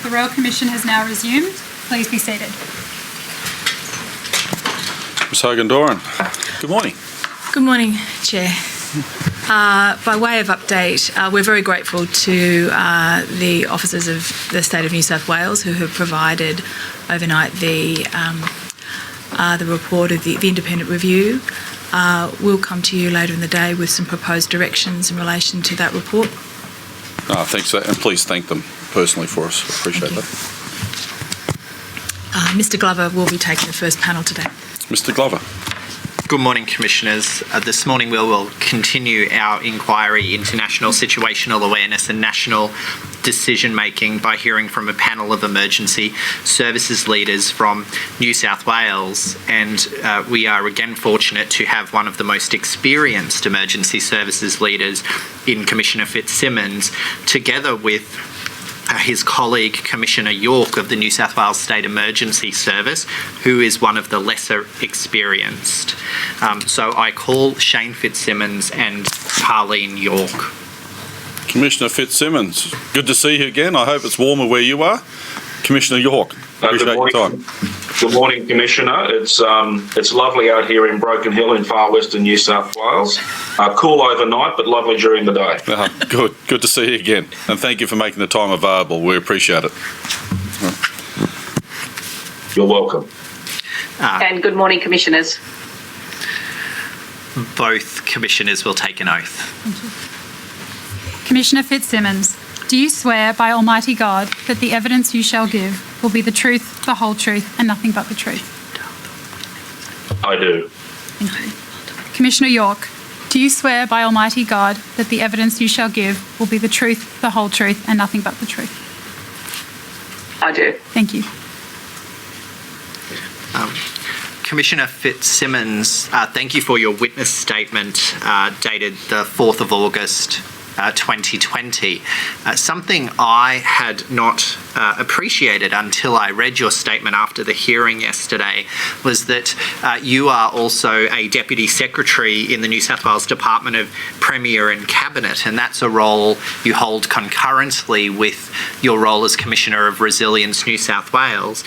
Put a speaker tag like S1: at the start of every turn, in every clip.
S1: The Royal Commission has now resumed. Please be seated.
S2: Ms Hogan-Doran, good morning.
S3: Good morning, Chair. By way of update, we're very grateful to the officers of the State of New South Wales who have provided overnight the report of the independent review. We'll come to you later in the day with some proposed directions in relation to that report.
S2: Thanks, and please thank them personally for us. Appreciate that.
S3: Mr Glover will be taking the first panel today.
S2: Mr Glover.
S4: Good morning, Commissioners. This morning we will continue our inquiry into national situational awareness and national decision-making by hearing from a panel of emergency services leaders from New South Wales, and we are again fortunate to have one of the most experienced emergency services leaders in Commissioner Fitzsimmons, together with his colleague Commissioner York of the New South Wales State Emergency Service, who is one of the lesser experienced. So I call Shane Fitzsimmons and Harleen York.
S2: Commissioner Fitzsimmons, good to see you again. I hope it's warmer where you are. Commissioner York, appreciate your time.
S5: Good morning, Commissioner. It's lovely out here in Broken Hill in far western New South Wales. Cool overnight, but lovely during the day.
S2: Good to see you again. And thank you for making the time available. We appreciate it.
S5: You're welcome.
S6: And good morning, Commissioners.
S4: Both Commissioners will take an oath.
S1: Thank you. Commissioner Fitzsimmons, do you swear by Almighty God that the evidence you shall give will be the truth, the whole truth, and nothing but the truth?
S5: I do.
S1: Thank you. Commissioner York, do you swear by Almighty God that the evidence you shall give will be the truth, the whole truth, and nothing but the truth?
S6: I do.
S1: Thank you.
S4: Commissioner Fitzsimmons, thank you for your witness statement dated the 4th of August 2020. Something I had not appreciated until I read your statement after the hearing yesterday was that you are also a Deputy Secretary in the New South Wales Department of Premier and Cabinet, and that's a role you hold concurrently with your role as Commissioner of Resilience New South Wales.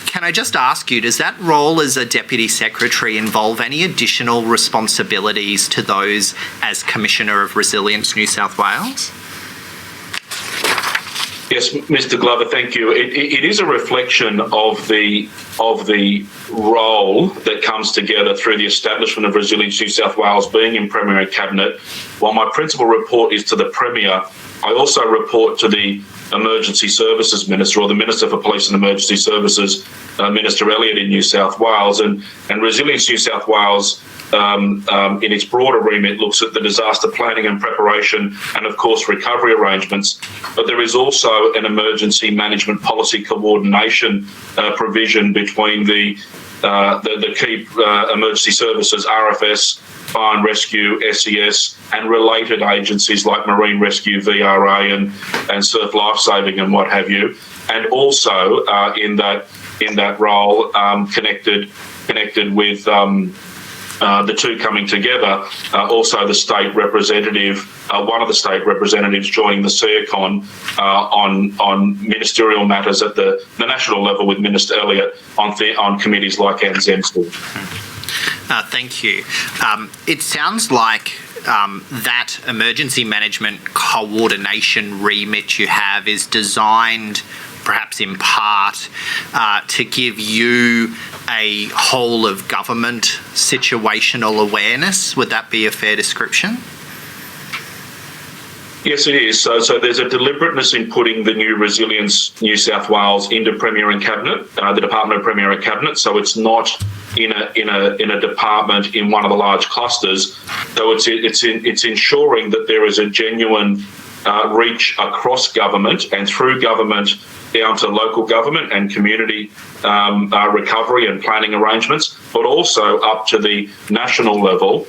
S4: Can I just ask you, does that role as a Deputy Secretary involve any additional responsibilities to those as Commissioner of Resilience New South Wales?
S5: Yes, Mr Glover, thank you. It is a reflection of the role that comes together through the establishment of Resilience New South Wales being in Premier and Cabinet. While my principal report is to the Premier, I also report to the Emergency Services Minister, or the Minister for Police and Emergency Services, Minister Elliott in New South Wales. And Resilience New South Wales, in its broader remit, looks at the disaster planning and preparation and, of course, recovery arrangements. But there is also an emergency management policy coordination provision between the key emergency services, RFS, Fire and Rescue, SES, and related agencies like Marine Rescue, VRA, and Surf Lifesaving and what have you. And also in that role, connected with the two coming together, also the state representative, one of the state representatives joining the CEACON on ministerial matters at the national level with Minister Elliott on committees like NZEMC.
S4: Thank you. It sounds like that emergency management coordination remit you have is designed, perhaps in part, to give you a whole of government situational awareness. Would that be a fair description?
S5: Yes, it is. So there's a deliberateness in putting the new Resilience New South Wales into Premier and Cabinet, the Department of Premier and Cabinet. So it's not in a department in one of the large clusters. So it's ensuring that there is a genuine reach across government and through government down to local government and community recovery and planning arrangements, but also up to the national level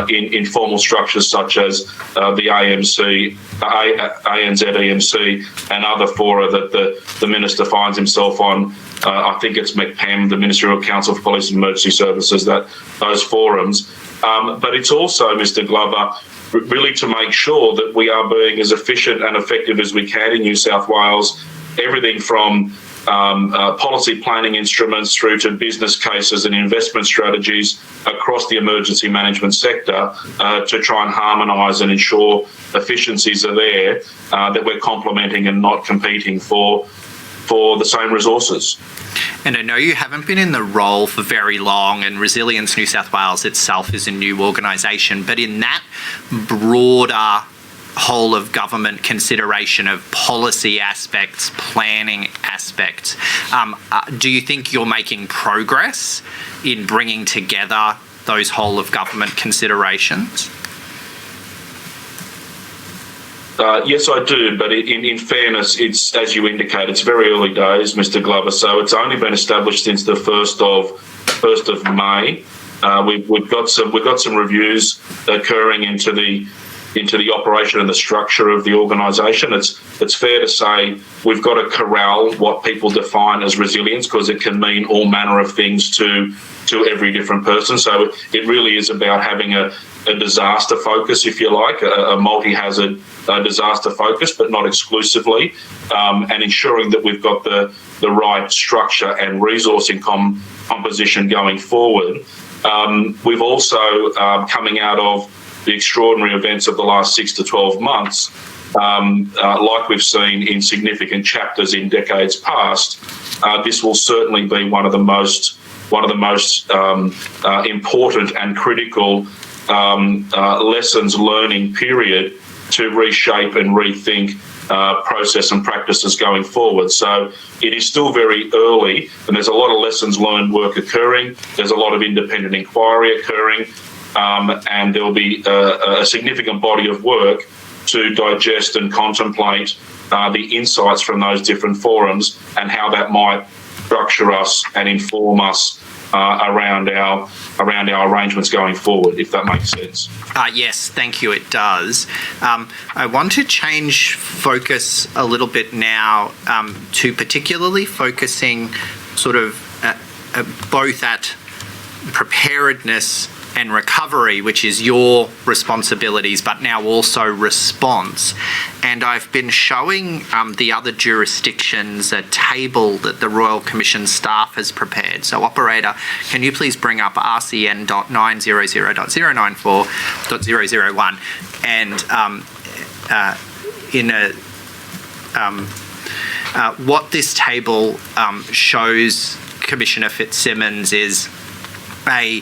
S5: in formal structures such as the ANZ EMC and other fora that the Minister finds himself on. I think it's MCPEM, the Ministerial Council for Police and Emergency Services, those forums. But it's also, Mr Glover, really to make sure that we are being as efficient and effective as we can in New South Wales everything from policy planning instruments through to business cases and investment strategies across the emergency management sector to try and harmonise and ensure efficiencies are there, that we're complementing and not competing for the same resources.
S4: And I know you haven't been in the role for very long, and Resilience New South Wales itself is a new organisation, but in that broader whole of government consideration of policy aspects, planning aspects, do you think you're making progress in bringing together those whole of government considerations?
S5: Yes, I do, but in fairness, it's, as you indicate, it's very early days, Mr. Glover. So it's only been established since the 1st of May. We've got some reviews occurring into the operation and the structure of the organisation. It's fair to say we've got to corral what people define as resilience, because it can mean all manner of things to every different person. So it really is about having a disaster focus, if you like, a multi-hazard disaster focus, but not exclusively, and ensuring that we've got the right structure and resourcing composition going forward. We've also, coming out of the extraordinary events of the last 6 to 12 months, like we've seen in significant chapters in decades past, this will certainly be one of the most important and critical lessons learning period to reshape and rethink process and practices going forward. So it is still very early, and there's a lot of lessons learned work occurring. There's a lot of independent inquiry occurring, and there'll be a significant body of work to digest and contemplate the insights from those different forums and how that might structure us and inform us around our arrangements going forward, if that makes sense.
S4: Yes, thank you, it does. I want to change focus a little bit now to particularly focusing sort of both at preparedness and recovery, which is your responsibilities, but now also response. And I've been showing the other jurisdictions a table that the Royal Commission staff has prepared. So, operator, can you please bring up RCN.900.094.001 and what this table shows, Commissioner Fitzsimmons, is a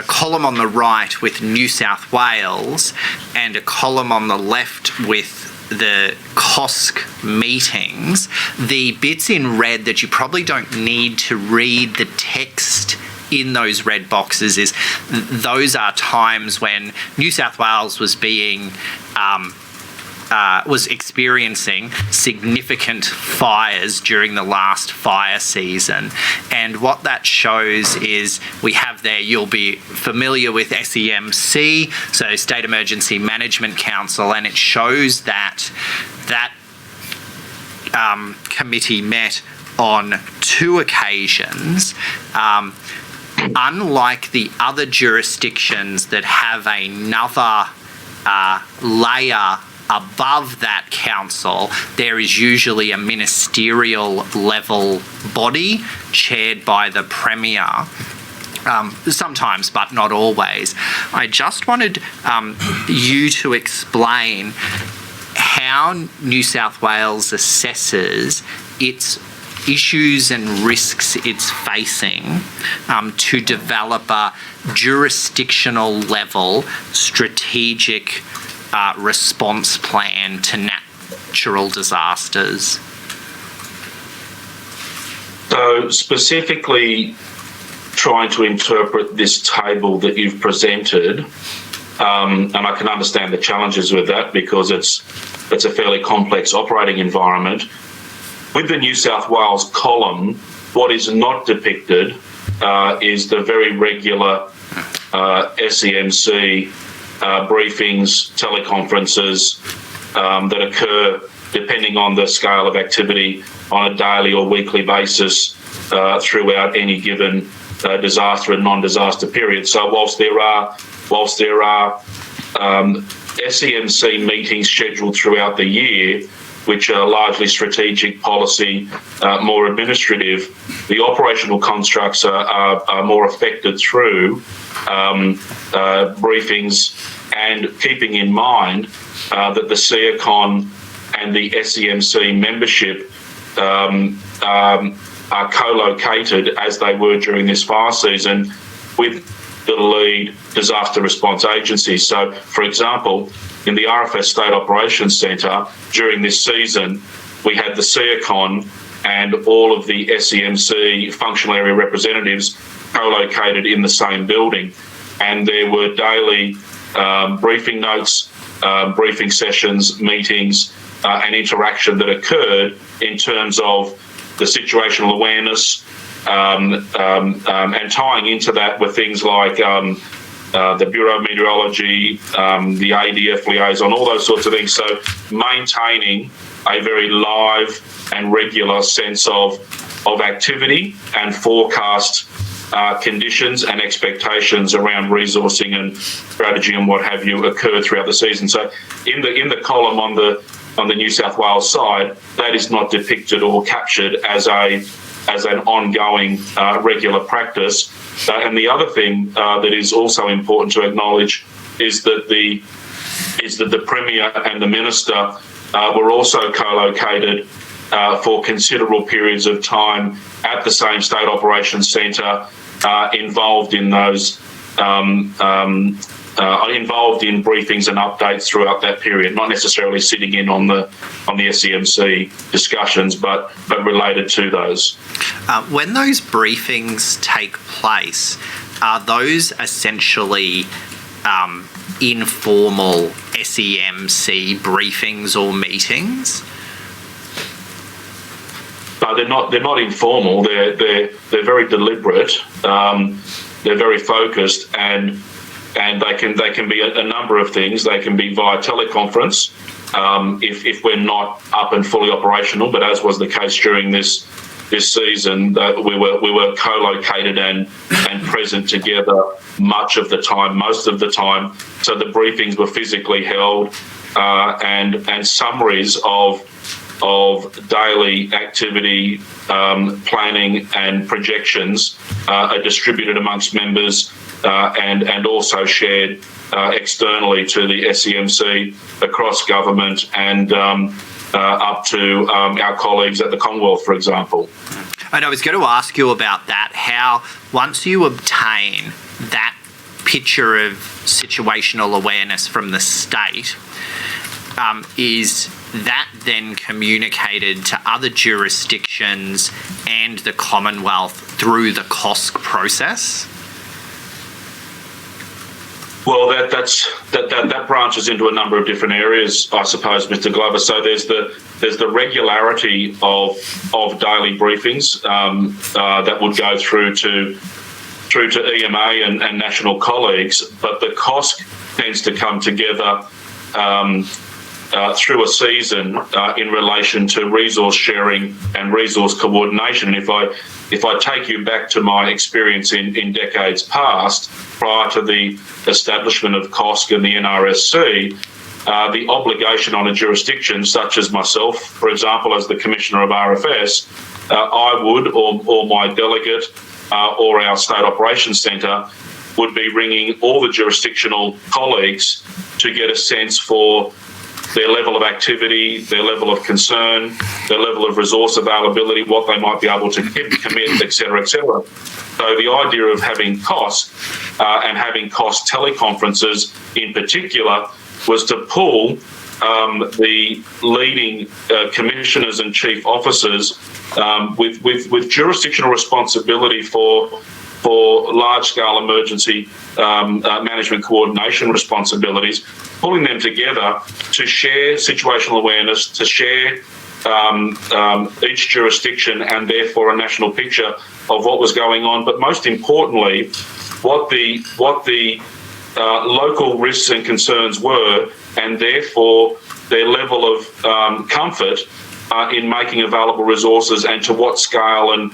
S4: column on the right with New South Wales and a column on the left with the COSC meetings. The bits in red that you probably don't need to read the text in those red boxes is those are times when New South Wales was experiencing significant fires during the last fire season. And what that shows is we have there, you'll be familiar with SEMC, so State Emergency Management Council, and it shows that committee met on 2 occasions. Unlike the other jurisdictions that have another layer above that council, there is usually a ministerial level body chaired by the Premier, sometimes but not always. I just wanted you to explain how New South Wales assesses its issues and risks it's facing to develop a jurisdictional level strategic response plan to natural disasters.
S5: So specifically trying to interpret this table that you've presented, and I can understand the challenges with that because it's a fairly complex operating environment. With the New South Wales column, what is not depicted is the very regular SEMC briefings, teleconferences that occur depending on the scale of activity on a daily or weekly basis throughout any given disaster and non-disaster period. So whilst there are SEMC meetings scheduled throughout the year, which are largely strategic, policy, more administrative. The operational constructs are more affected through briefings, and keeping in mind that the CEACON and the SEMC membership are co-located, as they were during this fire season, with the lead disaster response agencies. So, for example, in the RFS State Operations Centre, during this season, we had the CEACON and all of the SEMC functional area representatives co-located in the same building. And there were daily briefing notes, briefing sessions, meetings, and interaction that occurred in terms of the situational awareness, and tying into that with things like the Bureau of Meteorology, the ADF liaison, all those sorts of things. So maintaining a very live and regular sense of activity and forecast conditions and expectations around resourcing and strategy and what have you occur throughout the season. So in the column on the New South Wales side, that is not depicted or captured as an ongoing regular practice. And the other thing that is also important to acknowledge is that the Premier and the Minister were also co-located for considerable periods of time at the same State Operations Centre, involved in those involved in briefings and updates throughout that period, not necessarily sitting in on the SEMC discussions, but related to those.
S4: When those briefings take place, are those essentially informal SEMC briefings or meetings?
S5: No, they're not informal. They're very deliberate. They're very focused, and they can be a number of things. They can be via teleconference if we're not up and fully operational. But as was the case during this season, we were co-located and present together most of the time. So the briefings were physically held, and summaries of daily activity, planning and projections are distributed amongst members and also shared externally to the SEMC across government and up to our colleagues at the Commonwealth, for example.
S4: And I was going to ask you about that, how once you obtain that picture of situational awareness from the state, is that then communicated to other jurisdictions and the Commonwealth through the COSC process?
S5: Well, that branches into a number of different areas, I suppose, Mr. Glover. So there's the regularity of daily briefings that would go through to EMA and national colleagues, but the COSC tends to come together through a season in relation to resource sharing and resource coordination. And if I take you back to my experience in decades past, prior to the establishment of COSC and the NRSC, the obligation on a jurisdiction such as myself, for example, as the Commissioner of RFS, I would, or my delegate, or our State Operations Centre would be ringing all the jurisdictional colleagues to get a sense for their level of activity, their level of concern, their level of resource availability, what they might be able to commit, et cetera, et cetera. So the idea of having COSC and having COSC teleconferences in particular was to pull the leading commissioners and chief officers with jurisdictional responsibility for large-scale emergency management coordination responsibilities, pulling them together to share situational awareness, to share each jurisdiction and therefore a national picture of what was going on, but most importantly, what the local risks and concerns were, and therefore their level of comfort in making available resources and to what scale and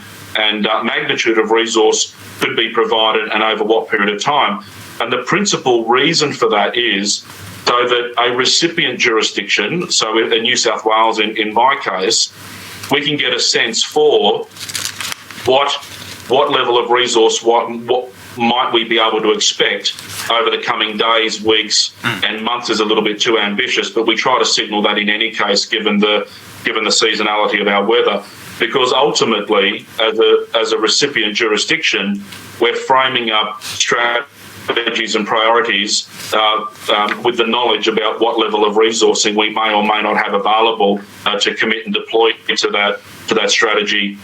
S5: magnitude of resource could be provided and over what period of time. And the principal reason for that is so that a recipient jurisdiction, so in New South Wales in my case, we can get a sense for what level of resource, what might we be able to expect over the coming days, weeks, and months is a little bit too ambitious, but we try to signal that in any case, given the seasonality of our weather, because ultimately, as a recipient jurisdiction, we're framing up strategies and priorities with the knowledge about what level of resourcing we may or may not have available to commit and deploy to that strategy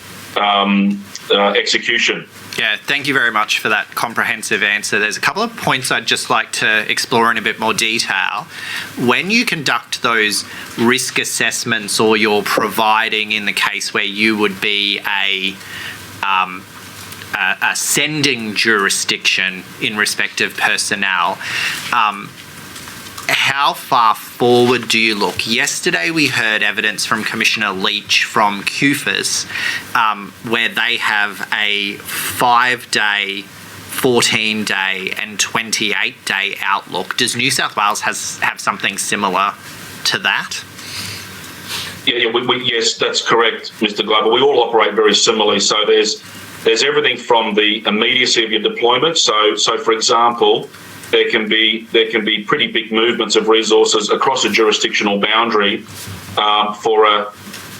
S5: execution.
S4: Yeah, thank you very much for that comprehensive answer. There's a couple of points I'd just like to explore in a bit more detail. When you conduct those risk assessments, or you're providing, in the case where you would be a sending jurisdiction in respect of personnel, how far forward do you look? Yesterday we heard evidence from Commissioner Leach from QFAS where they have a 5-day, 14-day and 28-day outlook. Does New South Wales have something similar to that?
S5: Yeah, yes, that's correct, Mr. Glover. We all operate very similarly. So there's everything from the immediacy of your deployment. So for example, there can be pretty big movements of resources across a jurisdictional boundary for a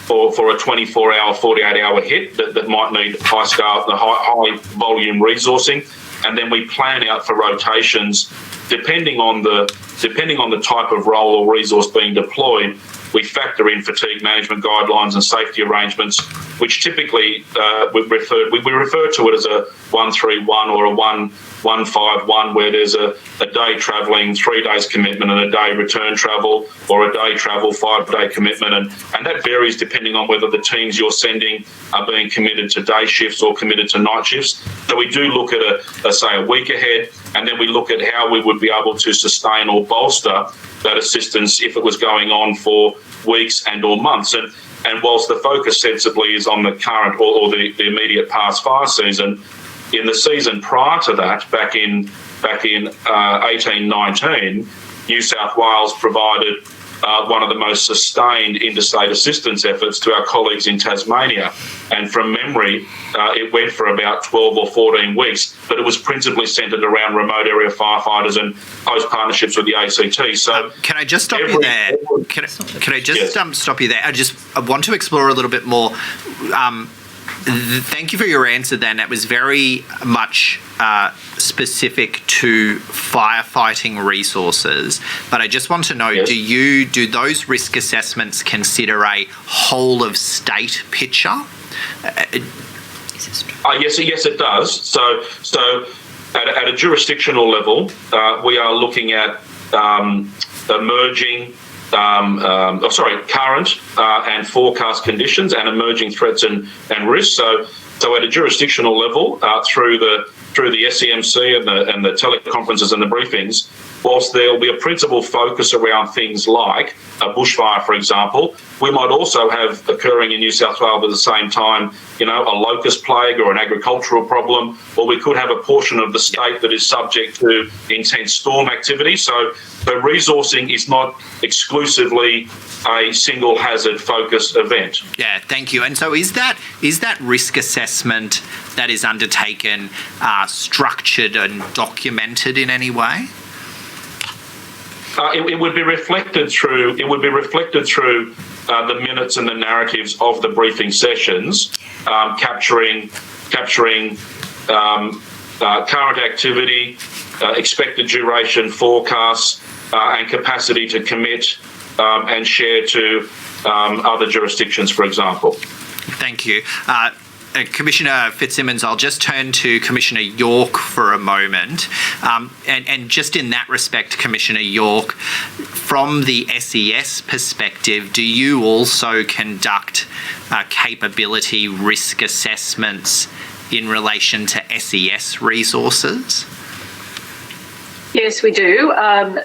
S5: 24-hour, 48-hour hit that might need high volume resourcing, and then we plan out for rotations depending on the type of role or resource being deployed. We factor in fatigue management guidelines and safety arrangements, which typically we refer to it as a 131 or a 151, where there's a day travelling, 3 days commitment, and a day return travel, or a day travel, 5-day commitment, and that varies depending on whether the teams you're sending are being committed to day shifts or committed to night shifts. So we do look at say a week ahead, and then we look at how we would be able to sustain or bolster that assistance if it was going on for weeks and or months. And whilst the focus sensibly is on the current or the immediate past fire season, in the season prior to that, back in 18-19, New South Wales provided one of the most sustained interstate assistance efforts to our colleagues in Tasmania. And from memory, it went for about 12 or 14 weeks, but it was principally centred around remote area firefighters and close partnerships with the ACT. So
S4: can I just stop you there? Can I just stop you there? I want to explore a little bit more. Thank you for your answer then. That was very much specific to firefighting resources. But I just want to know,
S5: yes,
S4: do those risk assessments consider a whole of state picture?
S5: Yes, it does. So at a jurisdictional level, we are looking at current and forecast conditions and emerging threats and risks. So at a jurisdictional level, through the SEMC and the teleconferences and the briefings, whilst there will be a principal focus around things like a bushfire, for example, we might also have occurring in New South Wales at the same time, a locust plague or an agricultural problem, or we could have a portion of the state that is subject to intense storm activity. So the resourcing is not exclusively a single hazard focused event.
S4: Yeah, thank you. And so is that risk assessment that is undertaken structured and documented in any way?
S5: It would be reflected through the minutes and the narratives of the briefing sessions, capturing current activity, expected duration forecasts, and capacity to commit and share to other jurisdictions, for example.
S4: Thank you. Commissioner Fitzsimmons, I'll just turn to Commissioner York for a moment. And just in that respect, Commissioner York, from the SES perspective, do you also conduct capability risk assessments in relation to SES resources?
S6: Yes, we do.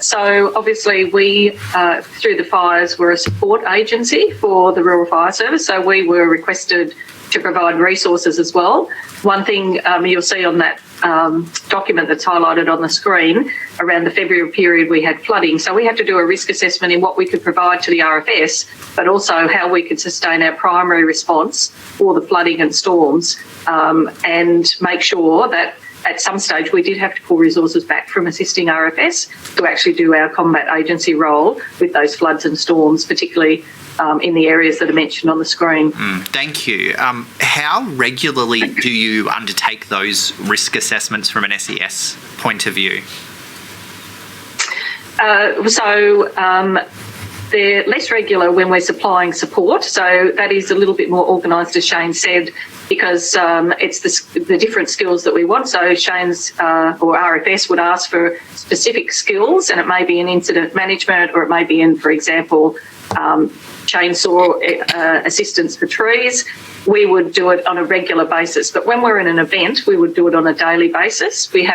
S6: So obviously we, through the fires, were a support agency for the Rural Fire Service. So we were requested to provide resources as well. One thing you'll see on that document that's highlighted on the screen, around the February period we had flooding. So we had to do a risk assessment in what we could provide to the RFS, but also how we could sustain our primary response for the flooding and storms, and make sure that at some stage we did have to pull resources back from assisting RFS to actually do our combat agency role with those floods and storms, particularly in the areas that are mentioned on the screen.
S4: Thank you. How regularly do you undertake those risk assessments from an SES point of view?
S6: They're less regular when we're supplying support. So that is a little bit more organised, as Shane said, because it's the different skills that we want. So Shane's or RFS would ask for specific skills, and it may be in incident management, or it may be in, for example, chainsaw assistance for trees. We would do it on a regular basis. But when we're in an event, we would do it on a daily basis. We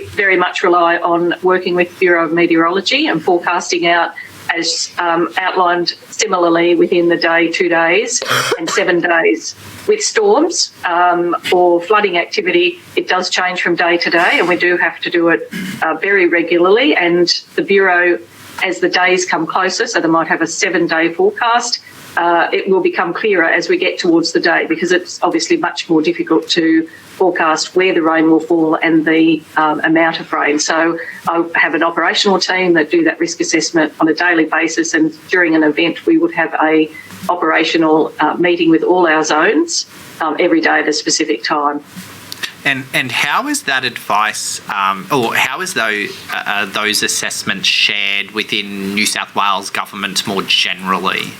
S6: very much rely on working with Bureau of Meteorology and forecasting out, as outlined similarly within the day, 2 days and 7 days. With storms or flooding activity, it does change from day to day, and we do have to do it very regularly. And the Bureau, as the days come closer, so they might have a 7-day forecast, it will become clearer as we get towards the day, because it's obviously much more difficult to forecast where the rain will fall and the amount of rain. So I have an operational team that do that risk assessment on a daily basis, and during an event we would have a operational meeting with all our zones every day at a specific time.
S4: And how is that advice, or how is those assessments shared within New South Wales government more generally?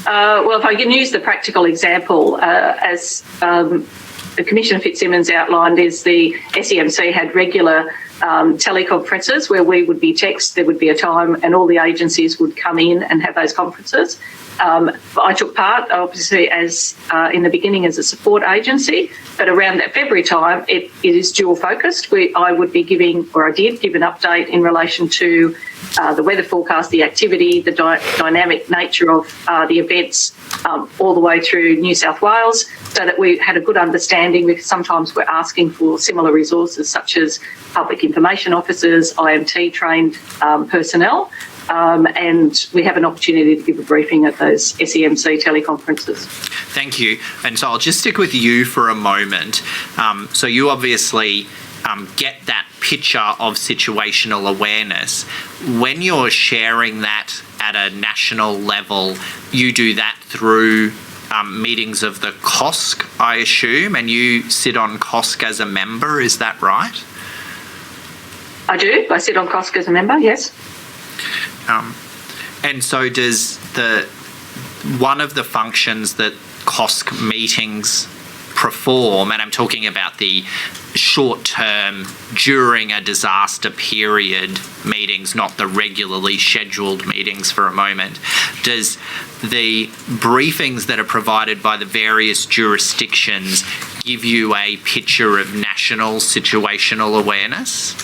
S6: Well, if I can use the practical example, as Commissioner Fitzsimmons outlined, is the SEMC had regular teleconferences where we would be there would be a time, and all the agencies would come in and have those conferences. I took part, obviously, as in the beginning as a support agency, but around that February time, it is dual focused. I would be giving, or I did give, an update in relation to the weather forecast, the activity, the dynamic nature of the events all the way through New South Wales, so that we had a good understanding, because sometimes we're asking for similar resources such as public information officers, IMT trained personnel, and we have an opportunity to give a briefing at those SEMC teleconferences.
S4: Thank you. And so I'll just stick with you for a moment. So you obviously get that picture of situational awareness. When you're sharing that at a national level, you do that through meetings of the COSC, I assume, and you sit on COSC as a member, is that right?
S6: I do. I sit on COSC as a member, yes.
S4: And so does one of the functions that COSC meetings perform, and I'm talking about the short-term, during a disaster period meetings, not the regularly scheduled meetings for a moment, does the briefings that are provided by the various jurisdictions give you a picture of national situational awareness?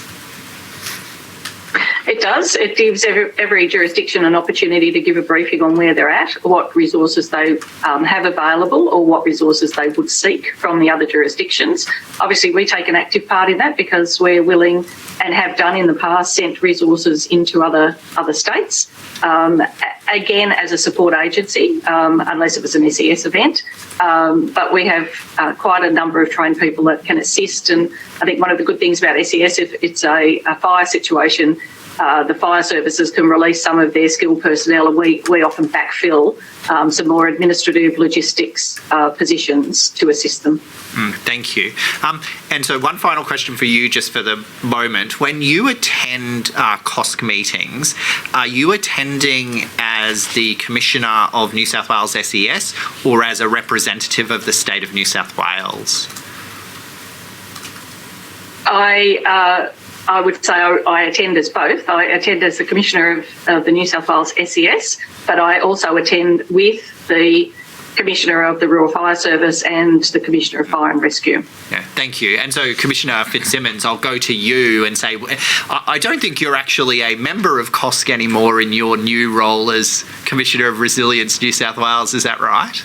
S6: It does. It gives every jurisdiction an opportunity to give a briefing on where they're at, what resources they have available, or what resources they would seek from the other jurisdictions. Obviously, we take an active part in that, because we're willing, and have done in the past, sent resources into other states. Again, as a support agency, unless it was an SES event. But we have quite a number of trained people that can assist. And I think one of the good things about SES, if it's a fire situation, the fire services can release some of their skilled personnel, and we often backfill some more administrative logistics positions to assist them.
S4: Thank you. And so one final question for you, just for the moment. When you attend COSC meetings, are you attending as the Commissioner of New South Wales SES, or as a representative of the state of New South Wales?
S6: I would say I attend as both. I attend as the Commissioner of the New South Wales SES, but I also attend with the Commissioner of the Rural Fire Service and the Commissioner of Fire and Rescue.
S4: Yeah, thank you. And so, Commissioner Fitzsimmons, I'll go to you and say, I don't think you're actually a member of COSC anymore in your new role as Commissioner of Resilience New South Wales, is that right?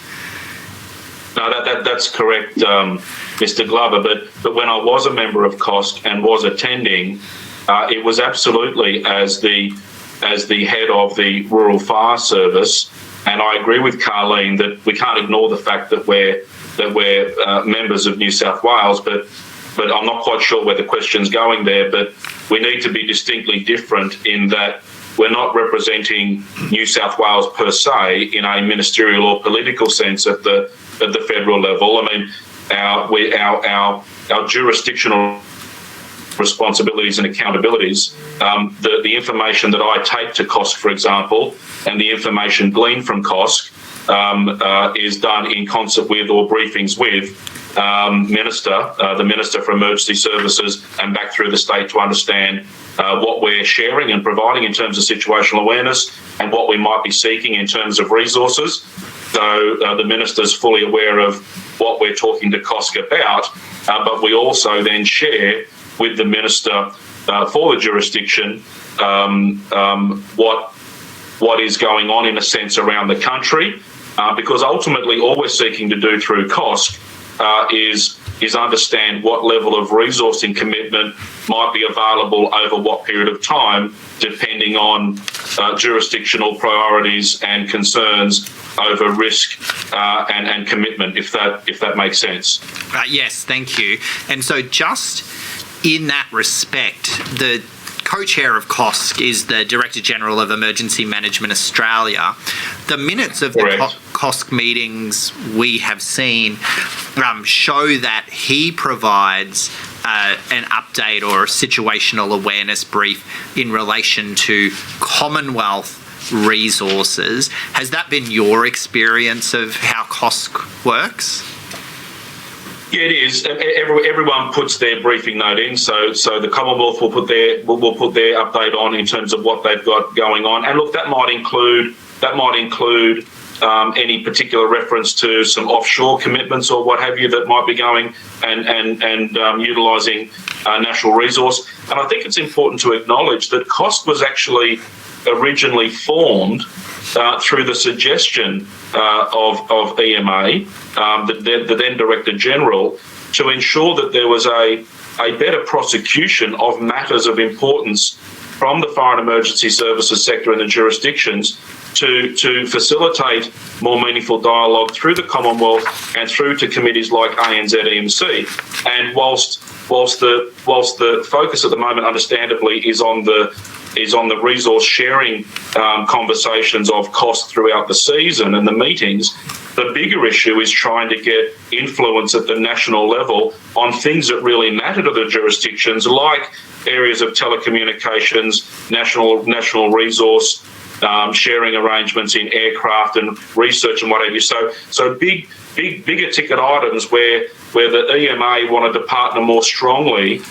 S5: No, that's correct, Mr. Glover. But when I was a member of COSC and was attending, it was absolutely as the head of the Rural Fire Service, and I agree with Carleen that we can't ignore the fact that we're members of New South Wales, but I'm not quite sure where the question's going there. But we need to be distinctly different in that we're not representing New South Wales per se in a ministerial or political sense at the federal level. I mean, our jurisdictional responsibilities and accountabilities, the information that I take to COSC, for example, and the information gleaned from COSC is done in concert with or briefings with the Minister for Emergency Services and back through the state to understand what we're sharing and providing in terms of situational awareness and what we might be seeking in terms of resources. So the Minister's fully aware of what we're talking to COSC about, but we also then share with the Minister for the jurisdiction what is going on in a sense around the country, because ultimately all we're seeking to do through COSC is understand what level of resourcing commitment might be available over what period of time, depending on jurisdictional priorities and concerns over risk and commitment, if that makes sense.
S4: Yes, thank you. And so just in that respect, the co-chair of COSC is the Director General of Emergency Management Australia. The minutes of the COSC meetings we have seen show that he provides an update or a situational awareness brief in relation to Commonwealth resources. Has that been your experience of how COSC works?
S5: Yeah, it is. Everyone puts their briefing note in, so the Commonwealth will put their update on in terms of what they've got going on. And look, that might include any particular reference to some offshore commitments or what have you that might be going and utilising natural resource. And I think it's important to acknowledge that COSC was actually originally formed through the suggestion of EMA, the then Director General, to ensure that there was a better prosecution of matters of importance from the fire and emergency services sector and the jurisdictions to facilitate more meaningful dialogue through the Commonwealth and through to committees like ANZ EMC. And whilst the focus at the moment, understandably, is on the resource sharing conversations of cost throughout the season and the meetings, the bigger issue is trying to get influence at the national level on things that really matter to the jurisdictions, like areas of telecommunications, national resource sharing arrangements in aircraft and research and what have you. So bigger ticket items where the EMA wanted to partner more strongly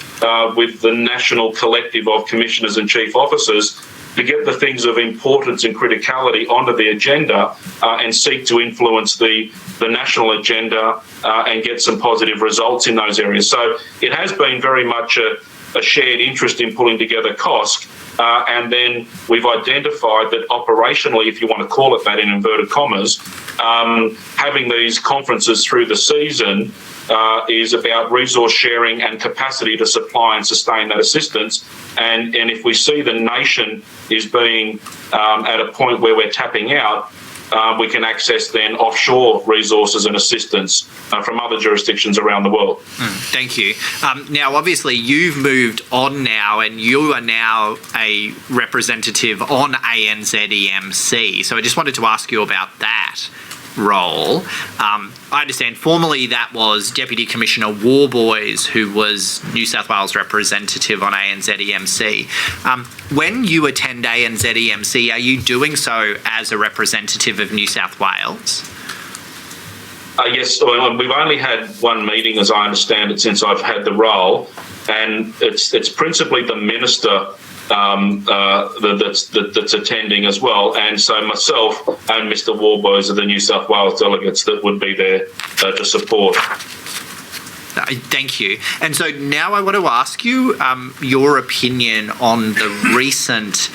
S5: with the national collective of commissioners and chief officers to get the things of importance and criticality onto the agenda and seek to influence the national agenda and get some positive results in those areas. So it has been very much a shared interest in pulling together COSC, and then we've identified that operationally, if you want to call it that in inverted commas, having these conferences through the season is about resource sharing and capacity to supply and sustain that assistance. And if we see the nation is being at a point where we're tapping out, we can access then offshore resources and assistance from other jurisdictions around the world.
S4: Thank you. Now, obviously, you've moved on now and you are now a representative on ANZ EMC. So I just wanted to ask you about that role. I understand formally that was Deputy Commissioner Warboys, who was New South Wales representative on ANZ EMC. When you attend ANZ EMC, are you doing so as a representative of New South Wales?
S5: Yes, we've only had one meeting, as I understand it, since I've had the role, and it's principally the minister that's attending as well, and so myself and Mr. Warboys are the New South Wales delegates that would be there to support.
S4: Thank you. And so now I want to ask you your opinion on the recent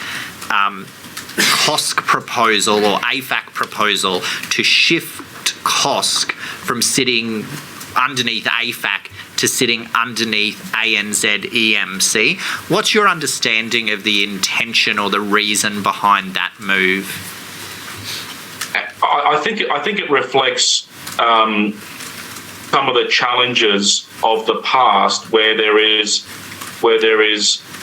S4: COSC proposal or AFAC proposal to shift COSC from sitting underneath AFAC to sitting underneath ANZ EMC. What's your understanding of the intention or the reason behind that move?
S5: I think it reflects some of the challenges of the past, where there is,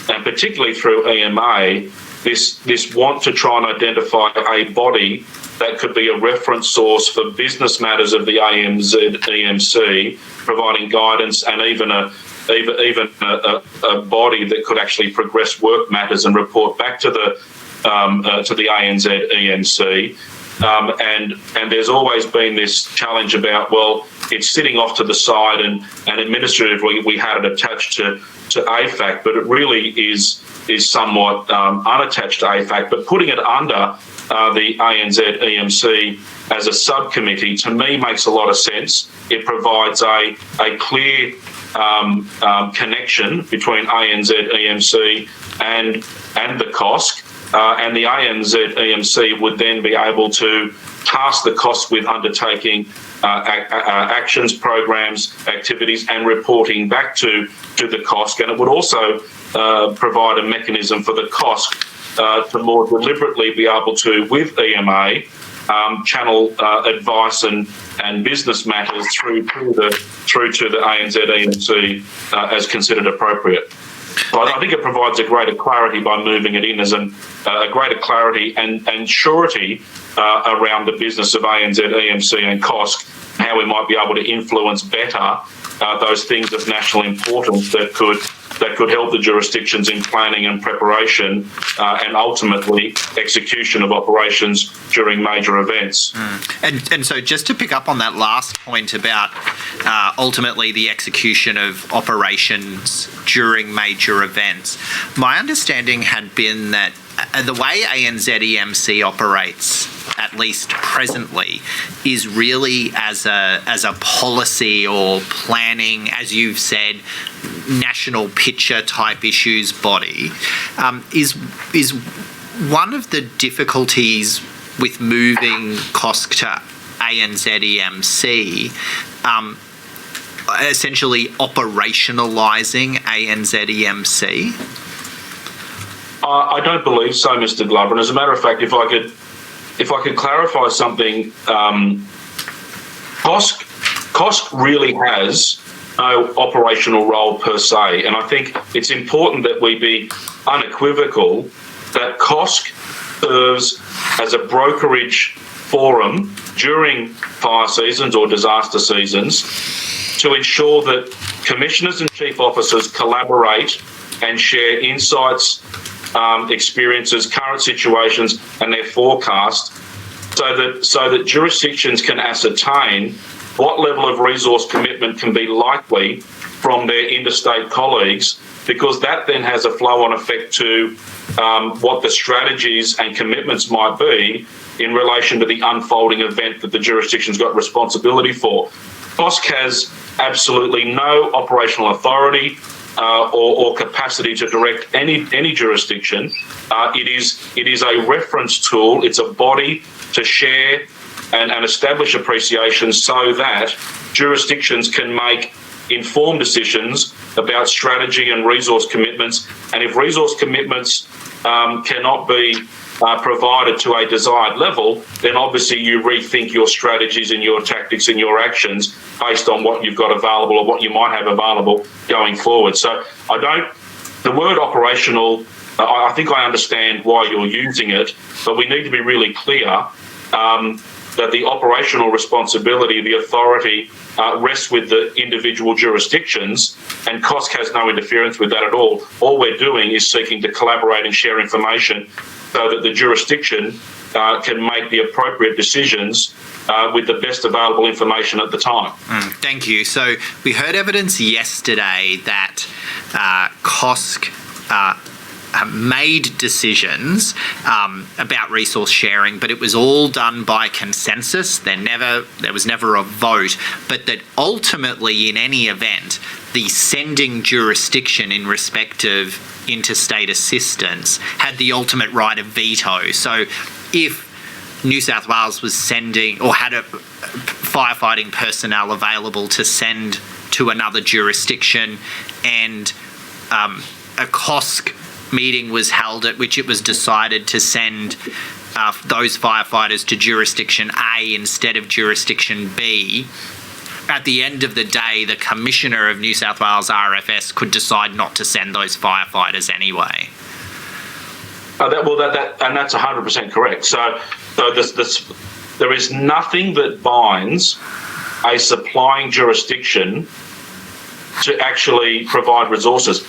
S5: and particularly through EMA, this want to try and identify a body that could be a reference source for business matters of the ANZ EMC, providing guidance, and even a body that could actually progress work matters and report back to the ANZ EMC. And there's always been this challenge about, well, it's sitting off to the side, and administratively we had it attached to AFAC, but it really is somewhat unattached to AFAC. But putting it under the ANZ EMC as a subcommittee, to me, makes a lot of sense. It provides a clear connection between ANZ EMC and the COSC. And the ANZ EMC would then be able to task the COSC with undertaking actions, programs, activities, and reporting back to the COSC. And it would also provide a mechanism for the COSC to more deliberately be able to, with EMA, channel advice and business matters through to the ANZ EMC as considered appropriate. But I think it provides a greater clarity by moving it in as a greater clarity and surety around the business of ANZ, EMC and COSC, how we might be able to influence better those things of national importance that could help the jurisdictions in planning and preparation and ultimately execution of operations during major events.
S4: And so just to pick up on that last point about ultimately the execution of operations during major events, my understanding had been that the way ANZ EMC operates, at least presently, is really as a policy or planning, as you've said, national picture type issues body. Is one of the difficulties with moving COSC to ANZ EMC essentially operationalising ANZ EMC?
S5: I don't believe so, Mr. Glover. And as a matter of fact, if I could clarify something, COSC really has no operational role per se, and I think it's important that we be unequivocal that COSC serves as a brokerage forum during fire seasons or disaster seasons to ensure that commissioners and chief officers collaborate and share insights, experiences, current situations and their forecast, so that jurisdictions can ascertain what level of resource commitment can be likely from their interstate colleagues, because that then has a flow-on effect to what the strategies and commitments might be in relation to the unfolding event that the jurisdiction's got responsibility for. COSC has absolutely no operational authority or capacity to direct any jurisdiction. It is a reference tool. It's a body to share and establish appreciation so that jurisdictions can make informed decisions about strategy and resource commitments. And if resource commitments cannot be provided to a desired level, then obviously you rethink your strategies and your tactics and your actions based on what you've got available or what you might have available going forward. So the word operational, I think I understand why you're using it, but we need to be really clear that the operational responsibility, the authority, rests with the individual jurisdictions, and COSC has no interference with that at all. All we're doing is seeking to collaborate and share information so that the jurisdiction can make the appropriate decisions with the best available information at the time.
S4: Thank you. So we heard evidence yesterday that COSC made decisions about resource sharing, but it was all done by consensus. There was never a vote, but that ultimately in any event, the sending jurisdiction in respect of interstate assistance had the ultimate right of veto. So if New South Wales was sending or had firefighting personnel available to send to another jurisdiction, and a COSC meeting was held at which it was decided to send those firefighters to jurisdiction A instead of jurisdiction B. At the end of the day, the Commissioner of New South Wales RFS could decide not to send those firefighters anyway.
S5: And that's 100% correct. So there is nothing that binds a supplying jurisdiction to actually provide resources,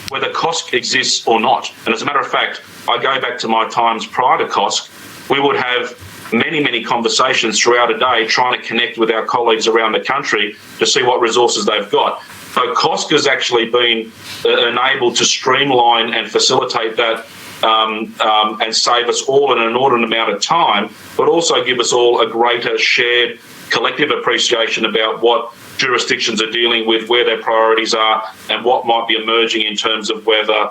S5: whether COSC exists or not. And as a matter of fact, I go back to my times prior to COSC, we would have many conversations throughout a day trying to connect with our colleagues around the country to see what resources they've got. So COSC has actually been enabled to streamline and facilitate that and save us all an inordinate amount of time, but also give us all a greater shared collective appreciation about what jurisdictions are dealing with, where their priorities are, and what might be emerging in terms of weather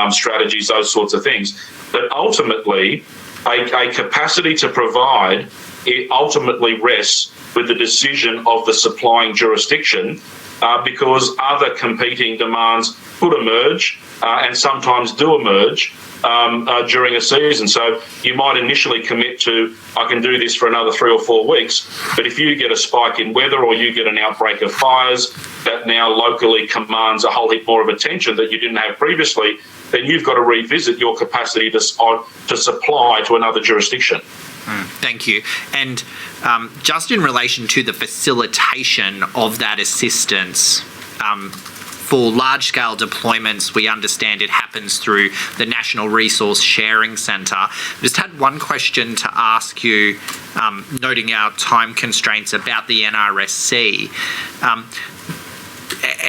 S5: strategies, those sorts of things. But ultimately, a capacity to provide, it ultimately rests with the decision of the supplying jurisdiction, because other competing demands could emerge and sometimes do emerge during a season. So you might initially commit to, I can do this for another 3 or 4 weeks, but if you get a spike in weather or you get an outbreak of fires that now locally commands a whole heap more of attention that you didn't have previously, then you've got to revisit your capacity to supply to another jurisdiction.
S4: Thank you. And just in relation to the facilitation of that assistance, for large-scale deployments, we understand it happens through the National Resource Sharing Centre. I just had one question to ask you, noting our time constraints about the NRSC.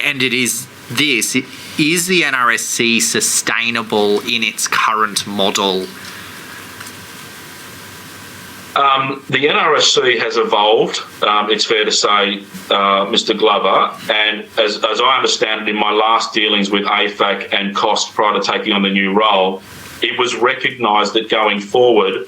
S4: And it is this: is the NRSC sustainable in its current model?
S5: The NRSC has evolved, it's fair to say, Mr. Glover, and as I understand it in my last dealings with AFAC and COSC prior to taking on the new role, it was recognised that going forward,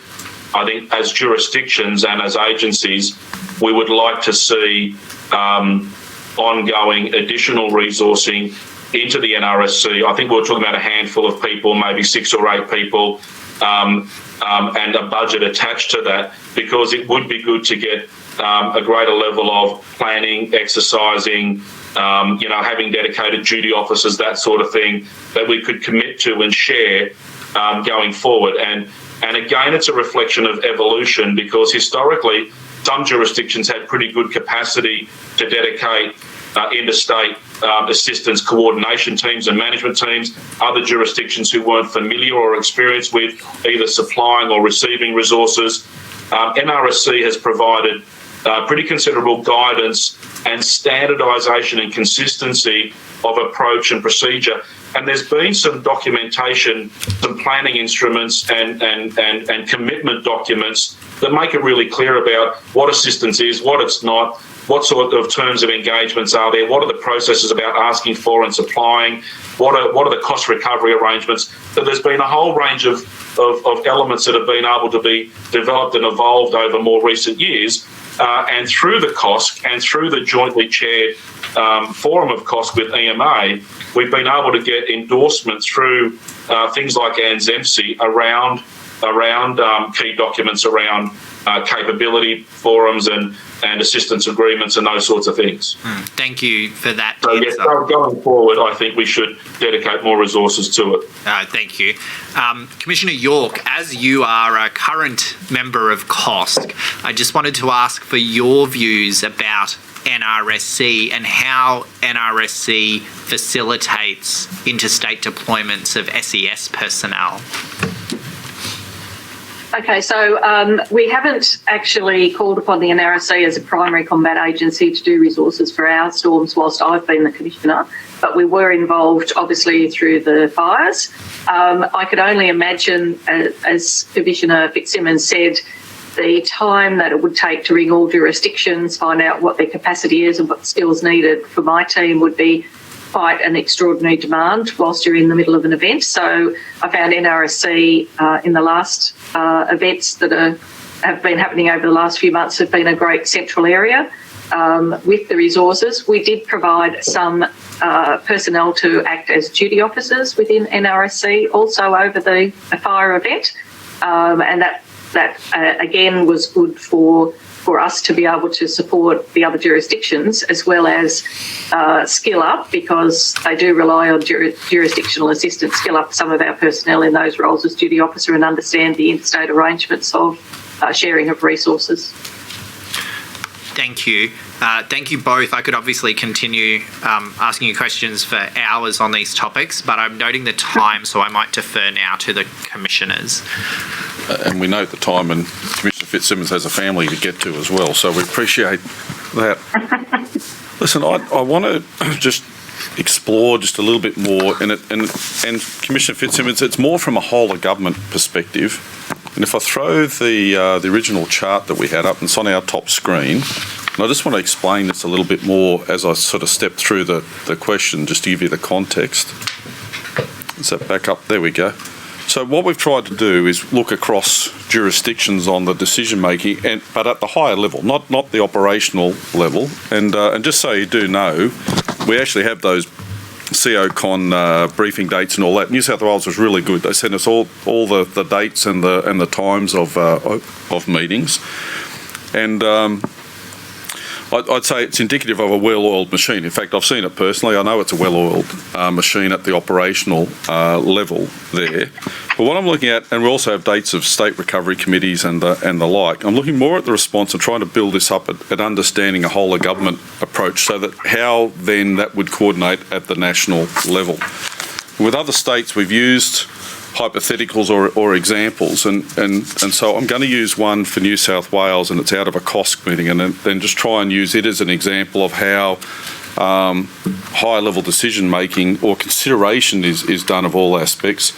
S5: I think as jurisdictions and as agencies, we would like to see ongoing additional resourcing into the NRSC. I think we were talking about a handful of people, maybe 6 or 8 people, and a budget attached to that, because it would be good to get a greater level of planning, exercising, having dedicated duty officers, that sort of thing, that we could commit to and share going forward. And again, it's a reflection of evolution, because historically, some jurisdictions had pretty good capacity to dedicate interstate assistance coordination teams and management teams. Other jurisdictions who weren't familiar or experienced with either supplying or receiving resources. NRSC has provided pretty considerable guidance and standardisation and consistency of approach and procedure. And there's been some documentation, some planning instruments and commitment documents that make it really clear about what assistance is, what it's not, what sort of terms of engagements are there, what are the processes about asking for and supplying, what are the cost recovery arrangements. So there's been a whole range of elements that have been able to be developed and evolved over more recent years. And through the COSC and through the jointly chaired forum of COSC with EMA, we've been able to get endorsement through things like ANZEMSI around key documents around capability forums and assistance agreements and those sorts of things.
S4: Thank you for that.
S5: So yes, going forward, I think we should dedicate more resources to it.
S4: Thank you. Commissioner York, as you are a current member of COSC, I just wanted to ask for your views about NRSC and how NRSC facilitates interstate deployments of SES personnel.
S6: Okay, so we haven't actually called upon the NRSC as a primary combat agency to do resources for our storms whilst I've been the Commissioner, but we were involved obviously through the fires. I could only imagine, as Commissioner Fitzsimmons said, the time that it would take to ring all jurisdictions, find out what their capacity is and what skills needed for my team would be quite an extraordinary demand whilst you're in the middle of an event. So I found NRSC in the last events that are have been happening over the last few months have been a great central area with the resources. We did provide some personnel to act as duty officers within NRSC also over the fire event, and that again was good for us to be able to support the other jurisdictions as well as skill up, because they do rely on jurisdictional assistance, skill up some of our personnel in those roles as duty officer and understand the interstate arrangements of sharing of resources.
S4: Thank you. Thank you both. I could obviously continue asking you questions for hours on these topics, but I'm noting the time, so I might defer now to the commissioners.
S2: And we note the time, and Commissioner Fitzsimmons has a family to get to as well, so we appreciate that. Listen, I want to just explore just a little bit more, and Commissioner Fitzsimmons, it's more from a whole of government perspective. And if I throw the original chart that we had up, and it's on our top screen, and I just want to explain this a little bit more as I sort of step through the question, just to give you the context. Is that back up? There we go. So what we've tried to do is look across jurisdictions on the decision making, but at the higher level, not the operational level. And just so you do know, we actually have those COCON briefing dates and all that. New South Wales was really good. They sent us all the dates and the times of meetings, and I'd say it's indicative of a well-oiled machine. In fact, I've seen it personally. I know it's a well-oiled machine at the operational level there. But what I'm looking at, and we also have dates of state recovery committees and the like, I'm looking more at the response and trying to build this up at understanding a whole of government approach, so that how then that would coordinate at the national level. With other states, we've used hypotheticals or examples, and so I'm going to use one for New South Wales, and it's out of a COSC meeting, and then just try and use it as an example of how high level decision making or consideration is done of all aspects.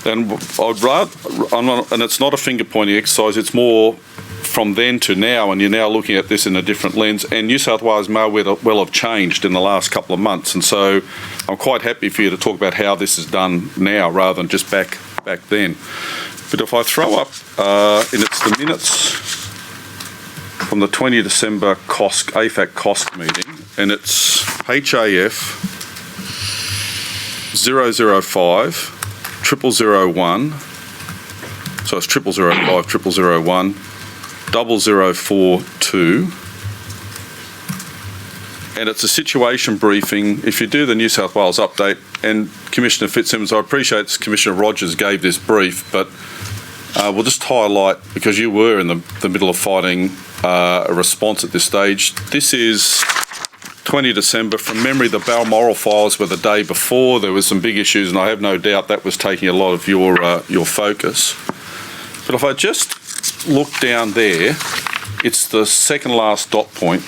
S2: And and it's not a finger pointing exercise, it's more from then to now, and you're now looking at this in a different lens, and New South Wales may well have changed in the last couple of months, and so I'm quite happy for you to talk about how this is done now rather than just back then. But if I throw up, and it's the minutes from the 20 December AFAC COSC meeting, and it's HAF 005 0001, so it's 0005 0001 0042, and it's a situation briefing. If you do the New South Wales update, and Commissioner Fitzsimmons, I appreciate Commissioner Rogers gave this brief, but we'll just highlight, because you were in the middle of fighting a response at this stage. This is 20 December. From memory, the Balmoral files were the day before. There was some big issues, and I have no doubt that was taking a lot of your focus. But if I just look down there, it's the second last dot point.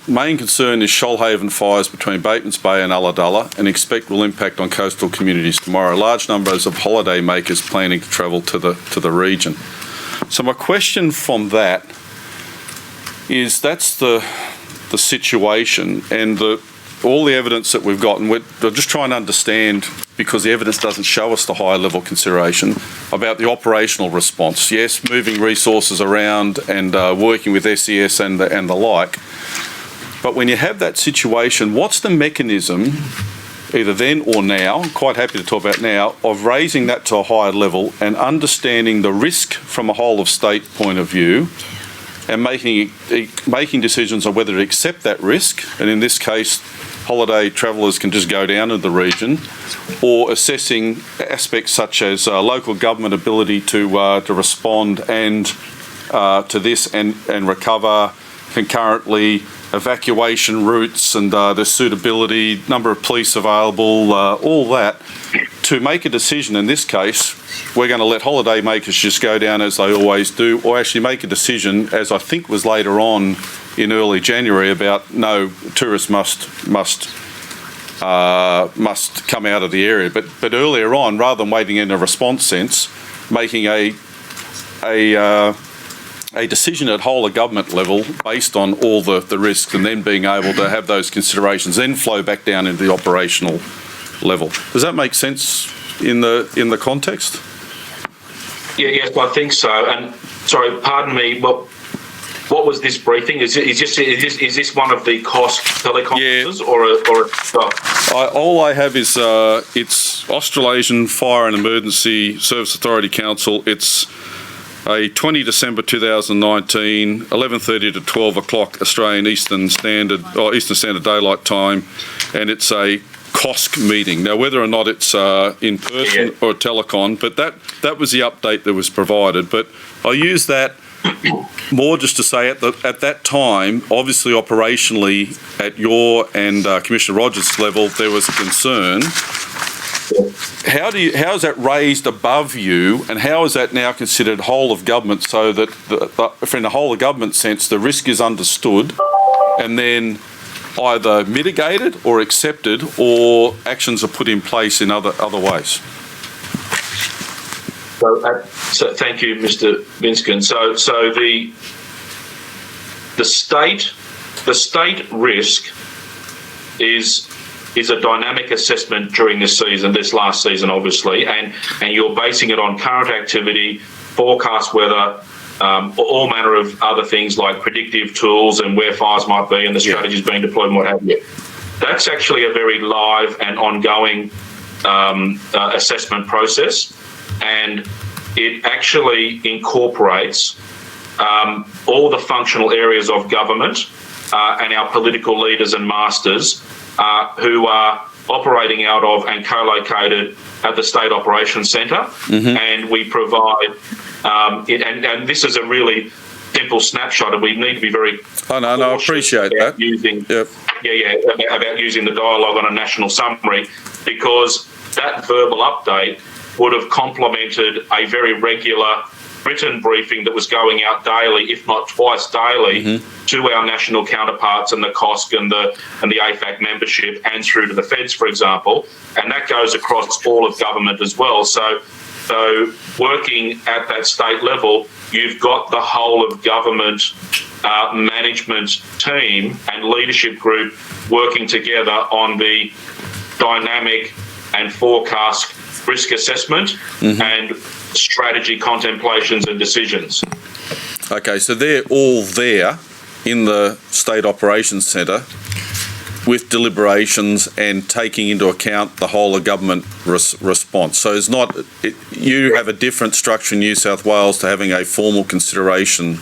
S2: Main concern is Shoalhaven fires between Batemans Bay and Ulladulla, and expect will impact on coastal communities tomorrow. Large numbers of holiday makers planning to travel to the region. So my question from that is, that's the situation, and all the evidence that we've got, and we're just trying to understand, because the evidence doesn't show us the higher level consideration about the operational response. Yes, moving resources around and working with SES and the like. But when you have that situation, what's the mechanism, either then or now, I'm quite happy to talk about now, of raising that to a higher level and understanding the risk from a whole of state point of view, and making decisions on whether to accept that risk, and in this case, holiday travellers can just go down to the region, or assessing aspects such as local government ability to respond and to this and recover concurrently, evacuation routes and the suitability, number of police available, all that, to make a decision. In this case, we're going to let holiday makers just go down as they always do, or actually make a decision, as I think was later on in early January, about no, tourists must come out of the area. But earlier on, rather than waiting in a response sense, making a decision at whole of government level based on all the risks, and then being able to have those considerations then flow back down into the operational level. Does that make sense in the context?
S5: Yes, I think so. And sorry, pardon me. What was this briefing? Is this one of the cost teleconferences
S2: All I have is it's Australasian Fire and Emergency Service Authority Council. It's a 20 December 2019, 11:30 to 12 o'clock Australian Eastern Standard Daylight Time, and it's a COSC meeting. Now, whether or not it's in person or a telecon, but that was the update that was provided. But I use that more just to say at that time, obviously operationally at your and Commissioner Rogers' level, there was a concern. How is that raised above you, and how is that now considered whole of government, so that in the whole of government sense, the risk is understood and then either mitigated or accepted, or actions are put in place in other ways?
S5: So thank you, Mr. Minskin. So the state risk is a dynamic assessment during this last season, obviously, and you're basing it on current activity, forecast weather, all manner of other things like predictive tools and where fires might be and the strategies being deployed and what have you. That's actually a very live and ongoing assessment process, and it actually incorporates all the functional areas of government and our political leaders and masters who are operating out of and co-located at the State Operations Centre. And we provide, and this is a really simple snapshot, and we need to be very
S2: I appreciate that.
S5: About using the dialogue on a national summary, because that verbal update would have complemented a very regular written briefing that was going out daily, if not twice daily, to our national counterparts and the COSC and the AFAC membership, and through to the feds, for example, and that goes across all of government as well. So working at that state level, you've got the whole of government management team and leadership group working together on the dynamic and forecast risk assessment and strategy contemplations and decisions.
S2: Okay, so they're all there in the State Operations Centre with deliberations and taking into account the whole of government response. So it's not, you have a different structure in New South Wales to having a formal consideration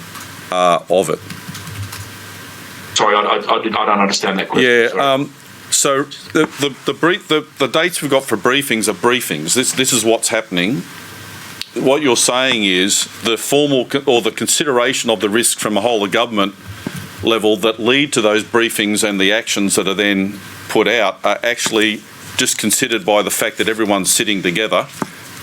S2: of it.
S5: Sorry, I don't understand that question.
S2: So the dates we've got for briefings are briefings. This is what's happening. What you're saying is the formal or the consideration of the risk from a whole of government level that lead to those briefings and the actions that are then put out are actually just considered by the fact that everyone's sitting together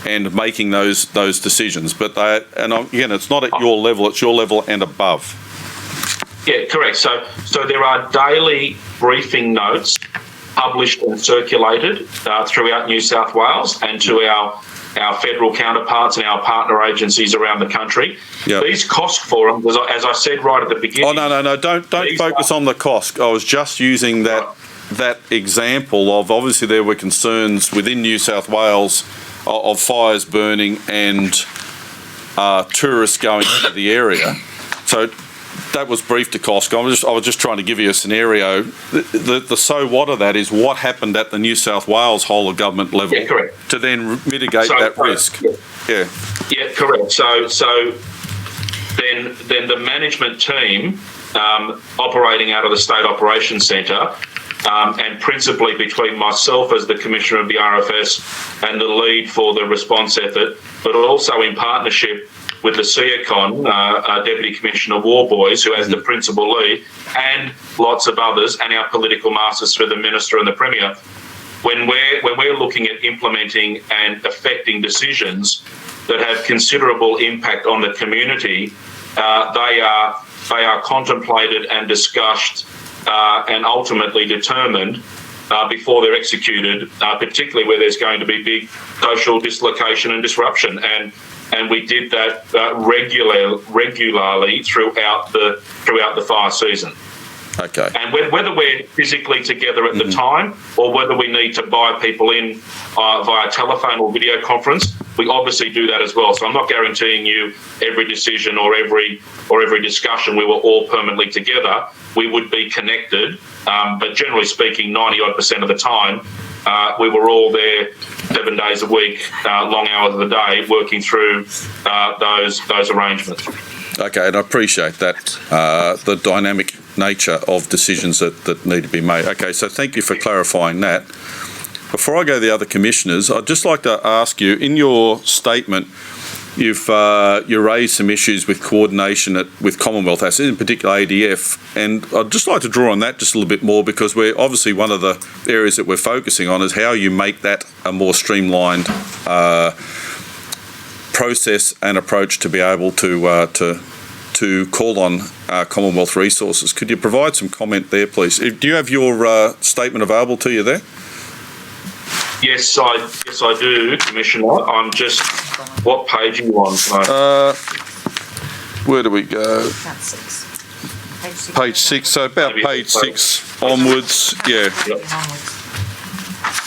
S2: and making those decisions. But again, it's not at your level; it's your level and above.
S5: Yeah, correct. So there are daily briefing notes published and circulated throughout New South Wales and to our federal counterparts and our partner agencies around the country. Yep. These COSC forums, as I said right at the beginning... Oh, no, don't focus on the COSC. I was just using that example of, obviously there were concerns within New South Wales of fires burning and tourists going into the area. So that was briefed to COSC. I was just trying to give you a scenario. The so what of that is what happened at the New South Wales whole of government level to then mitigate that risk. Yeah, correct. So then the management team operating out of the State Operations Centre and principally between myself as the Commissioner of the RFS and the lead for the response effort, but also in partnership with the CEACON, Deputy Commissioner Warboys, who has the principal lead, and lots of others, and our political masters through the Minister and the Premier. When we're looking at implementing and affecting decisions that have considerable impact on the community, they are contemplated and discussed and ultimately determined before they're executed, particularly where there's going to be big social dislocation and disruption. And we did that regularly throughout the fire season. Okay. And whether we're physically together at the time or whether we need to buy people in via telephone or video conference, we obviously do that as well. So I'm not guaranteeing you every decision or every discussion we were all permanently together. We would be connected, but generally speaking, 90-odd% of the time, we were all there 7 days a week, long hours of the day, working through those arrangements.
S2: Okay, and I appreciate that, the dynamic nature of decisions that need to be made. Okay, so thank you for clarifying that. Before I go to the other commissioners, I'd just like to ask you, in your statement, you raised some issues with coordination with Commonwealth assets, in particular ADF, and I'd just like to draw on that just a little bit more, because we're obviously one of the areas that we're focusing on is how you make that a more streamlined process and approach to be able to call on Commonwealth resources. Could you provide some comment there, please? Do you have your statement available to you there?
S5: Yes, I do, Commissioner. I'm just, what page are you on?
S2: Where do we go? Page 6. So about page 6 onwards. Yeah.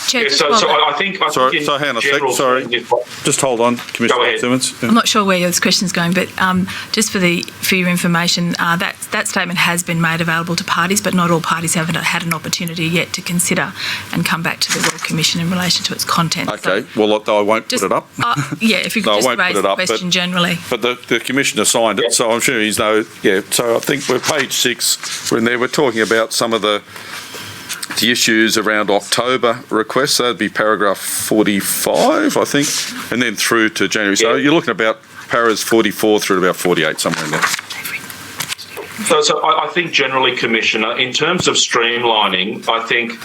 S3: Chair,
S5: Yeah,
S3: just
S5: so
S3: while-
S5: I think in
S2: So hang on a sec.
S5: general
S2: Sorry.
S5: terms,
S2: Just hold on, Commissioner
S5: ahead.
S2: Simmons.
S3: I'm not sure where this question's going, but just for your information, that statement has been made available to parties, but not all parties have had an opportunity yet to consider and come back to the Royal Commission in relation to its content.
S2: Okay. Well, I won't put it up.
S3: Yeah, if you could
S2: No, I
S3: just
S2: won't
S3: raise
S2: put it
S3: the
S2: up,
S3: question generally.
S2: But the Commissioner signed it, so I'm sure he's yeah. So I think we're page 6. We're in there. We're talking about some of the issues around October requests. That'd be paragraph 45, I think, and then through to January. So
S5: Yeah.
S2: you're looking about paras 44 through to about 48, somewhere in there.
S5: So I think generally, Commissioner, in terms of streamlining, I think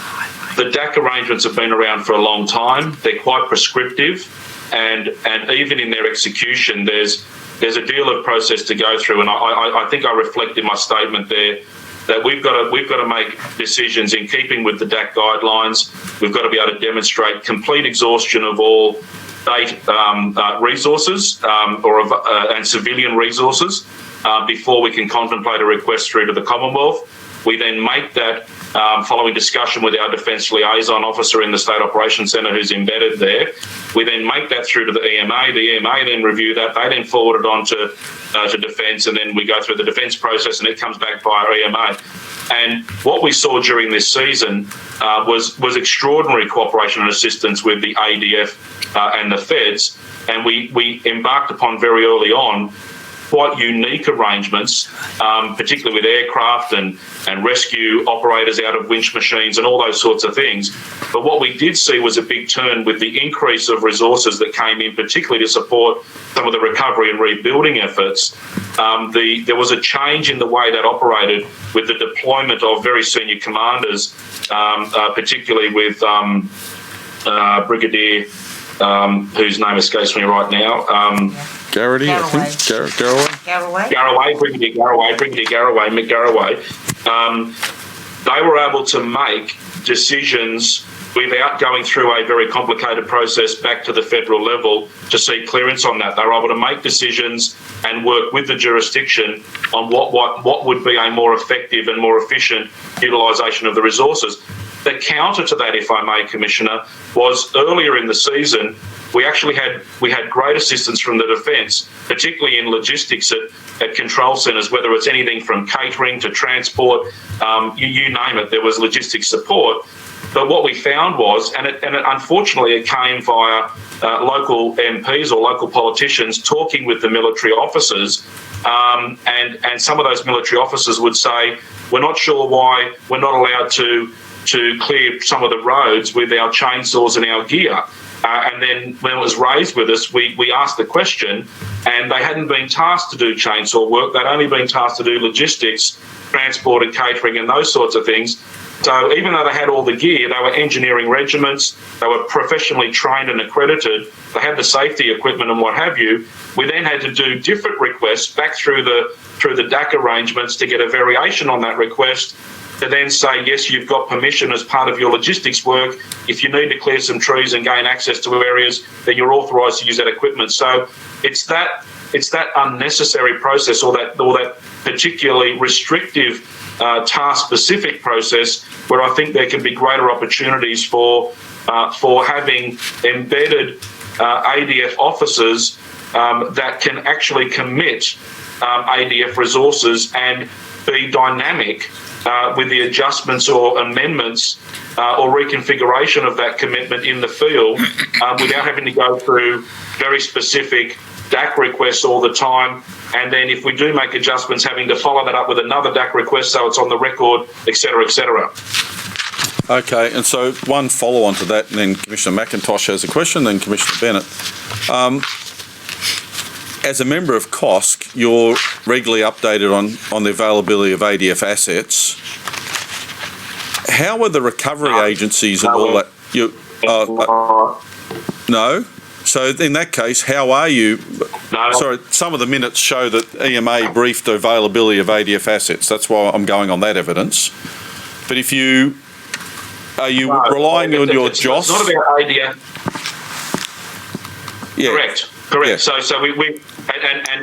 S5: the DAC arrangements have been around for a long time. They're quite prescriptive, and even in their execution, there's a deal of process to go through. And I think I reflect in my statement there that we've got to make decisions in keeping with the DAC guidelines. We've got to be able to demonstrate complete exhaustion of all state resources and civilian resources before we can contemplate a request through to the Commonwealth. We then make that following discussion with our Defence Liaison Officer in the State Operations Centre who's embedded there. We then make that through to the EMA. The EMA then review that. They then forward it on to Defence, and then we go through the Defence process and it comes back via EMA. And what we saw during this season was extraordinary cooperation and assistance with the ADF and the Feds. And we embarked upon very early on quite unique arrangements, particularly with aircraft and rescue operators out of winch machines and all those sorts of things. But what we did see was a big turn with the increase of resources that came in, particularly to support some of the recovery and rebuilding efforts. There was a change in the way that operated with the deployment of very senior commanders, particularly with Brigadier, whose name escapes me right now.
S2: Garrity, I think.
S5: Brigadier Garraway, Mick Garraway. They were able to make decisions without going through a very complicated process back to the federal level to seek clearance on that. They were able to make decisions and work with the jurisdiction on what would be a more effective and more efficient utilisation of the resources. The counter to that, if I may, Commissioner, was earlier in the season, we had great assistance from the Defence, particularly in logistics at control centres, whether it's anything from catering to transport, you name it, there was logistics support. But what we found was, and unfortunately it came via local MPs or local politicians talking with the military officers, and some of those military officers would say, we're not sure why we're not allowed to clear some of the roads with our chainsaws and our gear. And then when it was raised with us, we asked the question, and they hadn't been tasked to do chainsaw work. They'd only been tasked to do logistics, transport and catering and those sorts of things. So even though they had all the gear, they were engineering regiments, they were professionally trained and accredited, they had the safety equipment and what have you. We then had to do different requests back through the DAC arrangements to get a variation on that request, to then say, yes, you've got permission as part of your logistics work. If you need to clear some trees and gain access to areas, then you're authorised to use that equipment. So it's that unnecessary process or that particularly restrictive task-specific process where I think there can be greater opportunities for having embedded ADF officers that can actually commit ADF resources and be dynamic with the adjustments or amendments or reconfiguration of that commitment in the field without having to go through very specific DAC requests all the time. And then if we do make adjustments, having to follow that up with another DAC request so it's on the record, et cetera, et cetera.
S2: Okay, and so one follow-on to that, and then Commissioner McIntosh has a question, then Commissioner Bennett. As a member of COSC, you're regularly updated on the availability of ADF assets. How are the recovery agencies and all that? No? So in that case, how are you?
S5: No.
S2: Sorry, some of the minutes show that EMA briefed the availability of ADF assets. That's why I'm going on that evidence. But if you... Are you relying on your JOS?
S5: It's not about ADF.
S2: Yeah.
S5: Correct.
S2: Yeah.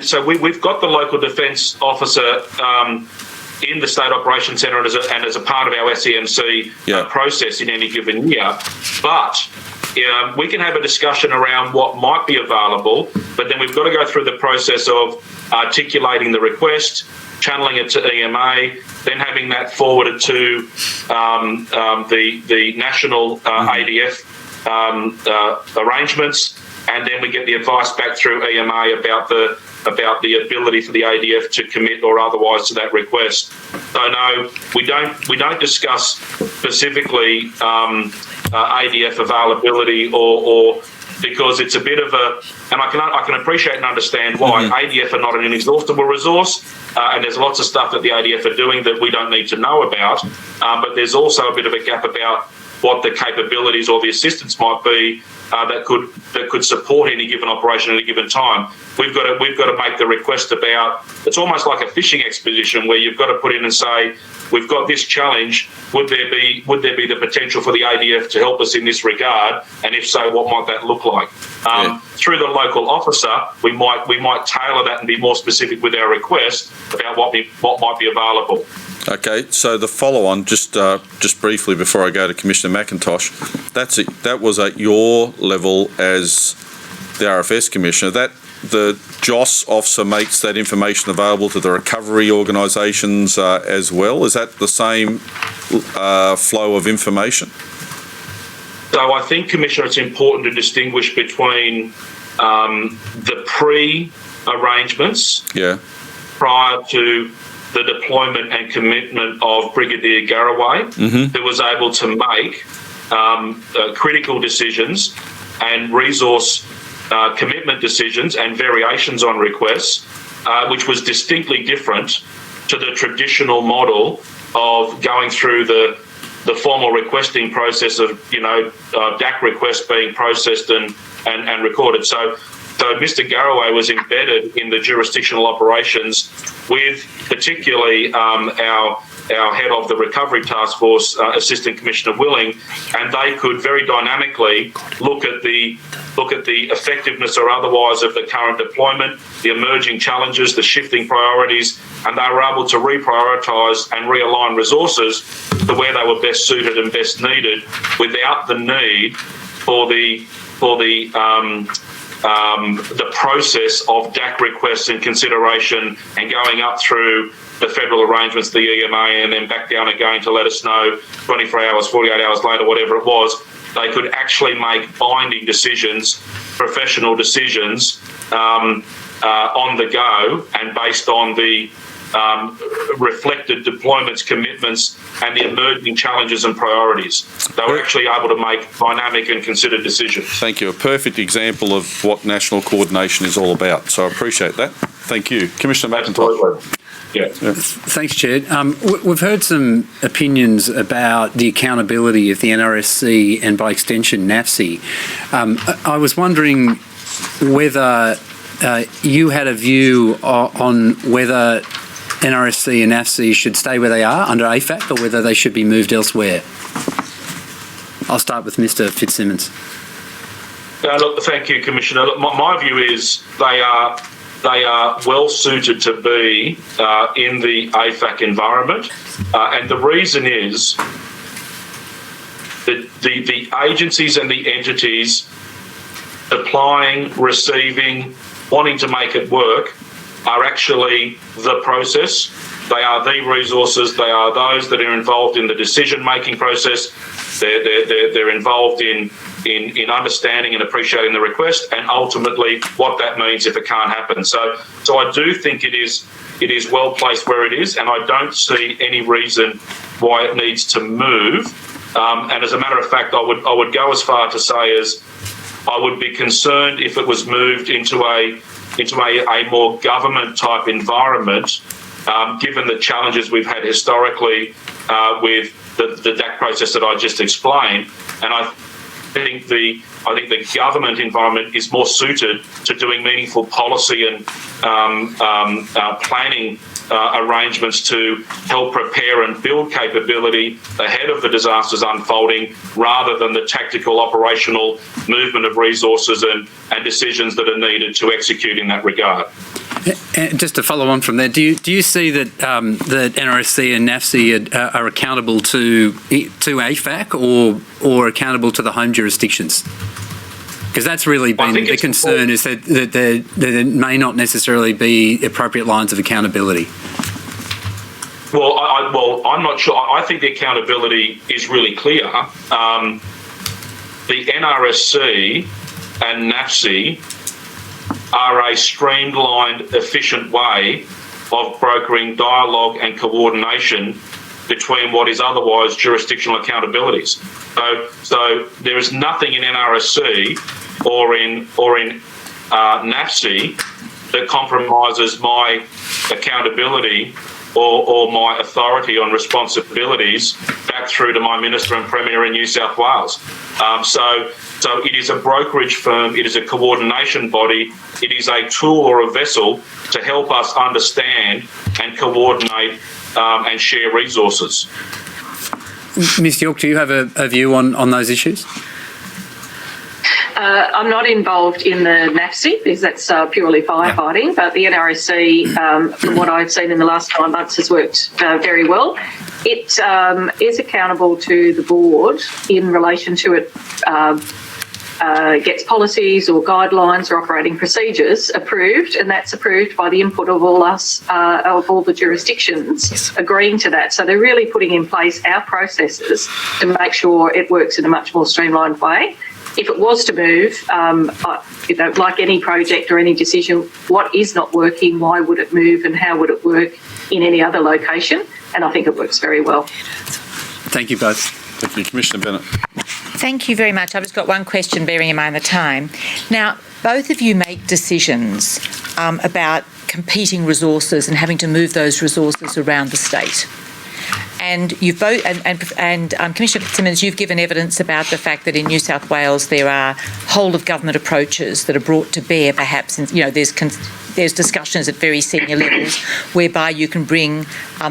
S5: So we've got the local defence officer in the State Operations Centre and as a part of our SEMC process in any given year. But we can have a discussion around what might be available, but then we've got to go through the process of articulating the request, channeling it to EMA, then having that forwarded to the national ADF arrangements, and then we get the advice back through EMA about the ability for the ADF to commit or otherwise to that request. So no, we don't discuss specifically ADF availability or because it's a bit of a, and I can appreciate and understand why ADF are not an inexhaustible resource, and there's lots of stuff that the ADF are doing that we don't need to know about, but there's also a bit of a gap about what the capabilities or the assistance might be that could support any given operation at a given time. We've got to make the request about. It's almost like a fishing expedition where you've got to put in and say, we've got this challenge. Would there be the potential for the ADF to help us in this regard? And if so, what might that look like? Through the local officer, we might tailor that and be more specific with our request about what might be available.
S2: Okay, so the follow-on, just briefly before I go to Commissioner McIntosh, that was at your level as the RFS Commissioner. That the JOS officer makes that information available to the recovery organisations as well. Is that the same flow of information?
S5: So I think, Commissioner, it's important to distinguish between the pre-arrangements prior to the deployment and commitment of Brigadier Garraway, who was able to make critical decisions and resource commitment decisions and variations on requests, which was distinctly different to the traditional model of going through the formal requesting process of, DAC requests being processed and recorded. So Mr. Garraway was embedded in the jurisdictional operations with particularly our head of the Recovery Task Force, Assistant Commissioner Willing, and they could very dynamically look at the effectiveness or otherwise of the current deployment, the emerging challenges, the shifting priorities, and they were able to reprioritise and realign resources to where they were best suited and best needed without the need for the process of DAC requests and consideration and going up through the federal arrangements, the EMA, and then back down again to let us know 24 hours, 48 hours later, whatever it was. They could actually make binding decisions, professional decisions on the go and based on the reflected deployments, commitments, and the emerging challenges and priorities. They were actually able to make dynamic and considered decisions.
S2: Thank you. A perfect example of what national coordination is all about. So I appreciate that. Thank you. Commissioner McIntosh.
S5: Absolutely. Yeah.
S7: Thanks, Chair. We've heard some opinions about the accountability of the NRSC and, by extension, NAFC. I was wondering whether you had a view on whether NRSC and NAFC should stay where they are under AFAC or whether they should be moved elsewhere. I'll start with Mr. Fitzsimmons.
S5: Look, thank you, Commissioner. Look, my view is they are well suited to be in the AFAC environment, and the reason is that the agencies and the entities applying, receiving, wanting to make it work are actually the process. They are the resources. They are those that are involved in the decision-making process. They're involved in understanding and appreciating the request, and ultimately what that means if it can't happen. So I do think it is well placed where it is, and I don't see any reason why it needs to move. And as a matter of fact, I would go as far to say as I would be concerned if it was moved into a more government type environment, given the challenges we've had historically with the DAC process that I just explained. And I think the government environment is more suited to doing meaningful policy and planning arrangements to help prepare and build capability ahead of the disasters unfolding, rather than the tactical operational movement of resources and decisions that are needed to execute in that regard.
S7: And just to follow on from there, do you see that that NRSC and NAFC are accountable to AFAC or accountable to the home jurisdictions? Because that's really been the concern, is that there may not necessarily be appropriate lines of accountability.
S5: Well, I'm not sure. I think the accountability is really clear. The NRSC and NAFC are a streamlined, efficient way of brokering dialogue and coordination between what is otherwise jurisdictional accountabilities. So there is nothing in NRSC or in NAFC that compromises my accountability or my authority on responsibilities back through to my Minister and Premier in New South Wales. So it is a brokerage firm, it is a coordination body, it is a tool or a vessel to help us understand and coordinate and share resources.
S7: Ms York, do you have a view on those issues?
S6: I'm not involved in the NAFC because that's purely firefighting, but the NRSC, from what I've seen in the last 9 months, has worked very well. It is accountable to the board in relation to it. Gets policies or guidelines or operating procedures approved, and that's approved by the input of all the jurisdictions agreeing to that. So they're really putting in place our processes to make sure it works in a much more streamlined way. If it was to move, like any project or any decision, what is not working, why would it move, and how would it work in any other location? And I think it works very well.
S7: Thank you both.
S2: Thank you. Commissioner Bennett.
S8: Thank you very much. I've just got one question, bearing in mind the time. Now, both of you make decisions about competing resources and having to move those resources around the state. And you've both, and Commissioner Fitzsimmons, you've given evidence about the fact that in New South Wales there are whole of government approaches that are brought to bear, perhaps. And, there's discussions at very senior levels whereby you can bring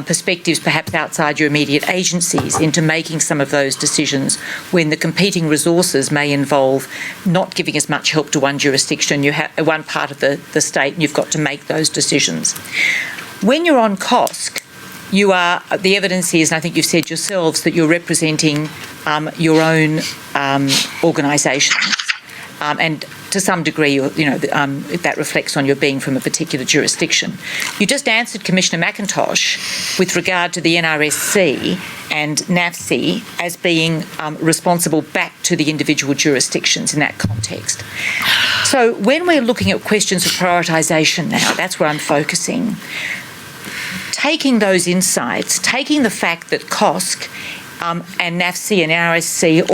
S8: perspectives perhaps outside your immediate agencies into making some of those decisions when the competing resources may involve not giving as much help to one jurisdiction, you have one part of the state, and you've got to make those decisions. When you're on COSC, the evidence is, and I think you've said yourselves, that you're representing your own organisations, and to some degree, that reflects on your being from a particular jurisdiction. You just answered Commissioner McIntosh with regard to the NRSC and NAFC as being responsible back to the individual jurisdictions in that context. So when we're looking at questions of prioritisation now, that's where I'm focusing. Taking those insights, taking the fact that COSC and NAFC and NRSC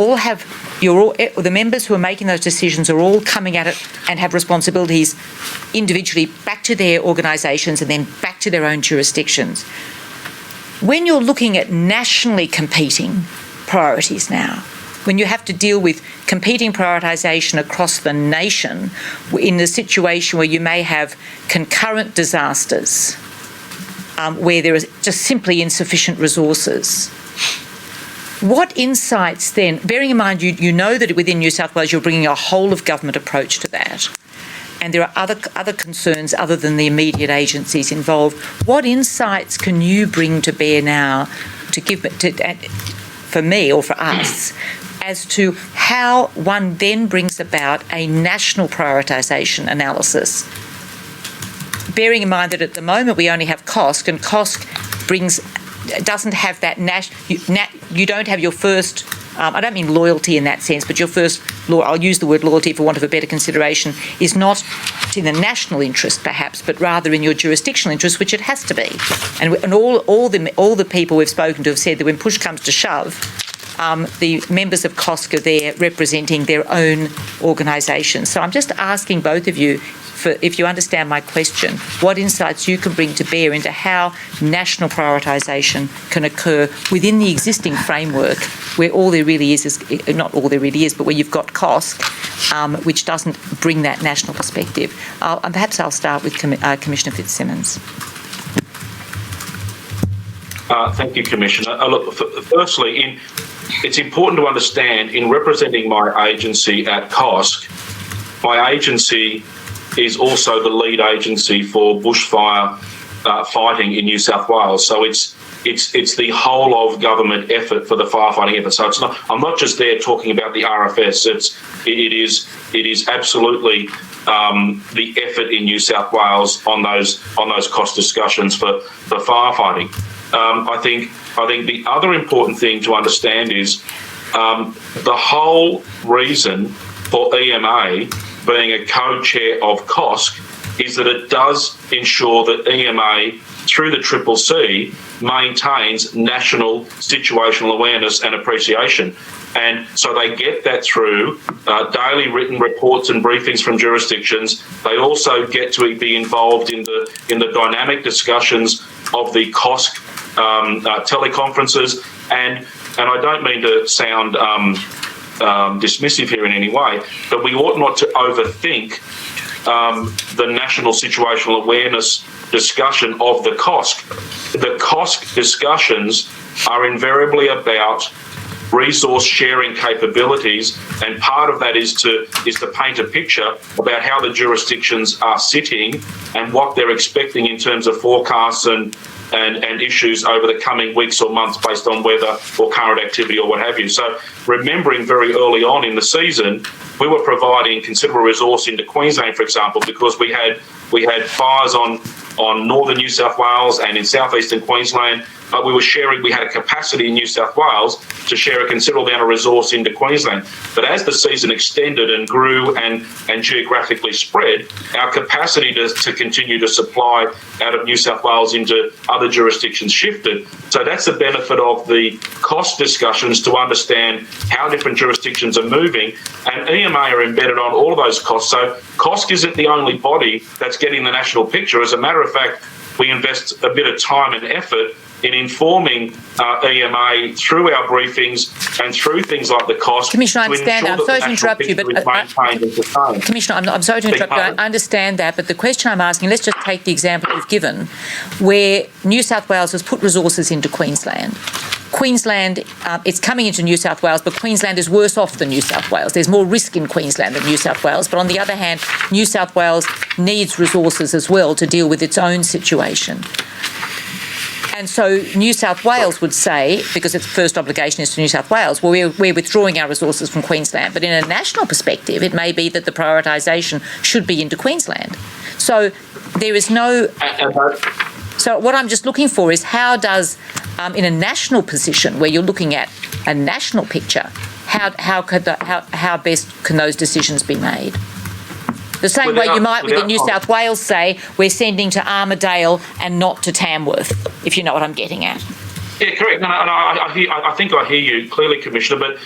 S8: the members who are making those decisions are all coming at it and have responsibilities individually back to their organisations and then back to their own jurisdictions. When you're looking at nationally competing priorities now, when you have to deal with competing prioritisation across the nation in the situation where you may have concurrent disasters, where there is just simply insufficient resources. What insights then, bearing in mind you know that within New South Wales you're bringing a whole of government approach to that, and there are other concerns other than the immediate agencies involved, what insights can you bring to bear now to give for for me or for us as to how one then brings about a national prioritisation analysis. Bearing in mind that at the moment we only have COSC, and COSC doesn't have that you don't have your first, I don't mean loyalty in that sense, but your first, I'll use the word loyalty for want of a better consideration, is not in the national interest perhaps, but rather in your jurisdictional interest, which it has to be. And all the people we've spoken to have said that when push comes to shove, the members of COSC are there representing their own organisations. So I'm just asking both of you, if you understand my question, what insights you can bring to bear into how national prioritisation can occur within the existing framework where all there really is not all there really is, but where you've got COSC, which doesn't bring that national perspective. Perhaps I'll start with Commissioner Fitzsimmons.
S5: Thank you, Commissioner. Look, firstly, it's important to understand in representing my agency at COSC, my agency is also the lead agency for bushfire fighting in New South Wales. So it's the whole of government effort for the firefighting effort. So I'm not just there talking about the RFS. It is absolutely the effort in New South Wales on those cost discussions for firefighting. I think the other important thing to understand is the whole reason for EMA being a co-chair of COSC is that it does ensure that EMA, through the CCC, maintains national situational awareness and appreciation. And so they get that through daily written reports and briefings from jurisdictions. They also get to be involved in the dynamic discussions of the COSC teleconferences. And I don't mean to sound dismissive here in any way, but we ought not to overthink the national situational awareness discussion of the COSC. The COSC discussions are invariably about resource sharing capabilities, and part of that is to paint a picture about how the jurisdictions are sitting and what they're expecting in terms of forecasts and issues over the coming weeks or months based on weather or current activity or what have you. So remembering very early on in the season, we were providing considerable resource into Queensland, for example, because we had fires on northern New South Wales and in southeastern Queensland, but we had a capacity in New South Wales to share a considerable amount of resource into Queensland. But as the season extended and grew and geographically spread, our capacity to continue to supply out of New South Wales into other jurisdictions shifted. So that's the benefit of the cost discussions, to understand how different jurisdictions are moving, and EMA are embedded on all of those costs. So COSC isn't the only body that's getting the national picture. As a matter of fact, we invest a bit of time and effort in informing EMA through our briefings and through things like the cost.
S8: Commissioner, I understand that. I'm sorry to interrupt you, but Commissioner, I'm sorry to interrupt you. I understand that, but the question I'm asking, let's just take the example you've given, where New South Wales has put resources into Queensland. Queensland, it's coming into New South Wales, but Queensland is worse off than New South Wales. There's more risk in Queensland than New South Wales. But on the other hand, New South Wales needs resources as well to deal with its own situation. And so New South Wales would say, because its first obligation is to New South Wales, well, we're withdrawing our resources from Queensland. But in a national perspective, it may be that the prioritisation should be into Queensland. So there is no... So what I'm just looking for is how does, in a national position where you're looking at a national picture, how best can those decisions be made? The same way you might within New South Wales say, we're sending to Armidale and not to Tamworth, if you know what I'm getting at.
S5: Yeah, correct. No, I think I hear you clearly, Commissioner, but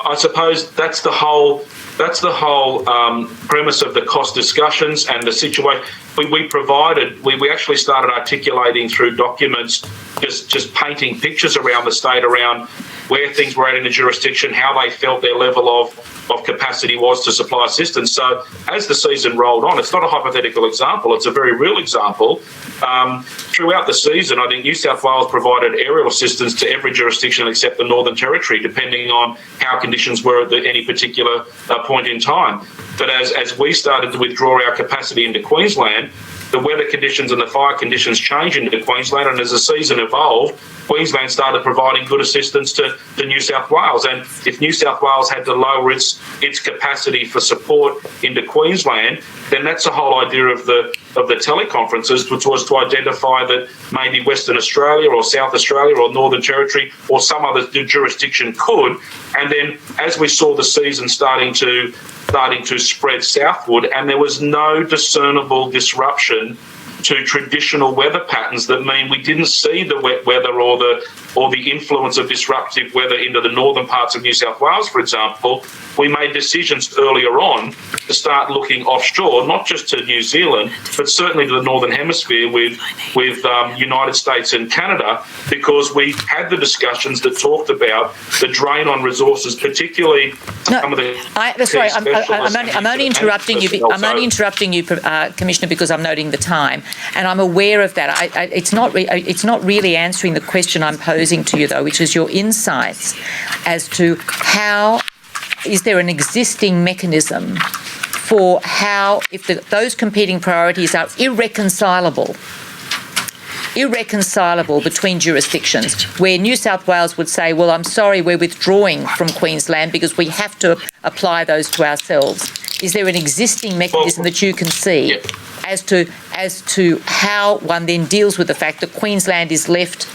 S5: I suppose that's the whole premise of the cost discussions and the situation. We actually started articulating through documents, just painting pictures around the state, around where things were at in the jurisdiction, how they felt their level of capacity was to supply assistance. So as the season rolled on, it's not a hypothetical example, it's a very real example. Throughout the season, I think New South Wales provided aerial assistance to every jurisdiction except the Northern Territory, depending on how conditions were at any particular point in time. But as we started to withdraw our capacity into Queensland, the weather conditions and the fire conditions changed into Queensland, and as the season evolved, Queensland started providing good assistance to New South Wales. And if New South Wales had to lower its capacity for support into Queensland, then that's the whole idea of the teleconferences, which was to identify that maybe Western Australia or South Australia or Northern Territory or some other jurisdiction could. And then as we saw the season starting to spread southward, and there was no discernible disruption to traditional weather patterns, that mean we didn't see the wet weather or the influence of disruptive weather into the northern parts of New South Wales, for example, we made decisions earlier on to start looking offshore, not just to New Zealand, but certainly to the Northern Hemisphere with United States and Canada, because we had the discussions that talked about the drain on resources, particularly some of the...
S8: Sorry, I'm only interrupting you. I'm only interrupting you, Commissioner, because I'm noting the time, and I'm aware of that. It's not really answering the question I'm posing to you, though, which is your insights as to how is there an existing mechanism for how, if those competing priorities are irreconcilable between jurisdictions, where New South Wales would say, well, I'm sorry, we're withdrawing from Queensland because we have to apply those to ourselves. Is there an existing mechanism that you can see as to how one then deals with the fact that Queensland is left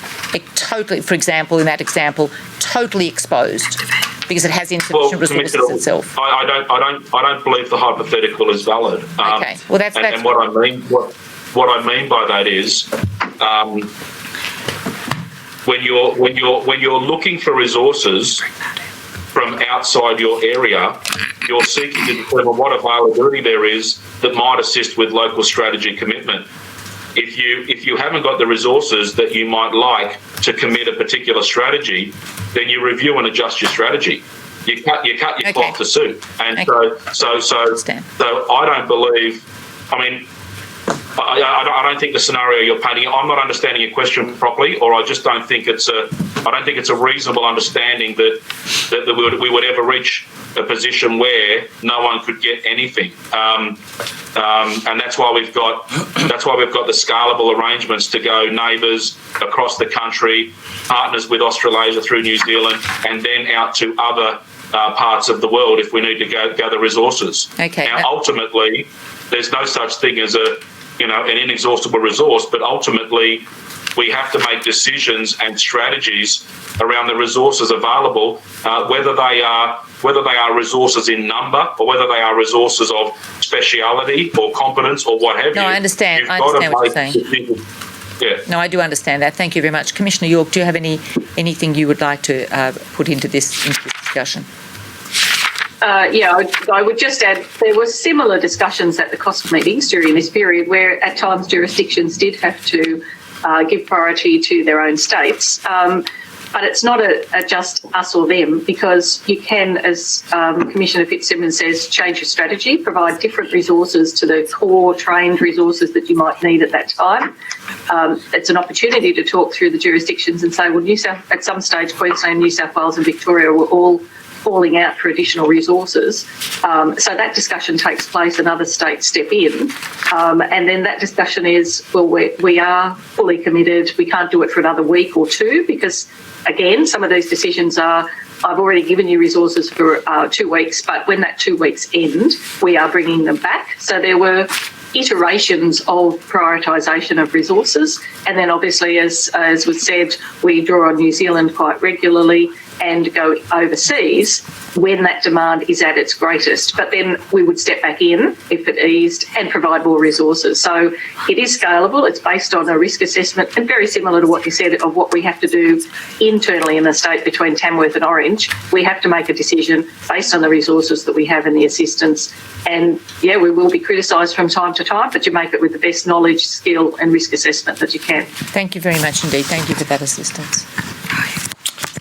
S8: totally, for example, in that example, totally exposed because it has insufficient resources itself?
S5: I don't believe the hypothetical is valid.
S8: Okay, well that's
S5: and what I mean by that is when you're looking for resources from outside your area, you're seeking to determine what availability there is that might assist with local strategy commitment. If you haven't got the resources that you might like to commit a particular strategy, then you review and adjust your strategy. You cut your cloth to suit. And so I don't believe. I mean, I don't think the scenario you're painting. I'm not understanding your question properly, or I just don't think it's a reasonable understanding that we would ever reach a position where no one could get anything. And that's why we've got the scalable arrangements to go neighbours across the country, partners with Australasia through New Zealand, and then out to other parts of the world if we need to gather resources.
S8: Okay.
S5: Now, ultimately, there's no such thing as an inexhaustible resource, but ultimately we have to make decisions and strategies around the resources available, whether they are resources in number or whether they are resources of speciality or competence or what have you.
S8: No, I understand. I understand what you're saying.
S5: Yeah.
S8: No, I do understand that. Thank you very much. Commissioner York, do you have anything you would like to put into this discussion?
S6: I would just add there were similar discussions at the COSC meetings during this period where at times jurisdictions did have to give priority to their own states. But it's not just us or them, because you can, as Commissioner Fitzsimmons says, change your strategy, provide different resources to the core trained resources that you might need at that time. It's an opportunity to talk through the jurisdictions and say, well, at some stage, Queensland, New South Wales and Victoria were all falling out for additional resources. So that discussion takes place and other states step in. And then that discussion is, well, we are fully committed. We can't do it for another week or two because, again, some of these decisions are, I've already given you resources for 2 weeks, but when that 2 weeks end, we are bringing them back. So there were iterations of prioritisation of resources. And then obviously, as was said, we draw on New Zealand quite regularly and go overseas when that demand is at its greatest. But then we would step back in if it eased and provide more resources. So it is scalable. It's based on a risk assessment and very similar to what you said of what we have to do internally in the state between Tamworth and Orange. We have to make a decision based on the resources that we have and the assistance. And yeah, we will be criticised from time to time, but you make it with the best knowledge, skill and risk assessment that you can.
S8: Thank you very much indeed. Thank you for that assistance.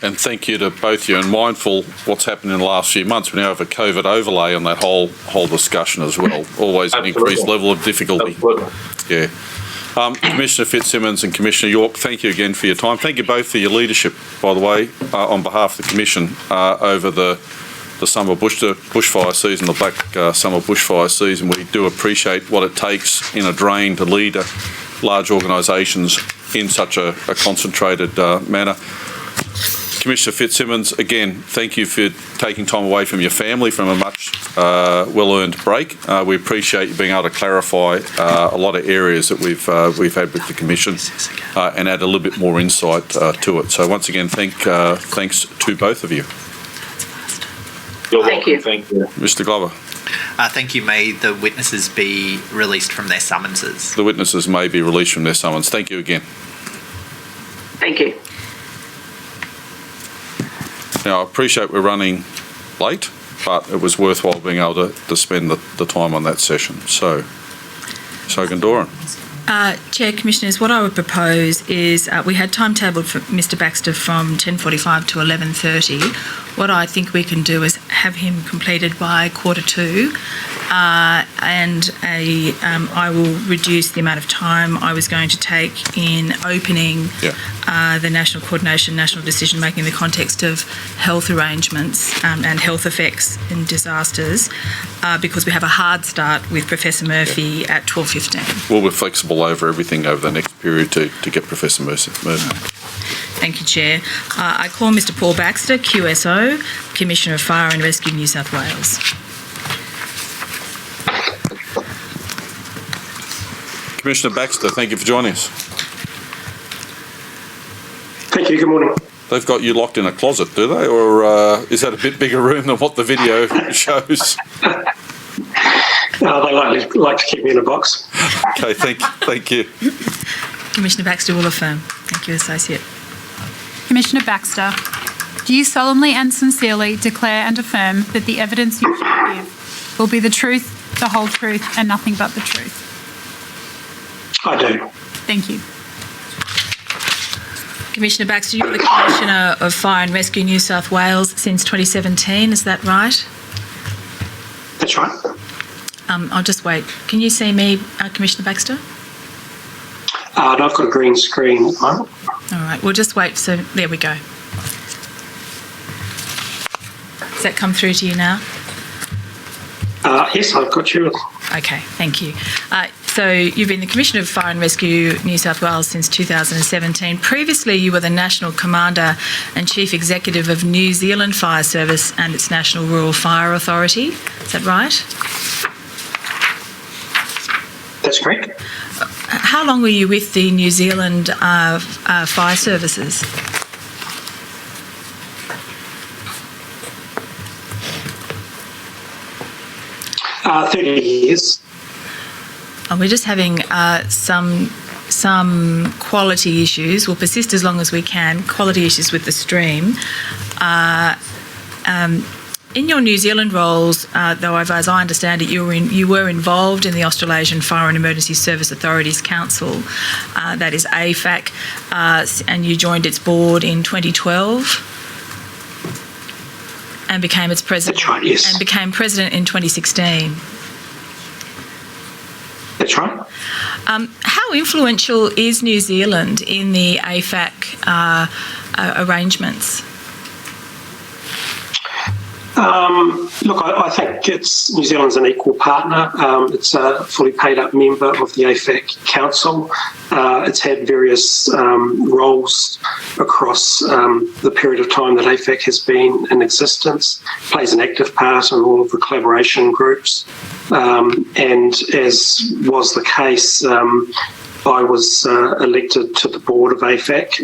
S2: And thank you to both you, and mindful what's happened in the last few months. We now have a COVID overlay on that whole discussion as well. Always an increased level of difficulty.
S5: Absolutely.
S2: Yeah. Commissioner Fitzsimmons and Commissioner York, thank you again for your time. Thank you both for your leadership, by the way, on behalf of the Commission over the the summer bushfire season, the black summer bushfire season. We do appreciate what it takes in a drain to lead large organisations in such a concentrated manner. Commissioner Fitzsimmons, again, thank you for taking time away from your family from a much well-earned break. We appreciate you being able to clarify a lot of areas that we've had with the Commission and add a little bit more insight to it. So once again, thanks to both of you.
S5: You're
S6: Thank
S5: welcome.
S6: you.
S5: Thank you.
S2: Mr. Glover,
S4: Thank you. May the witnesses be released from their summonses.
S2: the witnesses may be released from their summons. Thank you again.
S6: Thank you.
S2: Now, I appreciate we're running late, but it was worthwhile being able to spend the time on that session. So Doran.
S3: Chair, Commissioners, what I would propose is we had timetabled for Mr Baxter from 10:45 to 11:30. What I think we can do is have him completed by 1:45, and I will reduce the amount of time I was going to take in opening the national coordination, national decision-making in the context of health arrangements and health effects in disasters, because we have a hard start with Professor Murphy at 12:15.
S2: We'll be flexible over everything over the next period to get Professor Murphy.
S3: Thank you, Chair. I call Mr Paul Baxter, QSO, Commissioner of Fire and Rescue, New South Wales.
S2: Commissioner Baxter, thank you for joining us.
S9: Thank you. Good morning.
S2: They've got you locked in a closet, do they? Or is that a bit bigger room than what the video shows?
S9: They like to keep me in a box.
S2: Okay, thank you.
S3: Commissioner Baxter will affirm. Thank you, Associate.
S1: Commissioner Baxter, do you solemnly and sincerely declare and affirm that the evidence you shall give will be the truth, the whole truth, and nothing but the truth?
S9: I do.
S1: Thank you.
S3: Commissioner Baxter, you're the Commissioner of Fire and Rescue, New South Wales since 2017, is that right?
S9: That's right.
S3: I'll just wait. Can you see me, Commissioner Baxter?
S9: And I've got a green screen at the moment.
S3: All right, we'll just wait. So there we go. Does that come through to you now?
S9: Yes, I've got you.
S3: Okay, thank you. So you've been the Commissioner of Fire and Rescue New South Wales since 2017. Previously, you were the National Commander and Chief Executive of New Zealand Fire Service and its National Rural Fire Authority. Is that right?
S9: That's correct.
S3: How long were you with the New Zealand Fire Services?
S9: Uh, 30 years.
S3: And we're just having some quality issues. We'll persist as long as we can. Quality issues with the stream. In your New Zealand roles, though, as I understand it, you were involved in the Australasian Fire and Emergency Service Authorities Council, that is AFAC, and you joined its board in 2012 and became its president.
S9: That's right, yes.
S3: And became president in 2016.
S9: That's right.
S3: How influential is New Zealand in the AFAC arrangements?
S9: Look, I think New Zealand's an equal partner. It's a fully paid up member of the AFAC Council. It's had various roles across the period of time that AFAC has been in existence, plays an active part in all of the collaboration groups. And as was the case, I was elected to the board of AFAC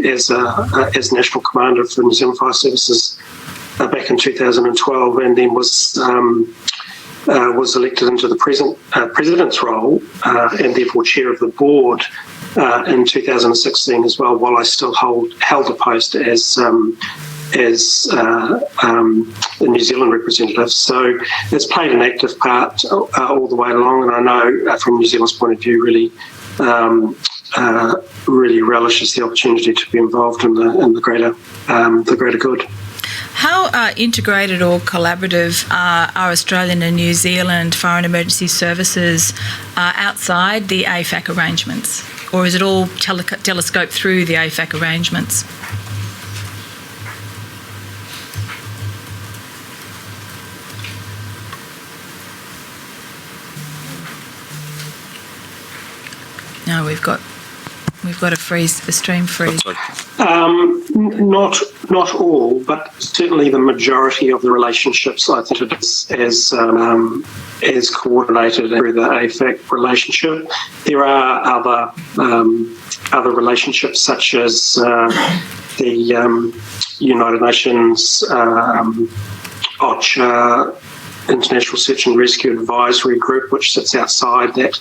S9: as National Commander for New Zealand Fire Services back in 2012, and then was elected into the president's role and therefore chair of the board in 2016 as well, while I still held a post as the New Zealand representative. So it's played an active part all the way along, and I know from New Zealand's point of view really relishes the opportunity to be involved in the greater good.
S3: How integrated or collaborative are Australian and New Zealand fire and emergency services outside the AFAC arrangements? Or is it all telescoped through the AFAC arrangements? No, we've got a stream freeze.
S9: Not all, but certainly the majority of the relationships, I think, it is as coordinated through the AFAC relationship. There are other relationships such as the United Nations, OCHA, International Search and Rescue Advisory Group, which sits outside that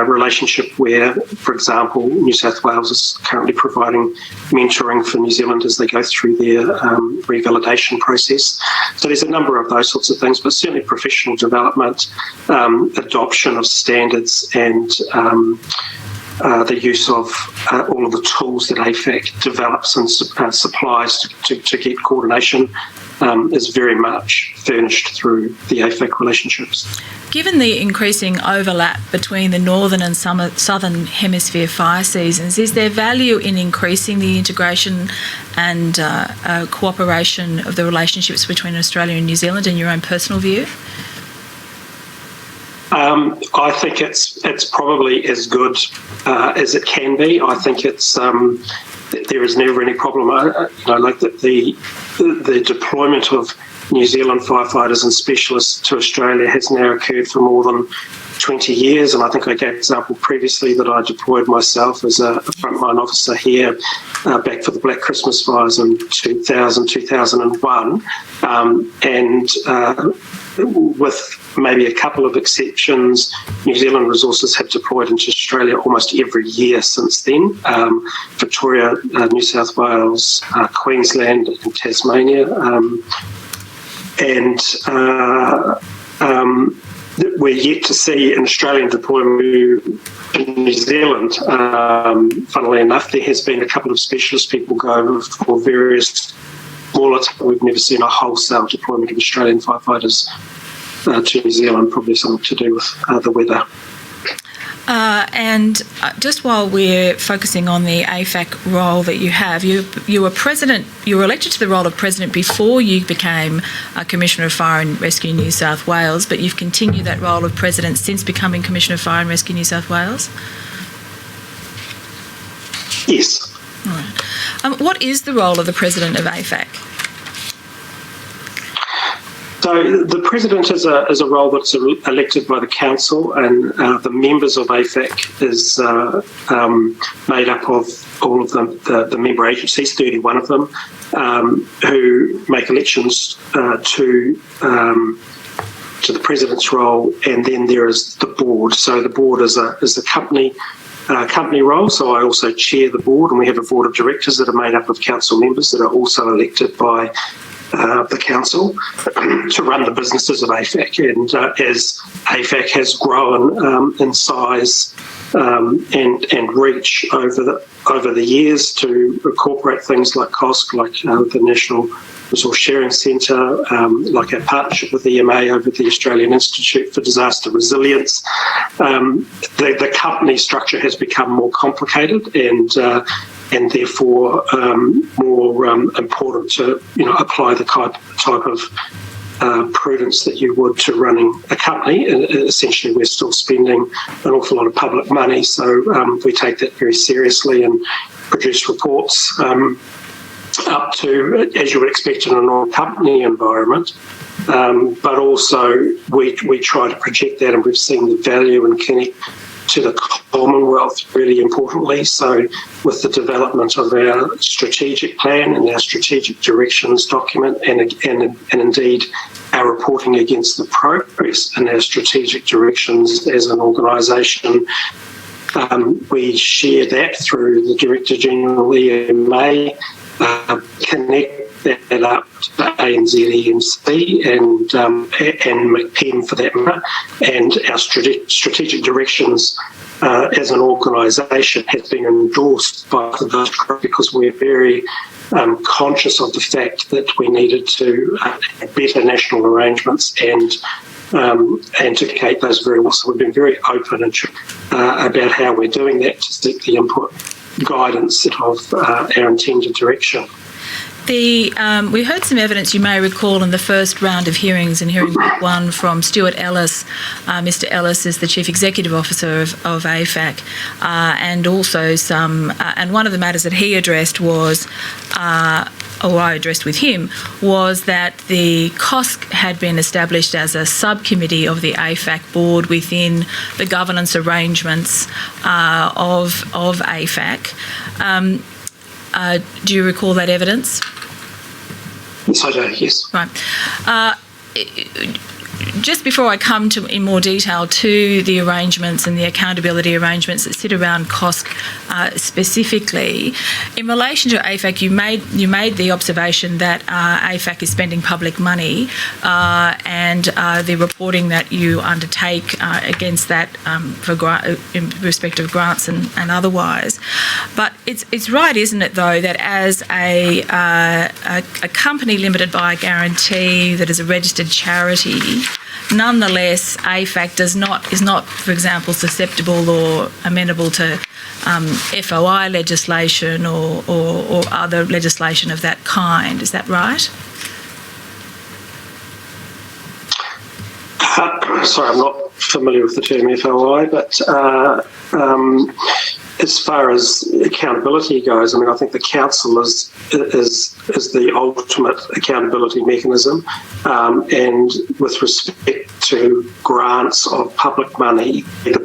S9: relationship where, for example, New South Wales is currently providing mentoring for New Zealand as they go through their revalidation process. So there's a number of those sorts of things, but certainly professional development, adoption of standards, and the use of all of the tools that AFAC develops and supplies to get coordination is very much furnished through the AFAC relationships.
S3: Given the increasing overlap between the northern and southern hemisphere fire seasons, is there value in increasing the integration and cooperation of the relationships between Australia and New Zealand, in your own personal view?
S9: I think it's probably as good as it can be. I think it's there is never any problem. Like the deployment of New Zealand firefighters and specialists to Australia has now occurred for more than 20 years, and I think I gave an example previously that I deployed myself as a frontline officer here back for the Black Christmas fires in 2001, and with maybe a couple of exceptions, New Zealand resources have deployed into Australia almost every year since then. Victoria, New South Wales, Queensland and Tasmania. We're yet to see an Australian deployment in New Zealand. Funnily enough, there has been a couple of specialist people go for various smaller. We've never seen a wholesale deployment of Australian firefighters to New Zealand, probably something to do with the weather.
S3: And just while we're focusing on the AFAC role that you have, you were president. You were elected to the role of president before you became Commissioner of Fire and Rescue New South Wales, but you've continued that role of president since becoming Commissioner of Fire and Rescue New South Wales?
S9: Yes.
S3: All right. What is the role of the president of AFAC?
S9: So the president is a role that's elected by the council, and the members of AFAC is made up of all of the member agencies, 31 of them, who make elections to the president's role, and then there is the board. So the board is a company role. So I also chair the board, and we have a board of directors that are made up of council members that are also elected by the council to run the businesses of AFAC. And as AFAC has grown in size and reach over the years to incorporate things like COSC, like the National Resource Sharing Centre, like our partnership with EMA over the Australian Institute for Disaster Resilience, the company structure has become more complicated and therefore more important to apply the type of prudence that you would to running a company. And essentially, we're still spending an awful lot of public money, so we take that very seriously and produce reports up to, as you would expect in a normal company environment. But also, we try to project that, and we've seen the value and connect to the Commonwealth really importantly. So with the development of our strategic plan and our strategic directions document and indeed our reporting against the progress in our strategic directions as an organisation, we share that through the Director General EMA, connect that up to ANZ EMC and McPem for that matter, and our strategic directions as an organisation has been endorsed by those because we're very conscious of the fact that we needed to have better national arrangements and integrate those very well. So we've been very open and about how we're doing that to seek the input guidance of our intended direction.
S3: We heard some evidence, you may recall, in the first round of hearings, in hearing one from Stuart Ellis. Mr. Ellis is the Chief Executive Officer of AFAC, and also and one of the matters that he addressed was, or I addressed with him, was that the COSC had been established as a subcommittee of the AFAC board within the governance arrangements of AFAC. Do you recall that evidence?
S9: Yes, I do, yes.
S3: Right. Just before I come to in more detail to the arrangements and the accountability arrangements that sit around COSC specifically, in relation to AFAC, you made the observation that AFAC is spending public money, and the reporting that you undertake against that in respect of grants and otherwise. But it's right, isn't it, though, that as a company limited by a guarantee that is a registered charity, nonetheless, AFAC is not, for example, susceptible or amenable to FOI legislation or other legislation of that kind. Is that right?
S9: Sorry, I'm not familiar with the term FOI, but as far as accountability goes, I mean, I think the council is the ultimate accountability mechanism, and with respect to grants of public money, the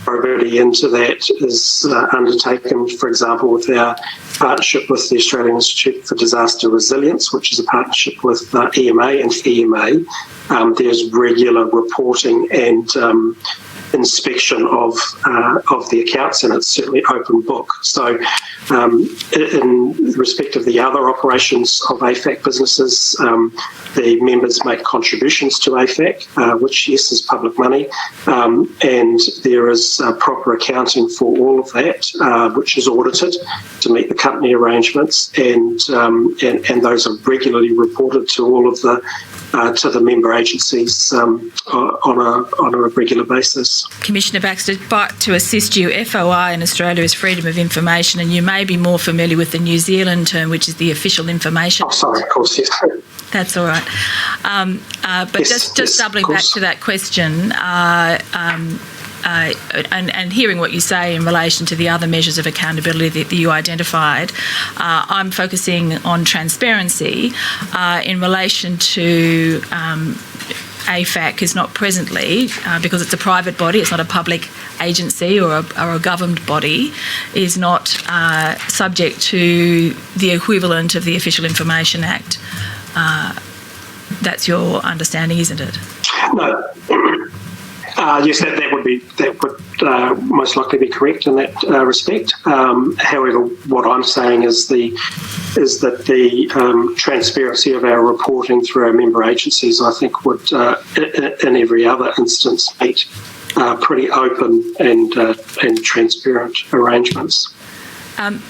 S9: probity into that is undertaken, for example, with our partnership with the Australian Institute for Disaster Resilience, which is a partnership with EMA and EMA. There's regular reporting and inspection of the accounts, and it's certainly open book. So in respect of the other operations of AFAC businesses, the members make contributions to AFAC, which, yes, is public money, and there is proper accounting for all of that, which is audited to meet the company arrangements, and those are regularly reported to all of the member agencies on a regular basis.
S3: Commissioner Baxter, but to assist you, FOI in Australia is freedom of information, and you may be more familiar with the New Zealand term, which is the official information.
S9: Oh, sorry, of course, yes.
S3: That's all right. But
S9: yes,
S3: just doubling back to that question, and hearing what you say in relation to the other measures of accountability that you identified, I'm focusing on transparency in relation to AFAC is not presently, because it's a private body, it's not a public agency or a governed body, is not subject to the equivalent of the Official Information Act. That's your understanding, isn't it?
S9: No. Yes, that would most likely be correct in that respect. However, what I'm saying is that the transparency of our reporting through our member agencies, I think, would in every other instance meet pretty open and transparent arrangements.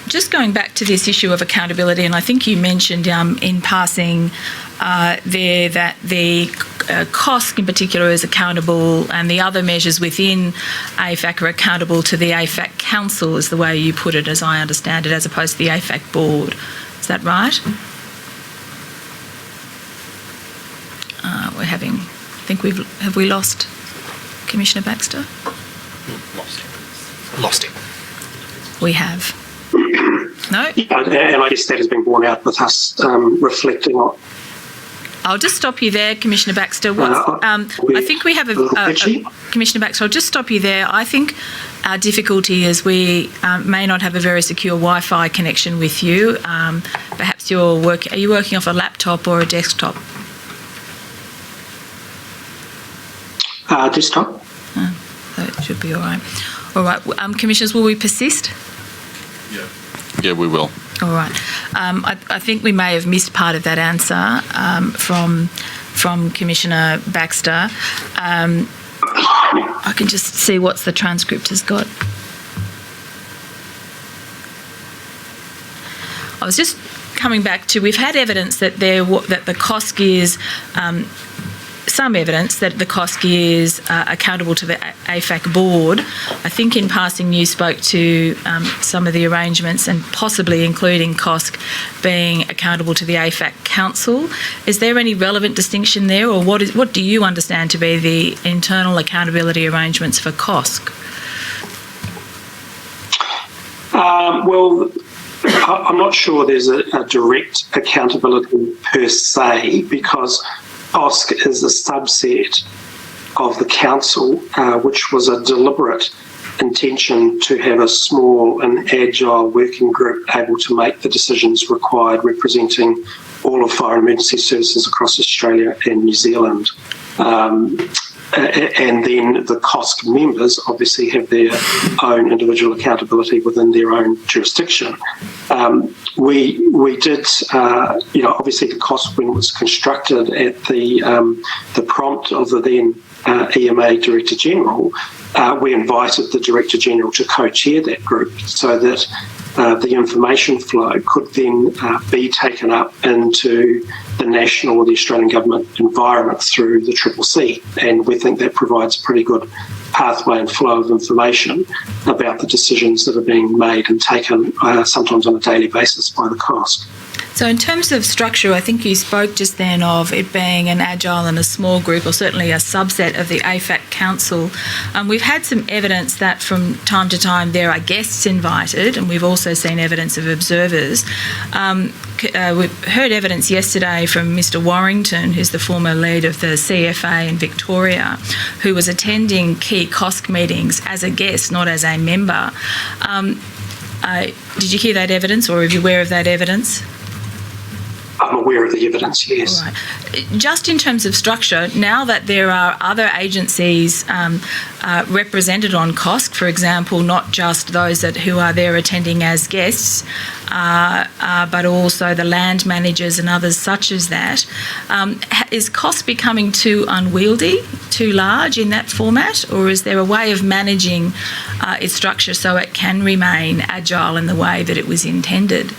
S3: Just going back to this issue of accountability, and I think you mentioned in passing there that the COSC in particular is accountable, and the other measures within AFAC are accountable to the AFAC Council, is the way you put it, as I understand it, as opposed to the AFAC Board. Is that right? Have we lost Commissioner Baxter?
S4: Lost him.
S3: We have. No?
S9: And I guess that has been borne out with us reflecting on.
S3: I'll just stop you there, Commissioner Baxter. I think we have Commissioner Baxter, I'll just stop you there. I think our difficulty is we may not have a very secure Wi-Fi connection with you. Perhaps are you working off a laptop or a desktop?
S9: Desktop.
S3: So it should be all right. All right. Commissioners, will we persist?
S2: Yeah, we will.
S3: All right. I think we may have missed part of that answer from Commissioner Baxter. I can just see what the transcript has got. I was just coming back to, we've had evidence that the COSC is some evidence that the COSC is accountable to the AFAC board. I think in passing you spoke to some of the arrangements and possibly including COSC being accountable to the AFAC council. Is there any relevant distinction there, or what do you understand to be the internal accountability arrangements for COSC?
S9: Well, I'm not sure there's a direct accountability per se, because COSC is a subset of the council, which was a deliberate intention to have a small and agile working group able to make the decisions required, representing all of fire and emergency services across Australia and New Zealand. And then the COSC members obviously have their own individual accountability within their own jurisdiction. We did, obviously the COSC, when it was constructed at the prompt of the then EMA Director General, we invited the Director General to co-chair that group so that the information flow could then be taken up into the national or the Australian government environment through the CCC. And we think that provides a pretty good pathway and flow of information about the decisions that are being made and taken sometimes on a daily basis by the COSC.
S3: So in terms of structure, I think you spoke just then of it being an agile and a small group, or certainly a subset of the AFAC Council. We've had some evidence that from time to time there are guests invited, and we've also seen evidence of observers. We've heard evidence yesterday from Mr Warrington, who's the former lead of the CFA in Victoria, who was attending key COSC meetings as a guest, not as a member. Did you hear that evidence, or are you aware of that evidence?
S9: I'm aware of the evidence, yes.
S3: Right. Just in terms of structure, now that there are other agencies represented on COSC, for example, not just those who are there attending as guests, but also the land managers and others such as that, is COSC becoming too unwieldy, too large in that format, or is there a way of managing its structure so it can remain agile in the way that it was intended?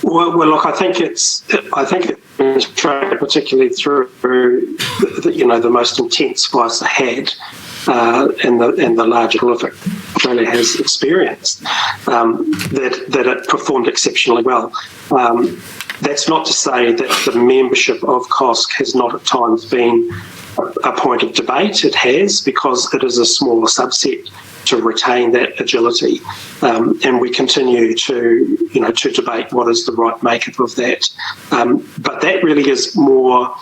S9: Well, look, I think it's particularly through the most intense fires it had, and the larger prolific Australia has experienced, that it performed exceptionally well. That's not to say that the membership of COSC has not at times been a point of debate. It has, because it is a smaller subset to retain that agility, and we continue to debate what is the right makeup of that. But that really is more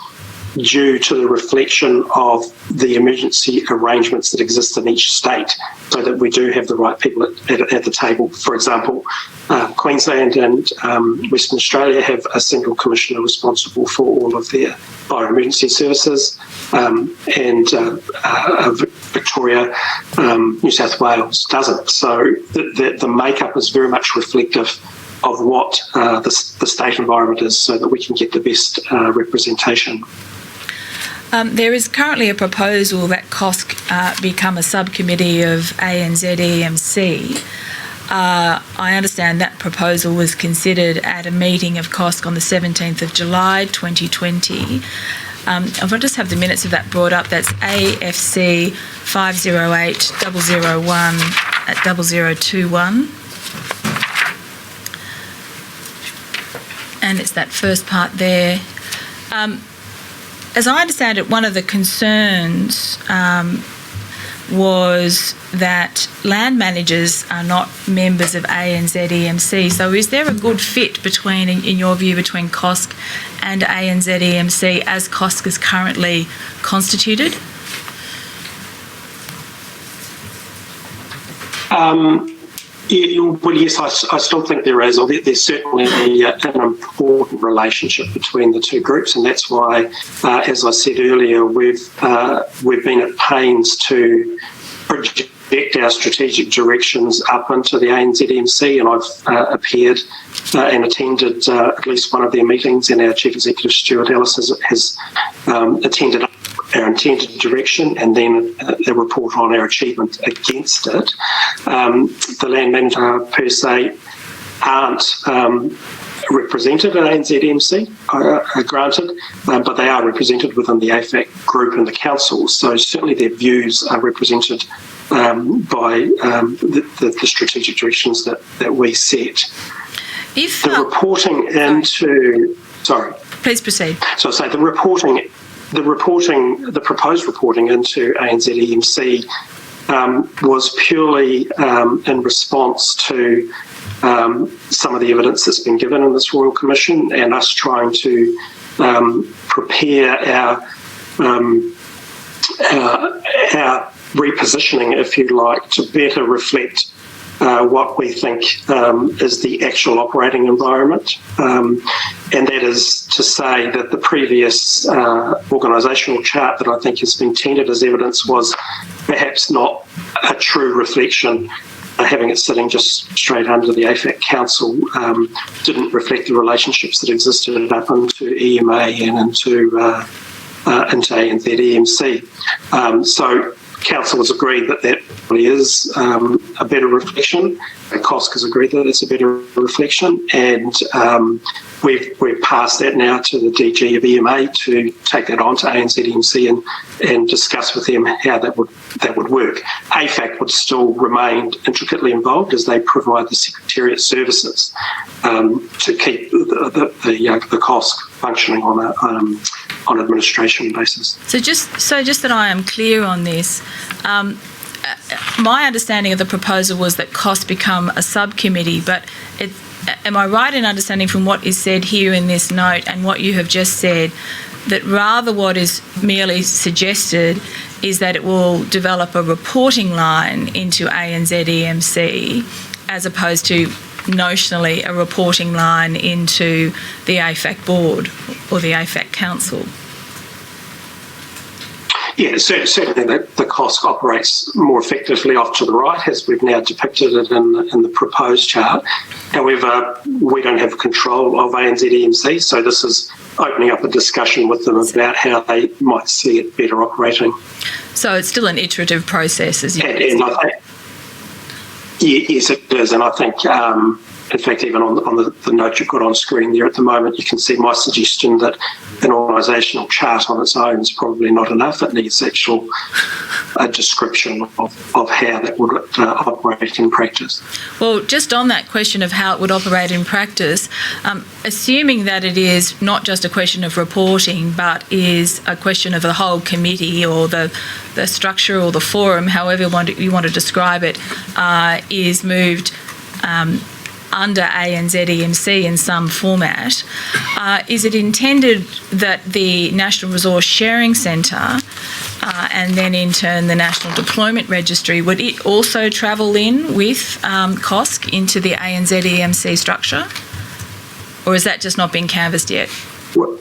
S9: due to the reflection of the emergency arrangements that exist in each state, so that we do have the right people at the table. For example, Queensland and Western Australia have a single commissioner responsible for all of their fire emergency services, and Victoria, New South Wales doesn't. So the makeup is very much reflective of what the state environment is, so that we can get the best representation.
S3: There is currently a proposal that COSC become a subcommittee of ANZ-EMC. I understand that proposal was considered at a meeting of COSC on the 17th of July 2020. I'll just have the minutes of that brought up. That's AFC 508 001 at 0021. And it's that first part there. As I understand it, one of the concerns was that land managers are not members of ANZ-EMC. So is there a good fit between, in your view, between COSC and ANZ-EMC as COSC is currently constituted?
S9: Well, yes, I still think there is. There's certainly an important relationship between the two groups, and that's why, as I said earlier, we've been at pains to project our strategic directions up into the ANZ-EMC, and I've appeared and attended at least one of their meetings, and our Chief Executive Stuart Ellis has attended our intended direction and then a report on our achievement against it. The land manager per se aren't represented at ANZMC, granted, but they are represented within the AFAC group and the council, so certainly their views are represented by the strategic directions that we set.
S3: If
S9: The reporting into... Sorry.
S3: please proceed.
S9: So I say the proposed reporting into ANZEMC was purely in response to some of the evidence that's been given in this Royal Commission and us trying to prepare our repositioning, if you like, to better reflect what we think is the actual operating environment. And that is to say that the previous organisational chart that I think has been tendered as evidence was perhaps not a true reflection. Having it sitting just straight under the AFAC Council didn't reflect the relationships that existed up into EMA and into ANZEMC. So Council has agreed that really is a better reflection. COSC has agreed that it's a better reflection, and we've passed that now to the DG of EMA to take that on to ANZMC and discuss with them how that would work. AFAC would still remain intricately involved as they provide the Secretariat services to keep the COSC functioning on an administration basis.
S3: So just that I am clear on this, my understanding of the proposal was that costs become a subcommittee, but am I right in understanding from what is said here in this note and what you have just said that rather what is merely suggested is that it will develop a reporting line into ANZEMC as opposed to notionally a reporting line into the AFAC board or the AFAC council?
S9: Yeah, certainly the COSC operates more effectively off to the right, as we've now depicted it in the proposed chart. However, we don't have control of ANZEMC, so this is opening up a discussion with them about how they might see it better operating.
S3: So it's still an iterative process, as you
S9: and I think, yes, it is, and I think, in fact, even on the note you've got on screen there at the moment, you can see my suggestion that an organisational chart on its own is probably not enough. It needs actual description of how that would operate in practice.
S3: Well, just on that question of how it would operate in practice, assuming that it is not just a question of reporting, but is a question of the whole committee or the structure or the forum, however you want to describe it, is moved under ANZEMC in some format, is it intended that the National Resource Sharing Centre and then in turn the National Deployment Registry, would it also travel in with COSC into the ANZEMC structure? Or has that just not been canvassed yet?
S9: Well,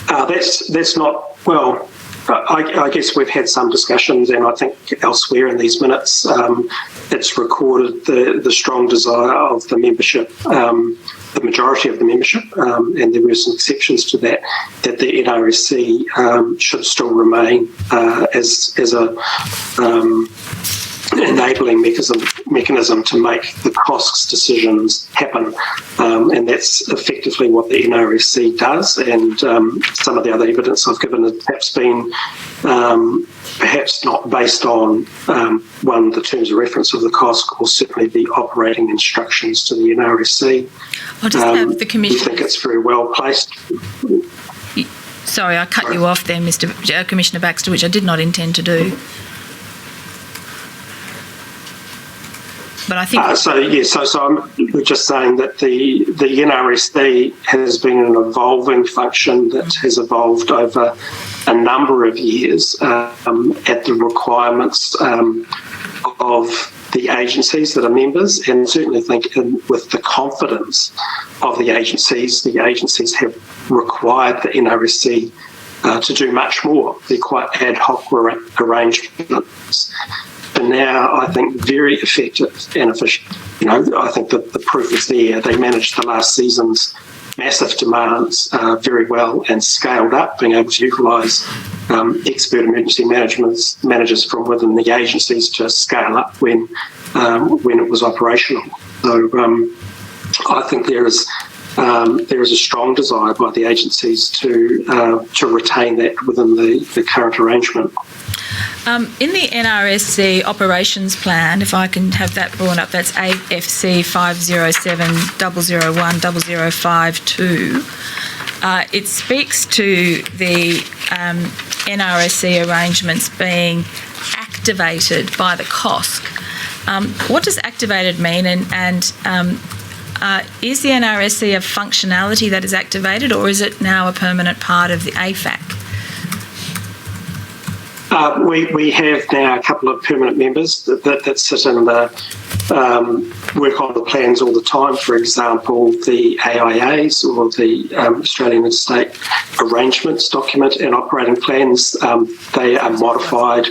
S9: that's not, well, I guess we've had some discussions, and I think elsewhere in these minutes it's recorded the strong desire of the membership, the majority of the membership, and there were some exceptions to that the NRSC should still remain as a enabling mechanism to make the COSC's decisions happen, and that's effectively what the NRSC does. And some of the other evidence I've given has perhaps been perhaps not based on the terms of reference of the COSC, or certainly the operating instructions to the NRSC.
S3: I'll just have the Commissioner.
S9: I think it's very well placed.
S3: Sorry, I cut you off there, Commissioner Baxter, which I did not intend to do. But I think
S9: so I'm just saying that the NRSC has been an evolving function that has evolved over a number of years at the requirements of the agencies that are members, and certainly think with the confidence of the agencies have required the NRSC to do much more. They're quite ad hoc arrangements. And now I think very effective and efficient. I think that the proof is there. They managed the last season's massive demands very well and scaled up, being able to utilise expert emergency managers from within the agencies to scale up when it was operational. So I think there is a strong desire by the agencies to retain that within the current arrangement.
S3: In the NRSC operations plan, if I can have that brought up, that's AFC 507-001-0052. It speaks to the NRSC arrangements being activated by the COSC. What does activated mean, and is the NRSC a functionality that is activated, or is it now a permanent part of the AFAC?
S9: We have now a couple of permanent members that sit in the work on the plans all the time. For example, the AIAs, or the Australian Interstate Arrangements document and operating plans. They are modified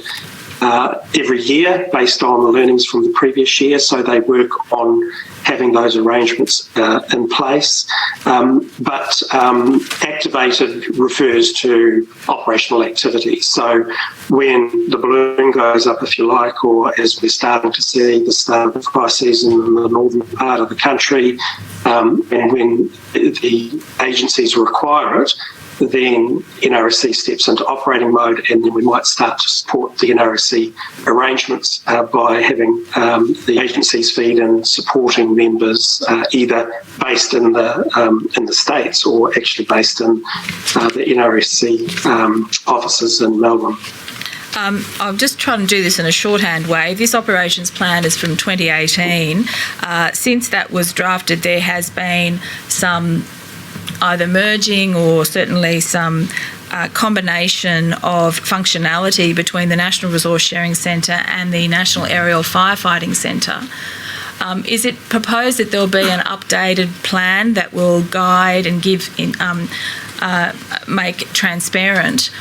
S9: every year based on the learnings from the previous year, so they work on having those arrangements in place. But activated refers to operational activity. So when the balloon goes up, if you like, or as we're starting to see the start of the fire season in the northern part of the country, and when the agencies require it, then NRSC steps into operating mode, and then we might start to support the NRSC arrangements by having the agencies feed in supporting members either based in the States or actually based in the NRSC offices in Melbourne.
S3: I'm just trying to do this in a shorthand way. This operations plan is from 2018. Since that was drafted, there has been some either merging or certainly some combination of functionality between the National Resource Sharing Centre and the National Aerial Firefighting Centre. Is it proposed that there will be an updated plan that will guide and make transparent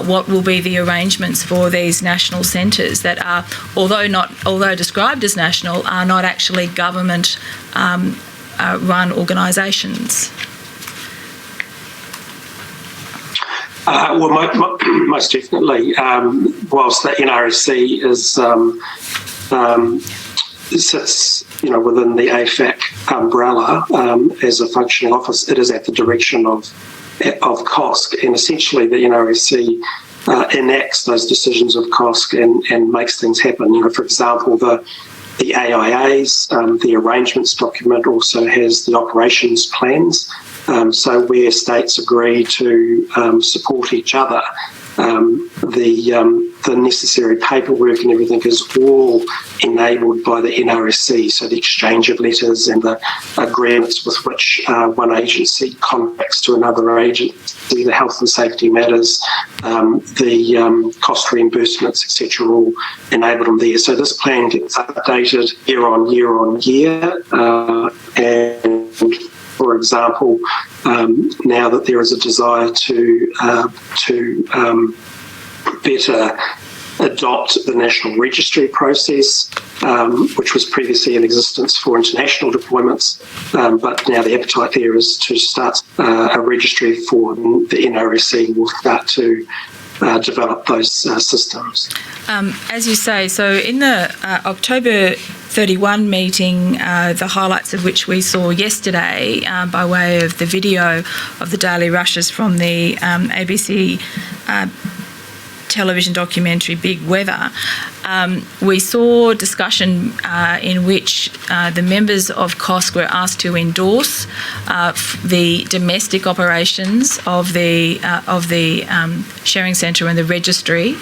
S3: what will be the arrangements for these national centres that are, although described as national, are not actually government run organisations?
S9: Well, most definitely. Whilst the NRSC sits, within the AFAC umbrella as a functioning office, it is at the direction of COSC, and essentially the NRSC enacts those decisions of COSC and makes things happen. For example, the AIAs, the arrangements document also has the operations plans. So where states agree to support each other, the necessary paperwork and everything is all enabled by the NRSC. So the exchange of letters and the agreements with which one agency contracts to another agency, the health and safety matters, the cost reimbursements, etc., all enabled them there. So this plan gets updated year on year, and for example, now that there is a desire to better adopt the national registry process, which was previously in existence for international deployments, but now the appetite there is to start a registry for the NRSC. Will start to develop those systems.
S3: As you say, so in the October 31 meeting, the highlights of which we saw yesterday by way of the video of the daily rushes from the ABC television documentary Big Weather, we saw discussion in which the members of COSC were asked to endorse the domestic operations of the sharing centre and the registry.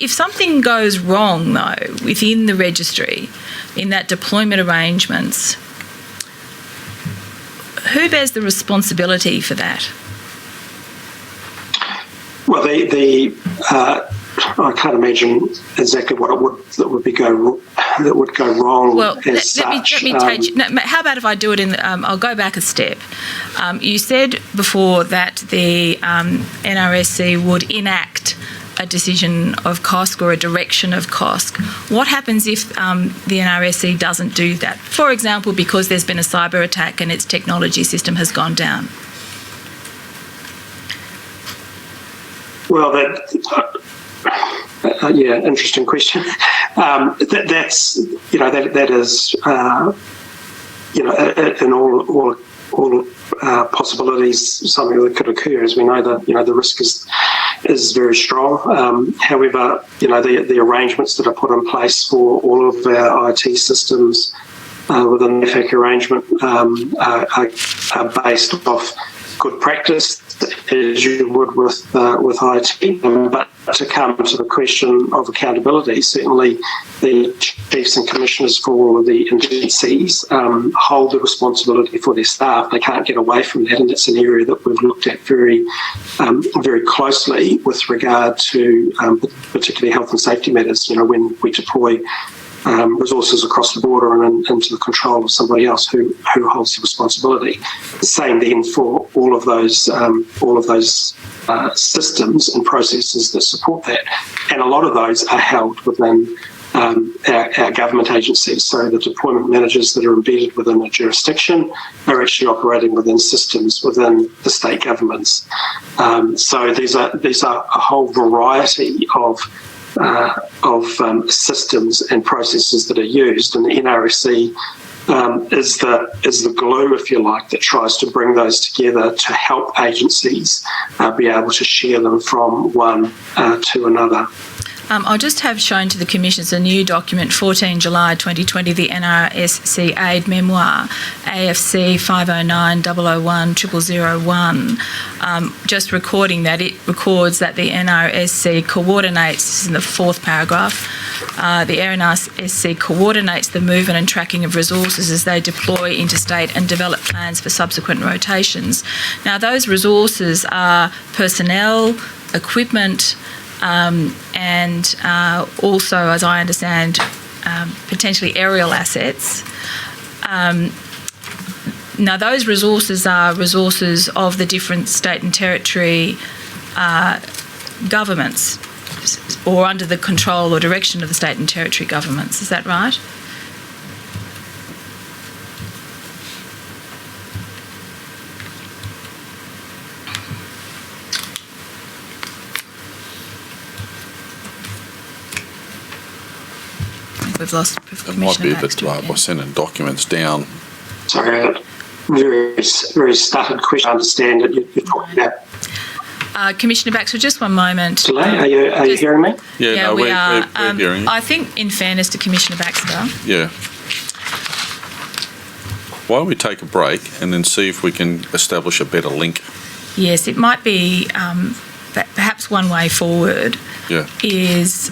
S3: If something goes wrong, though, within the registry, in that deployment arrangements, who bears the responsibility for that?
S9: Well, I can't imagine exactly what that would go wrong.
S3: Well,
S9: as
S3: let me take. How about if I do it in? I'll go back a step. You said before that the NRSC would enact a decision of COSC or a direction of COSC. What happens if the NRSC doesn't do that? For example, because there's been a cyber attack and its technology system has gone down.
S9: Well, interesting question. That's that is in all possibilities something that could occur. As we know, that the risk is very strong. However, the arrangements that are put in place for all of our IT systems within the AFAC arrangement are based off good practice, as you would with IT. But to come to the question of accountability, certainly the chiefs and commissioners for all of the agencies hold the responsibility for their staff. They can't get away from that, and that's an area that we've looked at very closely with regard to particularly health and safety matters. When we deploy resources across the border and into the control of somebody else who holds the responsibility. The same then for all of those systems and processes that support that, and a lot of those are held within our government agencies. So the deployment managers that are embedded within a jurisdiction are actually operating within systems within the state governments. So these are a whole variety of systems and processes that are used, and the NRSC is the glue, if you like, that tries to bring those together to help agencies be able to share them from one to another.
S3: I'll just have shown to the Commissioners a new document, 14 July 2020, the NRSC Aid Memoir, AFC 509-001-0001, just recording that. It records that the NRSC coordinates, this is in the fourth paragraph, the NRSC coordinates the movement and tracking of resources as they deploy interstate and develop plans for subsequent rotations. Now, those resources are personnel, equipment, and also, as I understand, potentially aerial assets. Now, those resources are resources of the different state and territory governments, or under the control or direction of the state and territory governments. Is that right? We've lost
S2: It might be
S3: Commissioner Baxter
S2: that
S3: again.
S2: we're sending documents down.
S9: Sorry, very stuttered question. I understand that you're talking about
S3: Commissioner Baxter, just one moment.
S9: delay. Are you hearing me?
S2: Yeah, no,
S3: we are.
S2: we're hearing you.
S3: I think, in fairness to Commissioner Baxter,
S2: Yeah. Why don't we take a break and then see if we can establish a better link?
S3: yes, it might be perhaps one way forward
S2: Yeah.
S3: is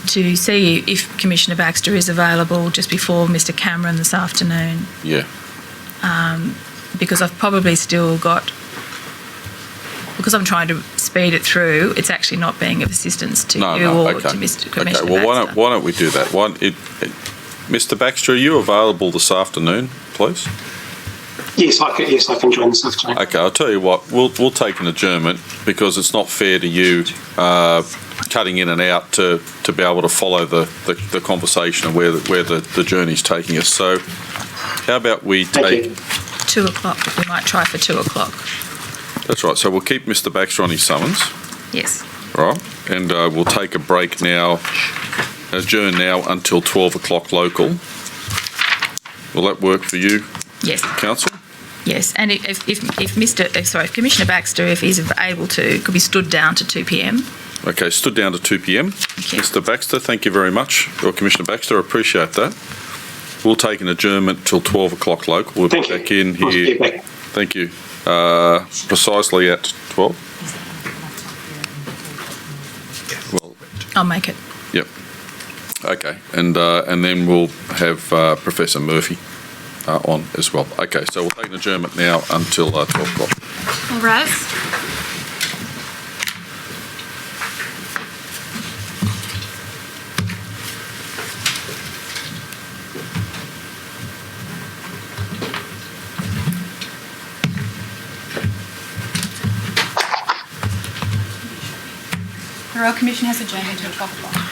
S3: to see if Commissioner Baxter is available just before Mr Cameron this afternoon,
S2: Yeah.
S3: because I've probably still got, because I'm trying to speed it through, it's actually not being of assistance to you or
S2: okay.
S3: to Mr
S2: Okay,
S3: Commissioner
S2: well,
S3: Baxter.
S2: why don't we do that? Mr. Baxter, are you available this afternoon, please?
S9: Yes, I can join this afternoon.
S2: Okay, I'll tell you what, we'll take an adjournment because it's not fair to you cutting in and out to be able to follow the conversation and where the journey's taking us. So how about we
S9: Thank
S2: take...
S9: you.
S3: 2 o'clock, we might try for 2 o'clock.
S2: That's right, so we'll keep Mr. Baxter on his summons,
S3: Yes.
S2: right? And we'll take a break now, adjourn now until 12 o'clock local. Will that work for you,
S3: Yes.
S2: Council?
S3: Yes, and if Commissioner Baxter, if he's able to, could be stood down to 2 p.m.
S2: Okay, stood down to 2 p.m.
S3: you.
S2: Mr. Baxter, thank you very much. Or Commissioner Baxter, I appreciate that. We'll take an adjournment till 12 o'clock local. We'll
S9: Thank
S2: be
S9: you.
S2: back in
S9: Nice to
S2: here.
S9: be back.
S2: Thank you. Precisely at 12? Well,
S3: I'll make it.
S2: yep. Okay, and then we'll have Professor Murphy on as well. Okay, so we'll take an adjournment now until 12 o'clock.
S1: All rise. The Royal Commission has adjourned until 12 o'clock.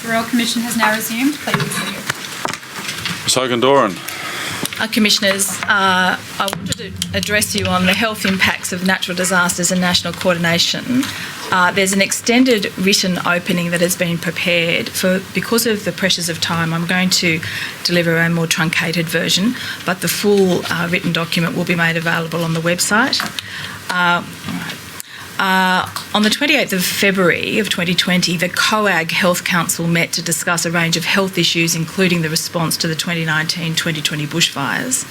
S1: The Royal Commission has now resumed. Please be seated.
S2: Ms Hogan-Doran.
S3: Commissioners, I wanted to address you on the health impacts of natural disasters and national coordination. There's an extended written opening that has been prepared because of the pressures of time. I'm going to deliver a more truncated version, but the full written document will be made available on the website. On the 28th of February of 2020, the COAG Health Council met to discuss a range of health issues, including the response to the 2019-2020 bushfires.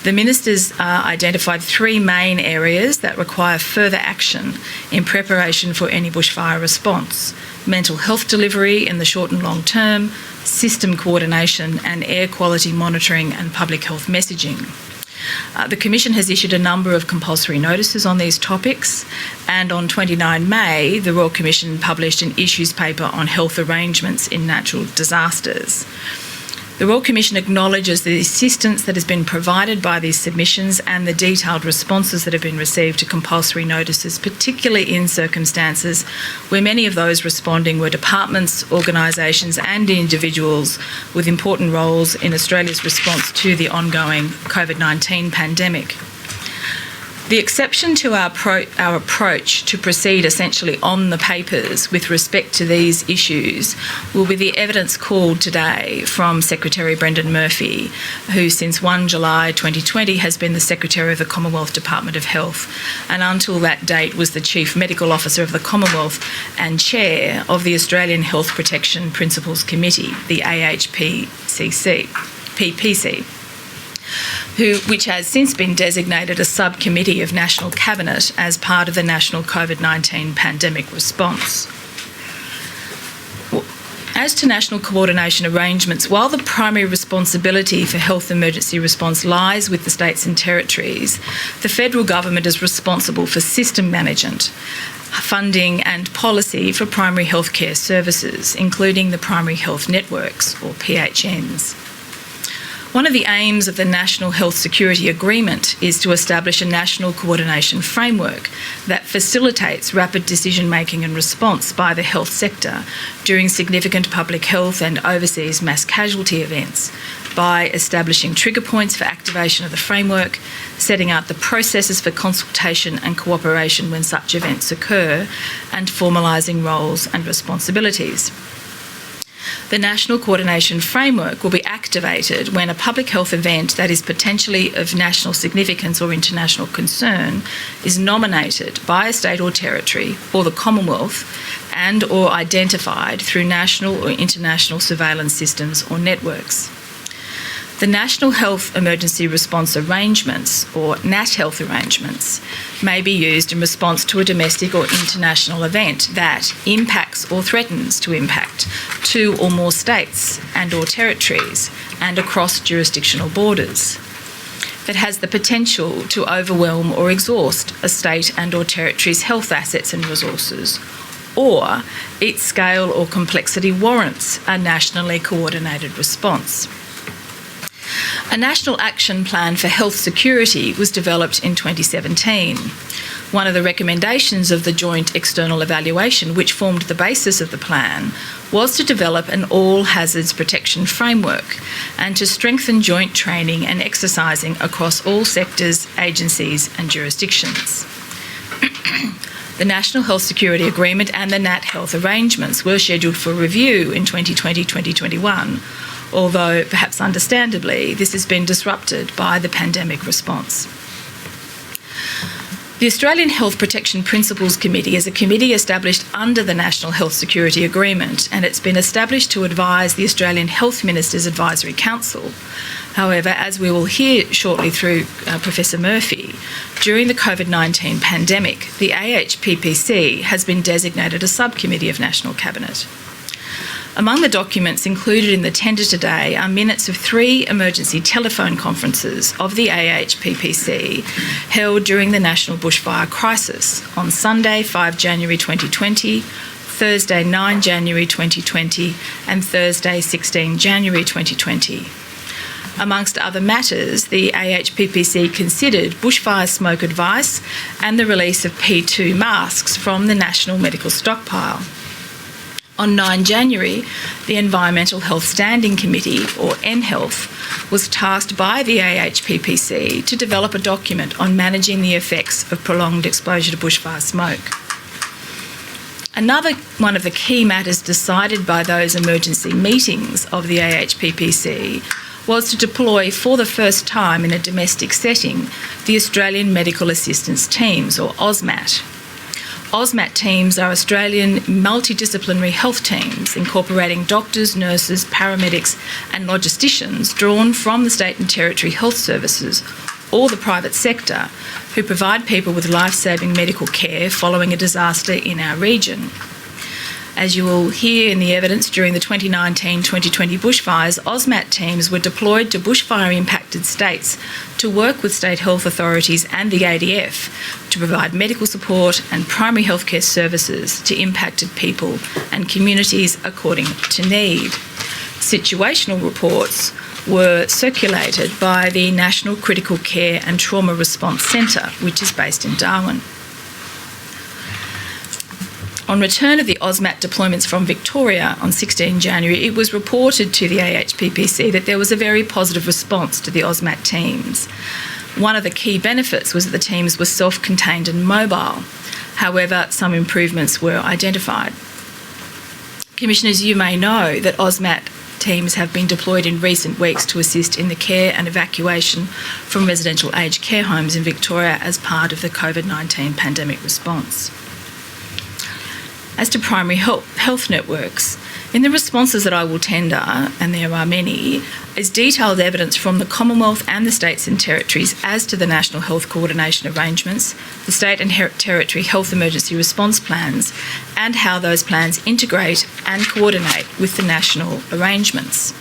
S3: The ministers identified three main areas that require further action in preparation for any bushfire response: mental health delivery in the short and long term, system coordination, and air quality monitoring and public health messaging. The Commission has issued a number of compulsory notices on these topics, and on 29 May, the Royal Commission published an issues paper on health arrangements in natural disasters. The Royal Commission acknowledges the assistance that has been provided by these submissions and the detailed responses that have been received to compulsory notices, particularly in circumstances where many of those responding were departments, organisations and individuals with important roles in Australia's response to the ongoing COVID-19 pandemic. The exception to our approach to proceed essentially on the papers with respect to these issues will be the evidence called today from Secretary Brendan Murphy, who since 1 July 2020 has been the Secretary of the Commonwealth Department of Health, and until that date was the Chief Medical Officer of the Commonwealth and Chair of the Australian Health Protection Principles Committee, the AHPPC. Which has since been designated a subcommittee of National Cabinet as part of the national COVID-19 pandemic response. As to national coordination arrangements, while the primary responsibility for health emergency response lies with the states and territories, the federal government is responsible for system management, funding and policy for primary healthcare services, including the primary health networks, or PHNs. One of the aims of the National Health Security Agreement is to establish a national coordination framework that facilitates rapid decision-making and response by the health sector during significant public health and overseas mass casualty events by establishing trigger points for activation of the framework, setting out the processes for consultation and cooperation when such events occur, and formalising roles and responsibilities. The National Coordination Framework will be activated when a public health event that is potentially of national significance or international concern is nominated by a state or territory or the Commonwealth and or identified through national or international surveillance systems or networks. The National Health Emergency Response Arrangements, or Nat Health Arrangements, may be used in response to a domestic or international event that impacts or threatens to impact two or more states and or territories and across jurisdictional borders, that has the potential to overwhelm or exhaust a state and or territory's health assets and resources, or its scale or complexity warrants a nationally coordinated response. A National Action Plan for Health Security was developed in 2017. One of the recommendations of the Joint External Evaluation, which formed the basis of the plan, was to develop an all hazards protection framework and to strengthen joint training and exercising across all sectors, agencies and jurisdictions. The National Health Security Agreement and the Nat Health Arrangements were scheduled for review in 2020-2021, although perhaps understandably this has been disrupted by the pandemic response. The Australian Health Protection Principles Committee is a committee established under the National Health Security Agreement, and it's been established to advise the Australian Health Ministers Advisory Council. However, as we will hear shortly through Professor Murphy, during the COVID-19 pandemic, the AHPPC has been designated a subcommittee of National Cabinet. Among the documents included in the tender today are minutes of 3 emergency telephone conferences of the AHPPC held during the national bushfire crisis on Sunday, 5 January 2020, Thursday, 9 January 2020 and Thursday, 16 January 2020. Amongst other matters, the AHPPC considered bushfire smoke advice and the release of P2 masks from the National Medical Stockpile. On 9 January, the Environmental Health Standing Committee, or NHealth, was tasked by the AHPPC to develop a document on managing the effects of prolonged exposure to bushfire smoke. Another one of the key matters decided by those emergency meetings of the AHPPC was to deploy for the first time in a domestic setting the Australian Medical Assistance Teams, or AUSMAT. AUSMAT teams are Australian multidisciplinary health teams incorporating doctors, nurses, paramedics and logisticians drawn from the state and territory health services or the private sector who provide people with life-saving medical care following a disaster in our region. As you will hear in the evidence, during the 2019-2020 bushfires, AUSMAT teams were deployed to bushfire-impacted states to work with state health authorities and the ADF to provide medical support and primary healthcare services to impacted people and communities according to need. Situational reports were circulated by the National Critical Care and Trauma Response Centre, which is based in Darwin. On return of the AUSMAT deployments from Victoria on 16 January, it was reported to the AHPPC that there was a very positive response to the AUSMAT teams. One of the key benefits was that the teams were self-contained and mobile. However, some improvements were identified. Commissioners, you may know that AUSMAT teams have been deployed in recent weeks to assist in the care and evacuation from residential aged care homes in Victoria as part of the COVID-19 pandemic response. As to primary health networks, in the responses that I will tender, and there are many, is detailed evidence from the Commonwealth and the states and territories as to the National Health Coordination Arrangements, the state and territory health emergency response plans, and how those plans integrate and coordinate with the national arrangements.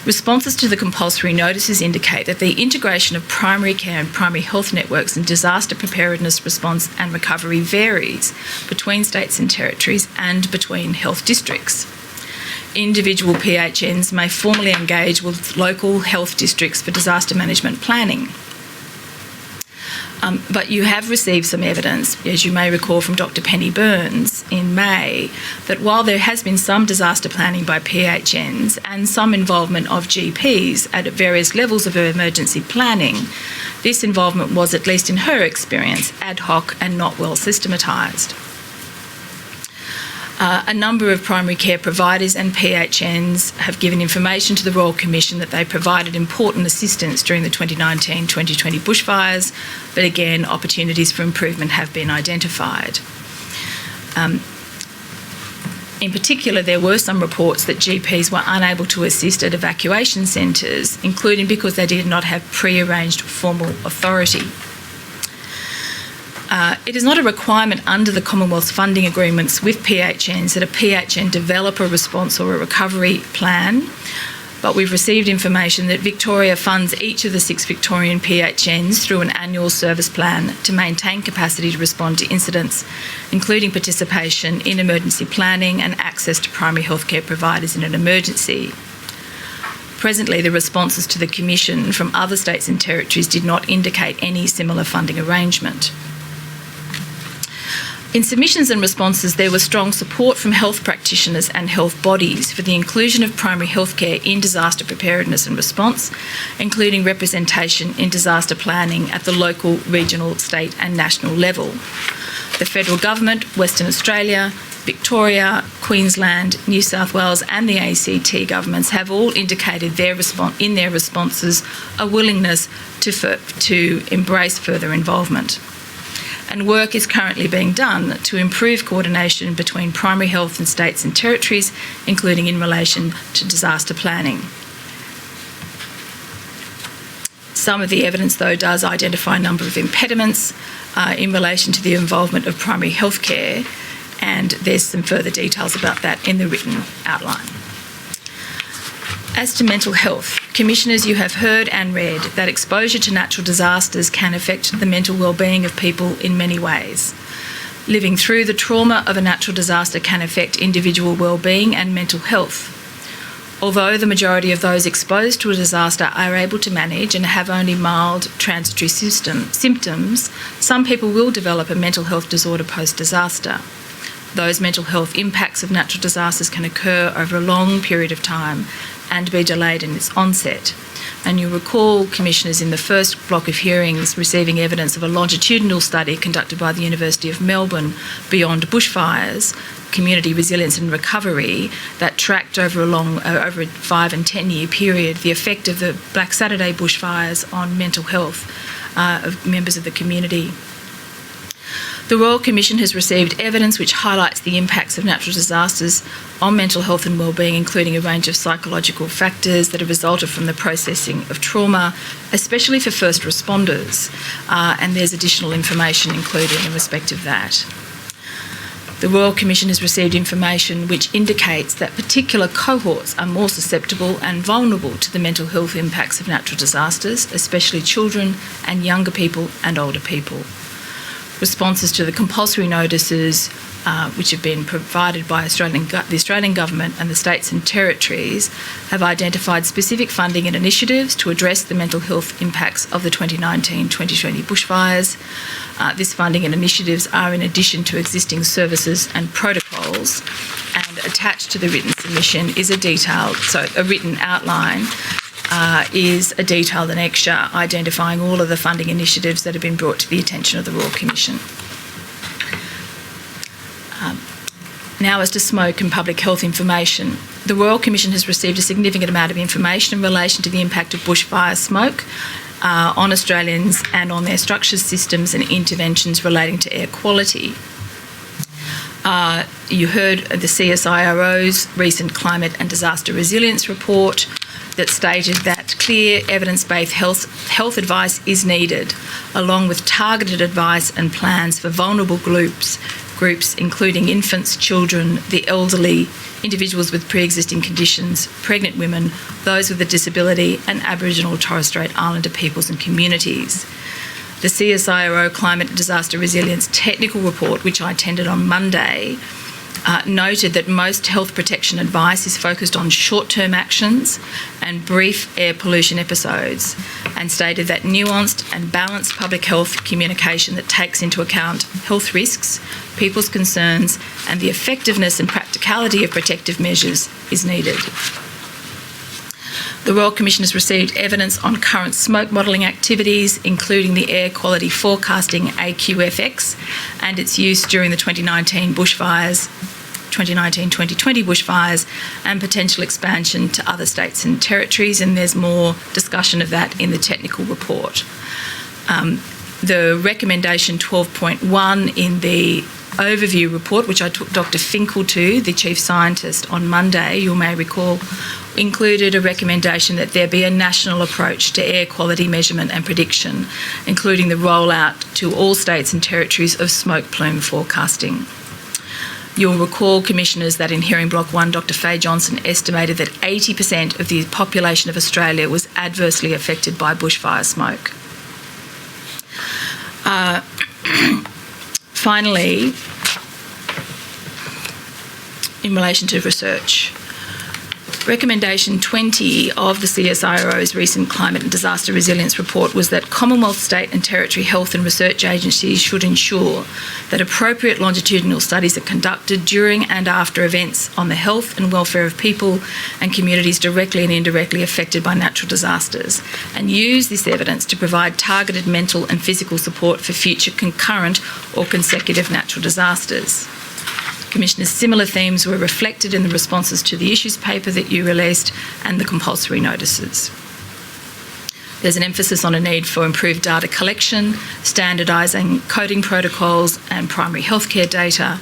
S3: Responses to the compulsory notices indicate that the integration of primary care and primary health networks in disaster preparedness, response and recovery varies between states and territories and between health districts. Individual PHNs may formally engage with local health districts for disaster management planning. But you have received some evidence, as you may recall from Dr. Penny Burns in May, that while there has been some disaster planning by PHNs and some involvement of GPs at various levels of emergency planning, this involvement was, at least in her experience, ad hoc and not well systematised. A number of primary care providers and PHNs have given information to the Royal Commission that they provided important assistance during the 2019-2020 bushfires, but again, opportunities for improvement have been identified. In particular, there were some reports that GPs were unable to assist at evacuation centres, including because they did not have pre-arranged formal authority. It is not a requirement under the Commonwealth's funding agreements with PHNs that a PHN develop a response or a recovery plan, but we've received information that Victoria funds each of the 6 Victorian PHNs through an annual service plan to maintain capacity to respond to incidents, including participation in emergency planning and access to primary healthcare providers in an emergency. Presently, the responses to the Commission from other states and territories did not indicate any similar funding arrangement. In submissions and responses, there was strong support from health practitioners and health bodies for the inclusion of primary healthcare in disaster preparedness and response, including representation in disaster planning at the local, regional, state and national level. The federal government, Western Australia, Victoria, Queensland, New South Wales and the ACT governments have all indicated in their responses a willingness to embrace further involvement. And work is currently being done to improve coordination between primary health and states and territories, including in relation to disaster planning. Some of the evidence, though, does identify a number of impediments in relation to the involvement of primary health care, and there's some further details about that in the written outline. As to mental health, Commissioners, you have heard and read that exposure to natural disasters can affect the mental well-being of people in many ways. Living through the trauma of a natural disaster can affect individual well-being and mental health. Although the majority of those exposed to a disaster are able to manage and have only mild transitory symptoms, some people will develop a mental health disorder post-disaster. those mental health impacts of natural disasters can occur over a long period of time and be delayed in its onset. And you recall, Commissioners, in the first block of hearings receiving evidence of a longitudinal study conducted by the University of Melbourne, Beyond Bushfires, Community Resilience and Recovery, that tracked over a 5 and 10 year period the effect of the Black Saturday bushfires on mental health of members of the community. The Royal Commission has received evidence which highlights the impacts of natural disasters on mental health and wellbeing, including a range of psychological factors that have resulted from the processing of trauma, especially for first responders, and there's additional information included in respect of that. The Royal Commission has received information which indicates that particular cohorts are more susceptible and vulnerable to the mental health impacts of natural disasters, especially children and younger people and older people. Responses to the compulsory notices which have been provided by the Australian Government and the states and territories have identified specific funding and initiatives to address the mental health impacts of the 2019-2020 bushfires. This funding and initiatives are in addition to existing services and protocols, and attached to the written submission is a written outline is a detailed annexure identifying all of the funding initiatives that have been brought to the attention of the Royal Commission. Now, as to smoke and public health information, the Royal Commission has received a significant amount of information in relation to the impact of bushfire smoke on Australians and on their structures, systems and interventions relating to air quality. You heard the CSIRO's recent climate and disaster resilience report that stated that clear evidence-based health advice is needed, along with targeted advice and plans for vulnerable groups including infants, children, the elderly, individuals with pre-existing conditions, pregnant women, those with a disability, and Aboriginal and Torres Strait Islander peoples and communities. The CSIRO Climate and Disaster Resilience Technical Report, which I attended on Monday, noted that most health protection advice is focused on short-term actions and brief air pollution episodes, and stated that nuanced and balanced public health communication that takes into account health risks, people's concerns, and the effectiveness and practicality of protective measures is needed. The Royal Commission has received evidence on current smoke modelling activities, including the air quality forecasting AQFX and its use during the 2019-2020 bushfires, and potential expansion to other states and territories, and there's more discussion of that in the technical report. The recommendation 12.1 in the overview report, which I took Dr. Finkel to, the Chief Scientist, on Monday, you may recall, included a recommendation that there be a national approach to air quality measurement and prediction, including the rollout to all states and territories of smoke plume forecasting. You'll recall, Commissioners, that in Hearing Block 1, Dr. Faye Johnson estimated that 80% of the population of Australia was adversely affected by bushfire smoke. Finally, in relation to research, Recommendation 20 of the CSIRO's recent Climate and Disaster Resilience Report was that Commonwealth, state and territory health and research agencies should ensure that appropriate longitudinal studies are conducted during and after events on the health and welfare of people and communities directly and indirectly affected by natural disasters, and use this evidence to provide targeted mental and physical support for future concurrent or consecutive natural disasters. Commissioners, similar themes were reflected in the responses to the issues paper that you released and the compulsory notices. There's an emphasis on a need for improved data collection, standardising coding protocols and primary healthcare data,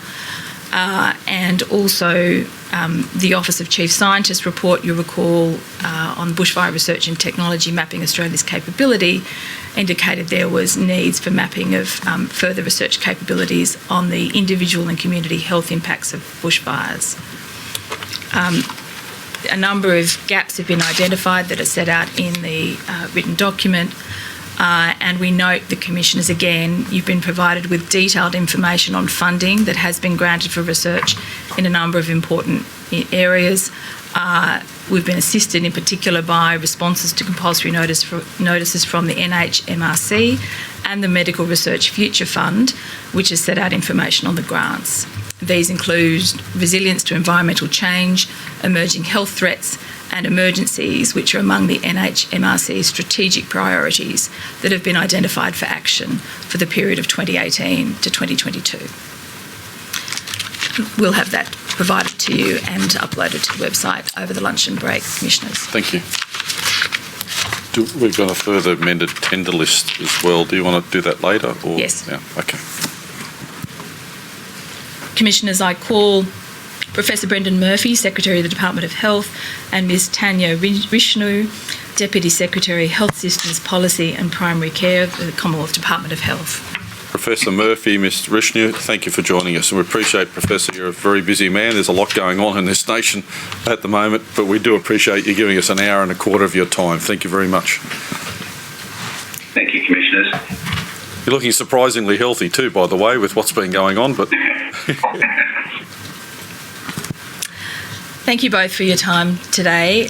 S3: and also the Office of Chief Scientist report, you recall, on bushfire research and technology mapping Australia's capability, indicated there was needs for mapping of further research capabilities on the individual and community health impacts of bushfires. A number of gaps have been identified that are set out in the written document, and we note the Commissioners, again, you've been provided with detailed information on funding that has been granted for research in a number of important areas. We've been assisted in particular by responses to compulsory notices from the NHMRC and the Medical Research Future Fund, which has set out information on the grants. These include resilience to environmental change, emerging health threats and emergencies, which are among the NHMRC's strategic priorities that have been identified for action for the period of 2018 to 2022. We'll have that provided to you and uploaded to the website over the luncheon break, Commissioners.
S2: Thank you. We've got a further amended tender list as well. Do you want to do that later? Or?
S3: Yes.
S2: Yeah, okay.
S3: Commissioners, I call Professor Brendan Murphy, Secretary of the Department of Health, and Ms Tanya Vishnu, Deputy Secretary, Health Systems Policy and Primary Care of the Commonwealth Department of Health.
S2: Professor Murphy, Mr Vishnu, thank you for joining us. And we appreciate, Professor, you're a very busy man. There's a lot going on in this nation at the moment, but we do appreciate you giving us an hour and a quarter of your time. Thank you very much.
S10: Thank you, Commissioners.
S2: You're looking surprisingly healthy too, by the way, with what's been going on. But
S3: Thank you both for your time today.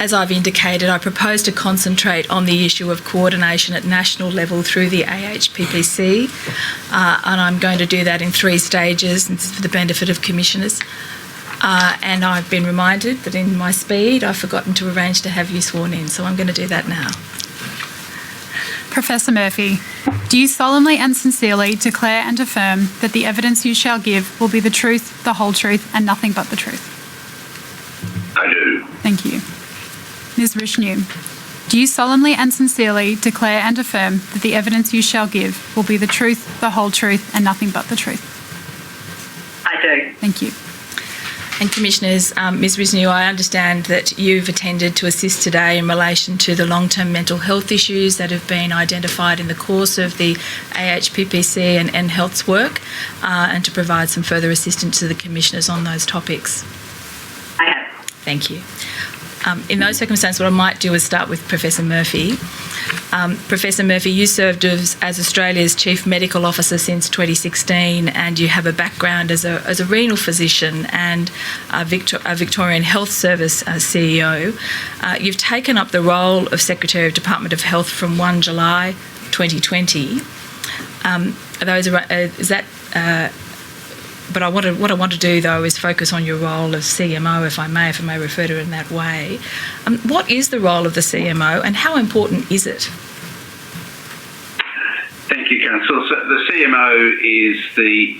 S3: As I've indicated, I propose to concentrate on the issue of coordination at national level through the AHPPC, and I'm going to do that in 3 stages, and this is for the benefit of Commissioners. And I've been reminded that in my speed, I've forgotten to arrange to have you sworn in, so I'm going to do that now.
S1: Professor Murphy, do you solemnly and sincerely declare and affirm that the evidence you shall give will be the truth, the whole truth, and nothing but the truth?
S10: I do.
S1: Thank you. Ms Vishnu, do you solemnly and sincerely declare and affirm that the evidence you shall give will be the truth, the whole truth, and nothing but the truth?
S6: I do.
S1: Thank you.
S3: And Commissioners, Ms Vishnu, I understand that you've attended to assist today in relation to the long-term mental health issues that have been identified in the course of the AHPPC and NHealth's work, and to provide some further assistance to the Commissioners on those topics.
S6: I have.
S3: Thank you. In those circumstances, what I might do is start with Professor Murphy. Professor Murphy, you served as Australia's Chief Medical Officer since 2016, and you have a background as a renal physician and a Victorian Health Service CEO. You've taken up the role of Secretary of Department of Health from 1 July 2020. But what I want to do, though, is focus on your role as CMO, if I may refer to it in that way. What is the role of the CMO, and how important is it?
S10: Thank you, Councillor. So the CMO is the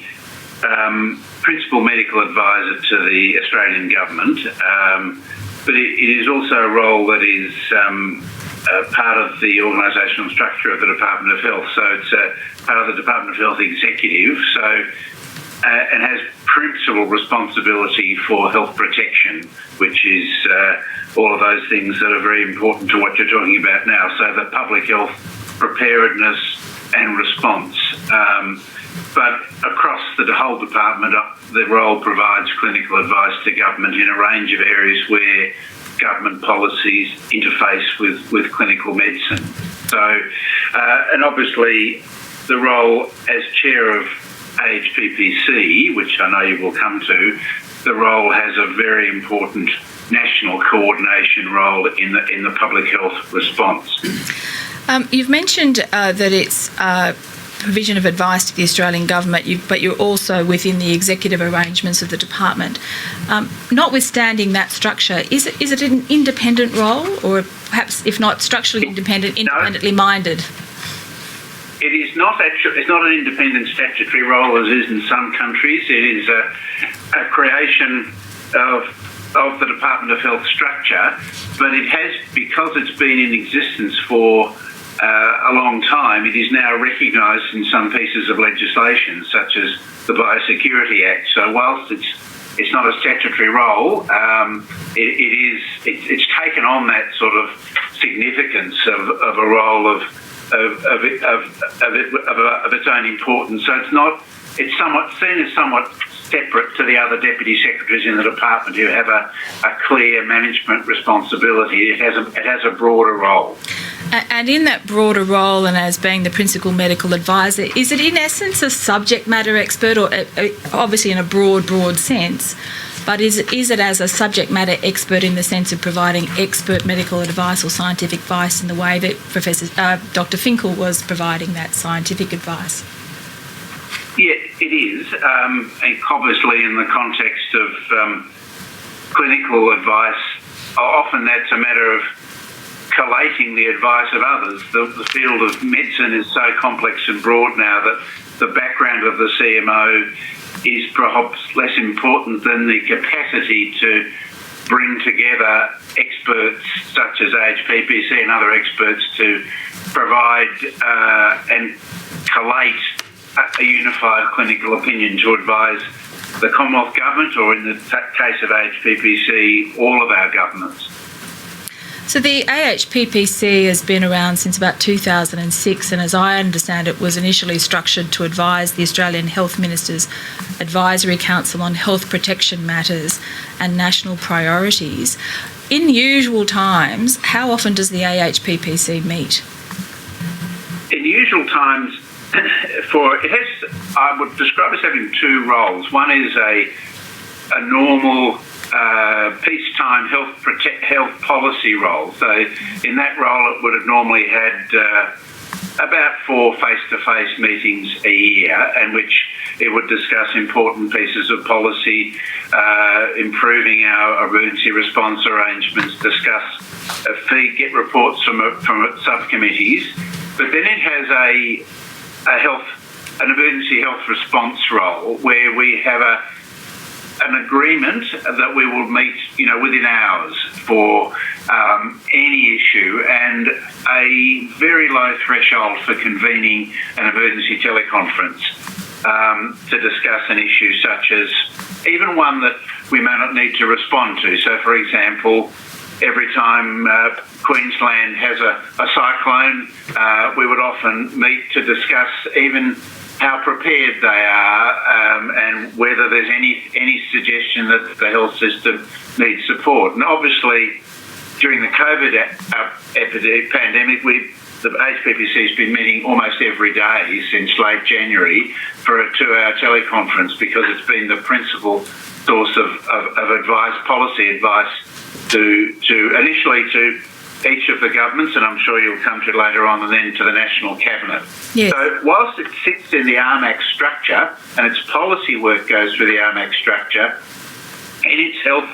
S10: principal medical advisor to the Australian government, but it is also a role that is part of the organisational structure of the Department of Health. So it's part of the Department of Health executive. So and has principal responsibility for health protection, which is all of those things that are very important to what you're talking about now. So the public health preparedness and response. But across the whole department, the role provides clinical advice to government in a range of areas where government policies interface with clinical medicine. So, and obviously the role as chair of AHPPC, which I know you will come to, the role has a very important national coordination role in the public health response.
S3: You've mentioned that it's provision of advice to the Australian government, but you're also within the executive arrangements of the department. Notwithstanding that structure, is it an independent role, or perhaps, if not structurally independent, independently minded?
S10: It is not actually. It's not an independent statutory role as is in some countries. It is a creation of the Department of Health structure, but it has, because it's been in existence for a long time, it is now recognised in some pieces of legislation, such as the Biosecurity Act. So whilst it's not a statutory role, it's taken on that sort of significance of a role of its own importance. So it's somewhat seen as somewhat separate to the other deputy secretaries in the department who have a clear management responsibility. It has a broader role.
S3: And in that broader role, and as being the principal medical advisor, is it in essence a subject matter expert, or obviously in a broad sense, but is it as a subject matter expert in the sense of providing expert medical advice or scientific advice in the way that Dr. Finkel was providing that scientific advice?
S10: Yeah, it is. And obviously, in the context of clinical advice, often that's a matter of collating the advice of others. The field of medicine is so complex and broad now that the background of the CMO is perhaps less important than the capacity to bring together experts such as AHPPC and other experts to provide and collate a unified clinical opinion to advise the Commonwealth Government, or in the case of AHPPC, all of our governments.
S3: So the AHPPC has been around since about 2006, and as I understand it, was initially structured to advise the Australian Health Ministers Advisory Council on health protection matters and national priorities. In usual times, how often does the AHPPC meet?
S10: In usual times, I would describe it as having two roles. One is a normal peacetime health policy role. So in that role, it would have normally had about 4 face-to-face meetings a year, in which it would discuss important pieces of policy, improving our emergency response arrangements, get reports from subcommittees. But then it has an emergency health response role where we have an agreement that we will meet, within hours for any issue, and a very low threshold for convening an emergency teleconference to discuss an issue such as even one that we may not need to respond to. So, for example, every time Queensland has a cyclone, we would often meet to discuss even how prepared they are and whether there's any suggestion that the health system needs support. And obviously, during the COVID pandemic, the AHPPC has been meeting almost every day since late January for a 2-hour teleconference, because it's been the principal source of advice, policy advice, to initially to each of the governments, and I'm sure you'll come to later on, and then to the National Cabinet.
S3: Yes.
S10: So whilst it sits in the RMAC structure, and its policy work goes through the RMAC structure, in its health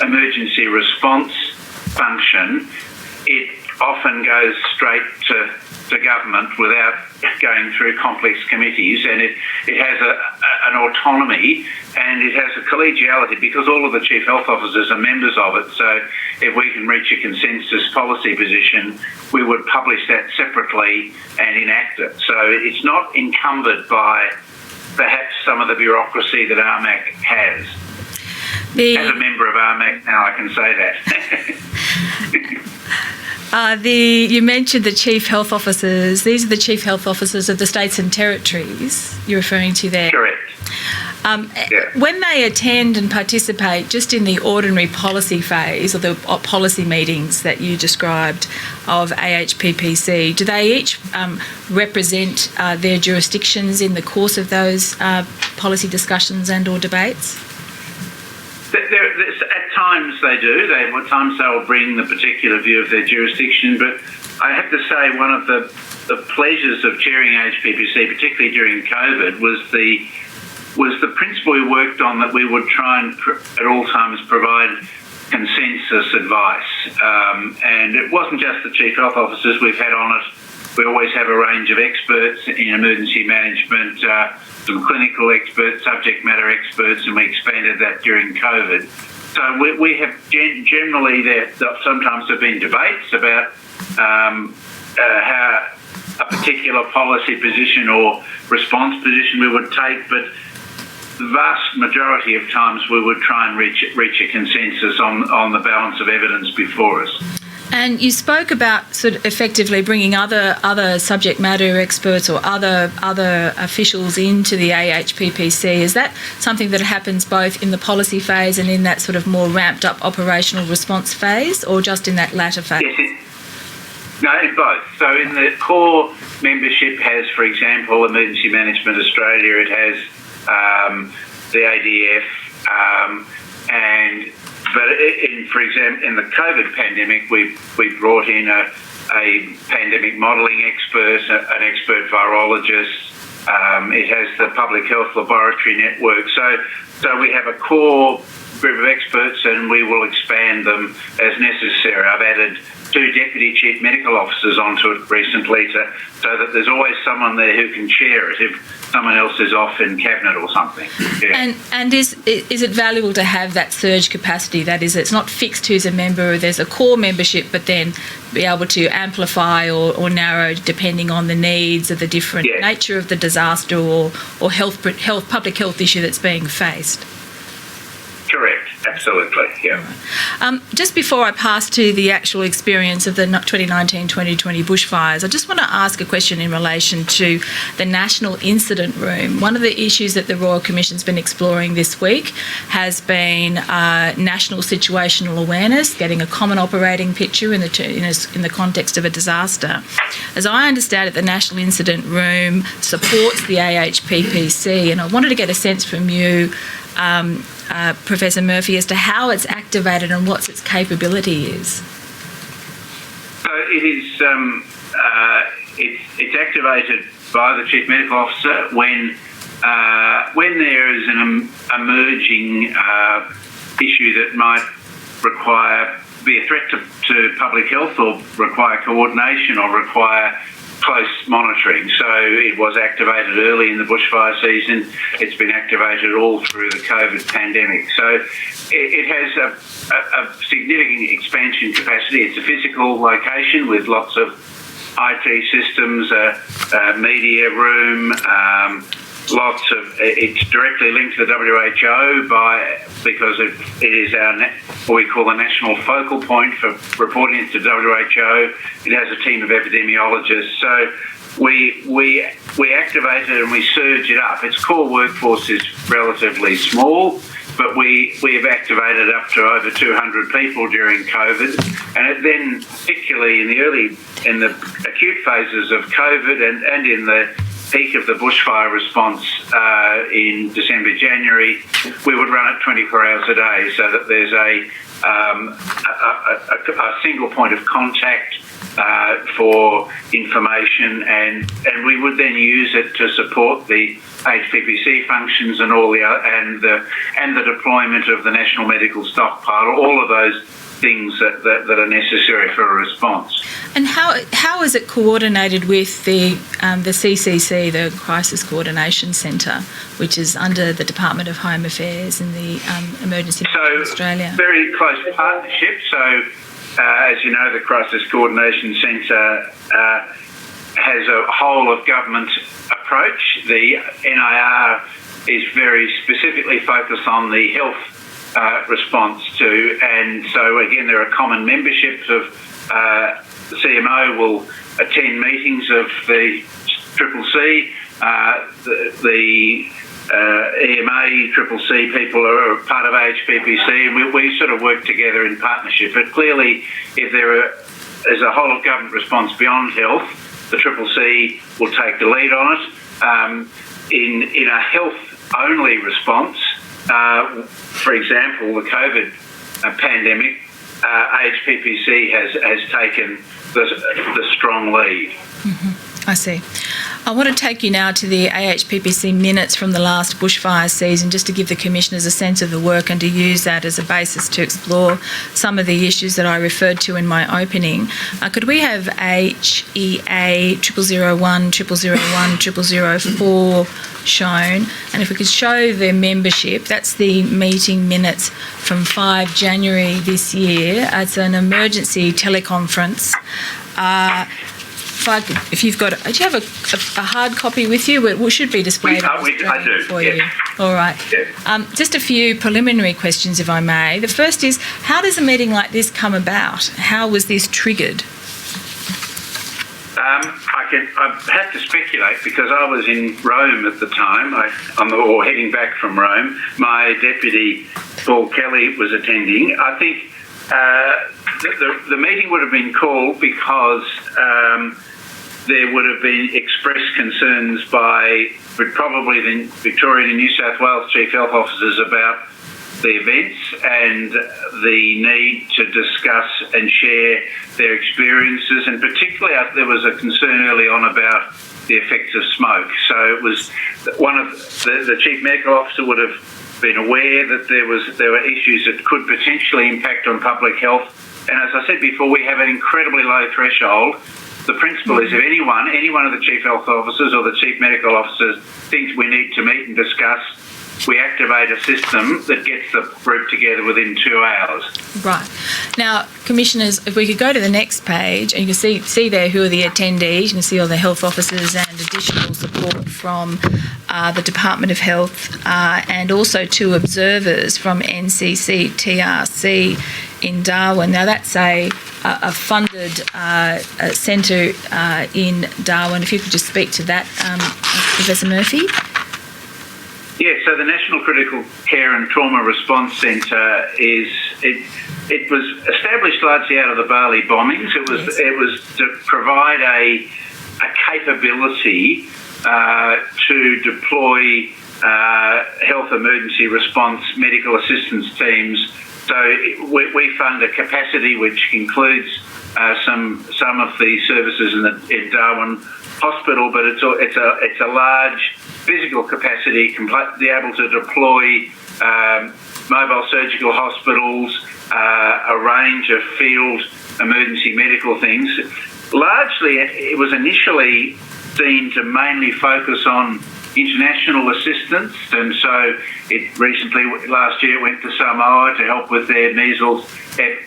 S10: emergency response function, it often goes straight to government without going through complex committees, and it has an autonomy, and it has a collegiality because all of the Chief Health Officers are members of it. So if we can reach a consensus policy position, we would publish that separately and enact it. So it's not encumbered by perhaps some of the bureaucracy that RMAC has. As a member of RMAC now, I can say that.
S3: You mentioned the Chief Health Officers. These are the Chief Health Officers of the states and territories you're referring to there.
S10: Correct.
S3: When they attend and participate just in the ordinary policy phase, or the policy meetings that you described of AHPPC, do they each represent their jurisdictions in the course of those policy discussions and or debates?
S10: At times they do. At times they will bring the particular view of their jurisdiction, but I have to say one of the pleasures of chairing AHPPC, particularly during COVID, was the principle we worked on, that we would try and at all times provide consensus advice. And it wasn't just the Chief Health Officers we've had on it. We always have a range of experts in emergency management, some clinical experts, subject matter experts, and we expanded that during COVID. So we have generally, there sometimes have been debates about how a particular policy position or response position we would take, but the vast majority of times we would try and reach a consensus on the balance of evidence before us.
S3: And you spoke about sort of effectively bringing other subject matter experts or other officials into the AHPPC. Is that something that happens both in the policy phase and in that sort of more ramped up operational response phase, or just in that latter phase?
S10: Yes, no, in both. So in the core membership has, for example, Emergency Management Australia. It has the ADF, for example, in the COVID pandemic, we brought in a pandemic modelling expert, an expert virologist, It has the public health laboratory network. So we have a core group of experts, and we will expand them as necessary. I've added 2 deputy chief medical officers onto it recently so that there's always someone there who can chair it if someone else is off in cabinet or something. Yeah.
S3: And is it valuable to have that surge capacity? That is, it's not fixed who's a member. There's a core membership, but then be able to amplify or narrow depending on the needs of the different nature of the disaster or public health issue that's being faced.
S10: Correct. Absolutely, yeah.
S3: Just before I pass to the actual experience of the 2019-2020 bushfires, I just want to ask a question in relation to the National Incident Room. One of the issues that the Royal Commission's been exploring this week has been national situational awareness, getting a common operating picture in the context of a disaster. As I understand it, the National Incident Room supports the AHPPC, and I wanted to get a sense from you, Professor Murphy, as to how it's activated and what its capability is.
S10: So it is. It's activated by the chief medical officer when there is an emerging issue that might be a threat to public health, or require coordination, or require close monitoring. So it was activated early in the bushfire season. It's been activated all through the COVID pandemic. So it has a significant expansion capacity. It's a physical location with lots of IT systems, a media room, it's directly linked to the WHO because it is what we call a national focal point for reporting it to WHO. It has a team of epidemiologists. So we activate it and we surge it up. Its core workforce is relatively small, but we have activated up to over 200 people during COVID, and it then, particularly in the acute phases of COVID and in the peak of the bushfire response in December, January, we would run it 24 hours a day, so that there's a single point of contact for information, and we would then use it to support the HPPC functions and the deployment of the National Medical Stockpile, all of those things that are necessary for a response.
S3: And how is it coordinated with the CCC, the Crisis Coordination Centre, which is under the Department of Home Affairs and the Emergency Management Australia?
S10: Very close partnership. So, as you know, the Crisis Coordination Centre has a whole of government approach. The NIR is very specifically focused on the health response to, and so again there are common memberships of the CMO will attend meetings of the CCC, the EMA, CCC people are part of HPPC, and we sort of work together in partnership. But clearly, if there is a whole of government response beyond health, the CCC will take the lead on it. In a health-only response, for example, the COVID pandemic, AHPPC has taken the strong lead.
S3: I see. I want to take you now to the AHPPC minutes from the last bushfire season, just to give the commissioners a sense of the work and to use that as a basis to explore some of the issues that I referred to in my opening. Could we have HEA 0001, 0001, 0004 shown? And if we could show the membership, that's the meeting minutes from 5 January this year. It's an emergency teleconference. If you've got, do you have a hard copy with you? It should be displayed
S10: I do,
S3: for
S10: yes.
S3: you. All right.
S10: Yes.
S3: Just a few preliminary questions, if I may. The first is, how does a meeting like this come about? How was this triggered?
S10: I have to speculate because I was in Rome at the time, or heading back from Rome. My deputy, Paul Kelly, was attending. I think the meeting would have been called because there would have been expressed concerns by probably the Victorian and New South Wales Chief Health Officers about the events and the need to discuss and share their experiences, and particularly there was a concern early on about the effects of smoke. So it was one of the Chief Medical Officer would have been aware that there were issues that could potentially impact on public health. And as I said before, we have an incredibly low threshold. The principle is if any one of the Chief Health Officers or the Chief Medical Officers thinks we need to meet and discuss, we activate a system that gets the group together within 2 hours.
S3: Right. Now, Commissioners, if we could go to the next page, and you can see there who are the attendees. You can see all the health officers and additional support from the Department of Health and also 2 observers from NCC TRC in Darwin. Now, that's a funded centre in Darwin. If you could just speak to that, Professor Murphy.
S10: Yes, so the National Critical Care and Trauma Response Centre it was established largely out of the Bali bombings. It was to provide a capability to deploy health emergency response medical assistance teams. So we fund a capacity which includes some of the services in Darwin Hospital, but it's a large physical capacity, be able to deploy mobile surgical hospitals, a range of field emergency medical things. Largely, it was initially seen to mainly focus on international assistance, and so it recently, last year, went to Samoa to help with their measles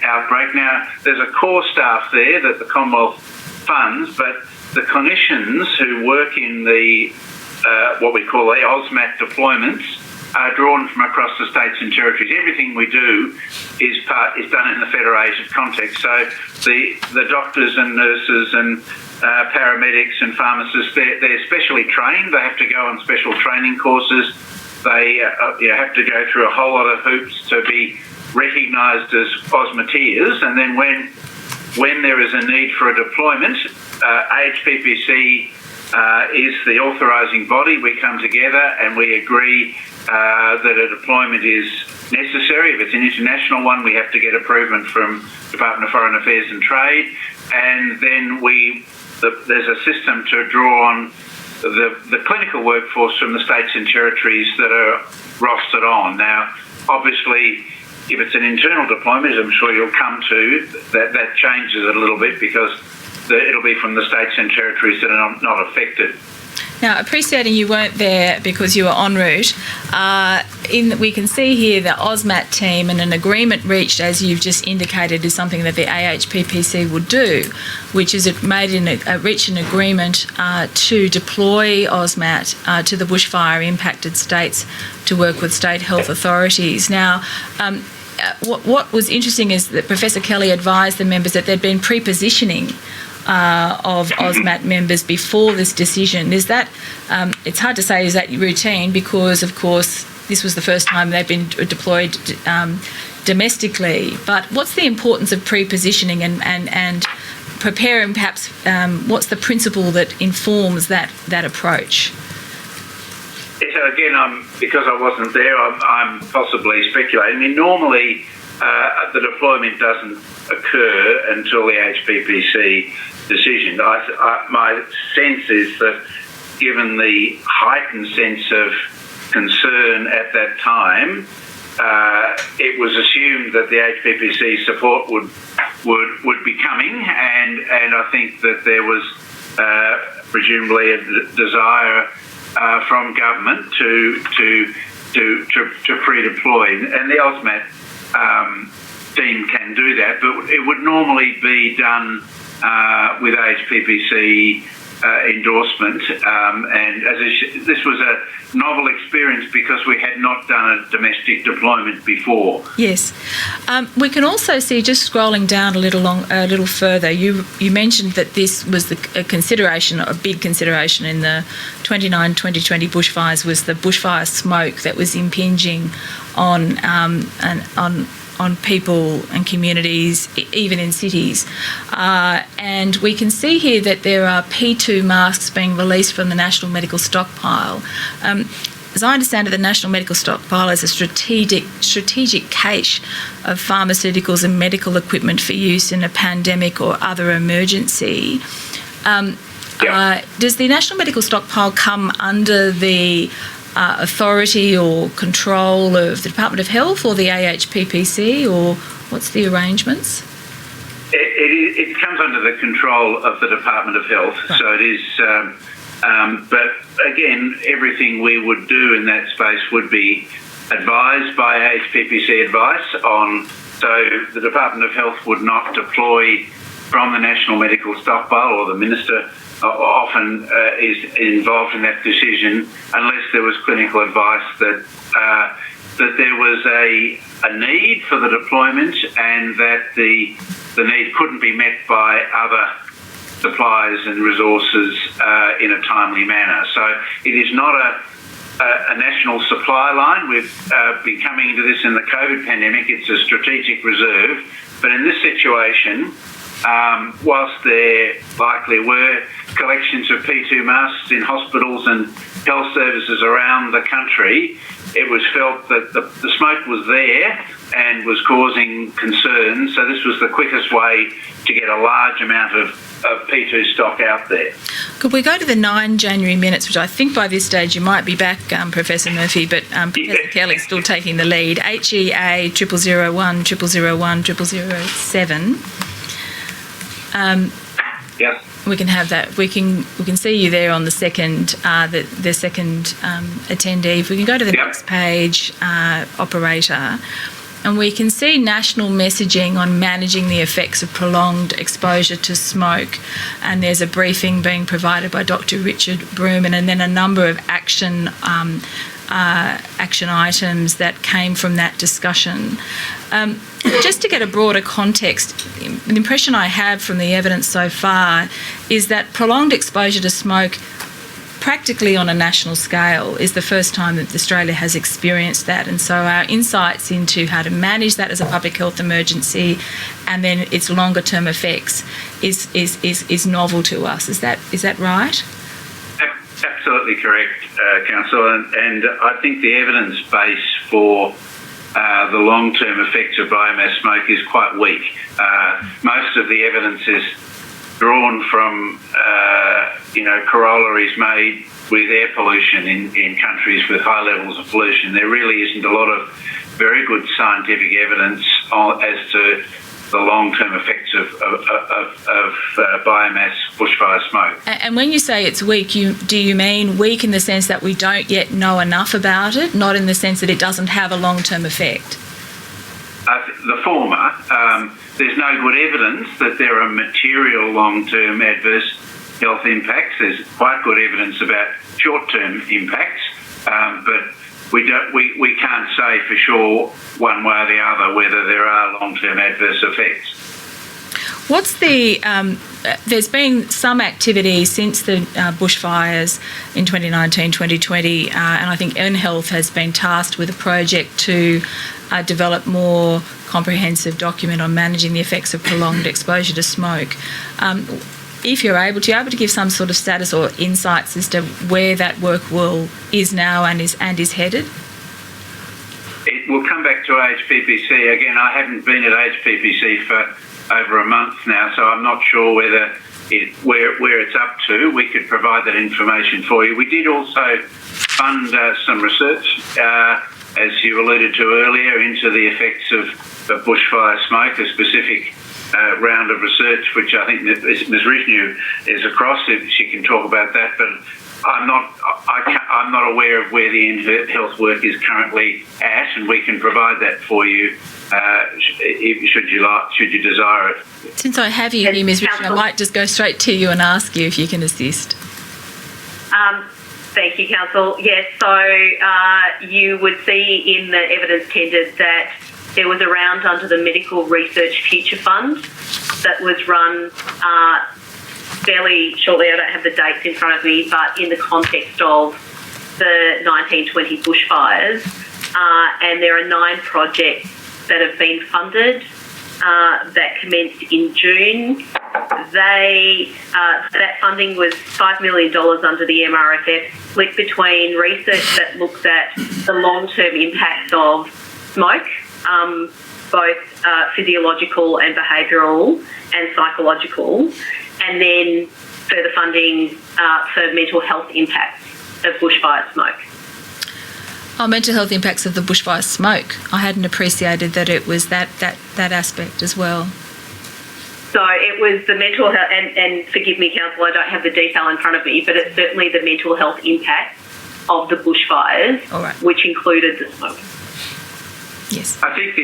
S10: outbreak. Now, there's a core staff there that the Commonwealth funds, but the clinicians who work in the what we call the AUSMAT deployments are drawn from across the states and territories. Everything we do is done in the federated context. So the doctors and nurses and paramedics and pharmacists, they're specially trained. They have to go on special training courses. They have to go through a whole lot of hoops to be recognised as AUSMATeers. And then when there is a need for a deployment, AHPPC is the authorising body. We come together and we agree that a deployment is necessary. If it's an international one, we have to get approval from Department of Foreign Affairs and Trade, and then there's a system to draw on the clinical workforce from the states and territories that are rostered on. Now, obviously, if it's an internal deployment, as I'm sure you'll come to, that changes it a little bit because it'll be from the states and territories that are not affected.
S3: Now, appreciating you weren't there because you were en route, we can see here the AUSMAT team and an agreement reached, as you've just indicated, is something that the AHPPC would do, which is reach an agreement to deploy AUSMAT to the bushfire impacted states to work with state health authorities. Now, what was interesting is that Professor Kelly advised the members that there'd been pre-positioning of AUSMAT members before this decision. Is that, it's hard to say, is that routine because, of course, this was the first time they've been deployed domestically. But what's the importance of pre-positioning and preparing perhaps, what's the principle that informs that approach?
S10: So again, because I wasn't there, I'm possibly speculating. I mean, normally the deployment doesn't occur until the HPPC decision. My sense is that given the heightened sense of concern at that time, it was assumed that the HPPC support would be coming, and I think that there was presumably a desire from government to pre-deploy, and the AUSMAT team can do that, but it would normally be done with HPPC endorsement, and this was a novel experience because we had not done a domestic deployment before.
S3: Yes. We can also see, just scrolling down a little further, you mentioned that this was a big consideration in the 2020 bushfires was the bushfire smoke that was impinging on people and communities, even in cities. And we can see here that there are P2 masks being released from the National Medical Stockpile. As I understand it, the National Medical Stockpile is a strategic cache of pharmaceuticals and medical equipment for use in a pandemic or other emergency. Does the National Medical Stockpile come under the authority or control of the Department of Health or the AHPPC, or what's the arrangements?
S10: It comes under the control of the Department of Health, right. So it is. But again, everything we would do in that space would be advised by AHPPC advice on. So the Department of Health would not deploy from the National Medical Stockpile, or the Minister often is involved in that decision unless there was clinical advice that there was a need for the deployment and that the need couldn't be met by other supplies and resources in a timely manner. So it is not a national supply line. We've been coming into this in the COVID pandemic. It's a strategic reserve. But in this situation, whilst there likely were collections of P2 masks in hospitals and health services around the country, it was felt that the smoke was there and was causing concern. So this was the quickest way to get a large amount of P2 stock out there.
S3: Could we go to the 9 January minutes, which I think by this stage you might be back, Professor Murphy, but Professor Kelly's still taking the lead. HEA 0001 001 007.
S10: Yes.
S3: We can have that. We can see you there on the second attendee. If we can go to the next page, operator, and we can see national messaging on managing the effects of prolonged exposure to smoke. And there's a briefing being provided by Dr. Richard Broom, and then a number of action items that came from that discussion. Just to get a broader context, the impression I have from the evidence so far is that prolonged exposure to smoke, practically on a national scale, is the first time that Australia has experienced that. And so our insights into how to manage that as a public health emergency and then its longer term effects is novel to us. Is that right?
S10: Absolutely correct, Councillor. And I think the evidence base for the long-term effects of biomass smoke is quite weak. Most of the evidence is drawn from, corollaries made with air pollution in countries with high levels of pollution. There really isn't a lot of very good scientific evidence as to the long-term effects of biomass bushfire smoke.
S3: And when you say it's weak, do you mean weak in the sense that we don't yet know enough about it, not in the sense that it doesn't have a long-term effect?
S10: The former. There's no good evidence that there are material long-term adverse health impacts. There's quite good evidence about short-term impacts, but we can't say for sure one way or the other whether there are long-term adverse effects.
S3: What's there's been some activity since the bushfires in 2019-2020, and I think nHealth has been tasked with a project to develop more comprehensive document on managing the effects of prolonged exposure to smoke. If you're able to give some sort of status or insights as to where that work is now and is headed?
S10: It will come back to AHPPC. Again, I haven't been at AHPPC for over a month now, so I'm not sure where it's up to. We could provide that information for you. We did also fund some research, as you alluded to earlier, into the effects of bushfire smoke, a specific round of research, which I think Ms. Rishnu is across. She can talk about that, but I'm not aware of where the nHealth work is currently at, and we can provide that for you should you desire it.
S3: Since I have you here, Ms. Rishnu, I might just go straight to you and ask you if you can assist.
S11: Thank you, Council. Yes, so you would see in the evidence tendered that there was a round under the Medical Research Future Fund that was run fairly shortly. I don't have the dates in front of me, but in the context of the 1920 bushfires. And there are 9 projects that have been funded that commenced in June. That funding was $5 million under the MRFF, split between research that looks at the long-term impacts of smoke, both physiological and behavioural and psychological, and then further funding for mental health impacts of bushfire smoke.
S3: Oh, mental health impacts of the bushfire smoke. I hadn't appreciated that it was that aspect as well.
S11: So it was the mental health, and forgive me, Council, I don't have the detail in front of me, but it's certainly the mental health impact of the bushfires, which included the smoke.
S3: Yes.
S10: I think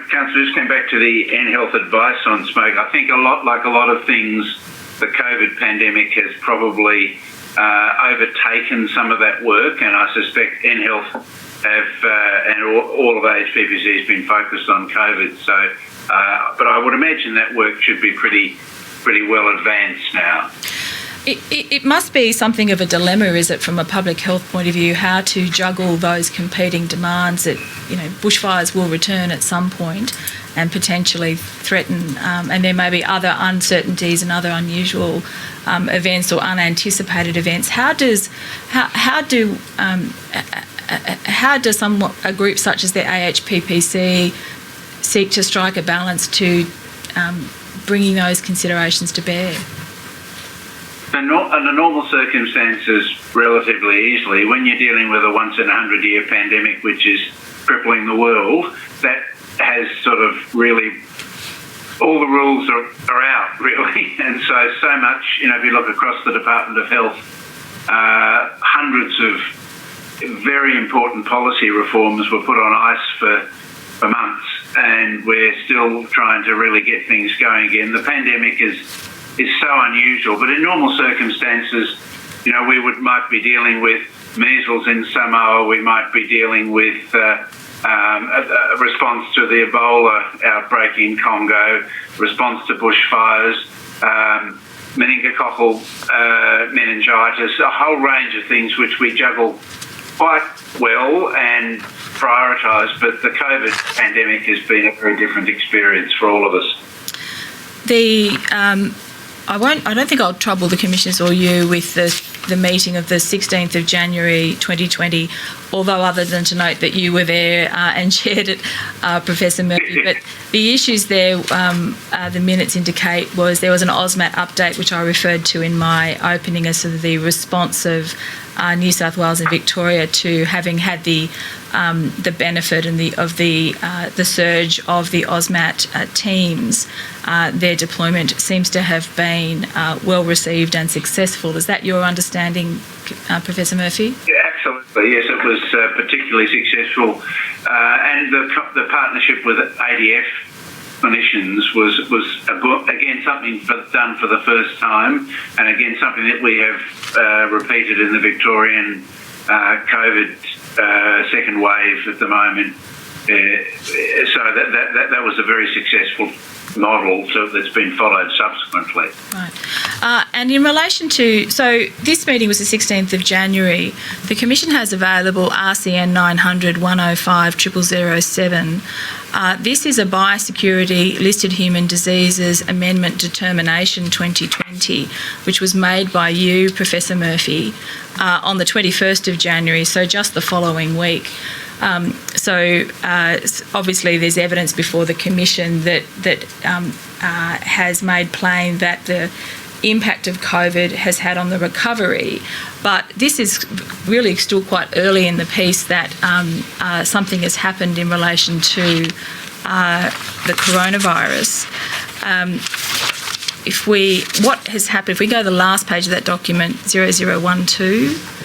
S10: Councillor just came back to the N-Health advice on smoke. I think a lot of things, the COVID pandemic has probably overtaken some of that work, and I suspect N-Health and all of AHPPC has been focused on COVID. So, but I would imagine that work should be pretty well advanced now.
S3: It must be something of a dilemma, is it, from a public health point of view, how to juggle those competing demands that, bushfires will return at some point and potentially threaten, and there may be other uncertainties and other unusual events or unanticipated events. How does a group such as the AHPPC seek to strike a balance to bringing those considerations to bear?
S10: Under normal circumstances, relatively easily. When you're dealing with a once-in-a-100-year pandemic, which is crippling the world, that has sort of really, all the rules are out, really. And so much, if you look across the Department of Health, hundreds of very important policy reforms were put on ice for months, and we're still trying to really get things going again. The pandemic is so unusual, but in normal circumstances, we might be dealing with measles in Samoa, we might be dealing with a response to the Ebola outbreak in Congo, response to bushfires, meningococcal meningitis, a whole range of things which we juggle quite well and prioritise, but the COVID pandemic has been a very different experience for all of us.
S3: I don't think I'll trouble the commissioners or you with the meeting of the 16th of January 2020, although other than to note that you were there and chaired it, Professor Murphy. But the issues there, the minutes indicate, was there was an AUSMAT update, which I referred to in my opening as to the response of New South Wales and Victoria to having had the benefit and the surge of the AUSMAT teams. Their deployment seems to have been well received and successful. Is that your understanding, Professor Murphy?
S10: Yeah, absolutely. Yes, it was particularly successful, and the partnership with ADF clinicians was again something done for the first time, and again something that we have repeated in the Victorian COVID second wave at the moment. So that was a very successful model that's been followed subsequently.
S3: Right. And in relation to, so this meeting was the 16th of January. The Commission has available RCN 900 105 0007. This is a biosecurity listed human diseases amendment determination 2020, which was made by you, Professor Murphy, on the 21st of January, so just the following week. So obviously there's evidence before the Commission that has made plain that the impact of COVID has had on the recovery, but this is really still quite early in the piece that something has happened in relation to the coronavirus. What has happened, if we go to the last page of that document, 0012,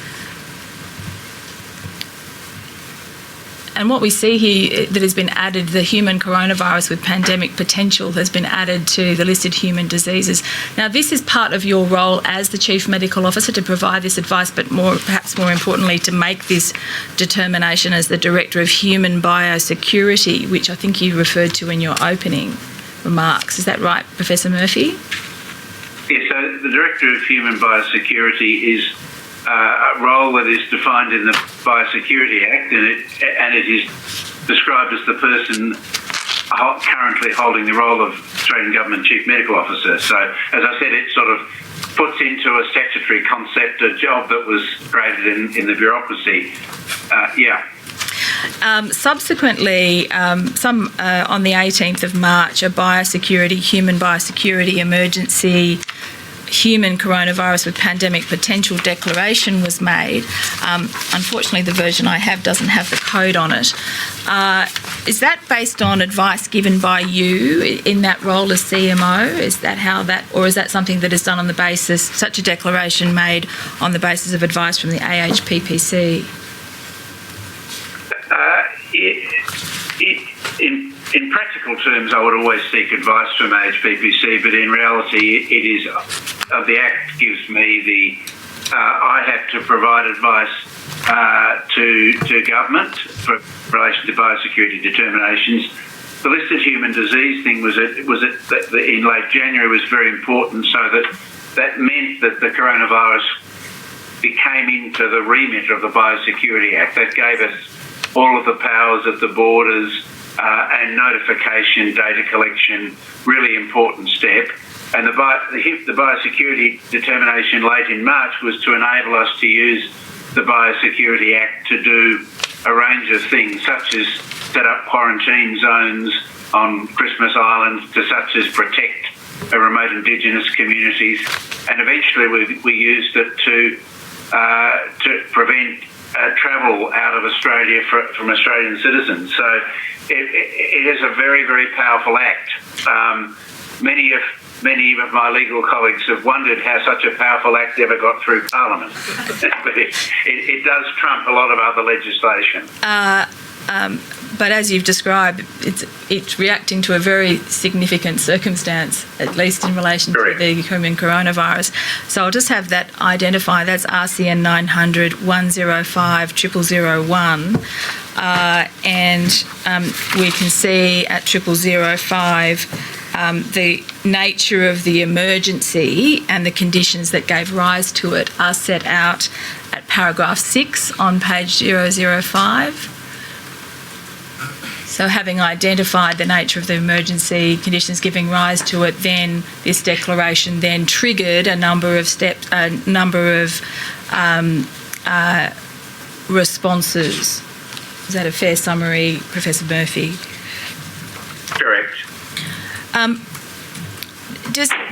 S3: and what we see here that has been added, the human coronavirus with pandemic potential has been added to the listed human diseases. Now, this is part of your role as the Chief Medical Officer to provide this advice, but perhaps more importantly, to make this determination as the Director of Human Biosecurity, which I think you referred to in your opening remarks. Is that right, Professor Murphy?
S10: Yes, so the Director of Human Biosecurity is a role that is defined in the Biosecurity Act, and it is described as the person currently holding the role of Australian Government Chief Medical Officer. So, as I said, it sort of puts into a statutory concept a job that was created in the bureaucracy.
S3: Subsequently, on the 18th of March, a human biosecurity emergency human coronavirus with pandemic potential declaration was made. Unfortunately, the version I have doesn't have the code on it. Is that based on advice given by you in that role as CMO? Is that how that, or is that something that is done on the basis, such a declaration made on the basis of advice from the AHPPC?
S10: In practical terms, I would always seek advice from AHPPC, but in reality, it is the Act gives me the I have to provide advice to government for relation to biosecurity determinations. The listed human disease thing was that in late January was very important, so that meant that the coronavirus became into the remit of the Biosecurity Act. That gave us all of the powers at the borders and notification, data collection, really important step. And the biosecurity determination late in March was to enable us to use the Biosecurity Act to do a range of things, such as set up quarantine zones on Christmas Island, to such as protect remote Indigenous communities, and eventually we used it to prevent travel out of Australia from Australian citizens. So it is a very, very powerful act. Many of my legal colleagues have wondered how such a powerful act ever got through Parliament. But it does trump a lot of other legislation.
S3: But as you've described, it's reacting to a very significant circumstance, at least in relation to the human coronavirus. So I'll just have that identified. That's RCN 900 105 0001. And we can see at 0005 the nature of the emergency and the conditions that gave rise to it are set out at paragraph 6 on page 005. So having identified the nature of the emergency conditions giving rise to it, then this declaration then triggered a number of steps, a number of responses. Is that a fair summary, Professor Murphy?
S10: Correct.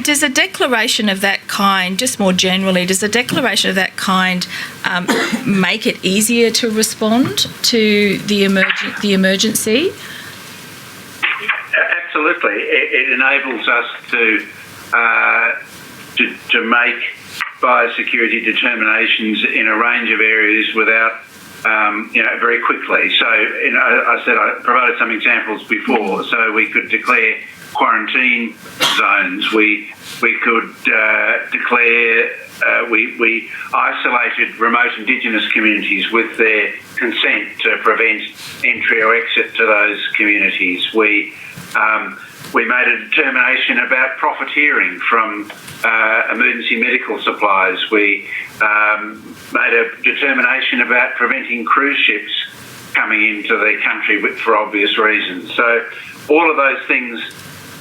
S3: Does a declaration of that kind, just more generally, does a declaration of that kind make it easier to respond to the emergency?
S10: Absolutely. It enables us to make biosecurity determinations in a range of areas without, very quickly. So, I said I provided some examples before. So we could declare quarantine zones. We could declare we isolated remote Indigenous communities with their consent to prevent entry or exit to those communities. We made a determination about profiteering from emergency medical supplies. We made a determination about preventing cruise ships coming into the country for obvious reasons. So all of those things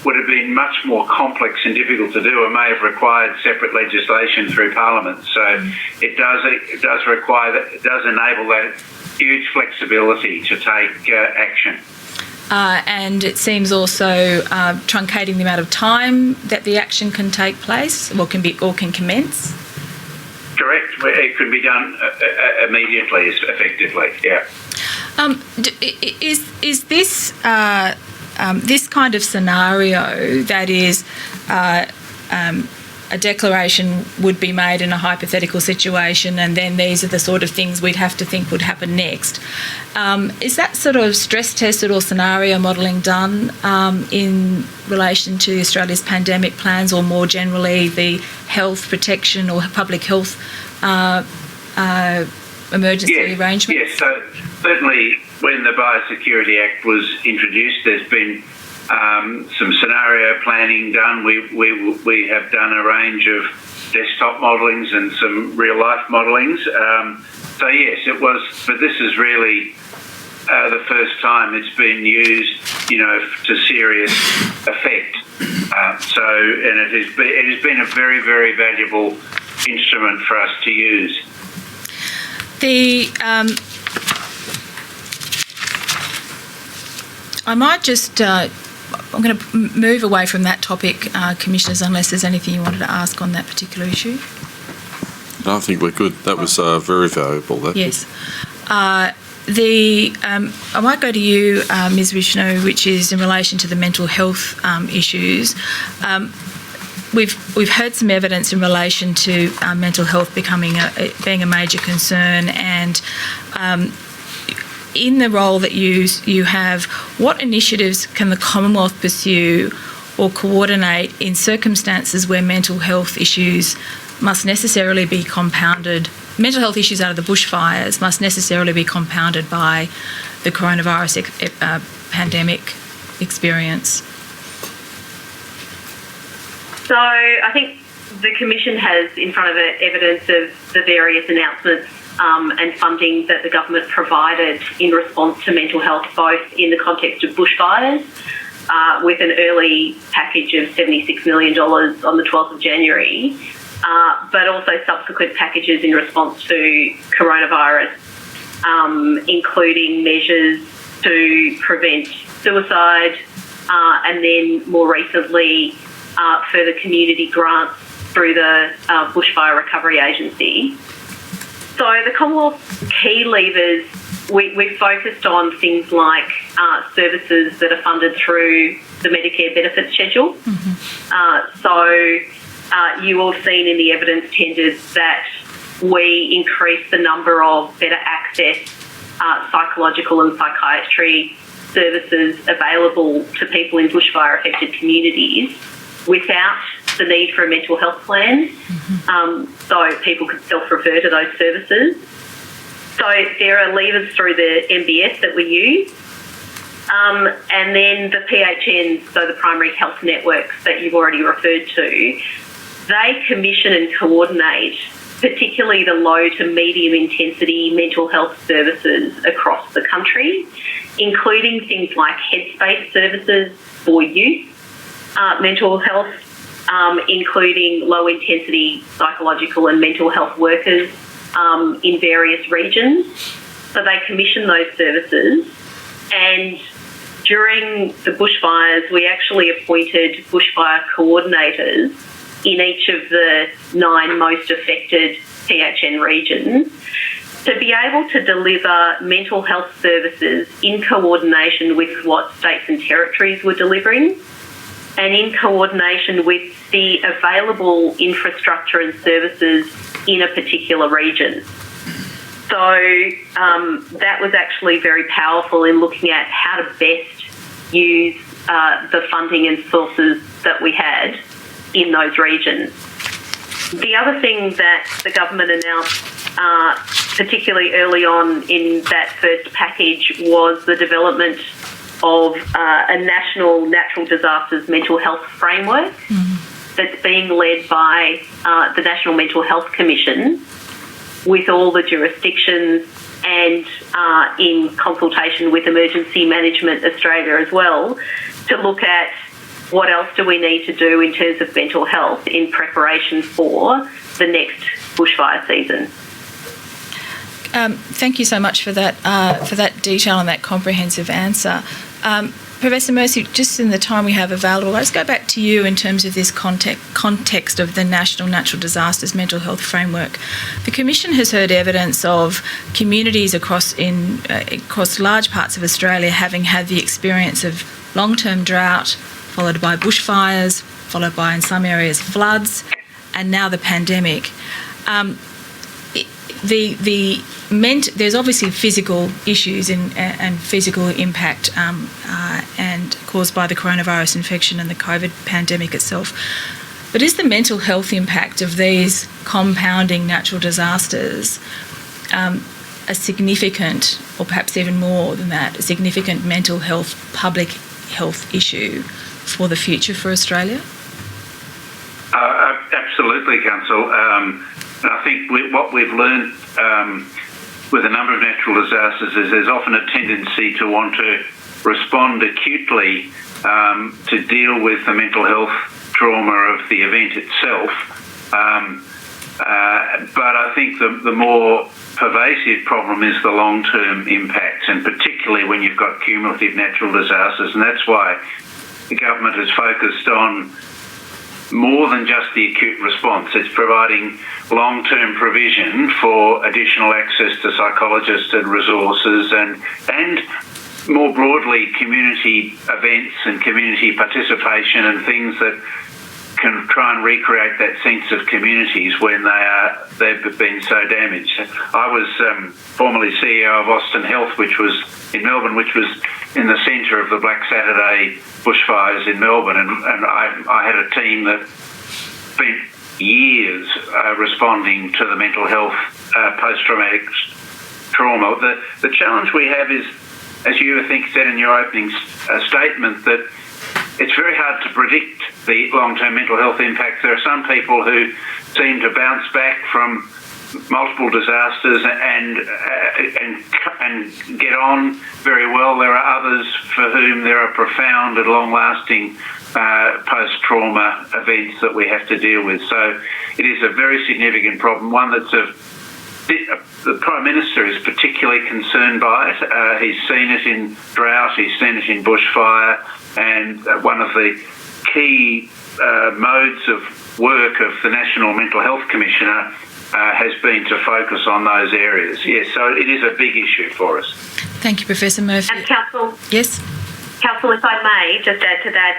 S10: would have been much more complex and difficult to do and may have required separate legislation through Parliament. So it does require that, it does enable that huge flexibility to take action.
S3: And it seems also truncating the amount of time that the action can take place or can commence.
S10: Correct. It could be done immediately, effectively. Yeah.
S3: Is this this kind of scenario, that is, a declaration would be made in a hypothetical situation, and then these are the sort of things we'd have to think would happen next. Is that sort of stress tested or scenario modelling done in relation to Australia's pandemic plans, or more generally the health protection or public health emergency arrangements?
S10: Yes, so certainly when the Biosecurity Act was introduced, there's been some scenario planning done. We have done a range of desktop modellings and some real life modellings. So yes, it was, but this is really the first time it's been used, to serious effect. And it has been a very, very valuable instrument for us to use.
S3: I might just I'm going to move away from that topic, Commissioners, unless there's anything you wanted to ask on that particular issue.
S2: No, I think we're good. That was very valuable.
S3: Yes. I might go to you, Ms. Vishnu, which is in relation to the mental health issues. We've heard some evidence in relation to mental health being a major concern, and in the role that you have, what initiatives can the Commonwealth pursue or coordinate in circumstances where mental health issues must necessarily be compounded? Mental health issues out of the bushfires must necessarily be compounded by the coronavirus pandemic experience.
S11: So I think the Commission has in front of it evidence of the various announcements and funding that the government provided in response to mental health, both in the context of bushfires, with an early package of $76 million on the 12th of January, but also subsequent packages in response to coronavirus, including measures to prevent suicide, and then more recently, further community grants through the Bushfire Recovery Agency. So the Commonwealth's key levers, we've focused on things like services that are funded through the Medicare benefits schedule. You will have seen in the evidence tenders that we increase the number of better access psychological and psychiatry services available to people in bushfire affected communities without the need for a mental health plan, so people could self-refer to those services. So there are levers through the MBS that we use, and then the PHNs, so the primary health networks that you've already referred to, they commission and coordinate particularly the low to medium intensity mental health services across the country, including things like headspace services for youth, mental health, including low intensity psychological and mental health workers in various regions. So they commission those services, and during the bushfires we actually appointed bushfire coordinators in each of the 9 most affected PHN regions to be able to deliver mental health services in coordination with what states and territories were delivering, and in coordination with the available infrastructure and services in a particular region. So that was actually very powerful in looking at how to best use the funding and sources that we had in those regions. The other thing that the government announced, particularly early on in that first package, was the development of a national natural disasters mental health framework that's being led by the National Mental Health Commission, with all the jurisdictions and in consultation with Emergency Management Australia as well, to look at what else do we need to do in terms of mental health in preparation for the next bushfire season.
S3: Thank you so much for that detail and that comprehensive answer. Professor Mercer, just in the time we have available, let's go back to you in terms of this context of the National Natural Disasters Mental Health Framework. The Commission has heard evidence of communities across large parts of Australia having had the experience of long-term drought, followed by bushfires, followed by, in some areas, floods, and now the pandemic. There's obviously physical issues and physical impact and caused by the coronavirus infection and the COVID pandemic itself. But is the mental health impact of these compounding natural disasters a significant, or perhaps even more than that, a significant mental health, public health issue for the future for Australia?
S10: Absolutely, Council. I think what we've learned with a number of natural disasters is there's often a tendency to want to respond acutely to deal with the mental health trauma of the event itself. But I think the more pervasive problem is the long-term impacts, and particularly when you've got cumulative natural disasters. And that's why the government has focused on more than just the acute response. It's providing long-term provision for additional access to psychologists and resources and more broadly community events and community participation and things that can try and recreate that sense of communities when they've been so damaged. I was formerly CEO of Austin Health, which was in Melbourne, which was in the centre of the Black Saturday bushfires in Melbourne, and I had a team that spent years responding to the mental health post-traumatic trauma. The challenge we have is, as you I think said in your opening statement, that it's very hard to predict the long-term mental health impacts. There are some people who seem to bounce back from multiple disasters and get on very well. There are others for whom there are profound and long-lasting post-trauma events that we have to deal with. So it is a very significant problem, one that's the Prime Minister is particularly concerned by it. He's seen it in drought, he's seen it in bushfire, and one of the key modes of work of the National Mental Health Commissioner has been to focus on those areas. Yes, so it is a big issue for us.
S3: Thank you, Professor Murphy.
S11: And Council,
S3: Yes?
S11: Council, if I may just add to that,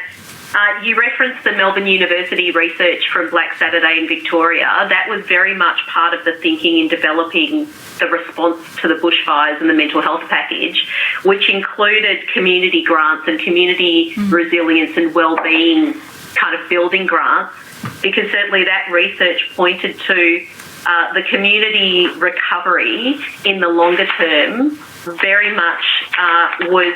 S11: you referenced the Melbourne University research from Black Saturday in Victoria. That was very much part of the thinking in developing the response to the bushfires and the mental health package, which included community grants and community resilience and wellbeing kind of building grants, because certainly that research pointed to the community recovery in the longer term very much was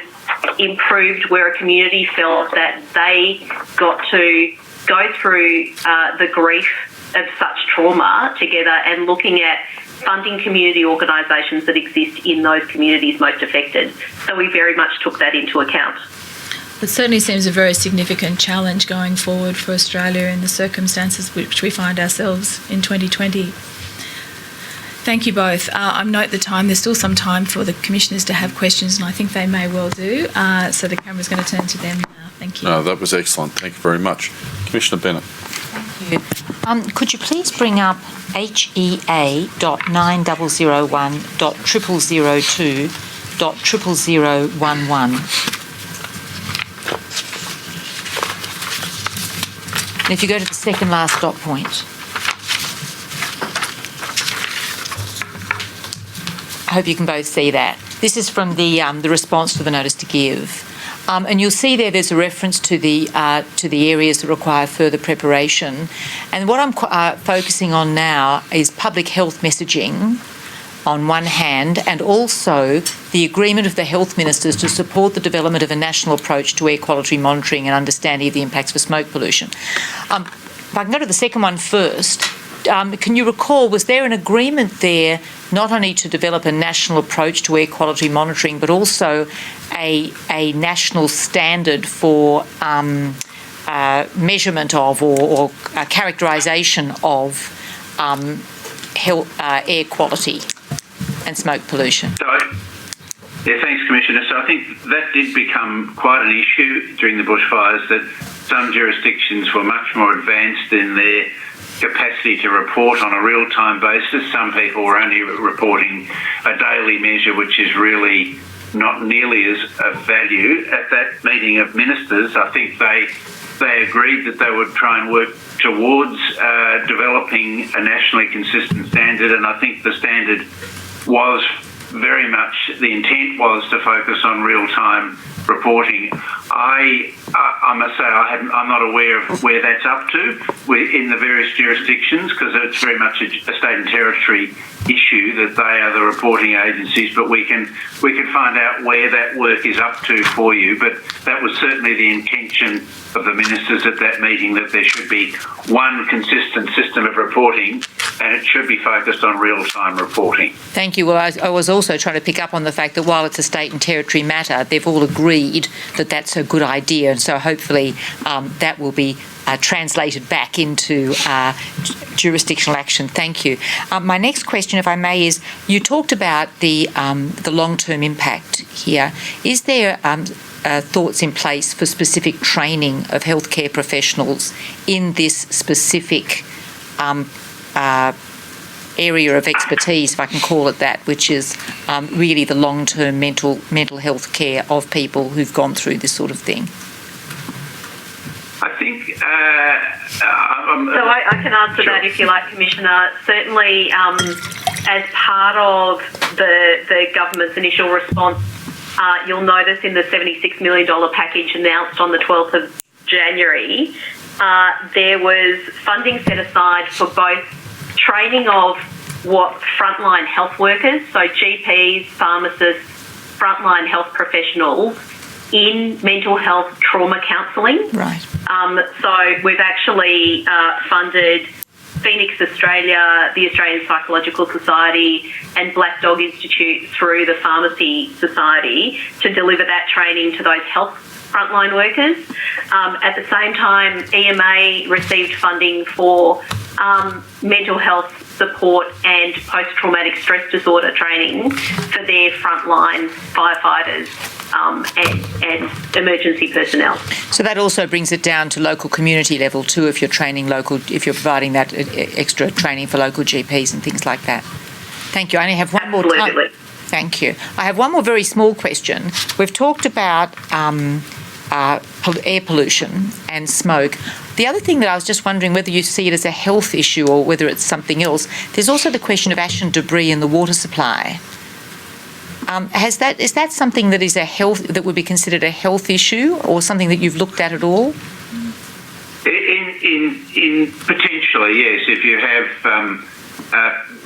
S11: improved where a community felt that they got to go through the grief of such trauma together and looking at funding community organisations that exist in those communities most affected. So we very much took that into account.
S3: It certainly seems a very significant challenge going forward for Australia in the circumstances which we find ourselves in 2020. Thank you both. I note the time. There's still some time for the commissioners to have questions, and I think they may well do. So the camera's going to turn to them now. Thank you.
S2: No, that was excellent. Thank you very much. Commissioner Bennett.
S8: Thank you. Could you please bring up HEA.9001.0002.00011? And if you go to the second last dot point. I hope you can both see that. This is from the response to the notice to give. And you'll see there's a reference to the areas that require further preparation. And what I'm focusing on now is public health messaging on one hand, and also the agreement of the health ministers to support the development of a national approach to air quality monitoring and understanding of the impacts of smoke pollution. If I can go to the second one first. Can you recall, was there an agreement there not only to develop a national approach to air quality monitoring, but also a national standard for measurement of or characterisation of air quality and smoke pollution?
S10: Yeah, thanks, Commissioner. So I think that did become quite an issue during the bushfires, that some jurisdictions were much more advanced in their capacity to report on a real-time basis. Some people were only reporting a daily measure, which is really not nearly as of value. At that meeting of ministers, I think they agreed that they would try and work towards developing a nationally consistent standard, and I think the standard was very much, the intent was to focus on real-time reporting. I must say I'm not aware of where that's up to in the various jurisdictions, because it's very much a state and territory issue that they are the reporting agencies, but we can find out where that work is up to for you. But that was certainly the intention of the ministers at that meeting, that there should be one consistent system of reporting, and it should be focused on real-time reporting.
S8: Thank you. Well, I was also trying to pick up on the fact that while it's a state and territory matter, they've all agreed that that's a good idea, and so hopefully that will be translated back into jurisdictional action. Thank you. My next question, if I may, is you talked about the long-term impact here. Is there thoughts in place for specific training of healthcare professionals in this specific area of expertise, if I can call it that, which is really the long-term mental health care of people who've gone through this sort of thing?
S10: I think.
S11: So I can answer that if you like, Commissioner. Certainly, as part of the government's initial response, you'll notice in the $76 million package announced on the 12th of January, there was funding set aside for both training of what frontline health workers, so GPs, pharmacists, frontline health professionals, in mental health trauma counselling.
S8: Right.
S11: So we've actually funded Phoenix Australia, the Australian Psychological Society and Black Dog Institute through the Pharmacy Society to deliver that training to those health frontline workers. At the same time, EMA received funding for mental health support and post-traumatic stress disorder training for their frontline firefighters and emergency personnel.
S8: So that also brings it down to local community level too, if you're providing that extra training for local GPs and things like that. Thank you. I only have one more time.
S11: Absolutely.
S8: Thank you. I have one more very small question. We've talked about air pollution and smoke. The other thing that I was just wondering whether you see it as a health issue or whether it's something else, there's also the question of ash and debris in the water supply. Is that something that is that would be considered a health issue or something that you've looked at all?
S10: In potentially, yes. If you have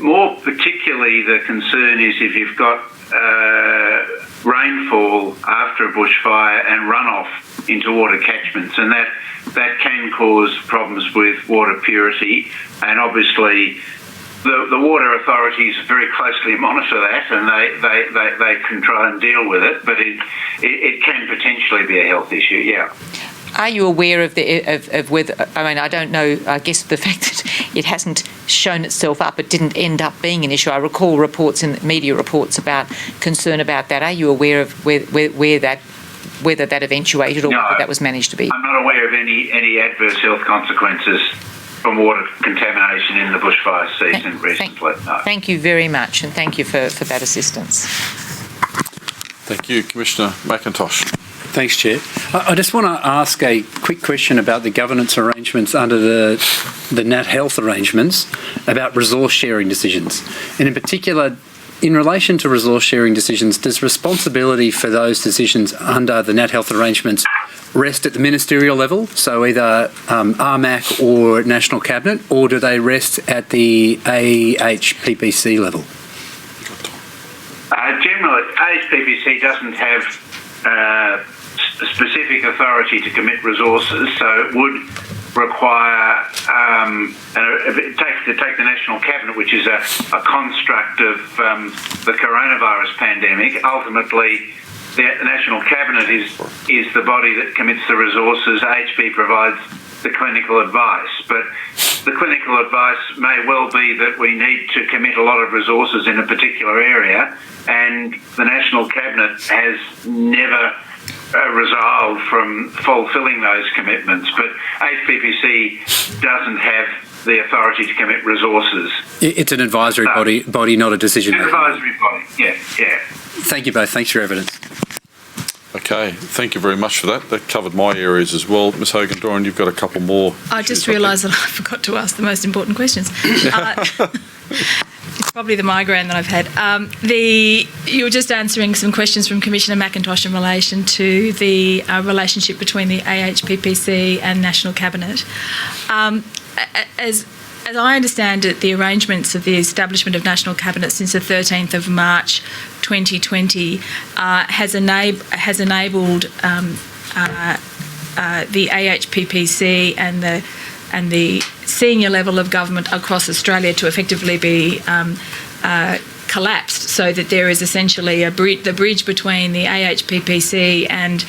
S10: more particularly, the concern is if you've got rainfall after a bushfire and runoff into water catchments, and that can cause problems with water purity. And obviously, the water authorities very closely monitor that, and they can try and deal with it. But it can potentially be a health issue. Yeah.
S8: Are you aware of whether? I mean, I don't know. I guess the fact that it hasn't shown itself up, it didn't end up being an issue. I recall reports in media reports about concern about that. Are you aware of whether that eventuated or whether that was managed to be?
S10: I'm not aware of any adverse health consequences from water contamination in the bushfire season recently. No.
S8: Thank you very much, and thank you for that assistance.
S2: Thank you, Commissioner McIntosh.
S7: Thanks, Chair. I just want to ask a quick question about the governance arrangements under the Nat Health arrangements about resource sharing decisions. And in particular, in relation to resource sharing decisions, does responsibility for those decisions under the Nat Health arrangements rest at the ministerial level, so either RMAC or National Cabinet, or do they rest at the AHPPC level?
S10: Generally, AHPPC doesn't have specific authority to commit resources, so it would require, to take the National Cabinet, which is a construct of the coronavirus pandemic. Ultimately, the National Cabinet is the body that commits the resources. AHP provides the clinical advice, but the clinical advice may well be that we need to commit a lot of resources in a particular area, and the National Cabinet has never resolved from fulfilling those commitments. But AHPPC doesn't have the authority to commit resources.
S7: It's an advisory body, not a decision maker.
S10: Advisory body, yeah.
S7: Thank you both. Thanks for your evidence.
S2: Okay, thank you very much for that. That covered my areas as well. Ms Hogan-Doran, you've got a couple more.
S3: I just realised that I forgot to ask the most important questions. It's probably the migraine that I've had. You were just answering some questions from Commissioner McIntosh in relation to the relationship between the AHPPC and National Cabinet. As I understand it, the arrangements of the establishment of National Cabinet since the 13th of March 2020 has enabled the AHPPC and the senior level of government across Australia to effectively be collapsed, so that there is essentially the bridge between the AHPPC and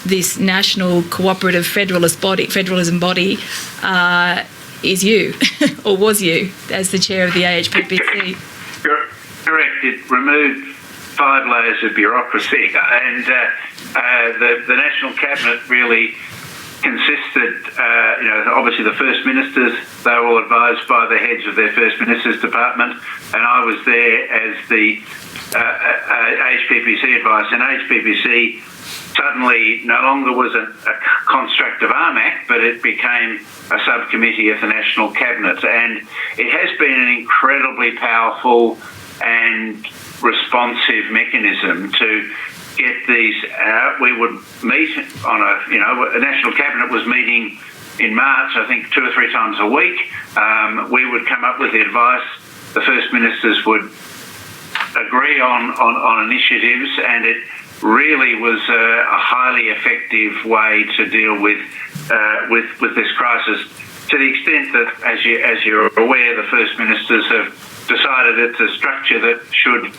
S3: this national cooperative federalism body is you, or was you, as the chair of the AHPPC.
S10: Correct. It removed 5 layers of bureaucracy, and the National Cabinet really consisted, obviously the First Ministers, they were all advised by the heads of their First Minister's Department, and I was there as the HPPC advice, and HPPC suddenly no longer was a construct of RMAC, but it became a subcommittee of the National Cabinet, and it has been an incredibly powerful and responsive mechanism to get these out. We would meet on a National Cabinet was meeting in March, I think 2 or 3 times a week. We would come up with the advice. The First Ministers would agree on initiatives, and it really was a highly effective way to deal with this crisis. To the extent that, as you're aware, the First Ministers have decided it's a structure that should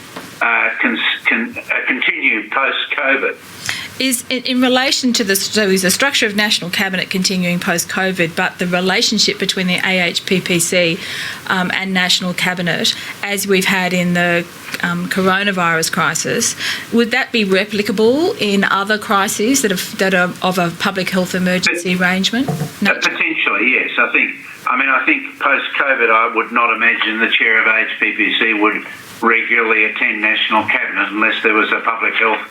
S10: continue post-COVID.
S3: Is in relation to the structure of National Cabinet continuing post-COVID, but the relationship between the AHPPC and National Cabinet, as we've had in the coronavirus crisis, would that be replicable in other crises that are of a public health emergency arrangement?
S10: Potentially, yes. I think post-COVID, I would not imagine the chair of HPPC would regularly attend National Cabinet unless there was a public health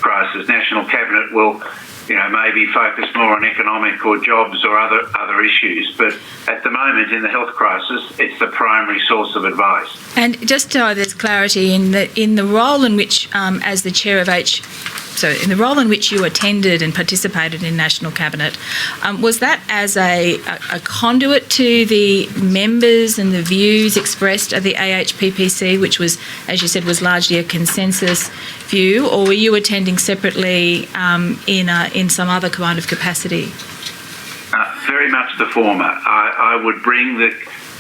S10: crisis. National Cabinet will, maybe focus more on economic or jobs or other issues. But at the moment, in the health crisis, it's the primary source of advice. And
S3: just so there's clarity in the role in which, as the chair of in the role in which you attended and participated in National Cabinet, was that as a conduit to the members and the views expressed at the AHPPC, which was, as you said, was largely a consensus view, or were you attending separately in some other kind of capacity?
S10: Very much the former. I would bring the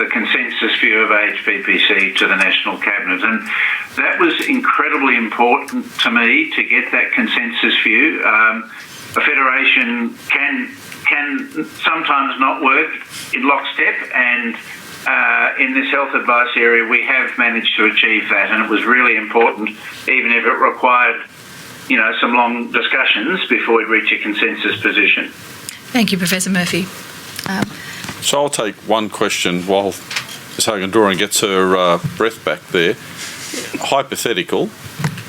S10: consensus view of HPPC to the National Cabinet, and that was incredibly important to me to get that consensus view. A federation can sometimes not work in lockstep, and in this health advice area we have managed to achieve that, and it was really important, even if it required some long discussions before we reach a consensus position.
S3: Thank you, Professor Murphy.
S2: So I'll take one question while Ms Hogan-Doran gets her breath back there. Hypothetical,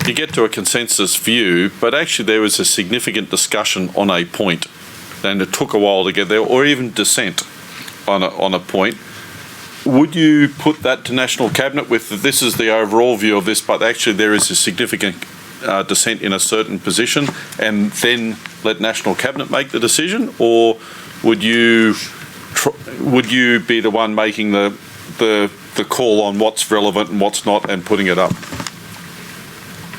S2: you get to a consensus view, but actually there was a significant discussion on a point, and it took a while to get there, or even dissent on a point. Would you put that to National Cabinet with this is the overall view of this, but actually there is a significant dissent in a certain position, and then let National Cabinet make the decision, or would you be the one making the call on what's relevant and what's not and putting it up?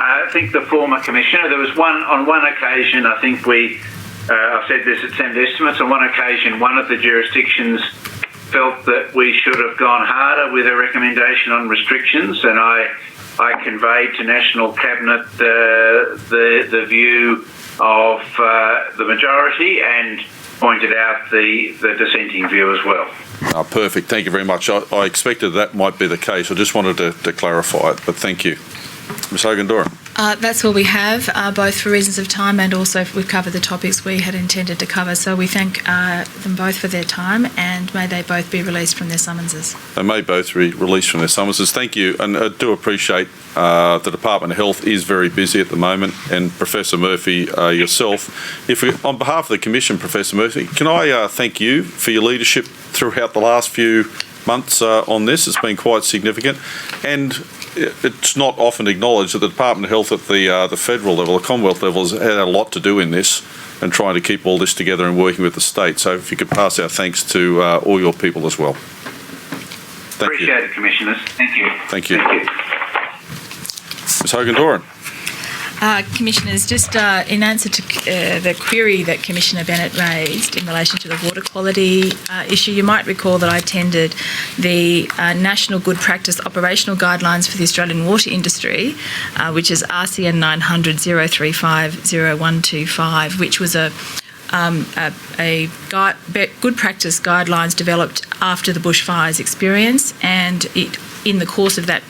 S10: I think the former Commissioner, there was on one occasion, I think I've said this at Send Estimates, on one occasion one of the jurisdictions felt that we should have gone harder with a recommendation on restrictions, and I conveyed to National Cabinet the view of the majority and pointed out the dissenting view as well.
S2: Perfect. Thank you very much. I expected that might be the case. I just wanted to clarify it, but thank you. Ms Hogan-Doran.
S3: That's all we have, both for reasons of time and also we've covered the topics we had intended to cover. So we thank them both for their time, and may they both be released from their summonses.
S2: They may both be released from their summonses. Thank you, and I do appreciate the Department of Health is very busy at the moment, and Professor Murphy, yourself. On behalf of the Commission, Professor Murphy, can I thank you for your leadership throughout the last few months on this? It's been quite significant, and it's not often acknowledged that the Department of Health at the federal level, the Commonwealth level, has had a lot to do in this and trying to keep all this together and working with the state. So if you could pass our thanks to all your people as well. Thank you.
S10: Appreciate it, Commissioners. Thank you.
S2: Thank you.
S10: Thank you.
S2: Ms Hogan-Doran.
S3: Commissioners, just in answer to the query that Commissioner Bennett raised in relation to the water quality issue, you might recall that I attended the National Good Practice Operational Guidelines for the Australian Water Industry, which is RCN 900 035 0125, which was a good practice guidelines developed after the bushfires experience, and in the course of that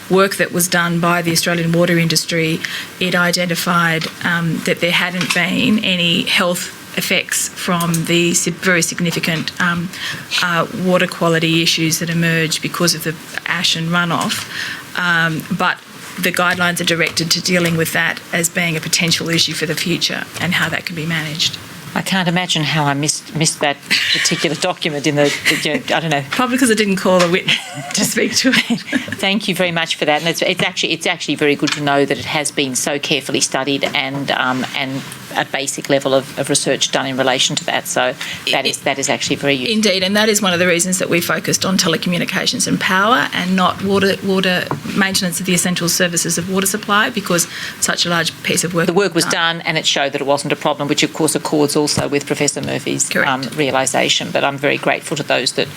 S3: work that was done by the Australian water industry, it identified that there hadn't been any health effects from the very significant water quality issues that emerged because of the ash and runoff. But the guidelines are directed to dealing with that as being a potential issue for the future and how that can be managed.
S8: I can't imagine how I missed that particular document in I don't know.
S3: Probably because I didn't call a witness to speak to it.
S8: Thank you very much for that, and it's actually very good to know that it has been so carefully studied and a basic level of research done in relation to that. So that is actually very useful.
S3: Indeed, and that is one of the reasons that we focused on telecommunications and power and not water maintenance of the essential services of water supply, because such a large piece of work.
S8: The work was done and it showed that it wasn't a problem, which of course accords also with Professor Murphy's realisation. But I'm very grateful to those that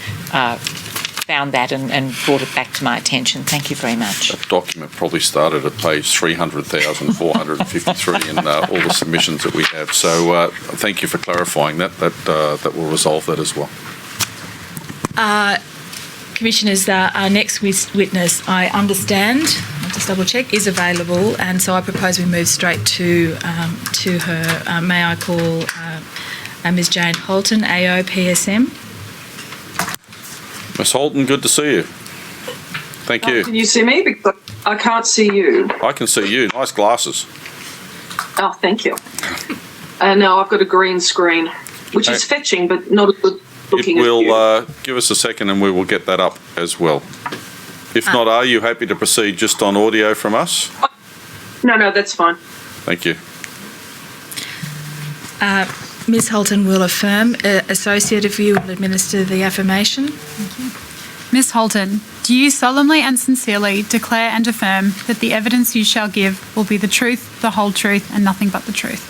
S8: found that and brought it back to my attention. Thank you very much.
S2: That document probably started at page 300,453 in all the submissions that we have. So thank you for clarifying that. That will resolve that as well.
S3: Commissioners, our next witness, I understand, I'll just double check, is available, and so I propose we move straight to her. May I call Ms. Jane Holton, AO PSM?
S2: Ms. Holton, good to see you. Thank you.
S12: Can you see me? Because I can't see you.
S2: I can see you. Nice glasses.
S12: Oh, thank you. And now I've got a green screen, which is fetching, but not as good looking as you.
S2: We'll give us a second and we will get that up as well. If not, are you happy to proceed just on audio from us?
S12: No, that's fine.
S2: Thank you.
S3: Ms. Holton will affirm. Associate of you will administer the affirmation.
S1: Thank you. Ms. Holton, do you solemnly and sincerely declare and affirm that the evidence you shall give will be the truth, the whole truth, and nothing but the truth?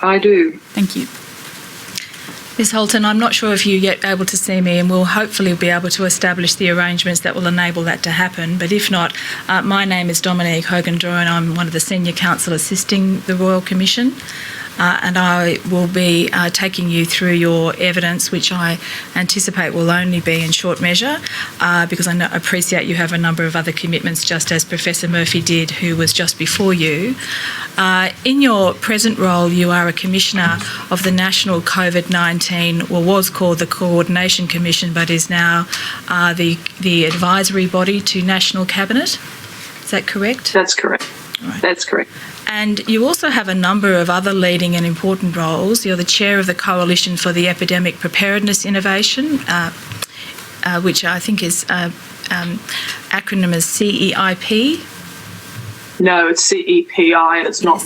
S12: I do.
S1: Thank you.
S3: Ms. Holton, I'm not sure if you're yet able to see me, and we'll hopefully be able to establish the arrangements that will enable that to happen. But if not, my name is Dominique Hogan-Drew, and I'm one of the senior counsel assisting the Royal Commission. And I will be taking you through your evidence, which I anticipate will only be in short measure, because I appreciate you have a number of other commitments, just as Professor Murphy did, who was just before you. In your present role, you are a Commissioner of the National COVID-19, or was called the Coordination Commission, but is now the advisory body to National Cabinet. Is that correct?
S12: That's correct. Right. That's correct.
S3: And you also have a number of other leading and important roles. You're the chair of the Coalition for the Epidemic Preparedness Innovation, which I think is acronym as CEIP.
S12: No, it's CEPI. It's not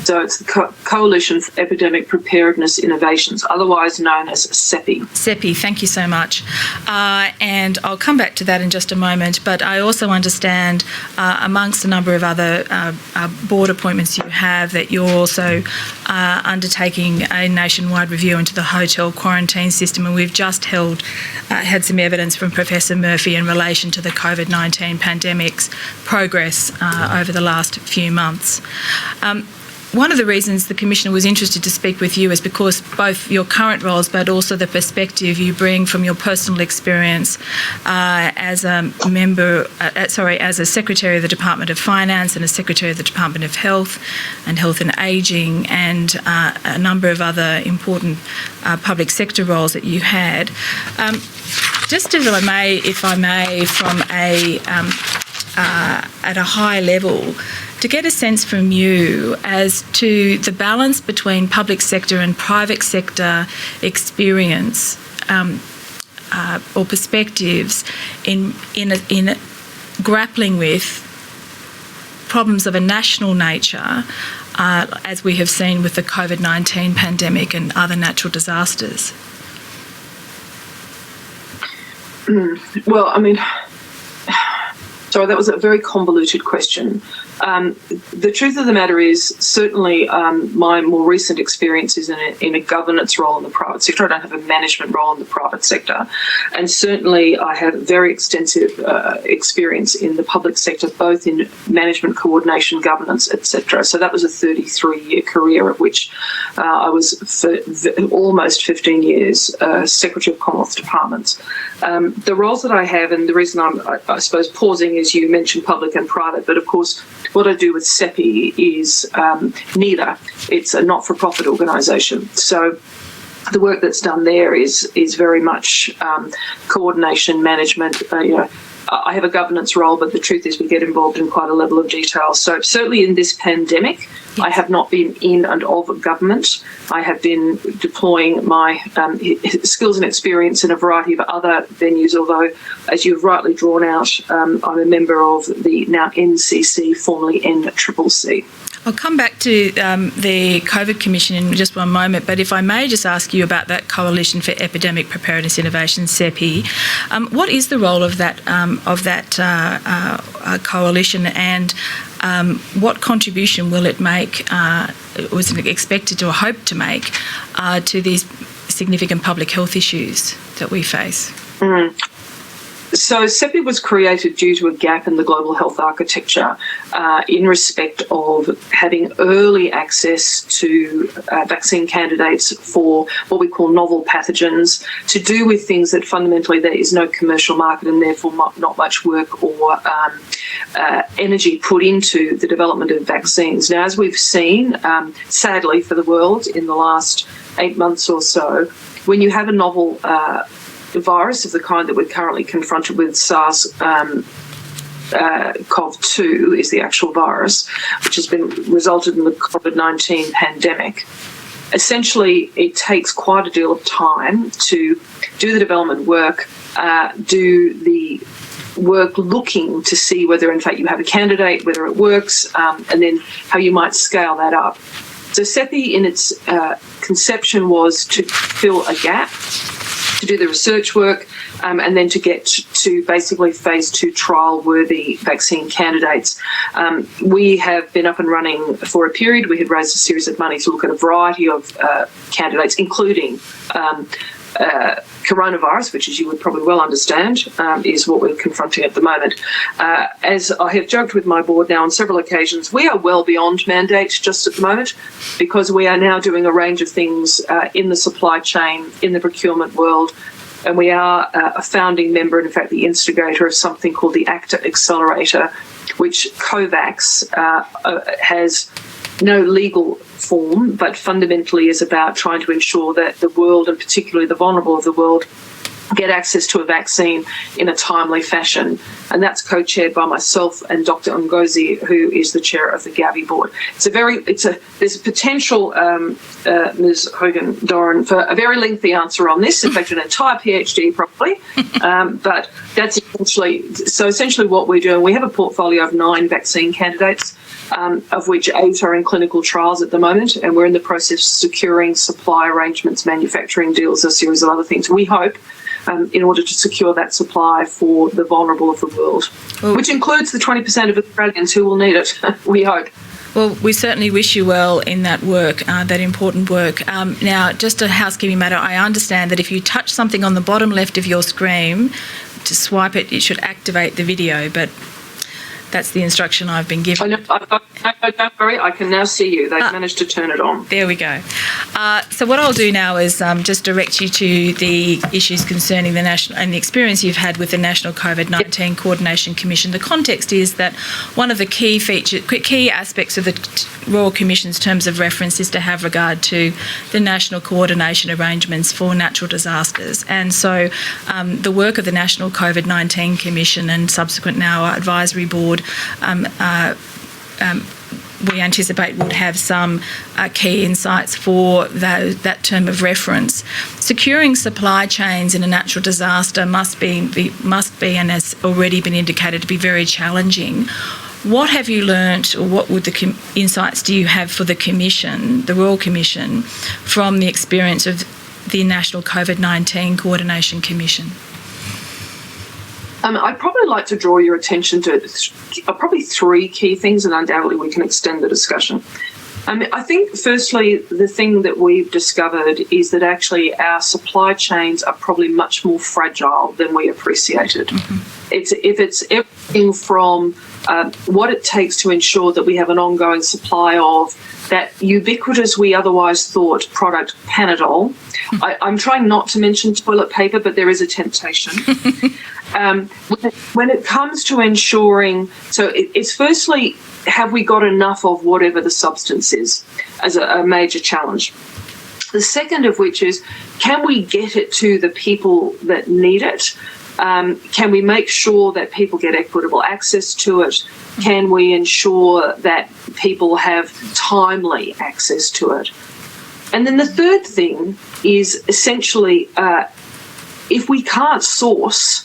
S12: so it's the Coalition for Epidemic Preparedness Innovations, otherwise known as CEPI.
S3: CEPI, thank you so much. And I'll come back to that in just a moment, but I also understand, amongst a number of other board appointments you have, that you're also undertaking a nationwide review into the hotel quarantine system, and we've just had some evidence from Professor Murphy in relation to the COVID-19 pandemic's progress over the last few months. One of the reasons the Commissioner was interested to speak with you is because both your current roles, but also the perspective you bring from your personal experience as a as a Secretary of the Department of Finance and a Secretary of the Department of Health and Ageing, and a number of other important public sector roles that you had. Just if I may, from at a high level, to get a sense from you as to the balance between public sector and private sector experience or perspectives in grappling with problems of a national nature, as we have seen with the COVID-19 pandemic and other natural disasters.
S12: Well, I mean, Sorry, that was a very convoluted question. The truth of the matter is, certainly my more recent experience is in a governance role in the private sector. I don't have a management role in the private sector. And certainly I have very extensive experience in the public sector, both in management, coordination, governance, etc. So that was a 33-year career, of which I was for almost 15 years Secretary of Commonwealth Departments. The roles that I have, and the reason I suppose pausing is you mentioned public and private, but of course what I do with CEPI is neither. It's a not-for-profit organisation. So the work that's done there is very much coordination, management. I have a governance role, but the truth is we get involved in quite a level of detail. So certainly in this pandemic, I have not been in and of government. I have been deploying my skills and experience in a variety of other venues, although, as you've rightly drawn out, I'm a member of the now NCC, formerly NCCC.
S3: I'll come back to the COVID Commission in just one moment, but if I may just ask you about that Coalition for Epidemic Preparedness Innovation, CEPI. What is the role of that coalition, and what contribution will it make, was it expected to or hoped to make, to these significant public health issues that we face?
S12: So CEPI was created due to a gap in the global health architecture in respect of having early access to vaccine candidates for what we call novel pathogens, to do with things that fundamentally there is no commercial market and therefore not much work or energy put into the development of vaccines. Now, as we've seen, sadly for the world in the last 8 months or so, when you have a novel virus of the kind that we're currently confronted with, SARS-CoV-2 is the actual virus, which has been resulted in the COVID-19 pandemic. Essentially, it takes quite a deal of time to do the development work, do the work looking to see whether in fact you have a candidate, whether it works, and then how you might scale that up. So CEPI in its conception was to fill a gap, to do the research work, and then to get to basically phase 2 trial-worthy vaccine candidates. We have been up and running for a period. We had raised a series of money to look at a variety of candidates, including coronavirus, which, as you would probably well understand, is what we're confronting at the moment. As I have joked with my board now on several occasions, we are well beyond mandate just at the moment, because we are now doing a range of things in the supply chain, in the procurement world, and we are a founding member, and in fact the instigator of something called the ACTA Accelerator, which COVAX has no legal form, but fundamentally is about trying to ensure that the world, and particularly the vulnerable of the world, get access to a vaccine in a timely fashion. And that's co-chaired by myself and Dr. Ngozi, who is the chair of the Gavi board. There's a potential, Ms. Hogan-Doran, for a very lengthy answer on this, in fact an entire PhD probably, but that's essentially what we're doing. We have a portfolio of 9 vaccine candidates, of which 8 are in clinical trials at the moment, and we're in the process of securing supply arrangements, manufacturing deals, a series of other things. We hope in order to secure that supply for the vulnerable of the world, which includes the 20% of Australians who will need it, we hope.
S3: Well, we certainly wish you well in that work, that important work. Now, just a housekeeping matter, I understand that if you touch something on the bottom left of your screen, to swipe it, it should activate the video, but that's the instruction I've been given.
S12: Don't worry, I can now see you. They've managed to turn it on.
S3: There we go. So what I'll do now is just direct you to the issues concerning the national and the experience you've had with the National COVID-19 Coordination Commission. The context is that one of the key aspects of the Royal Commission's terms of reference is to have regard to the national coordination arrangements for natural disasters. And so the work of the National COVID-19 Commission and subsequent now advisory board we anticipate would have some key insights for that term of reference. Securing supply chains in a natural disaster must be and has already been indicated to be very challenging. What have you learnt, or what would the insights do you have for the Commission, the Royal Commission, from the experience of the National COVID-19 Coordination Commission?
S12: I'd probably like to draw your attention to probably three key things, and undoubtedly we can extend the discussion. I think, firstly, the thing that we've discovered is that actually our supply chains are probably much more fragile than we appreciated. It's everything from what it takes to ensure that we have an ongoing supply of that ubiquitous, we otherwise thought, product, Panadol. I'm trying not to mention toilet paper, but there is a temptation. When it comes to ensuring, so it's firstly, have we got enough of whatever the substance is as a major challenge? The second of which is, can we get it to the people that need it? Can we make sure that people get equitable access to it? Can we ensure that people have timely access to it? And then the third thing is essentially, if we can't source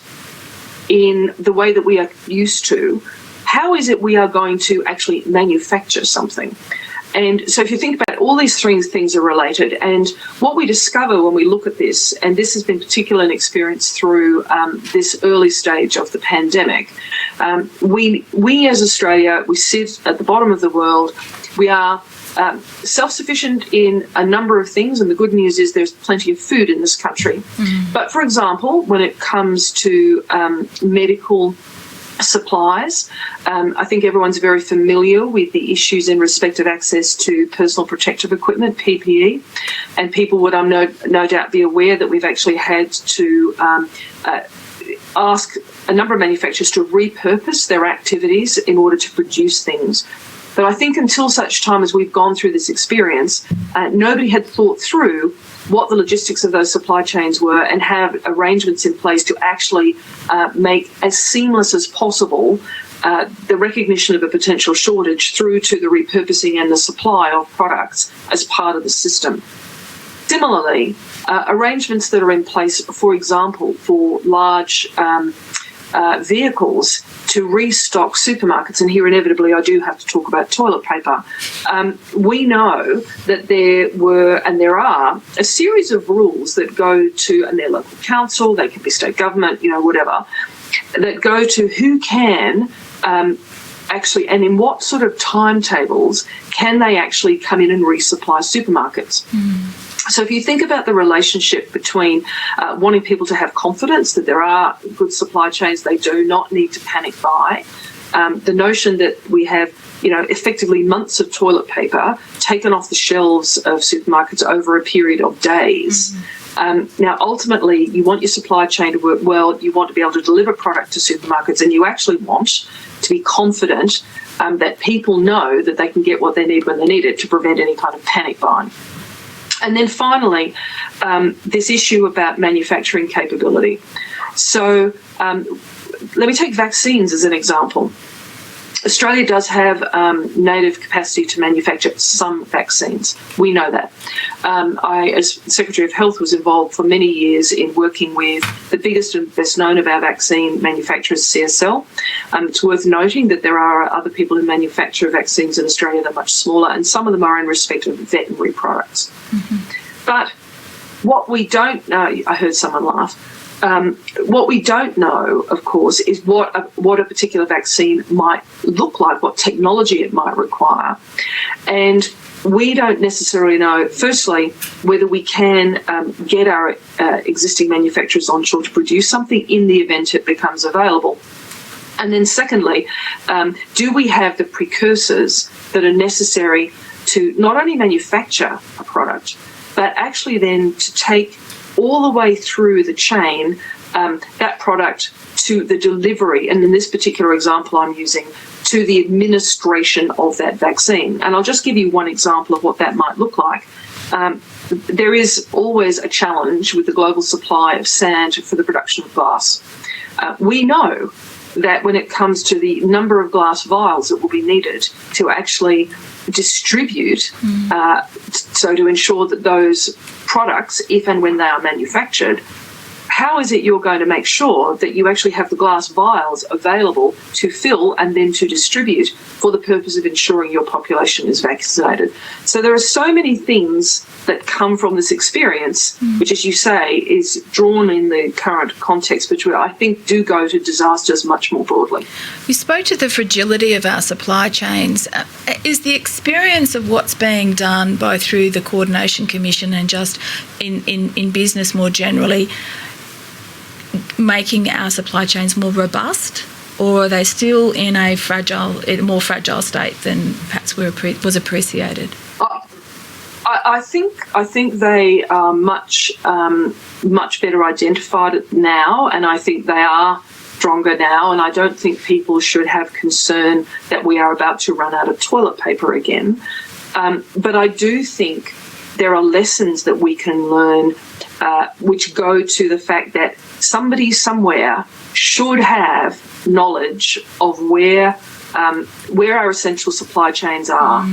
S12: in the way that we are used to, how is it we are going to actually manufacture something? And so if you think about all these three things are related, and what we discover when we look at this, and this has been particularly an experience through this early stage of the pandemic, we as Australia, we sit at the bottom of the world. We are self-sufficient in a number of things, and the good news is there's plenty of food in this country. But for example, when it comes to medical supplies, I think everyone's very familiar with the issues in respect of access to personal protective equipment, PPE, and people would no doubt be aware that we've actually had to ask a number of manufacturers to repurpose their activities in order to produce things. But I think until such time as we've gone through this experience, nobody had thought through what the logistics of those supply chains were and have arrangements in place to actually make as seamless as possible the recognition of a potential shortage through to the repurposing and the supply of products as part of the system. Similarly, arrangements that are in place, for example, for large vehicles to restock supermarkets, and here inevitably I do have to talk about toilet paper. We know that there were and there are a series of rules that go to, and their local council, they can be state government, whatever, that go to who can actually, and in what sort of timetables can they actually come in and resupply supermarkets. So if you think about the relationship between wanting people to have confidence that there are good supply chains, they do not need to panic buy, the notion that we have, effectively months of toilet paper taken off the shelves of supermarkets over a period of days. Now, ultimately, you want your supply chain to work well, you want to be able to deliver product to supermarkets, and you actually want to be confident that people know that they can get what they need when they need it to prevent any kind of panic buying. And then finally, this issue about manufacturing capability. So let me take vaccines as an example. Australia does have native capacity to manufacture some vaccines. We know that. I, as Secretary of Health, was involved for many years in working with the biggest and best known of our vaccine manufacturers, CSL. It's worth noting that there are other people who manufacture vaccines in Australia that are much smaller, and some of them are in respect of veterinary products. But what we don't know, I heard someone laugh, what we don't know, of course, is what a particular vaccine might look like, what technology it might require. And we don't necessarily know, firstly, whether we can get our existing manufacturers onshore to produce something in the event it becomes available. And then secondly, do we have the precursors that are necessary to not only manufacture a product, but actually then to take all the way through the chain that product to the delivery, and in this particular example I'm using, to the administration of that vaccine. And I'll just give you one example of what that might look like. There is always a challenge with the global supply of sand for the production of glass. We know that when it comes to the number of glass vials that will be needed to actually distribute, so to ensure that those products, if and when they are manufactured, how is it you're going to make sure that you actually have the glass vials available to fill and then to distribute for the purpose of ensuring your population is vaccinated? So there are so many things that come from this experience, which, as you say, is drawn in the current context, which I think do go to disasters much more broadly.
S3: You spoke to the fragility of our supply chains. Is the experience of what's being done both through the Coordination Commission and just in business more generally making our supply chains more robust, or are they still in a more fragile state than perhaps was appreciated?
S12: I think they are much better identified now, and I think they are stronger now, and I don't think people should have concern that we are about to run out of toilet paper again. But I do think there are lessons that we can learn which go to the fact that somebody somewhere should have knowledge of where our essential supply chains are,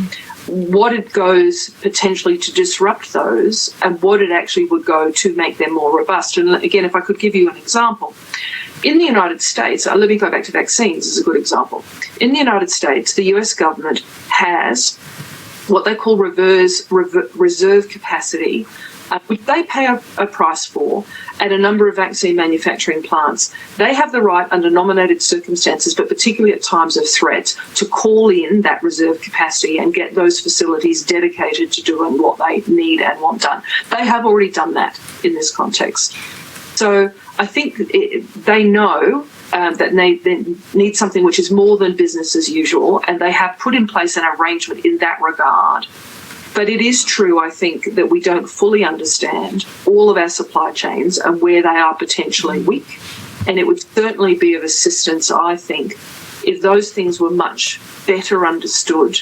S12: what it goes potentially to disrupt those, and what it actually would go to make them more robust. And again, if I could give you an example. In the United States, let me go back to vaccines as a good example. In the United States, the US government has what they call reserve capacity, which they pay a price for at a number of vaccine manufacturing plants. They have the right under nominated circumstances, but particularly at times of threat, to call in that reserve capacity and get those facilities dedicated to doing what they need and want done. They have already done that in this context. So I think they know that they need something which is more than business as usual, and they have put in place an arrangement in that regard. But it is true, I think, that we don't fully understand all of our supply chains and where they are potentially weak. And it would certainly be of assistance, I think, if those things were much better understood.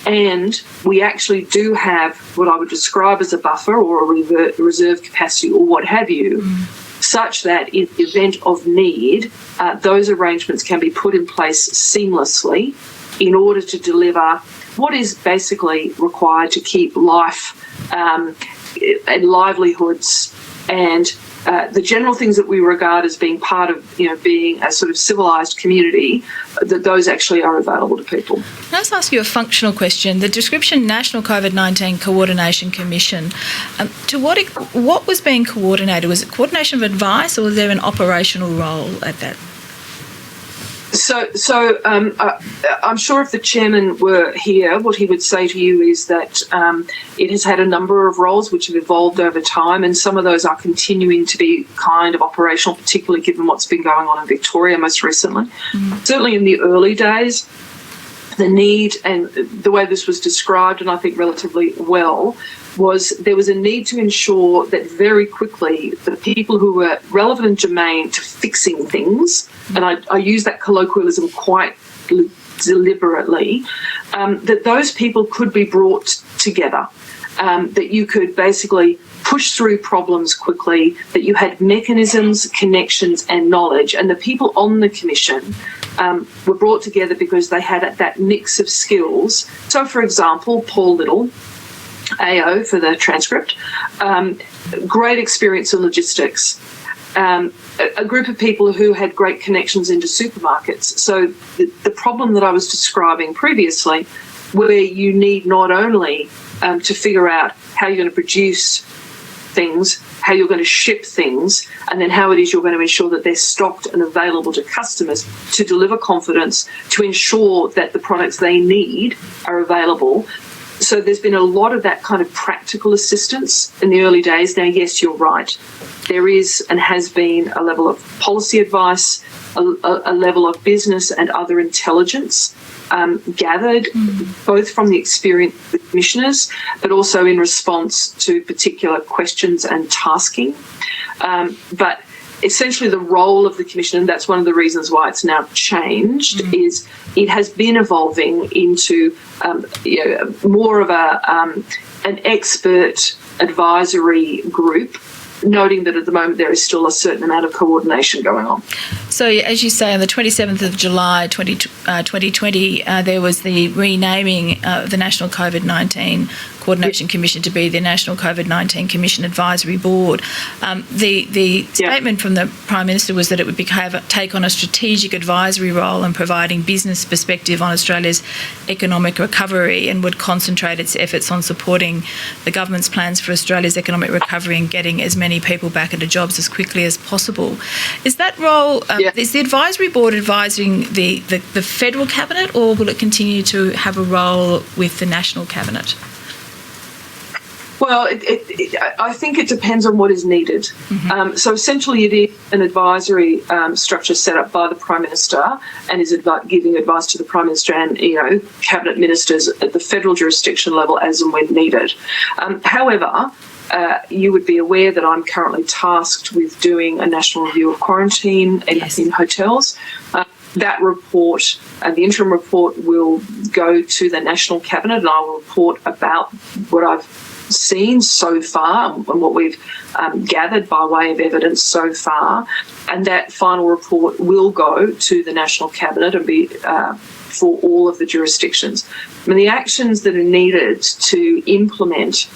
S12: And we actually do have what I would describe as a buffer or a reserve capacity or what have you, such that in the event of need, those arrangements can be put in place seamlessly in order to deliver what is basically required to keep life and livelihoods and the general things that we regard as being part of, being a sort of civilised community, that those actually are available to people.
S3: Can I just ask you a functional question? The description National COVID-19 Coordination Commission, what was being coordinated? Was it coordination of advice, or was there an operational role at that?
S12: So I'm sure if the chairman were here, what he would say to you is that it has had a number of roles which have evolved over time, and some of those are continuing to be kind of operational, particularly given what's been going on in Victoria most recently. Certainly in the early days, the need and the way this was described, and I think relatively well, was there was a need to ensure that very quickly the people who were relevant and germane to fixing things, and I use that colloquialism quite deliberately, that those people could be brought together, that you could basically push through problems quickly, that you had mechanisms, connections and knowledge, and the people on the commission were brought together because they had that mix of skills. So, for example, Paul Little, AO for the transcript, great experience in logistics, a group of people who had great connections into supermarkets. So the problem that I was describing previously, where you need not only to figure out how you're going to produce things, how you're going to ship things, and then how it is you're going to ensure that they're stocked and available to customers to deliver confidence, to ensure that the products they need are available. So there's been a lot of that kind of practical assistance in the early days. Now, yes, you're right. There is and has been a level of policy advice, a level of business and other intelligence gathered, both from the experience of the commissioners, but also in response to particular questions and tasking. But essentially the role of the commission, and that's one of the reasons why it's now changed, is it has been evolving into more of an expert advisory group, noting that at the moment there is still a certain amount of coordination going on.
S3: So, as you say, on the 27th of July 2020, there was the renaming of the National COVID-19 Coordination Commission to be the National COVID-19 Commission Advisory Board. The statement from the Prime Minister was that it would take on a strategic advisory role in providing business perspective on Australia's economic recovery and would concentrate its efforts on supporting the government's plans for Australia's economic recovery and getting as many people back into jobs as quickly as possible. Is that role, is the advisory board advising the federal cabinet, or will it continue to have a role with the national cabinet?
S12: Well, I think it depends on what is needed. Mm-hmm. So essentially, it is an advisory structure set up by the Prime Minister and is giving advice to the Prime Minister and cabinet ministers at the federal jurisdiction level as and when needed. However, you would be aware that I'm currently tasked with doing a national review of quarantine in hotels. That report, the interim report, will go to the National Cabinet, and I will report about what I've seen so far and what we've gathered by way of evidence so far. And that final report will go to the National Cabinet and be for all of the jurisdictions. I mean, the actions that are needed to implement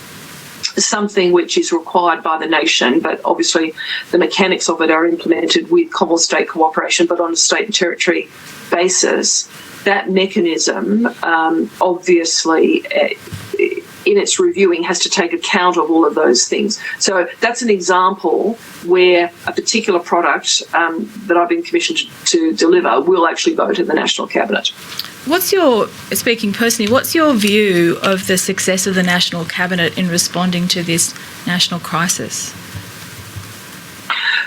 S12: something which is required by the nation, but obviously the mechanics of it are implemented with Commonwealth state cooperation, but on a state and territory basis. That mechanism, obviously, in its reviewing, has to take account of all of those things. So that's an example where a particular product that I've been commissioned to deliver will actually go to the National Cabinet.
S3: Speaking personally, what's your view of the success of the National Cabinet in responding to this national crisis?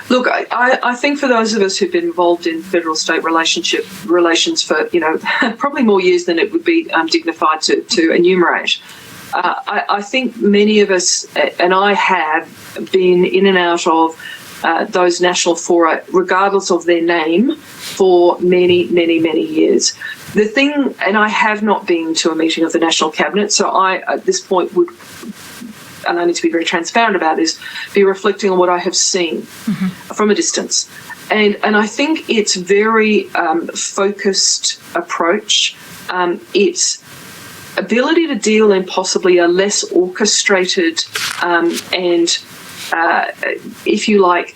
S12: Look, I think for those of us who've been involved in federal-state relations for, probably more years than it would be dignified to enumerate, I think many of us, and I have, been in and out of those national fora, regardless of their name, for many, many, many years. The thing, and I have not been to a meeting of the National Cabinet, so I, at this point, would, and I need to be very transparent about this, be reflecting on what I have seen from a distance. And I think it's very focused approach. It's ability to deal in possibly a less orchestrated and, if you like,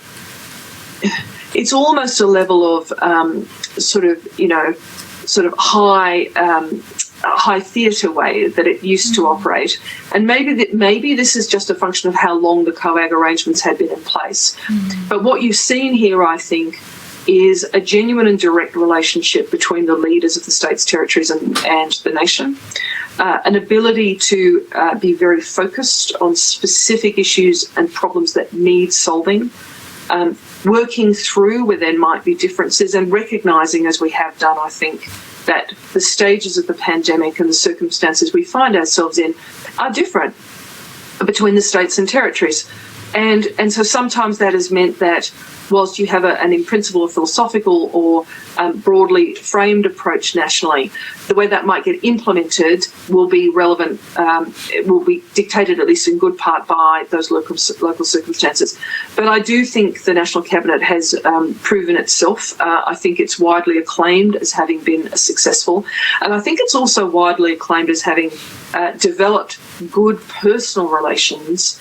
S12: it's almost a level of sort of high theatre way that it used to operate. And maybe this is just a function of how long the COAG arrangements had been in place. But what you've seen here, I think, is a genuine and direct relationship between the leaders of the states, territories and the nation, an ability to be very focused on specific issues and problems that need solving, working through where there might be differences and recognising, as we have done, I think, that the stages of the pandemic and the circumstances we find ourselves in are different between the states and territories. And so sometimes that has meant that whilst you have an in principle or philosophical or broadly framed approach nationally, the way that might get implemented will be relevant, it will be dictated at least in good part by those local circumstances. But I do think the National Cabinet has proven itself. I think it's widely acclaimed as having been successful. And I think it's also widely acclaimed as having developed good personal relations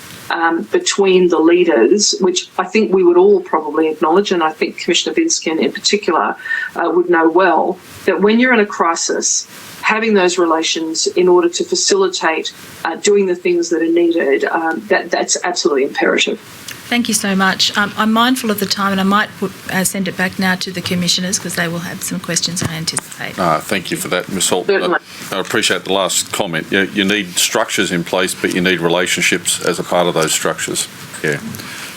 S12: between the leaders, which I think we would all probably acknowledge, and I think Commissioner Binskin in particular would know well, that when you're in a crisis, having those relations in order to facilitate doing the things that are needed, that's absolutely imperative.
S3: Thank you so much. I'm mindful of the time, and I might send it back now to the commissioners because they will have some questions, I anticipate.
S2: Thank you for that, Ms Holt. I appreciate the last comment. You need structures in place, but you need relationships as a part of those structures. Yeah.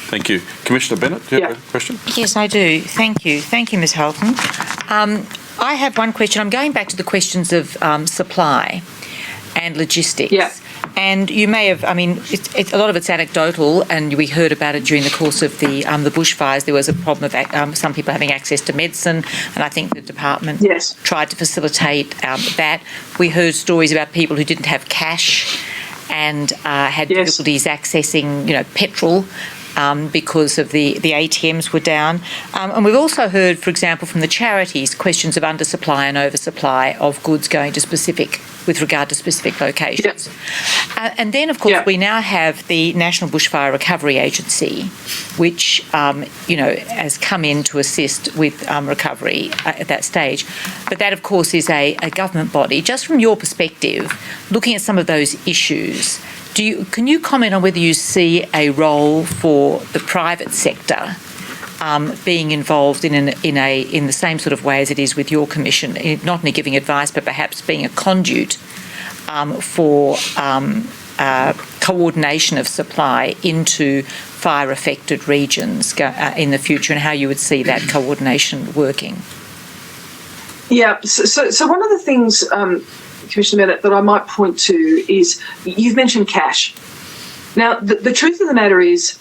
S2: Thank you. Commissioner Bennett, do you have a question?
S8: Yes, I do. Thank you. Thank you, Ms Holton. I have one question. I'm going back to the questions of supply and logistics.
S12: Yeah.
S8: And you may have, a lot of it's anecdotal, and we heard about it during the course of the bushfires. There was a problem of some people having access to medicine, and I think the department tried to facilitate that. We heard stories about people who didn't have cash and had difficulties accessing, petrol. because of the ATMs were down. And we've also heard, for example, from the charities, questions of undersupply and oversupply of goods going to with regard to specific locations. And then, of course, we now have the National Bushfire Recovery Agency, which, has come in to assist with recovery at that stage. But that, of course, is a government body. Just from your perspective, looking at some of those issues, can you comment on whether you see a role for the private sector being involved in the same sort of way as it is with your commission, not only giving advice but perhaps being a conduit for coordination of supply into fire-affected regions in the future, and how you would see that coordination working?
S12: Yeah, so one of the things, Commissioner Bennett, that I might point to is you've mentioned cash. Now, the truth of the matter is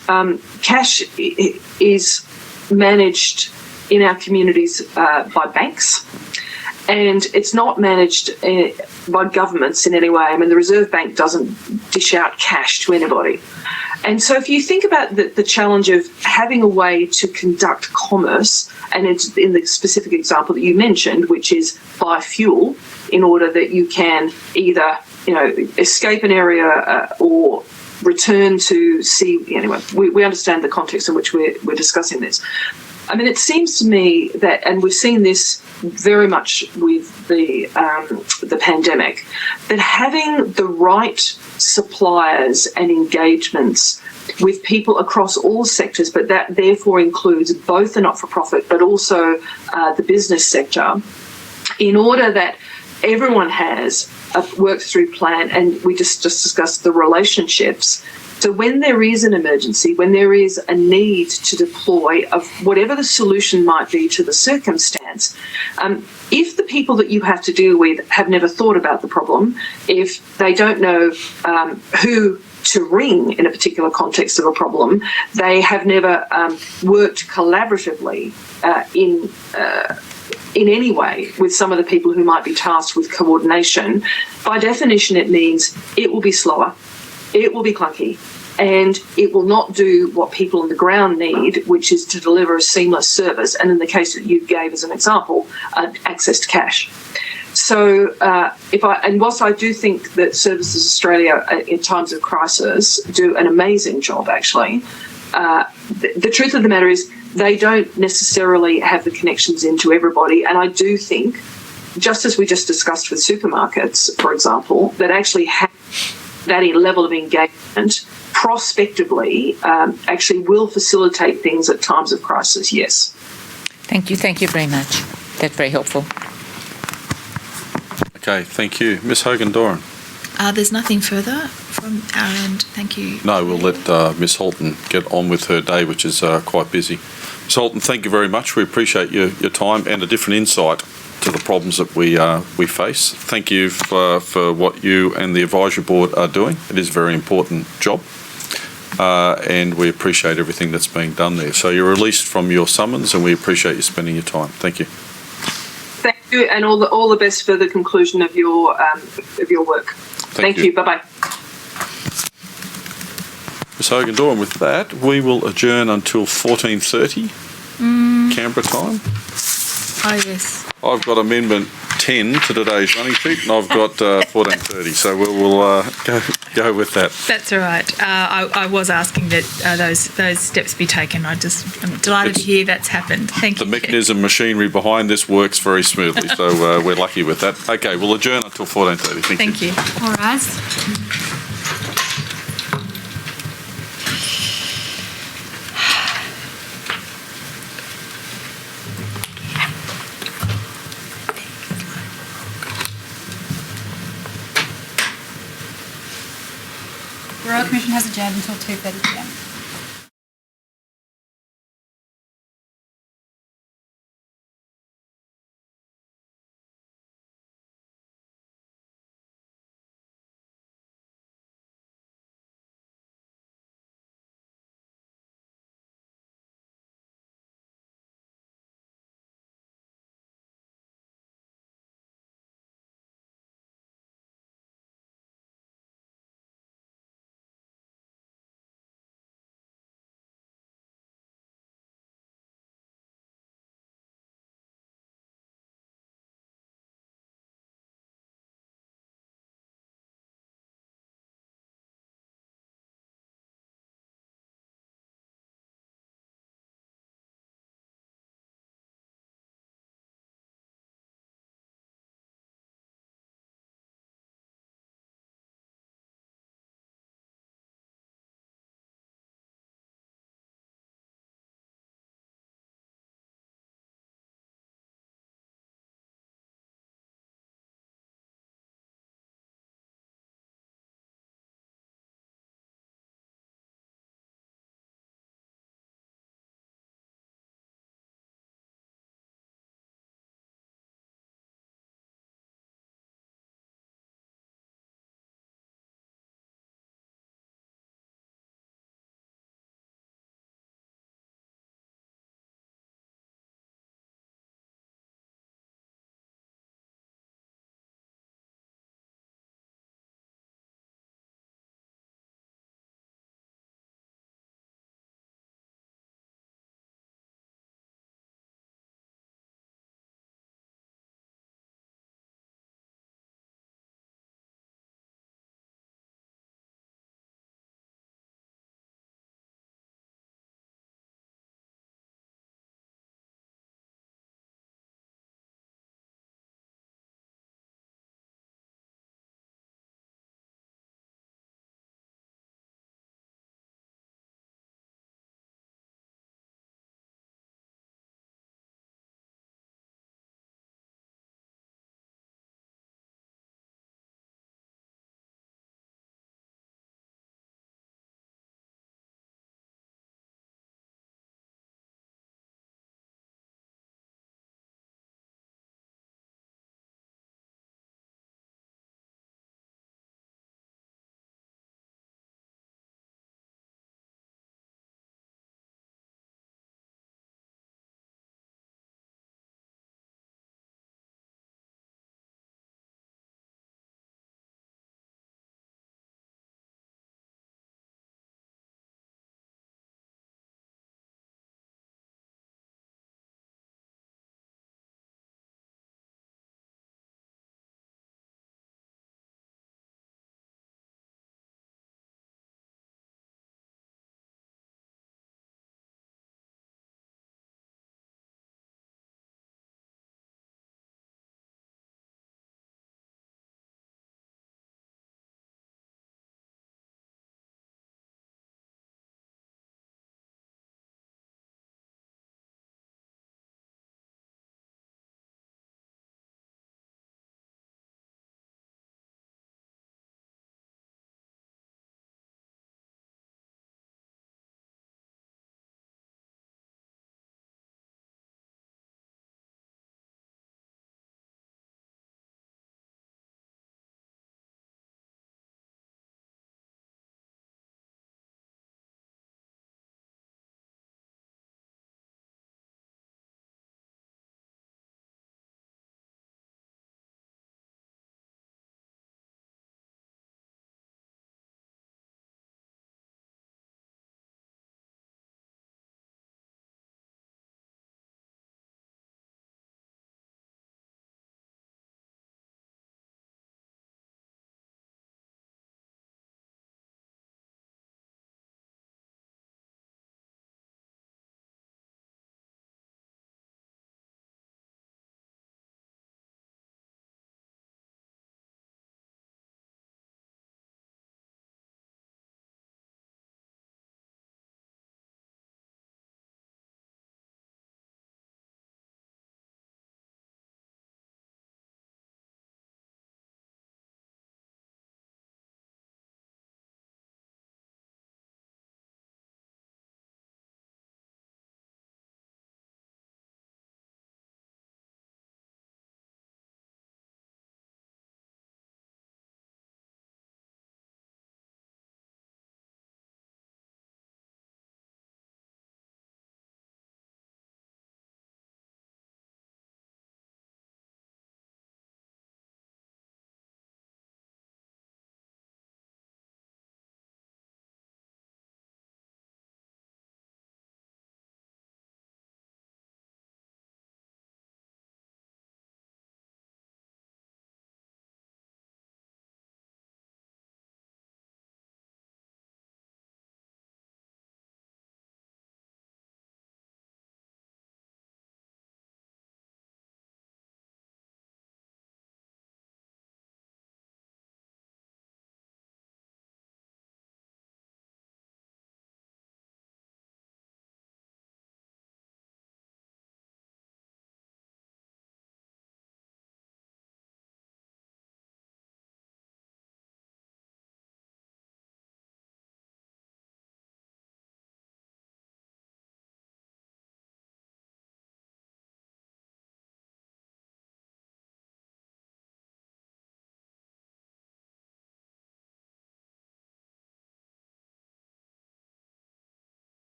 S12: cash is managed in our communities by banks, and it's not managed by governments in any way. I mean, the Reserve Bank doesn't dish out cash to anybody. And so if you think about the challenge of having a way to conduct commerce, and it's in the specific example that you mentioned, which is buy fuel in order that you can either, escape an area or return to see. Anyway, we understand the context in which we're discussing this. I mean, it seems to me that, and we've seen this very much with the pandemic, that having the right suppliers and engagements with people across all sectors, but that therefore includes both the not-for-profit but also the business sector, in order that everyone has a work-through plan, and we just discussed the relationships. So when there is an emergency, when there is a need to deploy of whatever the solution might be to the circumstance, if the people that you have to deal with have never thought about the problem, if they don't know who to ring in a particular context of a problem, they have never worked collaboratively in any way with some of the people who might be tasked with coordination, by definition it means it will be slower, it will be clunky, and it will not do what people on the ground need, which is to deliver a seamless service, and in the case that you gave as an example, access to cash. So whilst I do think that Services Australia in times of crisis do an amazing job, actually, the truth of the matter is they don't necessarily have the connections into everybody. And I do think, just as we just discussed with supermarkets, for example, that actually have that level of engagement prospectively actually will facilitate things at times of crisis, yes.
S8: Thank you very much. That's very helpful.
S2: Okay, thank you. Ms Hogan-Doran.
S3: There's nothing further from our end. Thank you.
S2: No, we'll let Ms Halton get on with her day, which is quite busy. Ms Halton, thank you very much. We appreciate your time and a different insight to the problems that we face. Thank you for what you and the advisory board are doing. It is a very important job, and we appreciate everything that's being done there. So you're released from your summons, and we appreciate you spending your time. Thank you.
S12: Thank you, and all the best for the conclusion of your work. Thank you. Bye-bye.
S2: Ms Hogan-Doran, with that, we will adjourn until 14:30 Canberra time.
S3: Oh, yes.
S2: I've got Amendment 10 to today's running sheet, and I've got 14:30, so we'll go with that.
S3: That's all right. I was asking that those steps be taken. I'm delighted to hear that's happened. Thank you.
S2: The mechanism machinery behind this works very smoothly, so we're lucky with that. Okay, we'll adjourn until 14:30. Thank you.
S1: All rise. The Royal Commission has adjourned until 2:30 p.m.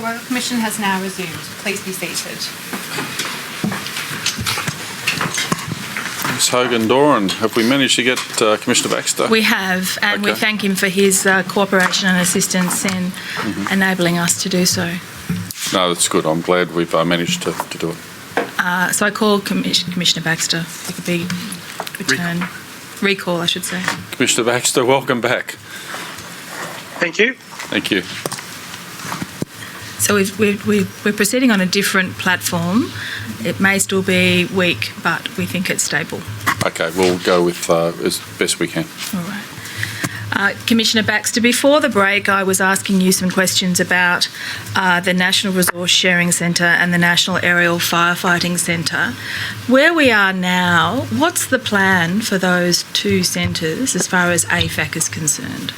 S13: Royal Commission has now resumed. Please be seated.
S2: Ms Hogan-Doran, have we managed to get Commissioner Baxter?
S3: We have, and we
S2: Okay.
S3: thank him for his cooperation and assistance in enabling us to do so.
S2: No, that's good. I'm glad we've managed to do it.
S3: So I call Commissioner Baxter. If he could be returned. Recall, I should say.
S2: Commissioner Baxter, welcome back.
S9: Thank you.
S2: Thank you.
S3: So we're proceeding on a different platform. It may still be weak, but we think it's stable.
S2: Okay, we'll go with as best we can.
S3: All right. Commissioner Baxter, before the break, I was asking you some questions about the National Resource Sharing Centre and the National Aerial Firefighting Centre. Where we are now, what's the plan for those two centres as far as AFAC is concerned?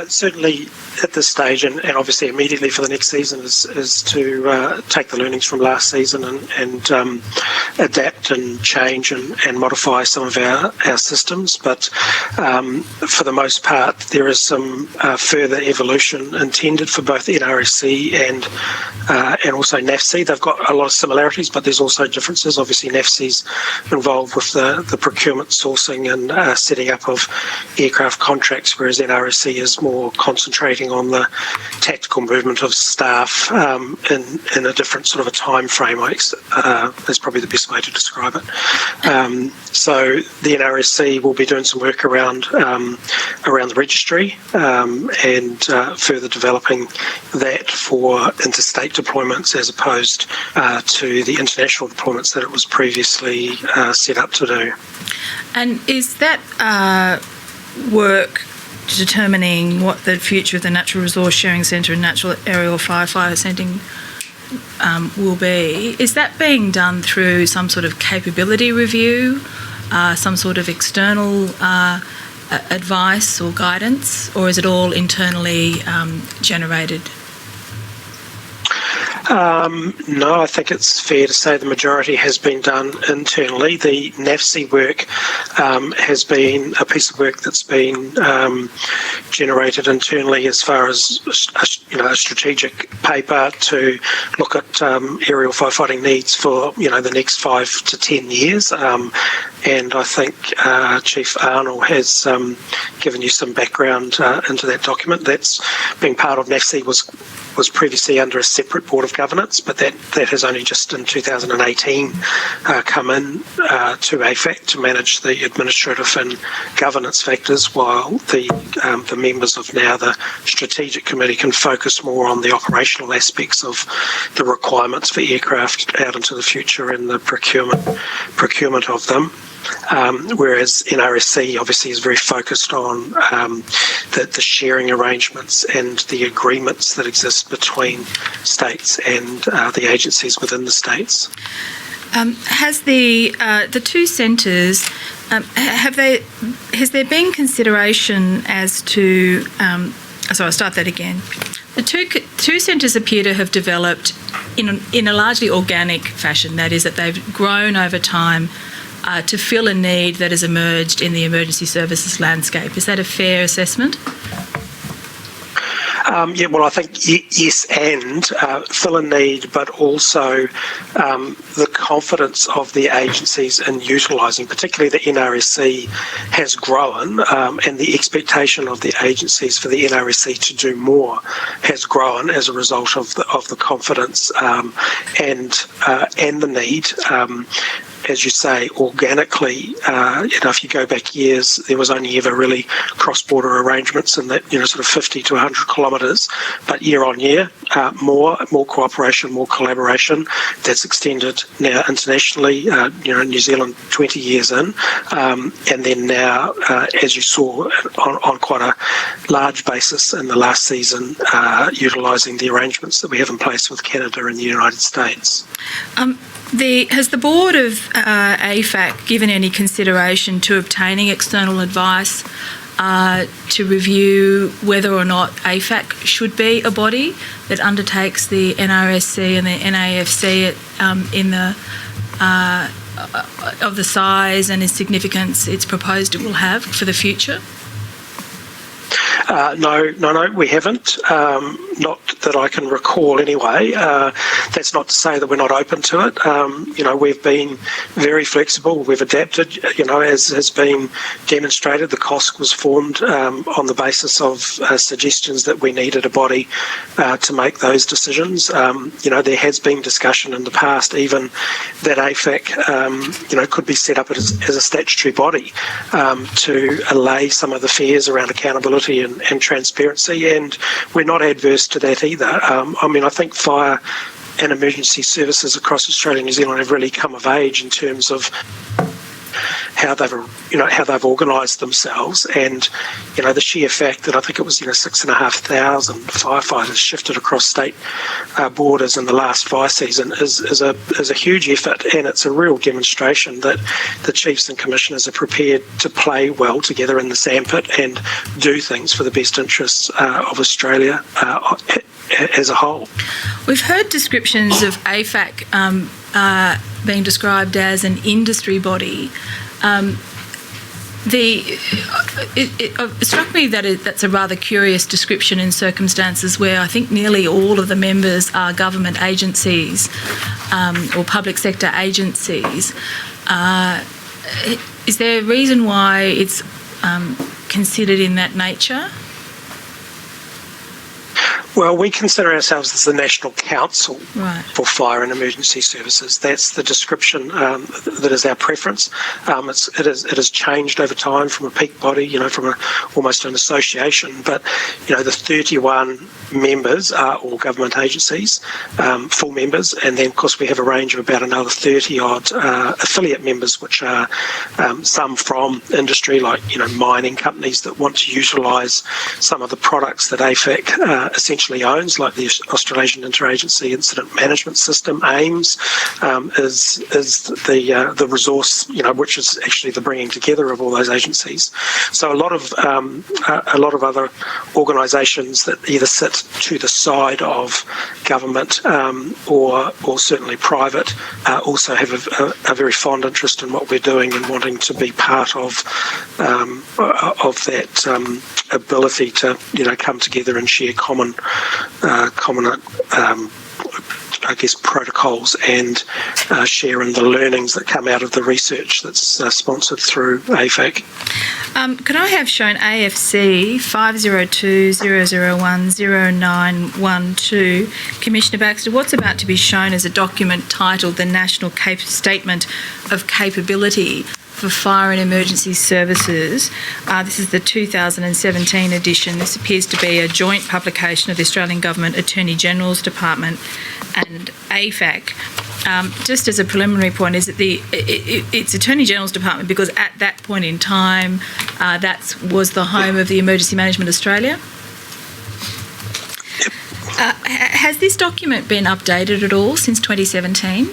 S9: Certainly at this stage, and obviously immediately for the next season, is to take the learnings from last season and adapt and change and modify some of our systems. But for the most part, there is some further evolution intended for both NRSC and also NAFC. They've got a lot of similarities, but there's also differences. Obviously, NAFC's involved with the procurement, sourcing and setting up of aircraft contracts, whereas NRSC is more concentrating on the tactical movement of staff in a different sort of a time frame. That's probably the best way to describe it. So the NRSC will be doing some work around the registry and further developing that for interstate deployments as opposed to the international deployments that it was previously set up to do.
S3: And is that work determining what the future of the Natural Resource Sharing Centre and Natural Aerial Firefighter Centre will be, is that being done through some sort of capability review, some sort of external advice or guidance, or is it all internally generated?
S9: No, I think it's fair to say the majority has been done internally. The NAFC work has been a piece of work that's been generated internally as far as a strategic paper to look at aerial firefighting needs for the next 5 to 10 years. And I think Chief Arnold has given you some background into that document. That's being part of NAFC was previously under a separate board of governance, but that has only just in 2018 come in to AFAC to manage the administrative and governance factors, while the members of now the strategic committee can focus more on the operational aspects of the requirements for aircraft out into the future and the procurement of them. Whereas NRSC obviously is very focused on the sharing arrangements and the agreements that exist between states and the agencies within the states.
S3: Has the two centres, has there been consideration as to, I'll start that again. The two centres appear to have developed in a largely organic fashion, that is that they've grown over time to fill a need that has emerged in the emergency services landscape. Is that a fair assessment?
S9: Well, I think yes, and fill a need, but also the confidence of the agencies in utilising, particularly the NRSC, has grown, and the expectation of the agencies for the NRSC to do more has grown as a result of the confidence and the need. As you say, organically, if you go back years, there was only ever really cross-border arrangements in that, sort of 50 to 100 kilometres. But year on year, more cooperation, more collaboration. That's extended now internationally. New Zealand 20 years in, and then now, as you saw, on quite a large basis in the last season, utilising the arrangements that we have in place with Canada and the United States.
S3: Has the board of AFAC given any consideration to obtaining external advice to review whether or not AFAC should be a body that undertakes the NRSC and the NAFC of the size and its significance it's proposed it will have for the future?
S9: No, we haven't. Not that I can recall anyway. That's not to say that we're not open to it. We've been very flexible. We've adapted, as has been demonstrated. The COSC was formed on the basis of suggestions that we needed a body to make those decisions. There has been discussion in the past even that AFAC, could be set up as a statutory body to allay some of the fears around accountability and transparency, and we're not adverse to that either. I think fire and emergency services across Australia and New Zealand have really come of age in terms of how they've organised themselves, and the sheer fact that I think it was 6,500 firefighters shifted across state borders in the last fire season is a huge effort, and it's a real demonstration that the chiefs and commissioners are prepared to play well together in the sandpit and do things for the best interests of Australia as a whole.
S3: We've heard descriptions of AFAC being described as an industry body. It struck me that that's a rather curious description in circumstances where I think nearly all of the members are government agencies or public sector agencies. Is there a reason why it's considered in that nature?
S9: Well, we consider ourselves as the National Council
S3: for
S9: Fire and Emergency Services. That's the description that is our preference. It has changed over time from a peak body, from almost an association. But, the 31 members are all government agencies, full members. And then, of course, we have a range of about another 30-odd affiliate members, which are some from industry, like, mining companies that want to utilise some of the products that AFAC essentially owns, like the Australasian Interagency Incident Management System. AIMS is the resource, which is actually the bringing together of all those agencies. So a lot of other organisations that either sit to the side of government or certainly private also have a very fond interest in what we're doing and wanting to be part of that ability to come together and share common protocols and share in the learnings that come out of the research that's sponsored through AFAC.
S3: Could I have shown AFC 502-001-0912? Commissioner Baxter, what's about to be shown as a document titled the National Statement of Capability for Fire and Emergency Services. This is the 2017 edition. This appears to be a joint publication of the Australian Government Attorney General's Department and AFAC. Just as a preliminary point, is that it's Attorney General's Department because at that point in time, that was the home of the Emergency Management Australia? Has this document been updated at all since 2017?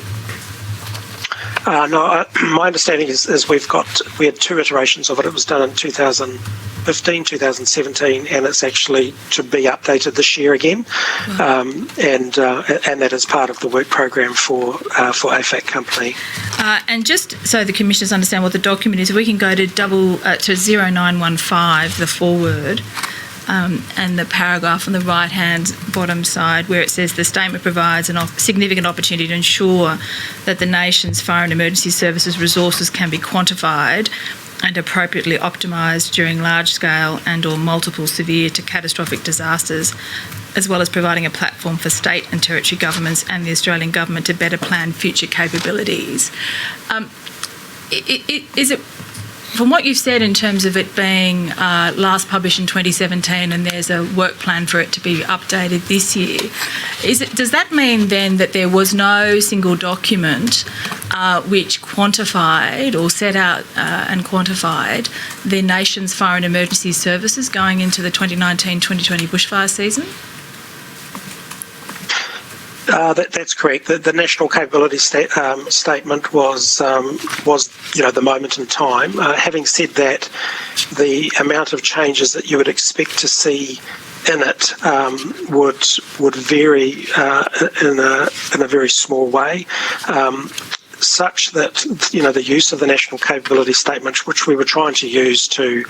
S9: No, my understanding is we had two iterations of it. It was done in 2015, 2017, and it's actually to be updated this year again. And that is part of the work program for AFAC Company.
S3: And just so the commissioners understand what the document is, we can go to 0915, the foreword. And the paragraph on the right-hand bottom side where it says the statement provides a significant opportunity to ensure that the nation's fire and emergency services resources can be quantified and appropriately optimised during large-scale and or multiple severe to catastrophic disasters, as well as providing a platform for state and territory governments and the Australian government to better plan future capabilities. Is it... From what you've said in terms of it being last published in 2017 and there's a work plan for it to be updated this year, does that mean then that there was no single document which quantified or set out and quantified the nation's fire and emergency services going into the 2019-2020 bushfire season?
S9: That's correct. The national capability statement was the moment in time. Having said that, the amount of changes that you would expect to see in it would vary in a very small way. such that, the use of the National Capability Statement, which we were trying to use to,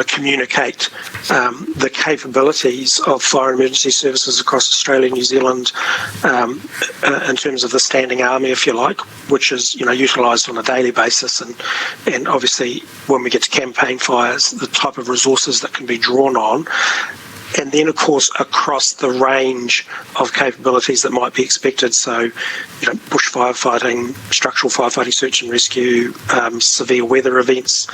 S9: communicate the capabilities of fire and emergency services across Australia and New Zealand in terms of the standing army, if you like, which is, utilised on a daily basis. And obviously, when we get to campaign fires, the type of resources that can be drawn on. And then, of course, across the range of capabilities that might be expected. So, bush firefighting, structural firefighting, search and rescue, severe weather events,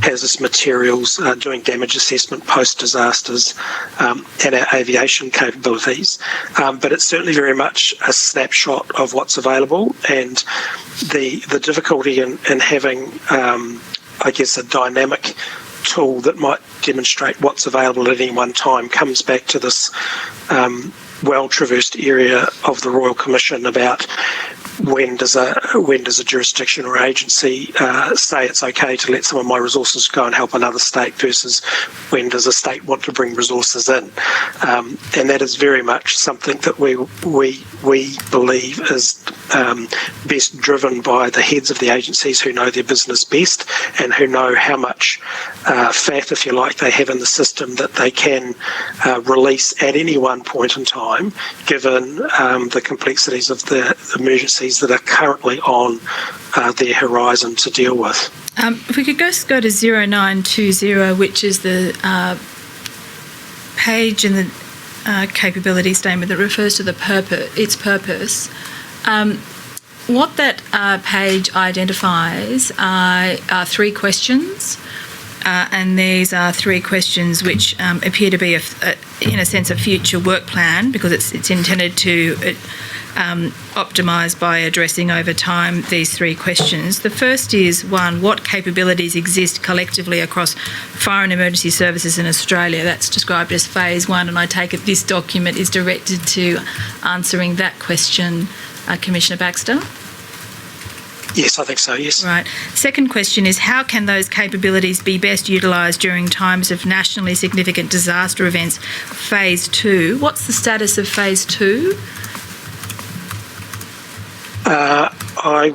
S9: hazardous materials, doing damage assessment post-disasters, and our aviation capabilities. But it's certainly very much a snapshot of what's available. And the difficulty in having, a dynamic tool that might demonstrate what's available at any one time comes back to this well-traversed area of the Royal Commission about when does a jurisdiction or agency say it's okay to let some of my resources go and help another state versus when does a state want to bring resources in, and that is very much something that we believe is best driven by the heads of the agencies who know their business best and who know how much fat, if you like, they have in the system that they can release at any one point in time, given the complexities of the emergencies that are currently on their horizon to deal with.
S3: If we could go to 0920, which is the page in the capability statement that refers to its purpose. What that page identifies are three questions, and these are three questions which appear to be, in a sense, a future work plan, because it's intended to optimise by addressing over time these three questions. The first is, one, what capabilities exist collectively across fire and emergency services in Australia? That's described as phase one, and I take it this document is directed to answering that question. Commissioner Baxter?
S9: Yes, I think so, yes.
S3: Right. Second question is, how can those capabilities be best utilised during times of nationally significant disaster events? Phase two. What's the status of phase two? I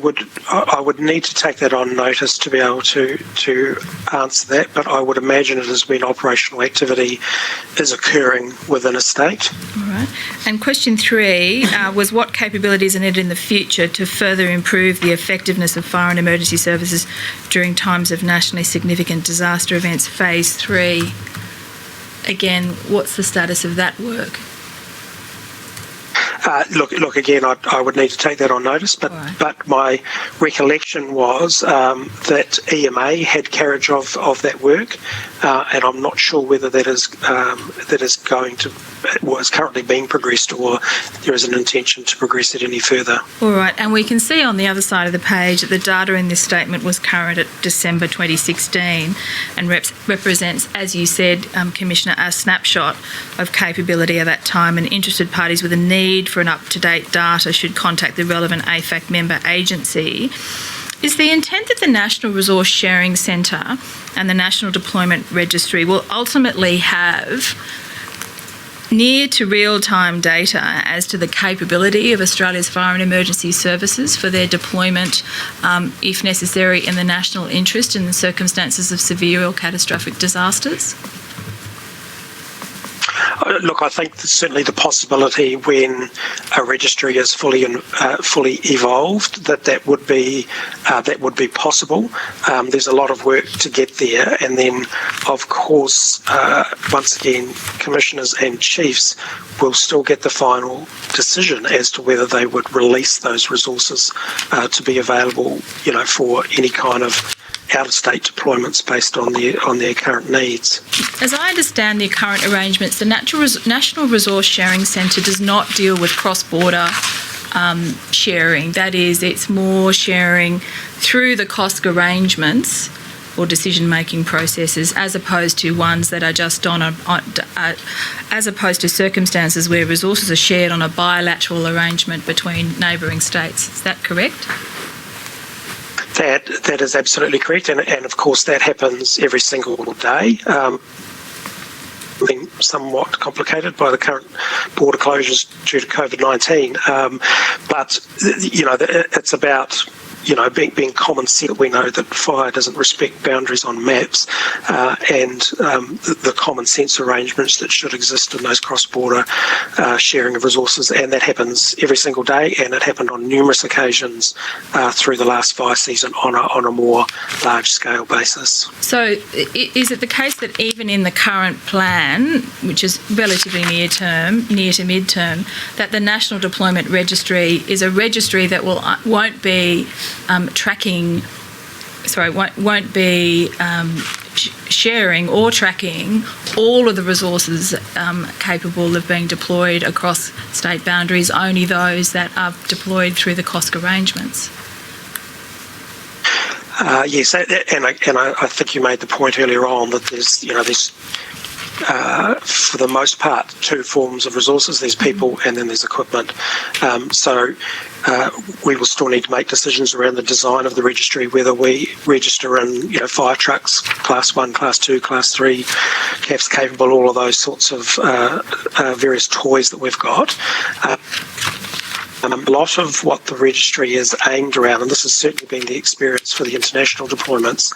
S3: would need to take that on notice to be able to answer that, but I would imagine it has been operational activity is occurring within a state. All right. And question three was, what capabilities are needed in the future to further improve the effectiveness of fire and emergency services during times of nationally significant disaster events? Phase three. Again, what's the status of that work?
S9: Look. Again, I would need to take that on notice, but my recollection was that EMA had carriage of that work, and I'm not sure whether that is currently being progressed or there is an intention to progress it any further.
S3: All right, and we can see on the other side of the page that the data in this statement was current at December 2016 and represents, as you said, Commissioner, a snapshot of capability at that time, and interested parties with a need for an up-to-date data should contact the relevant AFAC member agency. Is the intent that the National Resource Sharing Centre and the National Deployment Registry will ultimately have near to real-time data as to the capability of Australia's fire and emergency services for their deployment, if necessary, in the national interest in the circumstances of severe or catastrophic disasters?
S9: Look, I think certainly the possibility when a registry is fully evolved that would be possible. There's a lot of work to get there, and then, of course, once again, commissioners and chiefs will still get the final decision as to whether they would release those resources to be available, for any kind of out-of-state deployments based on their current needs.
S3: As I understand the current arrangements, the National Resource Sharing Centre does not deal with cross-border sharing. That is, it's more sharing through the COSC arrangements or decision-making processes, as opposed to ones that are just as opposed to circumstances where resources are shared on a bilateral arrangement between neighbouring states. Is that correct?
S9: That is absolutely correct, and of course that happens every single day. Being somewhat complicated by the current border closures due to COVID-19, but it's about being common sense, we know that fire doesn't respect boundaries on maps, and the common sense arrangements that should exist in those cross-border sharing of resources, and that happens every single day, and it happened on numerous occasions through the last fire season on a more large-scale basis.
S3: So is it the case that even in the current plan, which is relatively near to mid-term, that the National Deployment Registry is a registry that won't be sharing or tracking all of the resources capable of being deployed across state boundaries, only those that are deployed through the COSC arrangements?
S9: Yes, and I think you made the point earlier on that there's for the most part, two forms of resources. There's people and then there's equipment. So we will still need to make decisions around the design of the registry, whether we register in fire trucks, Class 1, Class 2, Class 3, CAFS capable, all of those sorts of various toys that we've got. A lot of what the registry is aimed around, and this has certainly been the experience for the international deployments,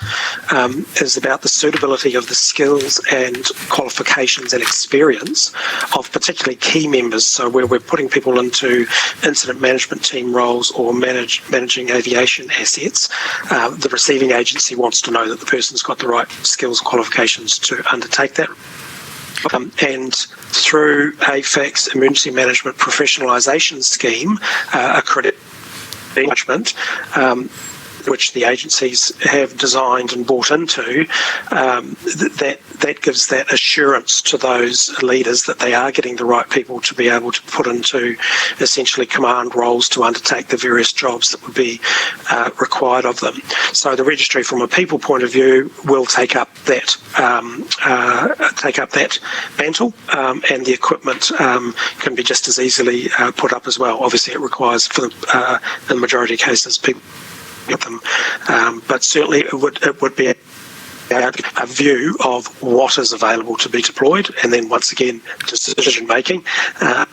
S9: is about the suitability of the skills and qualifications and experience of particularly key members. So where we're putting people into incident management team roles or managing aviation assets, the receiving agency wants to know that the person's got the right skills, qualifications to undertake that. And through AFAC's Emergency Management Professionalisation Scheme, accreditation, which the agencies have designed and bought into, that gives that assurance to those leaders that they are getting the right people to be able to put into essentially command roles to undertake the various jobs that would be required of them. So the registry, from a people point of view, will take up that mantle, and the equipment can be just as easily put up as well. Obviously, it requires, for the majority of cases, people get them, but certainly it would be a view of what is available to be deployed, and then once again decision making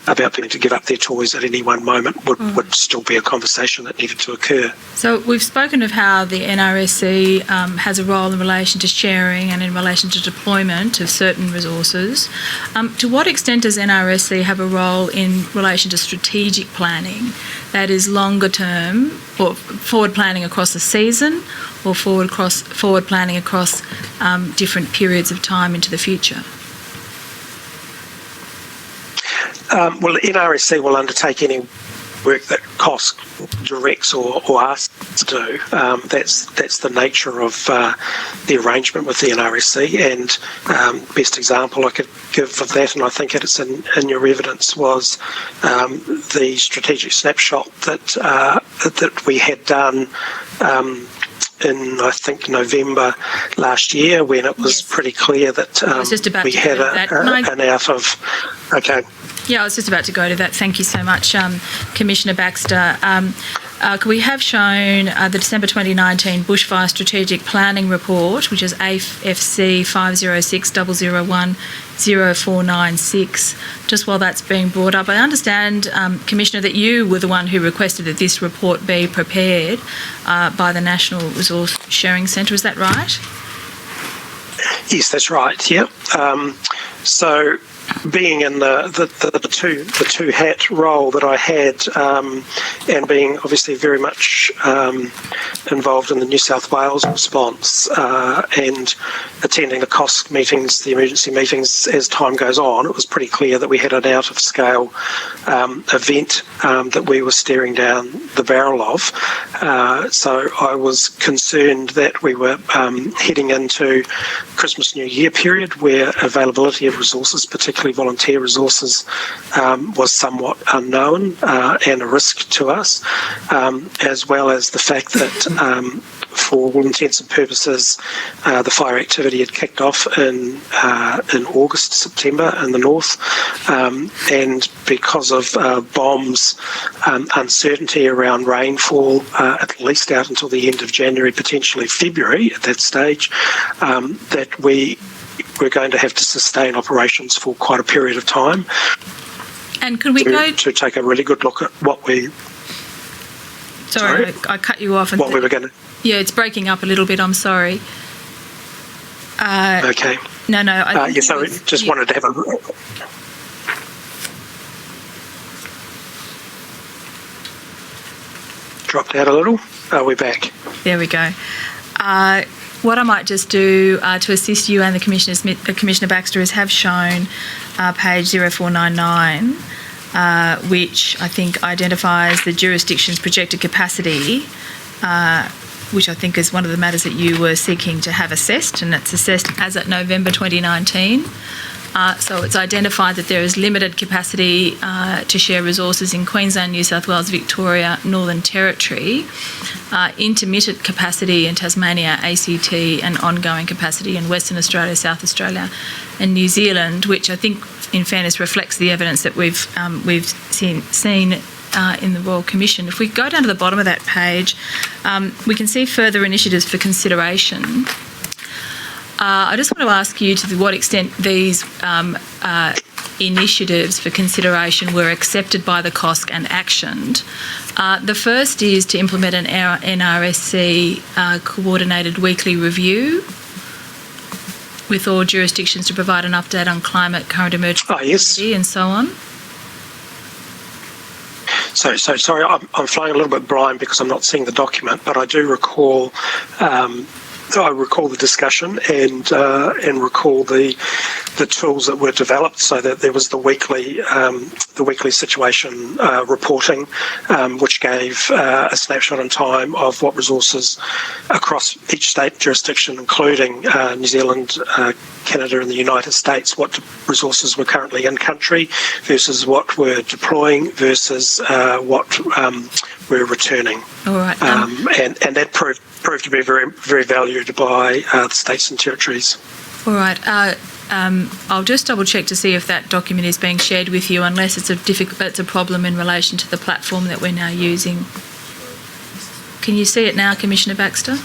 S9: about being to give up their toys at any one moment would still be a conversation that needed to occur.
S3: So we've spoken of how the NRSC has a role in relation to sharing and in relation to deployment of certain resources. To what extent does NRSC have a role in relation to strategic planning, that is longer term, or forward planning across the season, or forward planning across different periods of time into the future?
S9: Well, the NRSC will undertake any work that COSC directs or asks to do. That's the nature of the arrangement with the NRSC, and best example I could give of that, and I think it's in your evidence, was the strategic snapshot that we had done in, I think, November last year, when it was pretty clear that we had an out of... Okay.
S3: Yeah, I was just about to go to that. Thank you so much, Commissioner Baxter. Could we have shown the December 2019 Bushfire Strategic Planning Report, which is AFC 506-001-0496, just while that's being brought up? I understand, Commissioner, that you were the one who requested that this report be prepared by the National Resource Sharing Centre. Is that right?
S9: Yes, that's right, yeah. So being in the two hat role that I had, and being obviously very much involved in the New South Wales response, and attending the COSC meetings, the emergency meetings as time goes on, it was pretty clear that we had an out of scale event that we were staring down the barrel of. So I was concerned that we were heading into Christmas New Year period, where availability of resources, particularly volunteer resources, was somewhat unknown and a risk to us, as well as the fact that for all intents and purposes the fire activity had kicked off in August, September in the north, and because of bombs, uncertainty around rainfall, at least out until the end of January, potentially February at that stage, that we're going to have to sustain operations for quite a period of time.
S3: And could we go
S9: to take a really good look at what we...
S3: Sorry, I cut you off. And
S9: what we were going to...
S3: Yeah, it's breaking up a little bit. I'm sorry.
S9: Okay.
S3: No.
S9: Yes, I just wanted to have a... Dropped out a little. We're back.
S3: There we go. What I might just do to assist you and the Commissioner Baxter is have shown page 0499, which I think identifies the jurisdiction's projected capacity, which I think is one of the matters that you were seeking to have assessed, and it's assessed as at November 2019. So it's identified that there is limited capacity to share resources in Queensland, New South Wales, Victoria, Northern Territory, intermittent capacity in Tasmania, ACT, and ongoing capacity in Western Australia, South Australia, and New Zealand, which I think, in fairness, reflects the evidence that we've seen in the Royal Commission. If we go down to the bottom of that page, we can see further initiatives for consideration. I just want to ask you to what extent these initiatives for consideration were accepted by the COSC and actioned. The first is to implement an NRSC coordinated weekly review with all jurisdictions to provide an update on climate, current emergency and so on.
S9: So sorry, I'm flying a little bit blind because I'm not seeing the document, but I do recall... I recall the discussion and recall the tools that were developed, so that there was the weekly situation reporting, which gave a snapshot in time of what resources across each state jurisdiction, including New Zealand, Canada, and the United States, what resources were currently in country versus what were deploying versus what were returning.
S3: All right.
S9: And that proved to be very, very valued by the states and territories.
S3: All right. I'll just double check to see if that document is being shared with you, unless it's a problem in relation to the platform that we're now using. Can you see it now, Commissioner Baxter?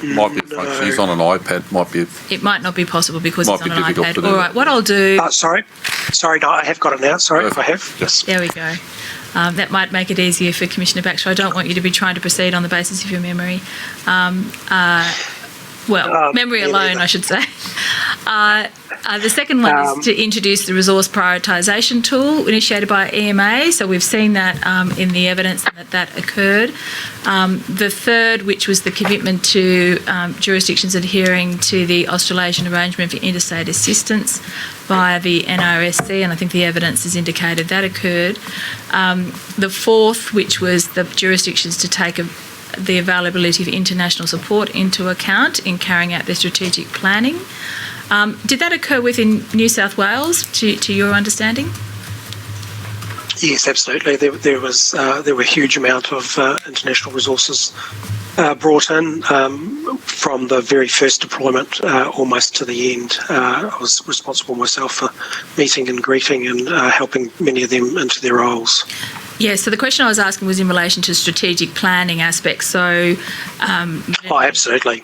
S2: Might be a function. He's on an iPad.
S3: It might not be possible because he's on an iPad.
S2: To do
S3: All right. What I'll do.
S9: Sorry, no, I have got it now. Sorry if I have. Yes.
S3: There we go. That might make it easier for Commissioner Baxter. I don't want you to be trying to proceed on the basis of your memory. Memory alone, I should say. The second one is to introduce the resource prioritisation tool initiated by EMA. So we've seen that in the evidence that occurred. The third, which was the commitment to jurisdictions adhering to the Australasian Arrangement for Interstate Assistance via the NRSC, and I think the evidence has indicated that occurred. The fourth, which was the jurisdictions to take the availability of international support into account in carrying out their strategic planning. Did that occur within New South Wales, to your understanding?
S9: Yes, absolutely. There were a huge amount of international resources brought in from the very first deployment almost to the end. I was responsible myself for meeting and greeting and helping many of them into their roles.
S3: Yeah, so the question I was asking was in relation to strategic planning aspects. So,
S9: absolutely,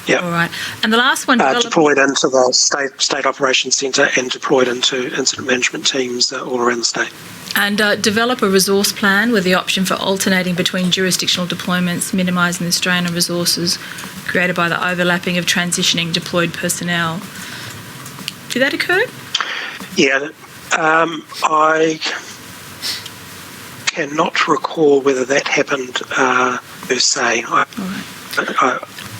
S9: yeah.
S3: All right, and the last one
S9: deployed into the state operations centre and deployed into incident management teams all around the state.
S3: And develop a resource plan with the option for alternating between jurisdictional deployments, minimising the strain on resources created by the overlapping of transitioning deployed personnel. Did that occur?
S9: Yeah, I cannot recall whether that happened per se.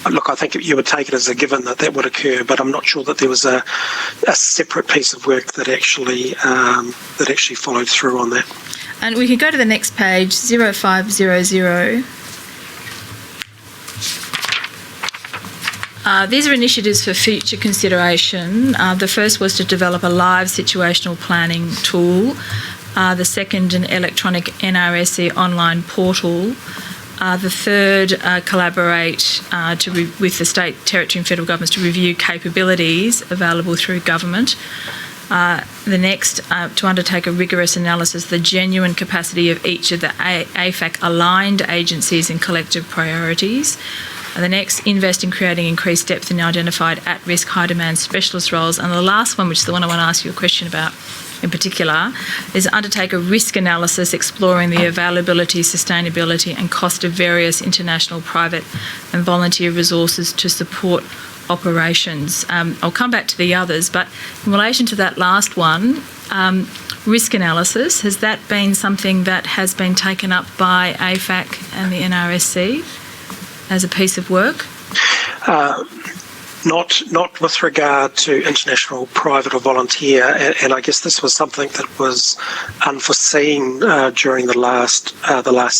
S9: Look, I think you would take it as a given that would occur, but I'm not sure that there was a separate piece of work that actually followed through on that.
S3: And we can go to the next page, 0500. These are initiatives for future consideration. The first was to develop a live situational planning tool. The second, an electronic NRSC online portal. The third, collaborate with the state, territory and federal governments to review capabilities available through government. The next, to undertake a rigorous analysis of the genuine capacity of each of the AFAC-aligned agencies and collective priorities. The next, invest in creating increased depth in identified at-risk, high-demand specialist roles. And the last one, which is the one I want to ask you a question about, in particular, is undertake a risk analysis exploring the availability, sustainability and cost of various international, private and volunteer resources to support operations. I'll come back to the others, but in relation to that last one, risk analysis, has that been something that has been taken up by AFAC and the NRSC as a piece of work?
S9: Not with regard to international, private or volunteer, and I guess this was something that was unforeseen during the last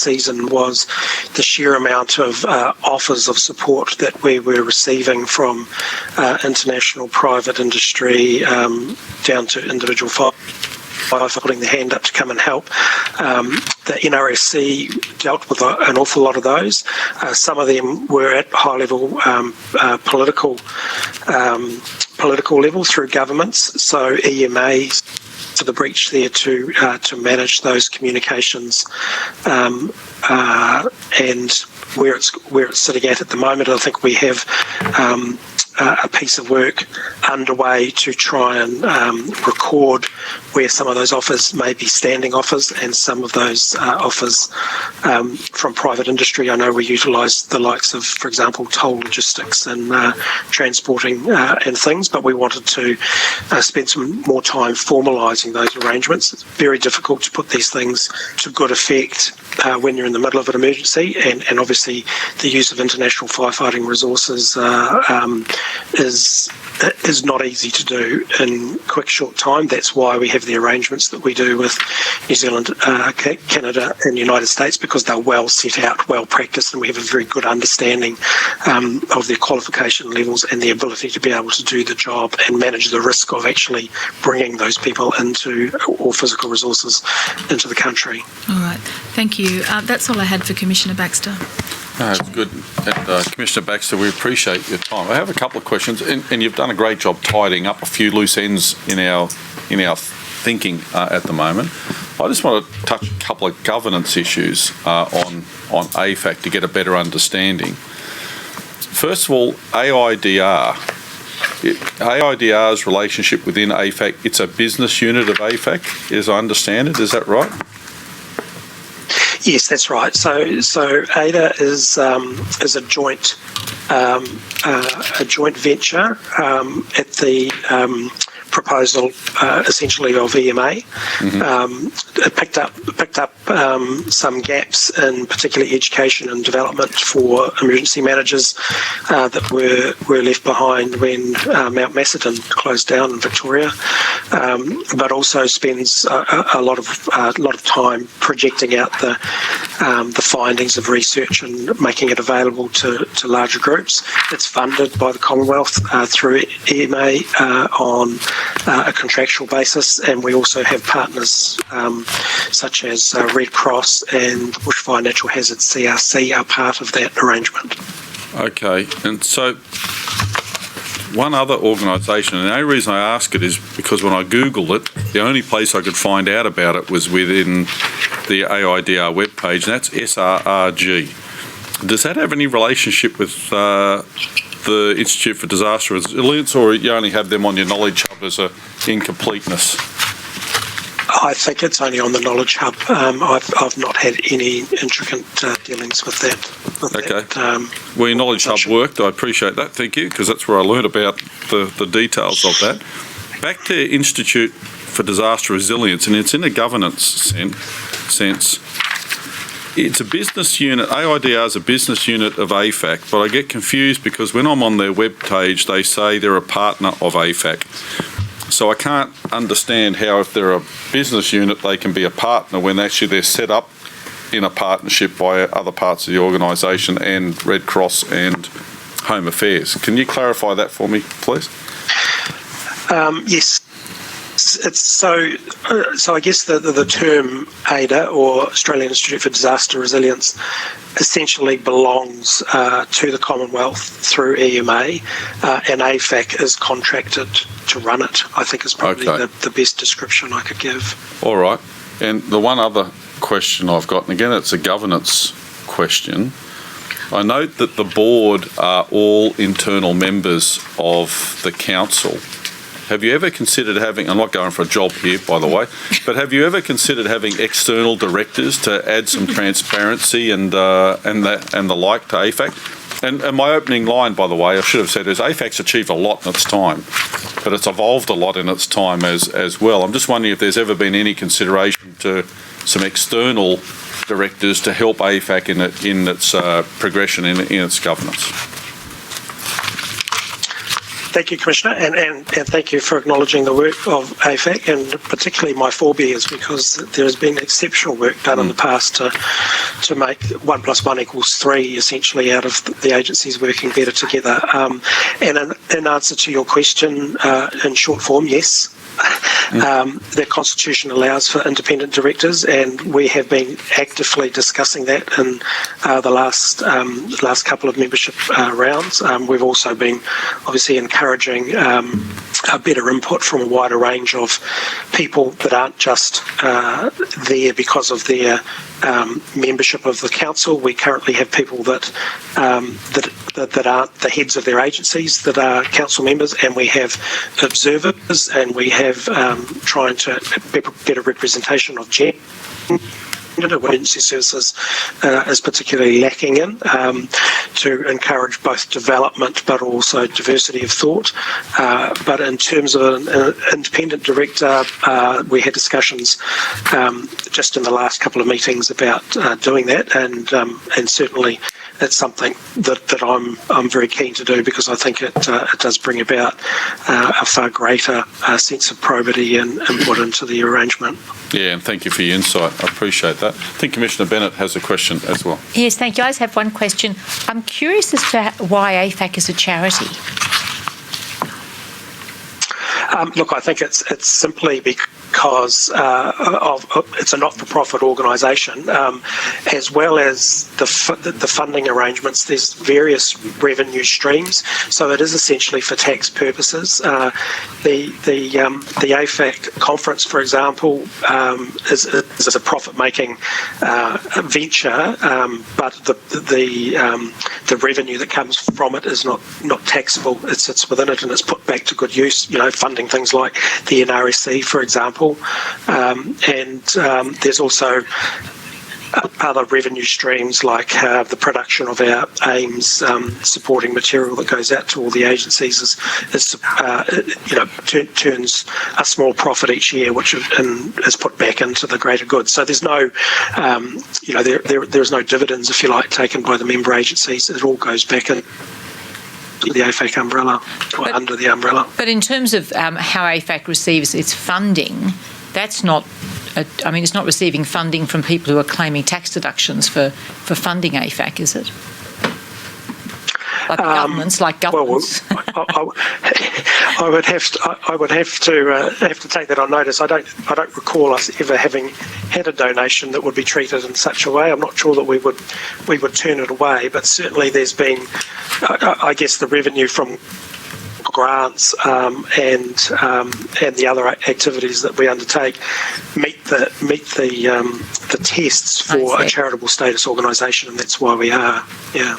S9: season, was the sheer amount of offers of support that we were receiving from international, private industry down to individual firefighter putting their hand up to come and help. The NRSC dealt with an awful lot of those. Some of them were at high-level political level through governments, so EMA to the breach there to manage those communications, and where it's sitting at the moment. I think we have a piece of work underway to try and record where some of those offers may be standing offers, and some of those offers from private industry. I know we utilise the likes of, for example, toll logistics and transporting and things, but we wanted to spend some more time formalising those arrangements. It's very difficult to put these things to good effect when you're in the middle of an emergency, and obviously the use of international firefighting resources is not easy to do in quick, short time. That's why we have the arrangements that we do with New Zealand, Canada and the United States, because they're well set out, well practiced, and we have a very good understanding of their qualification levels and the ability to be able to do the job and manage the risk of actually bringing those people into, or physical resources into the country.
S3: All right, thank you. That's all I had for Commissioner Baxter.
S2: That's good. And, Commissioner Baxter, we appreciate your time. I have a couple of questions, and you've done a great job tidying up a few loose ends in our thinking at the moment. I just want to touch a couple of governance issues on AFAC to get a better understanding. First of all, AIDR's relationship within AFAC, it's a business unit of AFAC, as I understand it. Is that right?
S9: Yes, that's right. So AIDA is a joint venture at the proposal essentially of EMA. It picked up some gaps in particularly education and development for emergency managers that were left behind when Mount Macedon closed down in Victoria, but also spends a lot of time projecting out the findings of research and making it available to larger groups. It's funded by the Commonwealth through EMA on a contractual basis, and we also have partners such as Red Cross and Bushfire Natural Hazards CRC are part of that arrangement.
S2: Okay, and so one other organisation, and the only reason I ask it is because when I Googled it, the only place I could find out about it was within the AIDR webpage, and that's SRRG. Does that have any relationship with the Institute for Disaster Resilience, or you only have them on your Knowledge Hub as a incompleteness?
S9: I think it's only on the Knowledge Hub. I've not had any intricate dealings with that.
S2: Okay. Well, your Knowledge Hub worked. I appreciate that. Thank you, because that's where I learned about the details of that. Back to Institute for Disaster Resilience, and it's in a governance sense. It's a business unit. AIDR is a business unit of AFAC, but I get confused because when I'm on their webpage, they say they're a partner of AFAC. So I can't understand how, if they're a business unit, they can be a partner when actually they're set up in a partnership by other parts of the organisation and Red Cross and Home Affairs. Can you clarify that for me, please?
S9: Yes. It's so I guess the term AIDA, or Australian Institute for Disaster Resilience, essentially belongs to the Commonwealth through EMA, and AFAC is contracted to run it, I think is probably the best description I could give.
S2: All right. And the one other question I've got, and again it's a governance question, I note that the board are all internal members of the council. have you ever considered having, I'm not going for a job here, by the way, but have you ever considered having external directors to add some transparency and the like to AFAC? And my opening line, by the way, I should have said, is AFAC's achieved a lot in its time, but it's evolved a lot in its time as well. I'm just wondering if there's ever been any consideration to some external directors to help AFAC in its progression in its governance.
S9: Thank you, Commissioner, and thank you for acknowledging the work of AFAC and particularly my forebears, because there has been exceptional work done in the past to make 1 + 1 = 3 essentially out of the agencies working better together. And in answer to your question, in short form, yes. The Constitution allows for independent directors, and we have been actively discussing that in the last couple of membership rounds. We've also been obviously encouraging a better input from a wider range of people that aren't just there because of their membership of the council. We currently have people that aren't the heads of their agencies that are council members, and we have observers, and we have trying to get a representation of gender, emergency services is particularly lacking in, to encourage both development but also diversity of thought. But in terms of an independent director, we had discussions just in the last couple of meetings about doing that, and certainly it's something that I'm very keen to do, because I think it does bring about a far greater sense of probity and input into the arrangement.
S2: Yeah, and thank you for your insight. I appreciate that. I think Commissioner Bennett has a question as well.
S8: Yes, thank you. I just have one question. I'm curious as to why AFAC is a charity.
S9: Look, I think it's simply because it's a not-for-profit organisation, as well as the funding arrangements. There's various revenue streams, so it is essentially for tax purposes. The AFAC conference, for example, is a profit-making venture, but the revenue that comes from it is not taxable. It sits within it and it's put back to good use. Funding things like the NRSC, for example, and there's also other revenue streams like the production of our AIMS supporting material that goes out to all the agencies turns a small profit each year, which is put back into the greater good. So there's no, there's no dividends, if you like, taken by the member agencies. It all goes back in the AFAC umbrella, or under the umbrella.
S8: But in terms of how AFAC receives its funding, that's not, it's not receiving funding from people who are claiming tax deductions for funding AFAC, is it? Like governments.
S9: Well, I would have to take that on notice. I don't recall us ever having had a donation that would be treated in such a way. I'm not sure that we would turn it away, but certainly there's been, I guess, the revenue from grants and the other activities that we undertake meet the tests for a charitable status organisation, and that's why we are. Yeah.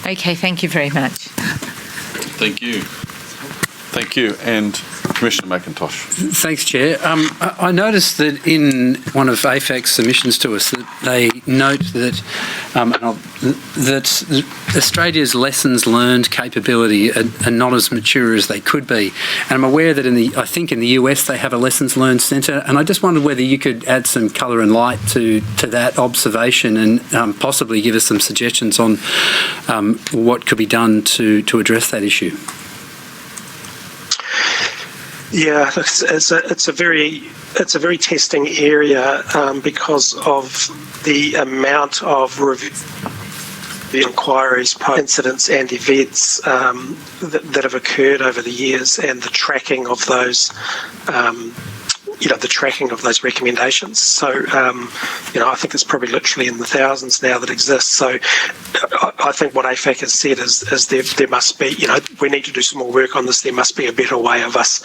S8: Okay, thank you very much.
S2: Thank you. Thank you. And Commissioner McIntosh.
S7: Thanks, Chair. I noticed that in one of AFAC's submissions to us that they note that that Australia's lessons learned capability are not as mature as they could be. And I'm aware that in the US they have a lessons learned centre, and I just wondered whether you could add some colour and light to that observation and possibly give us some suggestions on what could be done to address that issue.
S9: Yeah, it's a very testing area because of the amount of review inquiries, incidents and events that have occurred over the years, and the tracking of those the tracking of those recommendations. So, I think it's probably literally in the thousands now that exist. So I I think what AFAC has said is there must be, we need to do some more work on this. There must be a better way of us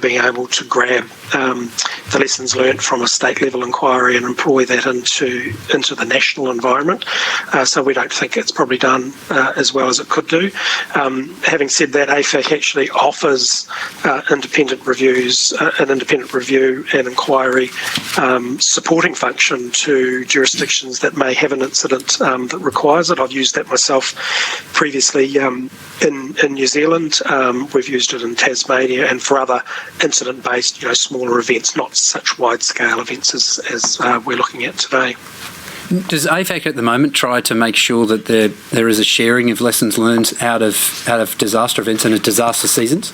S9: being able to grab the lessons learned from a state level inquiry and employ that into the national environment. So we don't think it's probably done as well as it could do. Having said that, AFAC actually offers independent reviews, an independent review and inquiry supporting function to jurisdictions that may have an incident that requires it. I've used that myself previously in New Zealand. We've used it in Tasmania and for other incident-based, smaller events, not such wide-scale events as we're looking at today.
S7: Does AFAC at the moment try to make sure that there is a sharing of lessons learned out of disaster events and disaster seasons?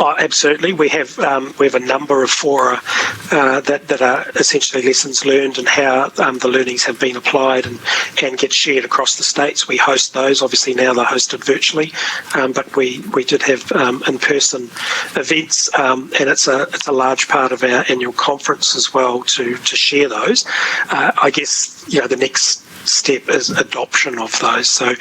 S9: Oh, absolutely. We have a number of fora that are essentially lessons learned and how the learnings have been applied and get shared across the states. We host those. Obviously now they're hosted virtually, but we did have in-person events, and it's a large part of our annual conference as well to share those. I guess the next step is adoption of those. So,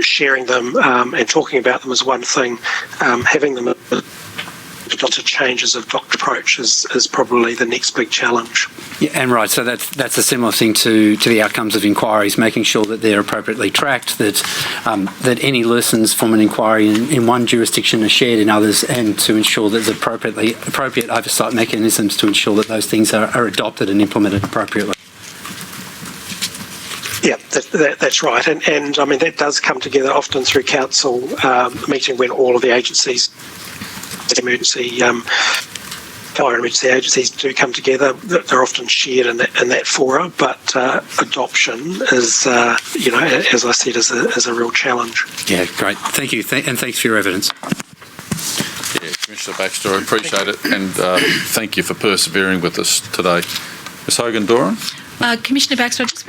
S9: sharing them and talking about them is one thing. Having them adopt changes of doctor approach is probably the next big challenge.
S7: Yeah, and right. So that's a similar thing to the outcomes of inquiries, making sure that they're appropriately tracked, that any lessons from an inquiry in one jurisdiction are shared in others, and to ensure that there's appropriate oversight mechanisms to ensure that those things are adopted and implemented appropriately.
S9: Yeah, that's right. And I mean, that does come together often through council meeting when all of the agencies, fire and emergency agencies do come together. They're often shared in that fora, but adoption is, as I said, is a real challenge.
S7: Yeah, great. Thank you. And thanks for your evidence.
S2: Yeah, Commissioner Baxter, I appreciate it, and thank you for persevering with us today. Ms Hogan-Doran?
S3: Commissioner Baxter, I just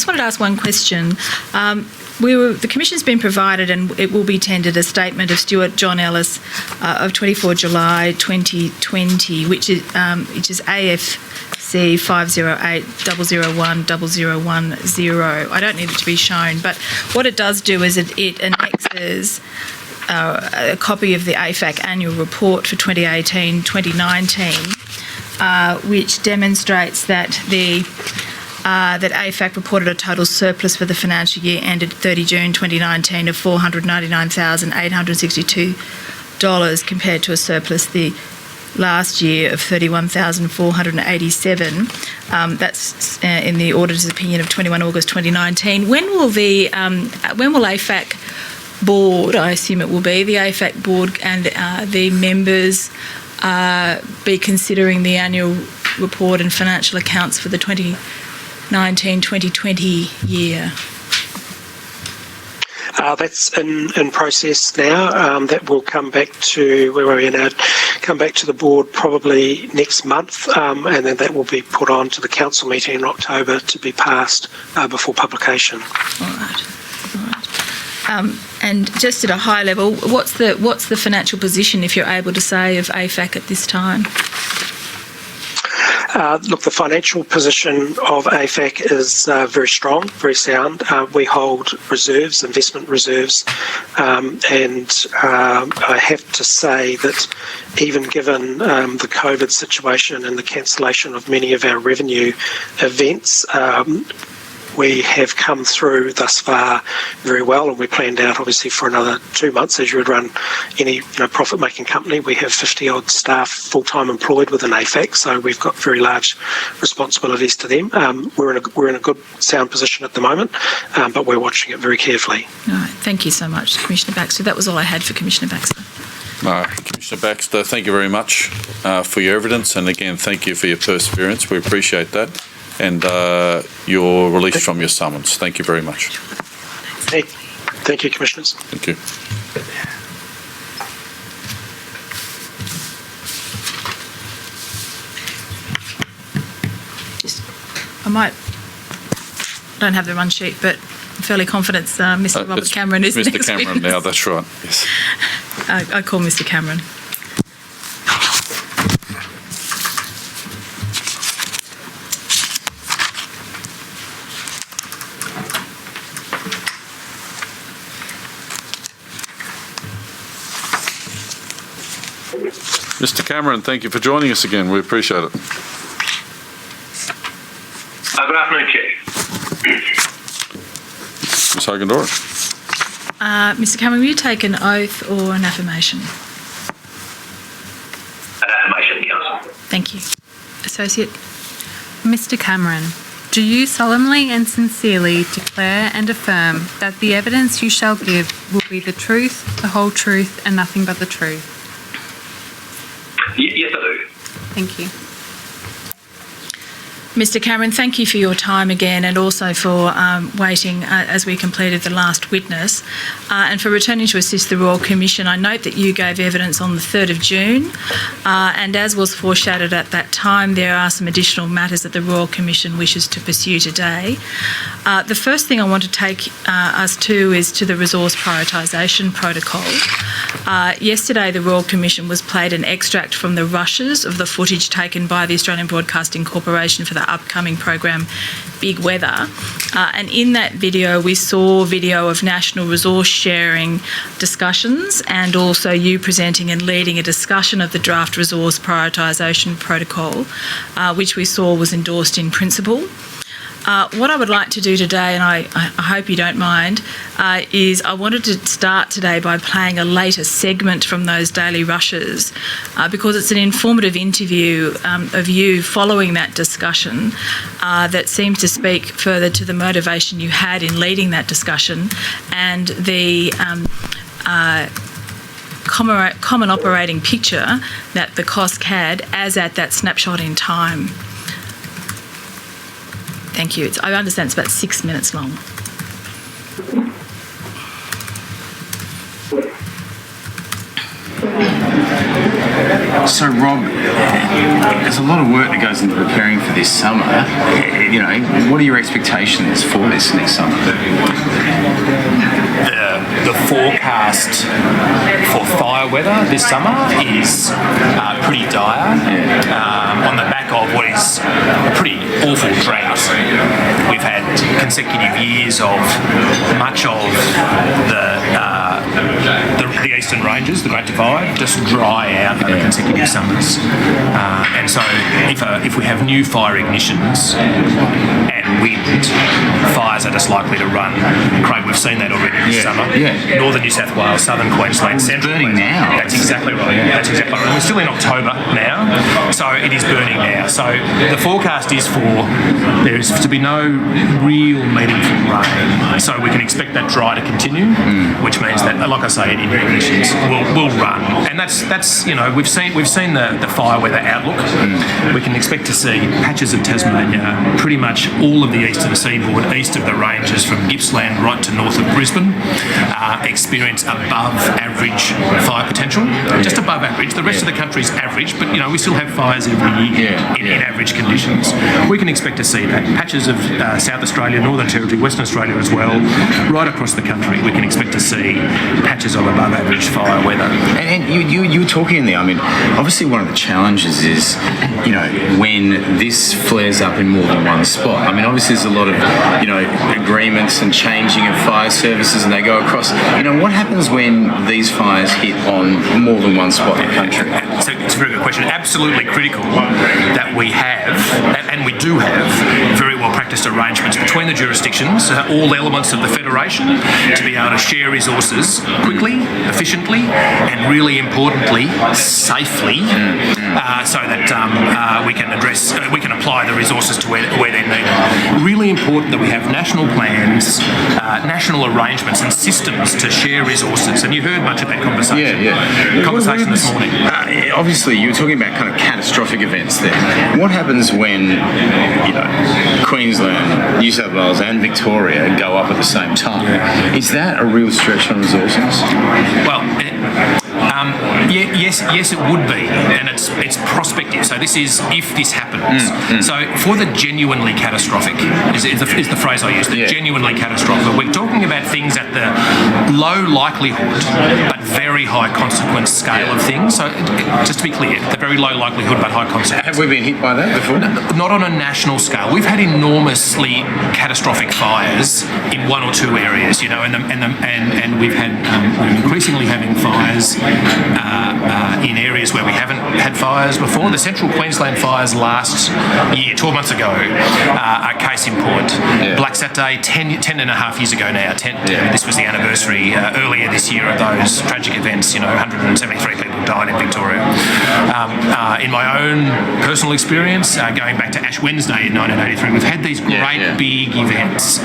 S3: wanted to ask one question. The Commission's been provided, and it will be tendered, a statement of Stuart John Ellis of 24 July 2020, which is AFC 508-001-0010. I don't need it to be shown, but what it does do is it annexes a copy of the AFAC annual report for 2018-2019, which demonstrates that that AFAC reported a total surplus for the financial year ended 30 June 2019 of $499,862 compared to a surplus the last year of $31,487. That's in the auditor's opinion of 21 August 2019. When will AFAC board, I assume it will be, the AFAC board and the members be considering the annual report and financial accounts for the 2019-2020 year?
S9: That's in process now. That will come back to where we are now. Come back to the board probably next month, and then that will be put on to the council meeting in October to be passed before publication.
S3: All right. And just at a high level, what's the financial position, if you're able to say, of AFAC at this time?
S9: Look, the financial position of AFAC is very strong, very sound. We hold reserves, investment reserves, and I have to say that even given the COVID situation and the cancellation of many of our revenue events, we have come through thus far very well, and we planned out obviously for another 2 months. As you would run any profit-making company, we have 50-odd staff full-time employed within AFAC, so we've got very large responsibilities to them. We're in a good, sound position at the moment, but we're watching it very carefully.
S3: All right. Thank you so much, Commissioner Baxter. That was all I had for Commissioner Baxter.
S2: Commissioner Baxter, thank you very much for your evidence, and again, thank you for your perseverance. We appreciate that. And your release from your summons. Thank you very much.
S9: Thank you, Commissioners.
S2: Thank you.
S3: I don't have the run sheet, but I'm fairly confident Mr. Robert Cameron is
S2: Mr. Cameron now, that's right. Yes.
S3: I call Mr. Cameron.
S2: Mr. Cameron, thank you for joining us again. We appreciate it.
S10: Good afternoon, Chair.
S2: Ms. Hogan-Doran.
S3: Mr. Cameron, will you take an oath or an affirmation?
S10: An affirmation, Councillor.
S3: Thank you. Associate.
S13: Mr. Cameron, do you solemnly and sincerely declare and affirm that the evidence you shall give will be the truth, the whole truth, and nothing but the truth?
S10: Yes, I do.
S13: Thank you.
S3: Mr. Cameron, thank you for your time again, and also for waiting as we completed the last witness, and for returning to assist the Royal Commission. I note that you gave evidence on the 3rd of June, and as was foreshadowed at that time, there are some additional matters that the Royal Commission wishes to pursue today. The first thing I want to take us to is to the resource prioritisation protocol. Yesterday, the Royal Commission was played an extract from the rushes of the footage taken by the Australian Broadcasting Corporation for the upcoming program Big Weather, and in that video we saw video of national resource sharing discussions, and also you presenting and leading a discussion of the draft resource prioritisation protocol, which we saw was endorsed in principle. What I would like to do today, and I hope you don't mind, is I wanted to start today by playing a later segment from those daily rushes, because it's an informative interview of you following that discussion that seems to speak further to the motivation you had in leading that discussion and the common operating picture that the COSC had as at that snapshot in time. Thank you. I understand it's about 6 minutes long.
S14: So, Rob, there's a lot of work that goes into preparing for this summer. You know, what are your expectations for this next summer?
S15: The forecast for fire weather this summer is pretty dire, on the back of what is a pretty awful drought. We've had consecutive years of much of the eastern ranges, the Great Divide, just dry out over consecutive summers. And so if we have new fire ignitions and wind, fires are just likely to run. Craig, we've seen that already this summer. Northern New South Wales, southern Queensland, central
S14: burning
S15: Queensland.
S14: now.
S15: That's exactly right. That's exactly right. We're still in October now, so it is burning now. So the forecast is for there is to be no real meaningful rain. So we can expect that dry to continue, which means that, like I say, any new ignitions will run. And that's you know, we've seen the fire weather outlook. We can expect to see patches of Tasmania, pretty much all of the eastern seaboard, east of the ranges from Gippsland right to north of Brisbane, experience above average fire potential, just above average. The rest of the country's average, but you know, we still have fires every year in average conditions. We can expect to see that. Patches of South Australia, Northern Territory, Western Australia as well, right across the country, we can expect to see patches of above average fire weather.
S14: And you were talking in there, I mean, obviously one of the challenges is, you know, when this flares up in more than one spot. I mean, obviously there's a lot of, you know, agreements and changing of fire services, and they go across. You know, what happens when these fires hit on more than one spot in the country?
S15: So it's a very good question. Absolutely critical that we have, and we do have, very well practiced arrangements between the jurisdictions, all elements of the Federation, to be able to share resources quickly, efficiently, and really importantly, safely, so that we can apply the resources to where they're needed. Really important that we have national plans, national arrangements and systems to share resources. And you heard much of that conversation. Conversation this morning.
S14: Obviously, you were talking about kind of catastrophic events there. What happens when, you know, Queensland, New South Wales, and Victoria go up at the same time? Is that a real stretch on resources?
S15: Well, yes, it would be, and it's prospective. So this is if this happens. So for the genuinely catastrophic is the phrase I use. The genuinely catastrophic. We're talking about things at the low likelihood but very high consequence scale of things. So just to be clear, the very low likelihood but high consequence.
S14: Have we been hit by that before?
S15: Not on a national scale. We've had enormously catastrophic fires in one or two areas, you know, and we've had we're increasingly having fires in areas where we haven't had fires before. The Central Queensland fires last year, 12 months ago, are case in point. Black Saturday, 10 and a half years ago now. This was the anniversary earlier this year of those tragic events. 173 people died in Victoria. In my own personal experience, going back to Ash Wednesday in 1983, we've had these great big events.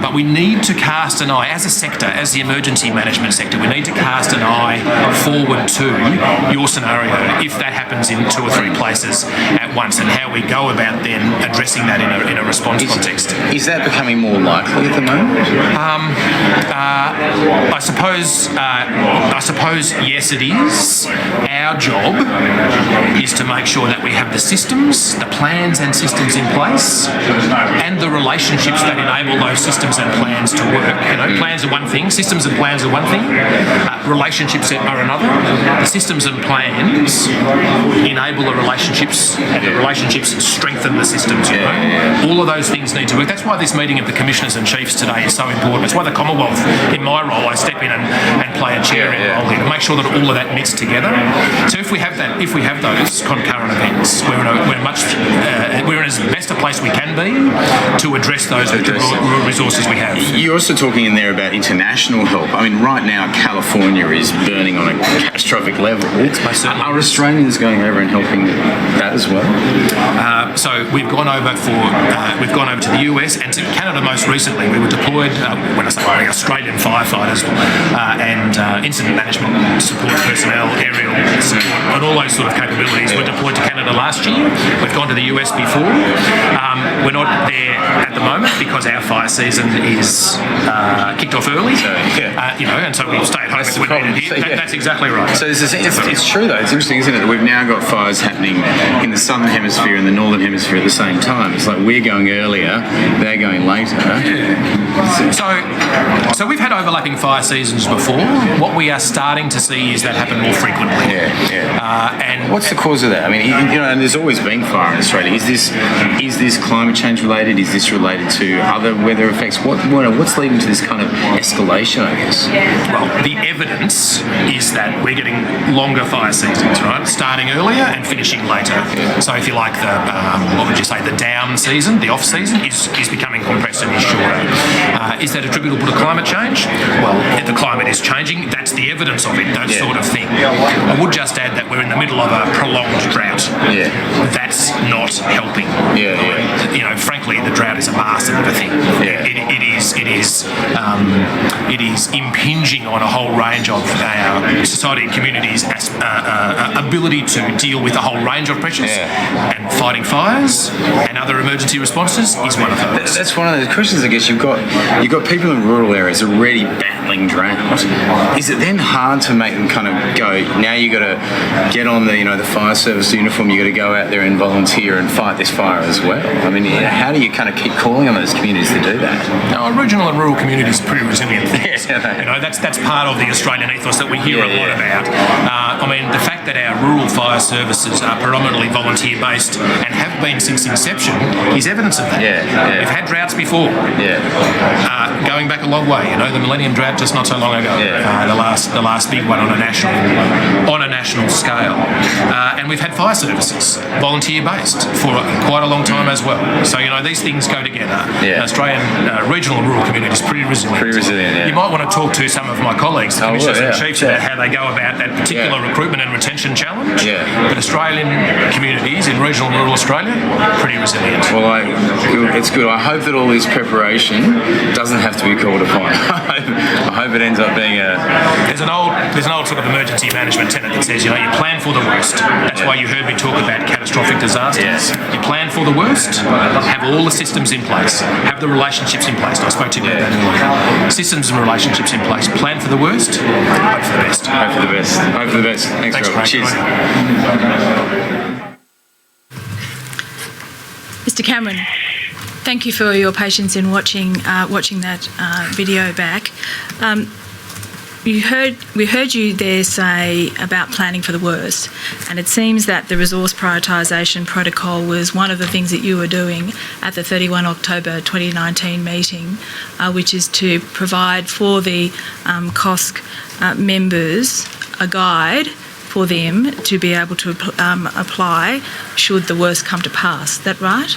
S15: But we need to cast an eye, as a sector, as the emergency management sector, we need to cast an eye forward to your scenario, if that happens in 2 or 3 places at once, and how we go about then addressing that in a response context.
S14: Is that becoming more likely at the moment?
S15: I suppose yes, it is. Our job is to make sure that we have the systems, the plans and systems in place, and the relationships that enable those systems and plans to work. Plans are one thing, systems and plans are one thing, relationships are another. The systems and plans enable the relationships, and the relationships strengthen the systems. All of those things need to work. That's why this meeting of the Commissioners and Chiefs today is so important. It's why the Commonwealth, in my role, I step in and play a chairing role here to make sure that all of that knits together. So if we have those concurrent events, we're in as best a place we can be to address those with the resources we have.
S14: You're also talking in there about international help. I mean, right now California is burning on a catastrophic level. Are Australians going over and helping that as well?
S15: So we've gone over to the US and to Canada most recently. We were deployed, when I say Australian firefighters and incident management support personnel, aerial support, and all those sort of capabilities were deployed to Canada last year. We've gone to the US before. We're not there at the moment because our fire season is kicked off early. And so we've stayed home if we needed here. That's exactly right.
S14: So it's true though. It's interesting, isn't it, that we've now got fires happening in the southern hemisphere and the northern hemisphere at the same time. It's like we're going earlier, they're going later.
S15: So we've had overlapping fire seasons before. What we are starting to see is that happen more frequently. And
S14: what's the cause of that? I mean, and there's always been fire in Australia. Is this climate change related? Is this related to other weather effects? What's leading to this kind of escalation, I guess?
S15: Well, the evidence is that we're getting longer fire seasons, right? Starting earlier and finishing later. So if you like the down season, the off season is becoming compressed and is shorter. Is that attributable to climate change? Well, if the climate is changing, that's the evidence of it, that sort of thing. I would just add that we're in the middle of a prolonged drought. That's not helping. Frankly, the drought is a bastard of a thing. It is impinging on a whole range of our society and communities' ability to deal with a whole range of pressures. And fighting fires and other emergency responses is one of those.
S14: That's one of those questions, I guess. You've got people in rural areas already battling drought. Is it then hard to make them kind of go, now you've got to get on the fire service uniform, you've got to go out there and volunteer and fight this fire as well? I mean, how do you kind of keep calling on those communities to do that?
S15: Now, regional and rural communities are pretty resilient things. That's part of the Australian ethos that we hear a lot about. The fact that our rural fire services are predominantly volunteer-based and have been since inception is evidence of that. We've had droughts before. Going back a long way, the Millennium Drought just not so long ago. The last big one on a national scale. And we've had fire services volunteer-based for quite a long time as well. So these things go together. Australian regional and rural communities are pretty resilient. You might want to talk to some of my colleagues, the Commissioners and Chiefs, about how they go about that particular recruitment and retention challenge. But Australian communities in regional and rural Australia, pretty resilient.
S14: Well, it's good. I hope that all this preparation doesn't have to be called upon. I hope it ends up being
S15: There's an old sort of emergency management tenet that says, you plan for the worst. That's why you heard me talk about catastrophic disasters. You plan for the worst, have all the systems in place, have the relationships in place. I spoke to you about that earlier. Systems and relationships in place. Plan for the worst, hope for the best.
S14: Hope for the best. Hope for the best. Thanks Rob. Cheers.
S3: Mr. Cameron, thank you for your patience in watching that video back. We heard you there say about planning for the worst, and it seems that the resource prioritisation protocol was one of the things that you were doing at the 31 October 2019 meeting, which is to provide for the COSC members a guide for them to be able to apply should the worst come to pass. Is that right?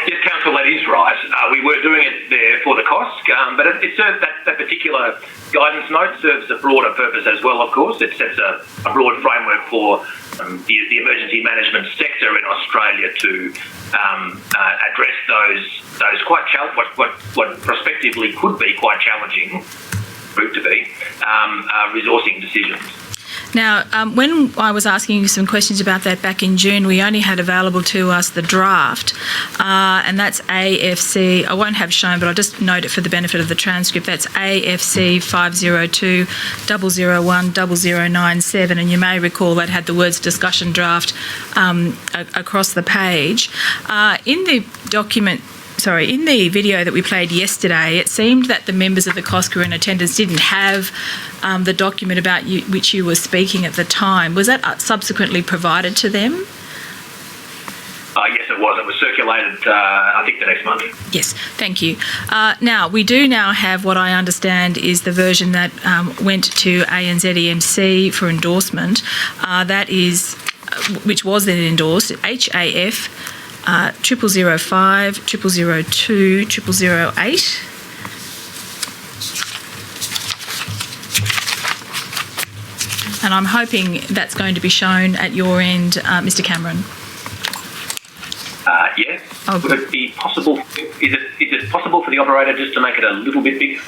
S16: Yes, Council, that is right. We were doing it there for the COSC, but it serves that particular guidance note serves a broader purpose as well, of course. It sets a broad framework for the emergency management sector in Australia to address those quite what prospectively could be quite challenging, prove to be, resourcing decisions.
S3: Now, when I was asking you some questions about that back in June, we only had available to us the draft, and that's AFC. I won't have shown, but I'll just note it for the benefit of the transcript. That's AFC 502 001 0097, and you may recall that had the words discussion draft across the page. In the video that we played yesterday, it seemed that the members of the COSC who were in attendance didn't have the document about which you were speaking at the time. Was that subsequently provided to them?
S16: Yes, it was. It was circulated, I think, the next month.
S3: Yes, thank you. Now, we do now have what I understand is the version that went to ANZ-EMC for endorsement. That is, which was then endorsed, HAF 0005, 0002, 0008. And I'm hoping that's going to be shown at your end, Mr. Cameron.
S16: Yes. Would it be possible? Is it possible for the operator just to make it a little bit bigger?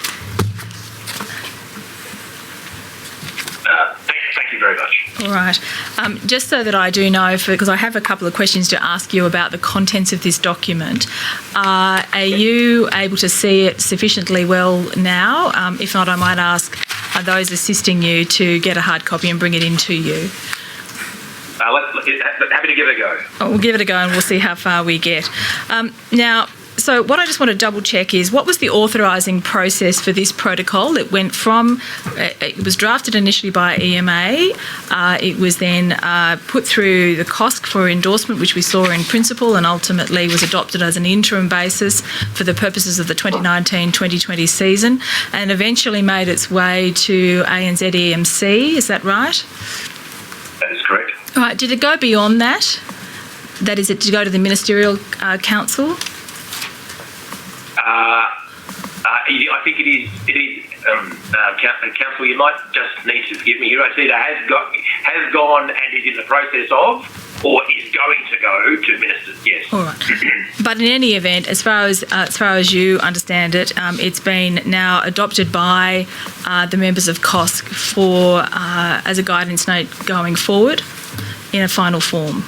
S16: Thank you very much.
S3: All right. Just so that I do know, because I have a couple of questions to ask you about the contents of this document, are you able to see it sufficiently well now? If not, I might ask those assisting you to get a hard copy and bring it in to you.
S16: Happy to give it a go.
S3: We'll give it a go and we'll see how far we get. Now, so what I just want to double check is, what was the authorising process for this protocol? It went from, it was drafted initially by EMA, it was then put through the COSC for endorsement, which we saw in principle, and ultimately was adopted as an interim basis for the purposes of the 2019-2020 season, and eventually made its way to ANZ-EMC, is that right?
S16: That is correct.
S3: All right, did it go beyond that? That is, it to go to the Ministerial Council?
S16: I think it is. Council, you might just need to forgive me here. I see it has gone and is in the process of, or is going to go to ministers. Yes.
S3: All right. But in any event, as far as you understand it, it's been now adopted by the members of COSC for as a guidance note going forward in a final form.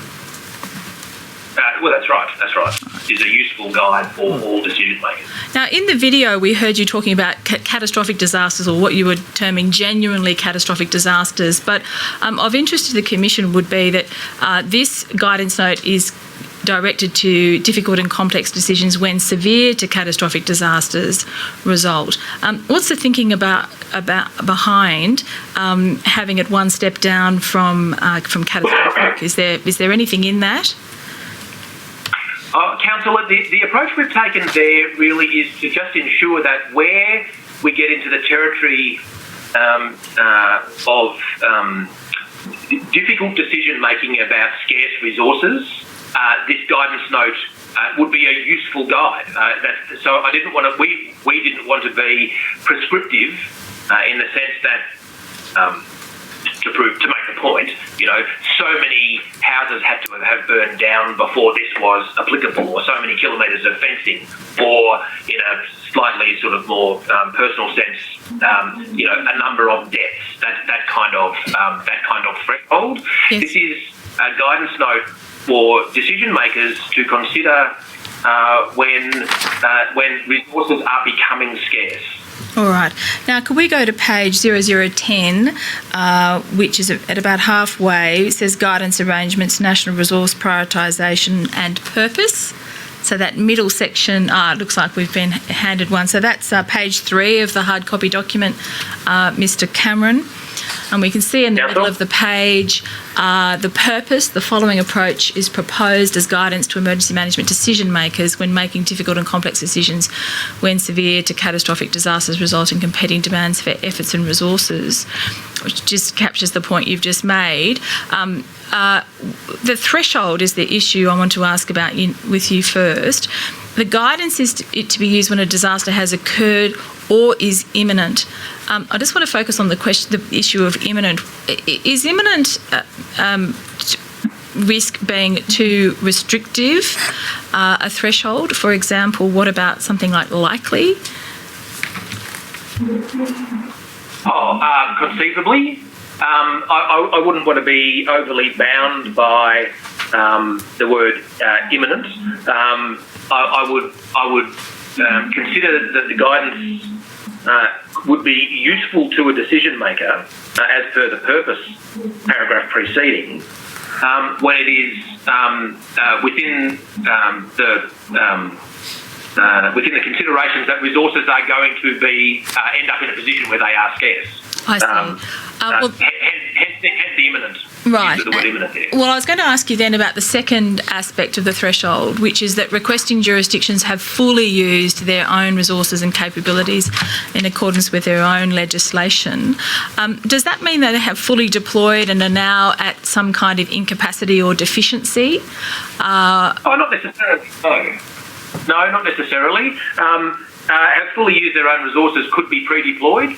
S16: Well, that's right. That's right. It's a useful guide for all decision makers.
S3: Now, in the video, we heard you talking about catastrophic disasters, or what you were terming genuinely catastrophic disasters. But of interest to the Commission would be that this guidance note is directed to difficult and complex decisions when severe to catastrophic disasters result. What's the thinking behind having it one step down from catastrophic? Is there anything in that?
S16: Councillor, the approach we've taken there really is to just ensure that where we get into the territory of difficult decision making about scarce resources, this guidance note would be a useful guide. So I didn't want to. We didn't want to be prescriptive in the sense that. To make the point, so many houses had to have burned down before this was applicable, or so many kilometres of fencing, or in a slightly sort of more personal sense, a number of deaths. That kind of threshold. Yes. This is a guidance note for decision makers to consider when resources are becoming scarce.
S3: All right. Now, could we go to page 0010, which is at about halfway? It says guidance arrangements, national resource prioritisation and purpose. So that middle section, it looks like we've been handed one. So that's page 3 of the hard copy document, Mr. Cameron. And we can see in the middle of the page the purpose. The following approach is proposed as guidance to emergency management decision makers when making difficult and complex decisions when severe to catastrophic disasters result in competing demands for efforts and resources, which just captures the point you've just made. The threshold is the issue I want to ask about with you first. The guidance is to be used when a disaster has occurred or is imminent. I just want to focus on the issue of imminent. Is imminent risk being too restrictive a threshold? For example, what about something like likely?
S16: Conceivably. I wouldn't want to be overly bound by the word imminent. I would consider that the guidance would be useful to a decision maker, as per the purpose paragraph preceding, when it is within the considerations that resources are going to be end up in a position where they are scarce.
S3: I see.
S16: Hence the imminent.
S3: Right.
S16: The word imminent there.
S3: Well, I was going to ask you then about the second aspect of the threshold, which is that requesting jurisdictions have fully used their own resources and capabilities in accordance with their own legislation. Does that mean that they have fully deployed and are now at some kind of incapacity or deficiency?
S16: Not necessarily, no. No, not necessarily. Have fully used their own resources could be pre-deployed.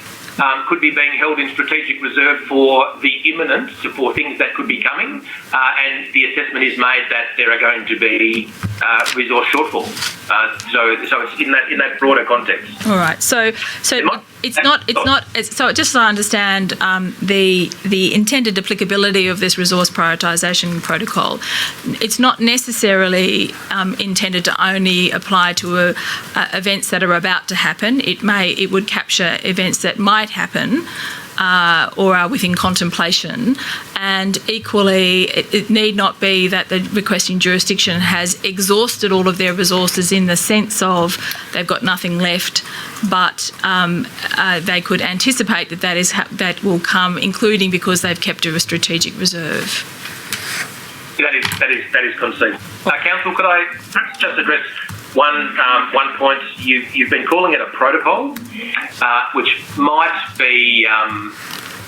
S16: Could be being held in strategic reserve for the imminent, for things that could be coming, and the assessment is made that there are going to be resource shortfalls. So it's in that broader context.
S3: All right. So just so I understand the intended applicability of this resource prioritisation protocol, it's not necessarily intended to only apply to events that are about to happen. It would capture events that might happen or are within contemplation, and equally it need not be that the requesting jurisdiction has exhausted all of their resources in the sense of they've got nothing left, but they could anticipate that will come, including because they've kept a strategic reserve.
S16: That is conceivable. Council, could I perhaps just address one point? You've been calling it a protocol, which might be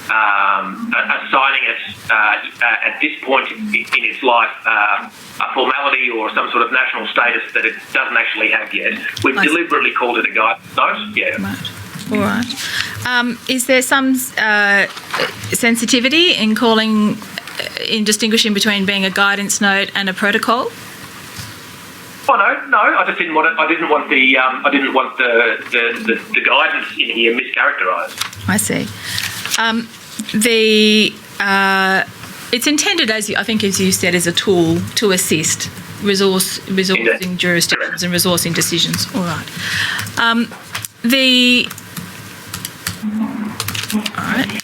S16: assigning it at this point in its life a formality or some sort of national status that it doesn't actually have yet. We've deliberately called it a guidance note. Yeah.
S3: Right. All right. Is there some sensitivity in distinguishing between being a guidance note and a protocol?
S16: Oh no! I just didn't want it. I didn't want the guidance in here mischaracterised.
S3: I see. It's intended, as you said, as a tool to assist resourcing jurisdictions and resourcing decisions. All right. All right.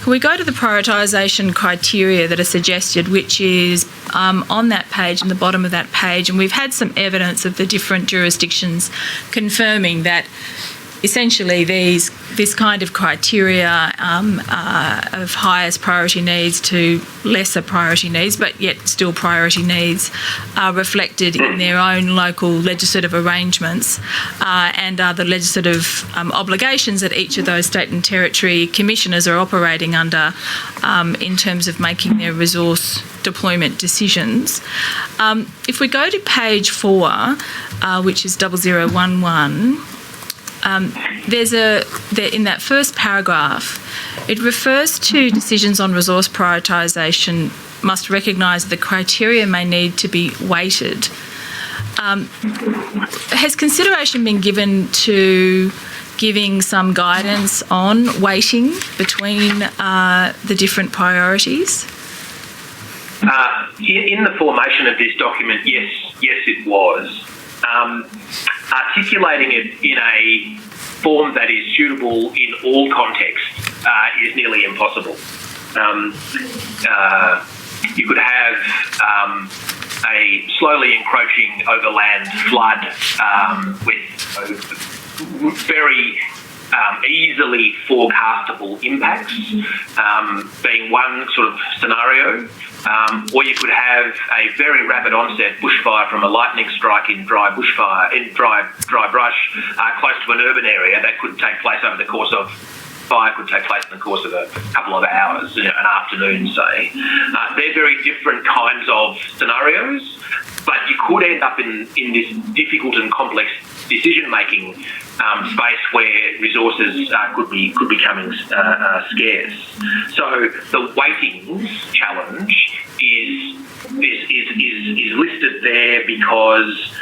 S3: Can we go to the prioritisation criteria that are suggested, which is on that page, in the bottom of that page, and we've had some evidence of the different jurisdictions confirming that essentially this kind of criteria of highest priority needs to lesser priority needs, but yet still priority needs, are reflected in their own local legislative arrangements and are the legislative obligations that each of those state and territory commissioners are operating under in terms of making their resource deployment decisions. If we go to page 4, which is 0011, in that first paragraph, it refers to decisions on resource prioritisation must recognise the criteria may need to be weighted. Has consideration been given to giving some guidance on weighting between the different priorities?
S16: In the formation of this document, yes, it was. Articulating it in a form that is suitable in all contexts is nearly impossible. You could have a slowly encroaching overland flood with very easily forecastable impacts, being one sort of scenario. Or you could have a very rapid onset bushfire from a lightning strike in dry brush, close to an urban area that could take place over the course of fire could take place in the course of a couple of hours, an afternoon, say. They're very different kinds of scenarios, but you could end up in this difficult and complex decision-making space where resources could be becoming scarce. So the weightings challenge is listed there because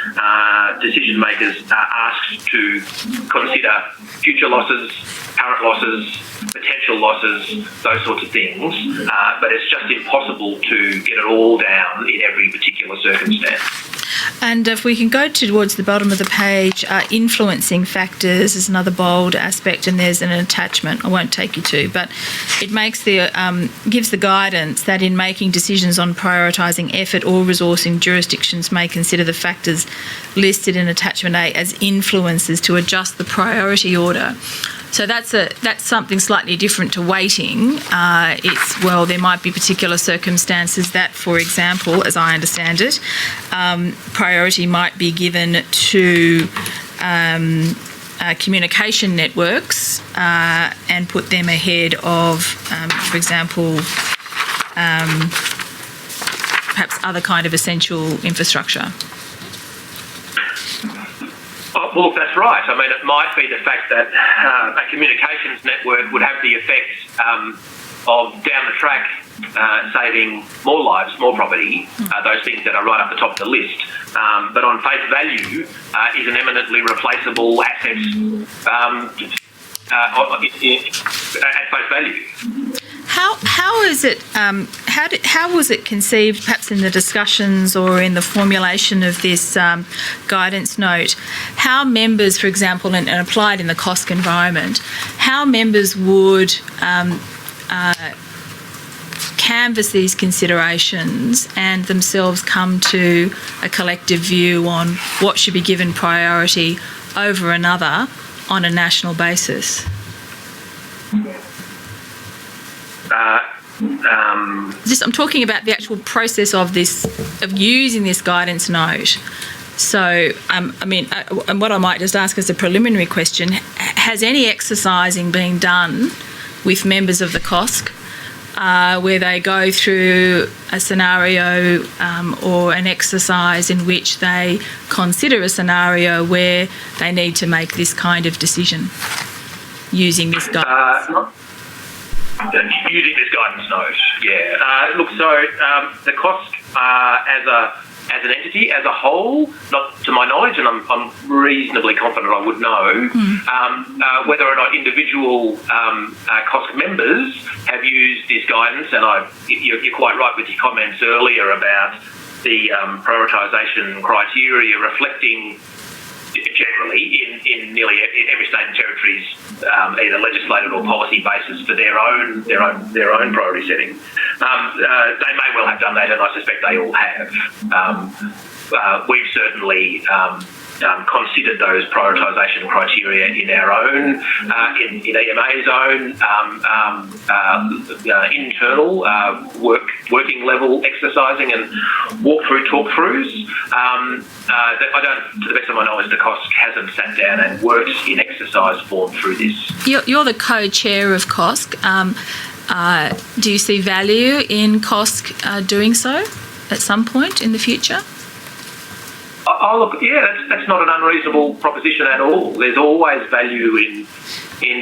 S16: decision makers are asked to consider future losses, current losses, potential losses, those sorts of things, but it's just impossible to get it all down in every particular circumstance.
S3: And if we can go towards the bottom of the page, influencing factors is another bold aspect, and there's an attachment I won't take you to, but it makes gives the guidance that in making decisions on prioritising effort or resourcing, jurisdictions may consider the factors listed in attachment A as influences to adjust the priority order. So that's something slightly different to weighting. There might be particular circumstances that, for example, as I understand it, priority might be given to communication networks and put them ahead of, for example, perhaps other kind of essential infrastructure.
S16: Well, look, that's right. I mean, it might be the fact that a communications network would have the effect of down the track saving more lives, more property, those things that are right up the top of the list. But on face value, is an eminently replaceable asset at face value.
S3: How is it? How was it conceived? Perhaps in the discussions or in the formulation of this guidance note, how members, for example, and applied in the COSC environment, how members would canvass these considerations and themselves come to a collective view on what should be given priority over another on a national basis? I'm talking about the actual process of using this guidance note. So, and what I might just ask as a preliminary question, has any exercising been done with members of the COSC where they go through a scenario or an exercise in which they consider a scenario where they need to make this kind of decision using this guidance?
S16: Using this guidance note, yeah. Look, so the COSC as an entity, as a whole, not to my knowledge, and I'm reasonably confident I would know, whether or not individual COSC members have used this guidance, and you're quite right with your comments earlier about the prioritisation criteria reflecting generally in nearly every state and territory's either legislated or policy basis for their own priority setting. They may well have done that, and I suspect they all have. We've certainly considered those prioritisation criteria in our own, in EMA's own internal working level exercising and talk-throughs. I don't, to the best of my knowledge, the COSC hasn't sat down and worked in exercise form through this.
S3: You're the co-chair of COSC. Do you see value in COSC doing so at some point in the future?
S16: Oh, look, yeah, that's not an unreasonable proposition at all. There's always value in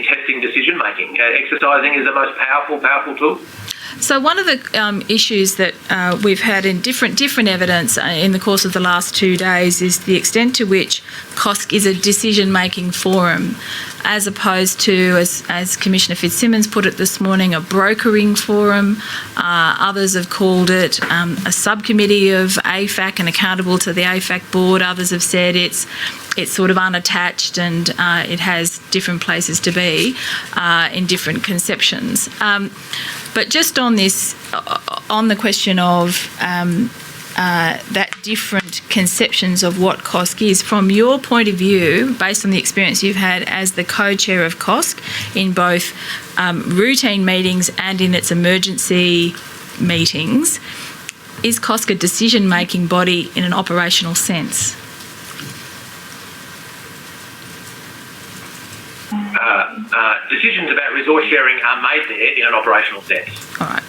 S16: testing decision making. Exercising is the most powerful tool.
S3: So one of the issues that we've had in different evidence in the course of the last 2 days is the extent to which COSC is a decision-making forum, as opposed to, as Commissioner Fitzsimmons put it this morning, a brokering forum. Others have called it a subcommittee of AFAC and accountable to the AFAC board. Others have said it's sort of unattached and it has different places to be in different conceptions. But just on this, on the question of different conceptions of what COSC is. From your point of view, based on the experience you've had as the co-chair of COSC in both routine meetings and in its emergency meetings, is COSC a decision-making body in an operational sense?
S16: Decisions about resource sharing are made there in an operational sense.
S3: All right.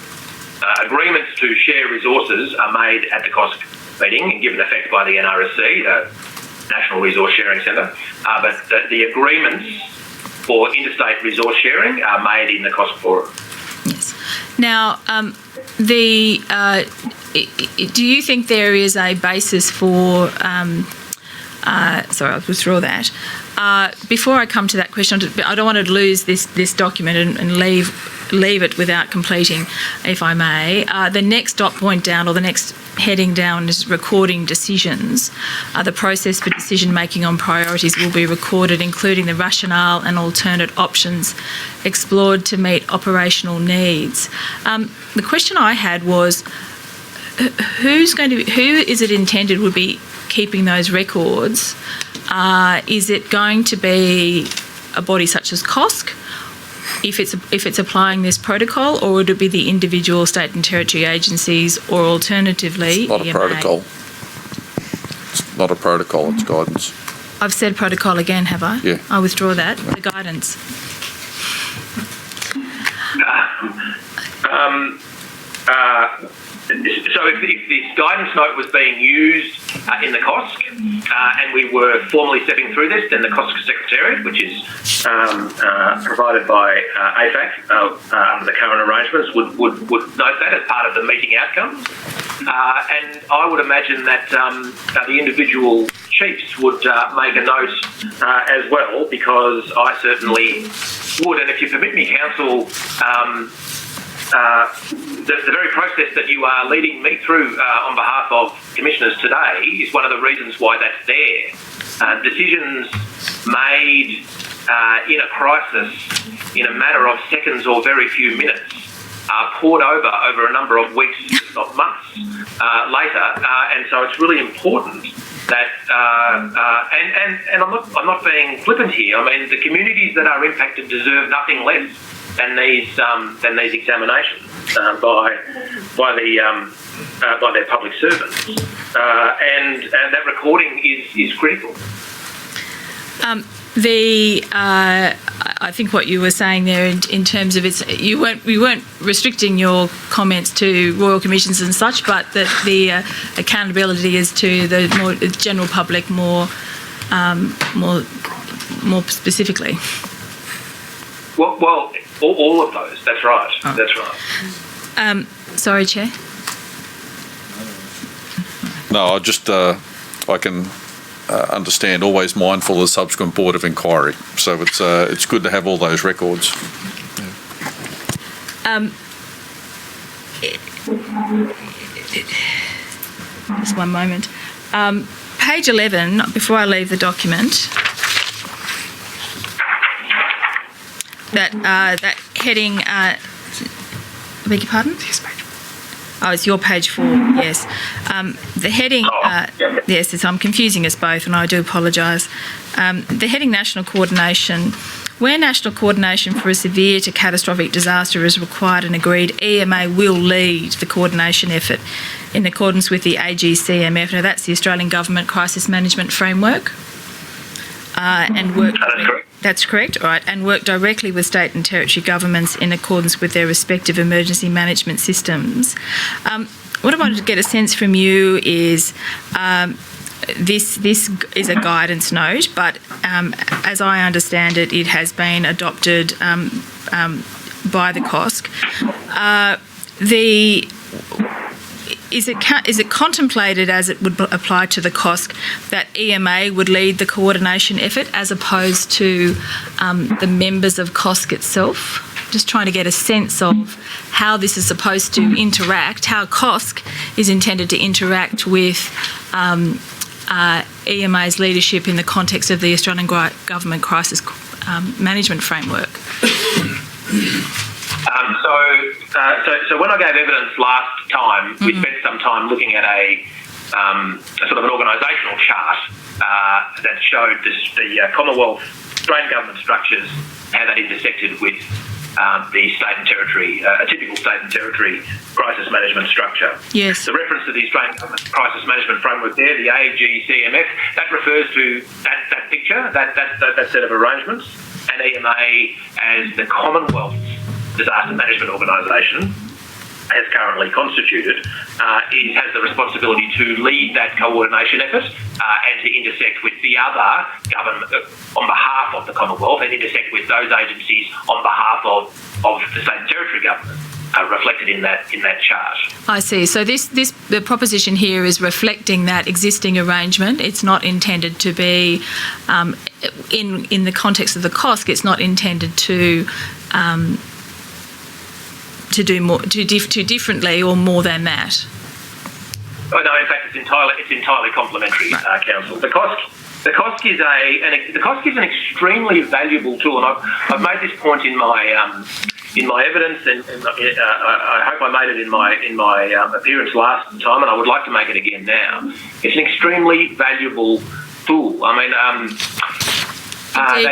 S16: Agreements to share resources are made at the COSC meeting and given effect by the NRSC, the National Resource Sharing Centre. But the agreements for interstate resource sharing are made in the COSC forum.
S3: Yes. Now, do you think there is a basis for? Sorry, I'll withdraw that. Before I come to that question, I don't want to lose this document and leave it without completing, if I may. The next dot point down, or the next heading down, is recording decisions. The process for decision making on priorities will be recorded, including the rationale and alternate options explored to meet operational needs. The question I had was, who is it intended would be keeping those records? Is it going to be a body such as COSC, if it's applying this protocol, or would it be the individual state and territory agencies, or alternatively,
S2: It's not a
S3: EMA?
S2: protocol. It's not a protocol, it's guidance.
S3: I've said protocol again, have I?
S2: Yeah.
S3: I withdraw that. The guidance.
S16: So if this guidance note was being used in the COSC and we were formally stepping through this, then the COSC Secretariat, which is provided by AFAC under the current arrangements, would note that as part of the meeting outcomes. And I would imagine that the individual chiefs would make a note as well, because I certainly would. And if you permit me, Council, the very process that you are leading me through on behalf of commissioners today is one of the reasons why that's there. Decisions made in a crisis in a matter of seconds or very few minutes are poured over a number of weeks, if not months later, and so it's really important that, and I'm not being flippant here. I mean, the communities that are impacted deserve nothing less than these examinations by their public servants, and that recording is critical.
S3: I think what you were saying there in terms of we weren't restricting your comments to royal commissions and such, but that the accountability is to the more general public more specifically.
S16: Well, all of those. That's right.
S3: Oh.
S16: That's right.
S3: Sorry, Chair.
S2: No, I can understand, always mindful of the subsequent Board of Inquiry. So it's good to have all those records.
S3: Just one moment. Page 11, before I leave the document, that heading, I beg your pardon? Yes, page 4. Oh, it's your page 4, yes. The heading, yes, I'm confusing us both, and I do apologise. The heading National Coordination, where national coordination for a severe to catastrophic disaster is required and agreed, EMA will lead the coordination effort in accordance with the AGCMF. Now, that's the Australian Government Crisis Management Framework. And work. That's correct, all right, and work directly with state and territory governments in accordance with their respective emergency management systems. What I wanted to get a sense from you is this is a guidance note, but as I understand it, it has been adopted by the COSC. Is it contemplated, as it would apply to the COSC, that EMA would lead the coordination effort as opposed to the members of COSC itself? Just trying to get a sense of how this is supposed to interact, how COSC is intended to interact with EMA's leadership in the context of the Australian Government Crisis Management Framework.
S16: So when I gave evidence last time, we spent some time looking at a sort of an organisational chart that showed the Commonwealth Australian government structures, how that intersected with the state and territory, a typical state and territory crisis management structure.
S3: Yes.
S16: The reference to the Australian government crisis management framework there, the AGCMF, that refers to that picture, that set of arrangements, and EMA as the Commonwealth Disaster Management Organisation, as currently constituted, it has the responsibility to lead that coordination effort and to intersect with the other government on behalf of the Commonwealth and intersect with those agencies on behalf of the state and territory government. Reflected in that chart.
S3: I see. So the proposition here is reflecting that existing arrangement. It's not intended to be in the context of the COSC. It's not intended to do more, to differently or more than that.
S16: Oh, no, in fact, it's entirely complementary, Council. The COSC is an extremely valuable tool, and I've made this point in my evidence, and I hope I made it in my appearance last time, and I would like to make it again now. It's an extremely valuable tool. I mean,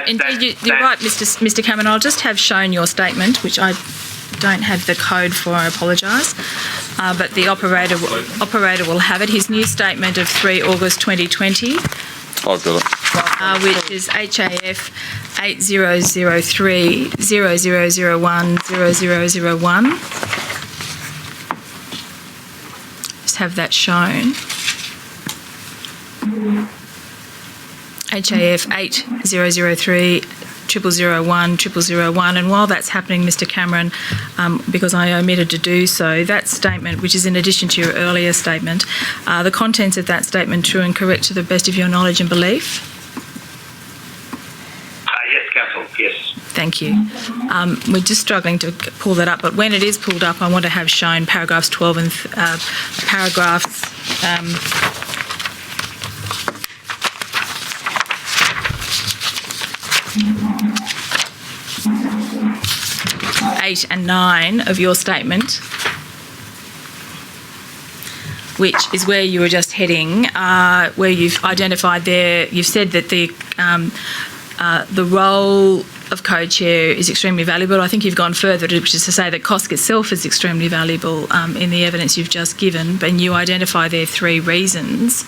S3: Indeed, you're right, Mr. Cameron. I'll just have shown your statement, which I don't have the code for. I apologise, but the operator will have it. His new statement of 3 August 2020.
S2: I've got it.
S3: Which is HAF 8003 0001 0001. Just have that shown. HAF 8003 0001 0001. And while that's happening, Mr. Cameron, because I omitted to do so, that statement, which is in addition to your earlier statement, the contents of that statement true and correct to the best of your knowledge and belief?
S16: Yes, Council, yes.
S3: Thank you. We're just struggling to pull that up, but when it is pulled up, I want to have shown paragraphs 12 and paragraphs 8 and 9 of your statement, which is where you were just heading, where you've identified there, you've said that the role of co-chair is extremely valuable. I think you've gone further, which is to say that COSC itself is extremely valuable in the evidence you've just given, and you identify there 3 reasons.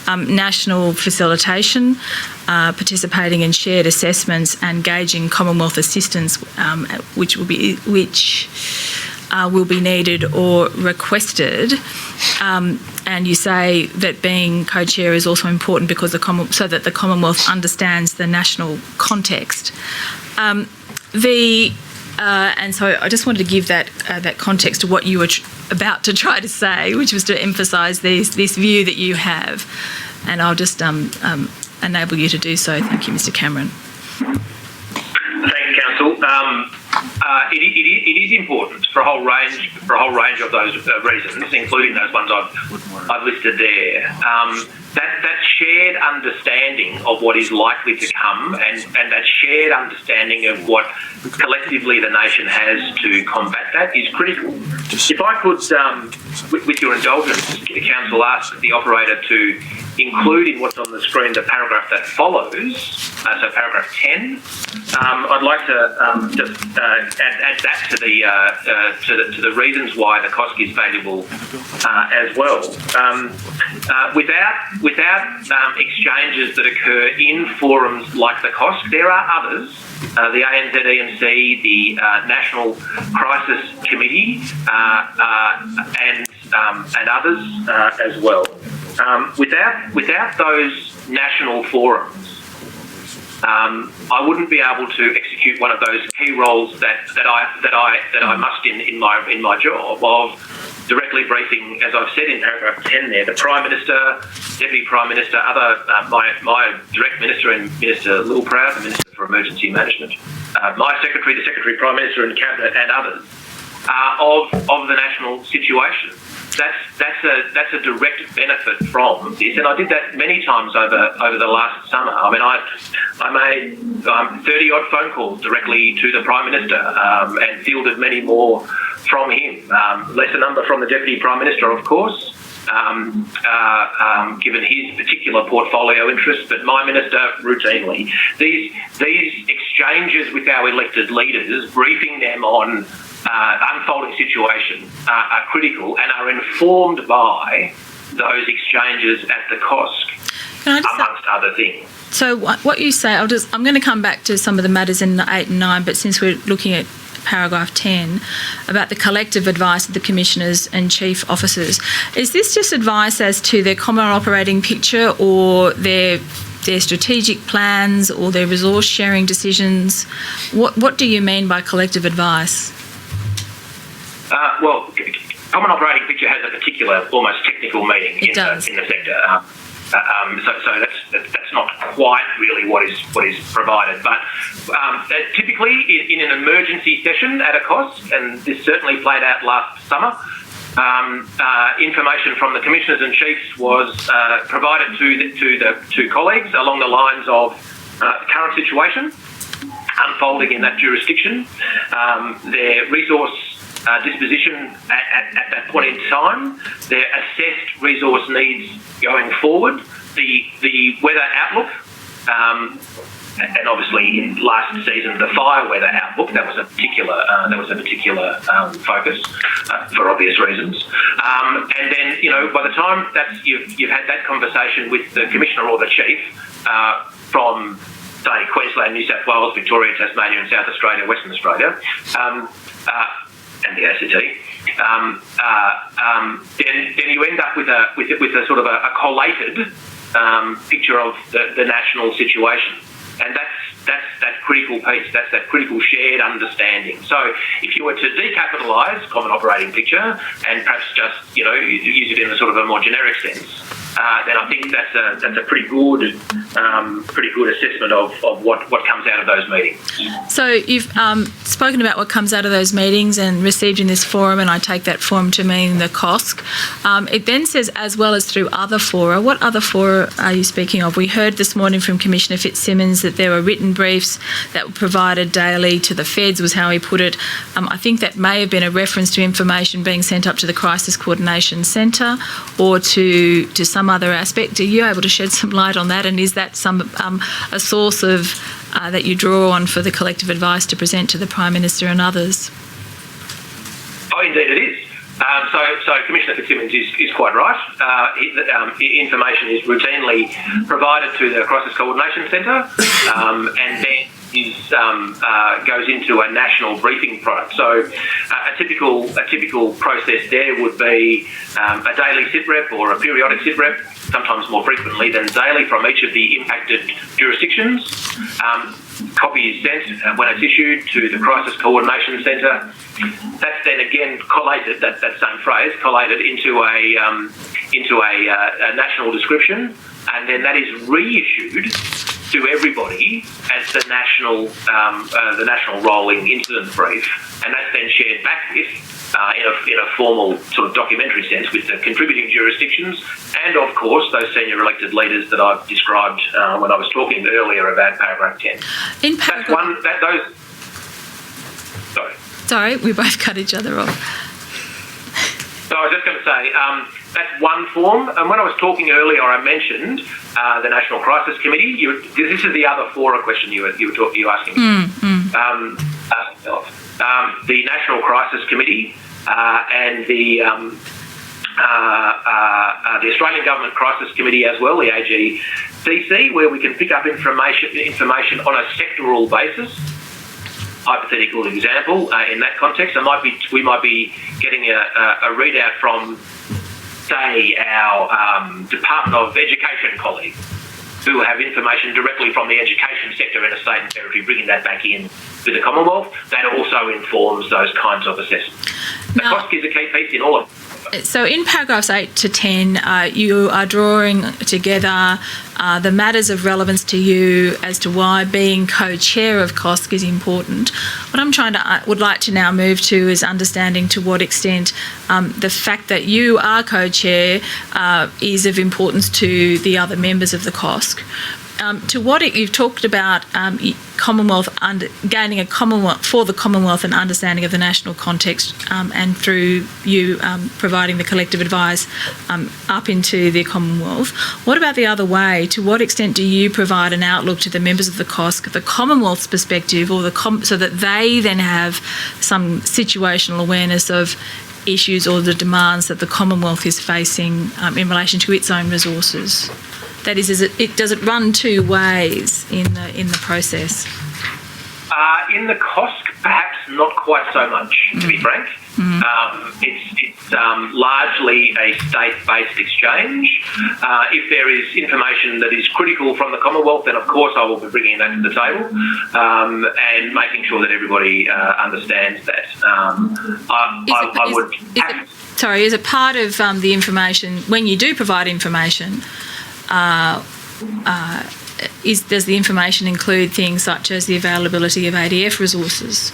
S3: National facilitation, participating in shared assessments and gauging Commonwealth assistance, which will be needed or requested. And you say that being co-chair is also important because so that the Commonwealth understands the national context. And so I just wanted to give that context to what you were about to try to say, which was to emphasise this view that you have. And I'll just enable you to do so. Thank you, Mr. Cameron.
S16: Thanks, Council. It is important for a whole range of those reasons, including those ones I've listed there. That shared understanding of what is likely to come, and that shared understanding of what collectively the nation has to combat that is critical. If I could, with your indulgence, the Council ask the operator to include in what's on the screen the paragraph that follows, so paragraph 10. I'd like to just add that to the reasons why the COSC is valuable as well. Without exchanges that occur in forums like the COSC, there are others. The ANZ-EMC, the National Crisis Committee, and others as well. Without those national forums, I wouldn't be able to execute one of those key roles that I must in my job of directly briefing, as I've said in paragraph 10 there, the Prime Minister, Deputy Prime Minister, other my direct minister and Minister Littleproud, the Minister for Emergency Management, my Secretary, the Secretary Prime Minister and Cabinet, and others of the national situation. that's a direct benefit from this, and I did that many times over the last summer. I mean, I made 30 odd phone calls directly to the Prime Minister and fielded many more from him. Lesser number from the Deputy Prime Minister, of course, given his particular portfolio interests, but my minister routinely. These exchanges with our elected leaders, briefing them on unfolding situation, are critical and are informed by those exchanges at the COSC, amongst other things.
S3: So what you say, I'm going to come back to some of the matters in 8 and 9, but since we're looking at paragraph 10 about the collective advice of the commissioners and chief officers, is this just advice as to their common operating picture or their strategic plans or their resource sharing decisions? What do you mean by collective advice?
S16: Well, common operating picture has a particular, almost technical meaning in the sector. So that's not quite really what is provided. But typically in an emergency session at a COSC, and this certainly played out last summer, information from the commissioners and chiefs was provided to colleagues along the lines of the current situation unfolding in that jurisdiction, their resource disposition at that point in time, their assessed resource needs going forward, the weather outlook, and obviously in last season the fire weather outlook. That was a particular focus for obvious reasons. And then by the time that you've had that conversation with the commissioner or the chief from say Queensland, New South Wales, Victoria, Tasmania, and South Australia, Western Australia, and the ACT, then you end up with a sort of a collated picture of the national situation, and that's that critical piece. That's that critical shared understanding. So if you were to decapitalise common operating picture and perhaps just use it in a sort of a more generic sense, then I think that's a pretty good assessment of what comes out of those meetings.
S3: So you've spoken about what comes out of those meetings and received in this forum, and I take that forum to mean the COSC. It then says as well as through other fora. What other fora are you speaking of? We heard this morning from Commissioner Fitzsimmons that there were written briefs that were provided daily to the feds, was how he put it. I think that may have been a reference to information being sent up to the Crisis Coordination Centre or to some other aspect. Are you able to shed some light on that? And is that a source of that you draw on for the collective advice to present to the Prime Minister and others?
S16: Oh, indeed it is. So Commissioner Fitzsimmons is quite right. Information is routinely provided to the Crisis Coordination Centre, and then goes into a national briefing product. So a typical process there would be a daily SITREP or a periodic SITREP, sometimes more frequently than daily, from each of the impacted jurisdictions. Copy is sent when it's issued to the Crisis Coordination Centre. That's then again collated, that same phrase, collated into a national description, and then that is reissued to everybody as the national rolling incident brief, and that's then shared back with in a formal sort of documentary sense with the contributing jurisdictions and of course those senior elected leaders that I've described when I was talking earlier about paragraph 10.
S3: In paragraph... Sorry, we both cut each other off.
S16: So I was just going to say, that's one form. And when I was talking earlier, I mentioned the National Crisis Committee. This is the other fora question you were asking me. The National Crisis Committee and the Australian Government Crisis Committee as well, the AGCC, where we can pick up information on a sectoral basis. Hypothetical example in that context, we might be getting a readout from, say, our Department of Education colleagues who have information directly from the education sector in a state and territory, bringing that back in to the Commonwealth. That also informs those kinds of assessments. The COSC is a key piece in all of it.
S3: So in paragraphs 8 to 10, you are drawing together the matters of relevance to you as to why being co-chair of COSC is important. What I'm would like to now move to is understanding to what extent the fact that you are co-chair is of importance to the other members of the COSC. To what you've talked about Commonwealth gaining a Commonwealth for the Commonwealth and understanding of the national context, and through you providing the collective advice up into the Commonwealth. What about the other way? To what extent do you provide an outlook to the members of the COSC, the Commonwealth's perspective, or so that they then have some situational awareness of issues or the demands that the Commonwealth is facing in relation to its own resources? That is does it run two ways in the process?
S16: In the COSC, perhaps not quite so much, to be frank. It's largely a state-based exchange. If there is information that is critical from the Commonwealth, then of course I will be bringing that to the table and making sure that everybody understands that.
S3: Is it part of the information, when you do provide information, does the information include things such as the availability of ADF resources?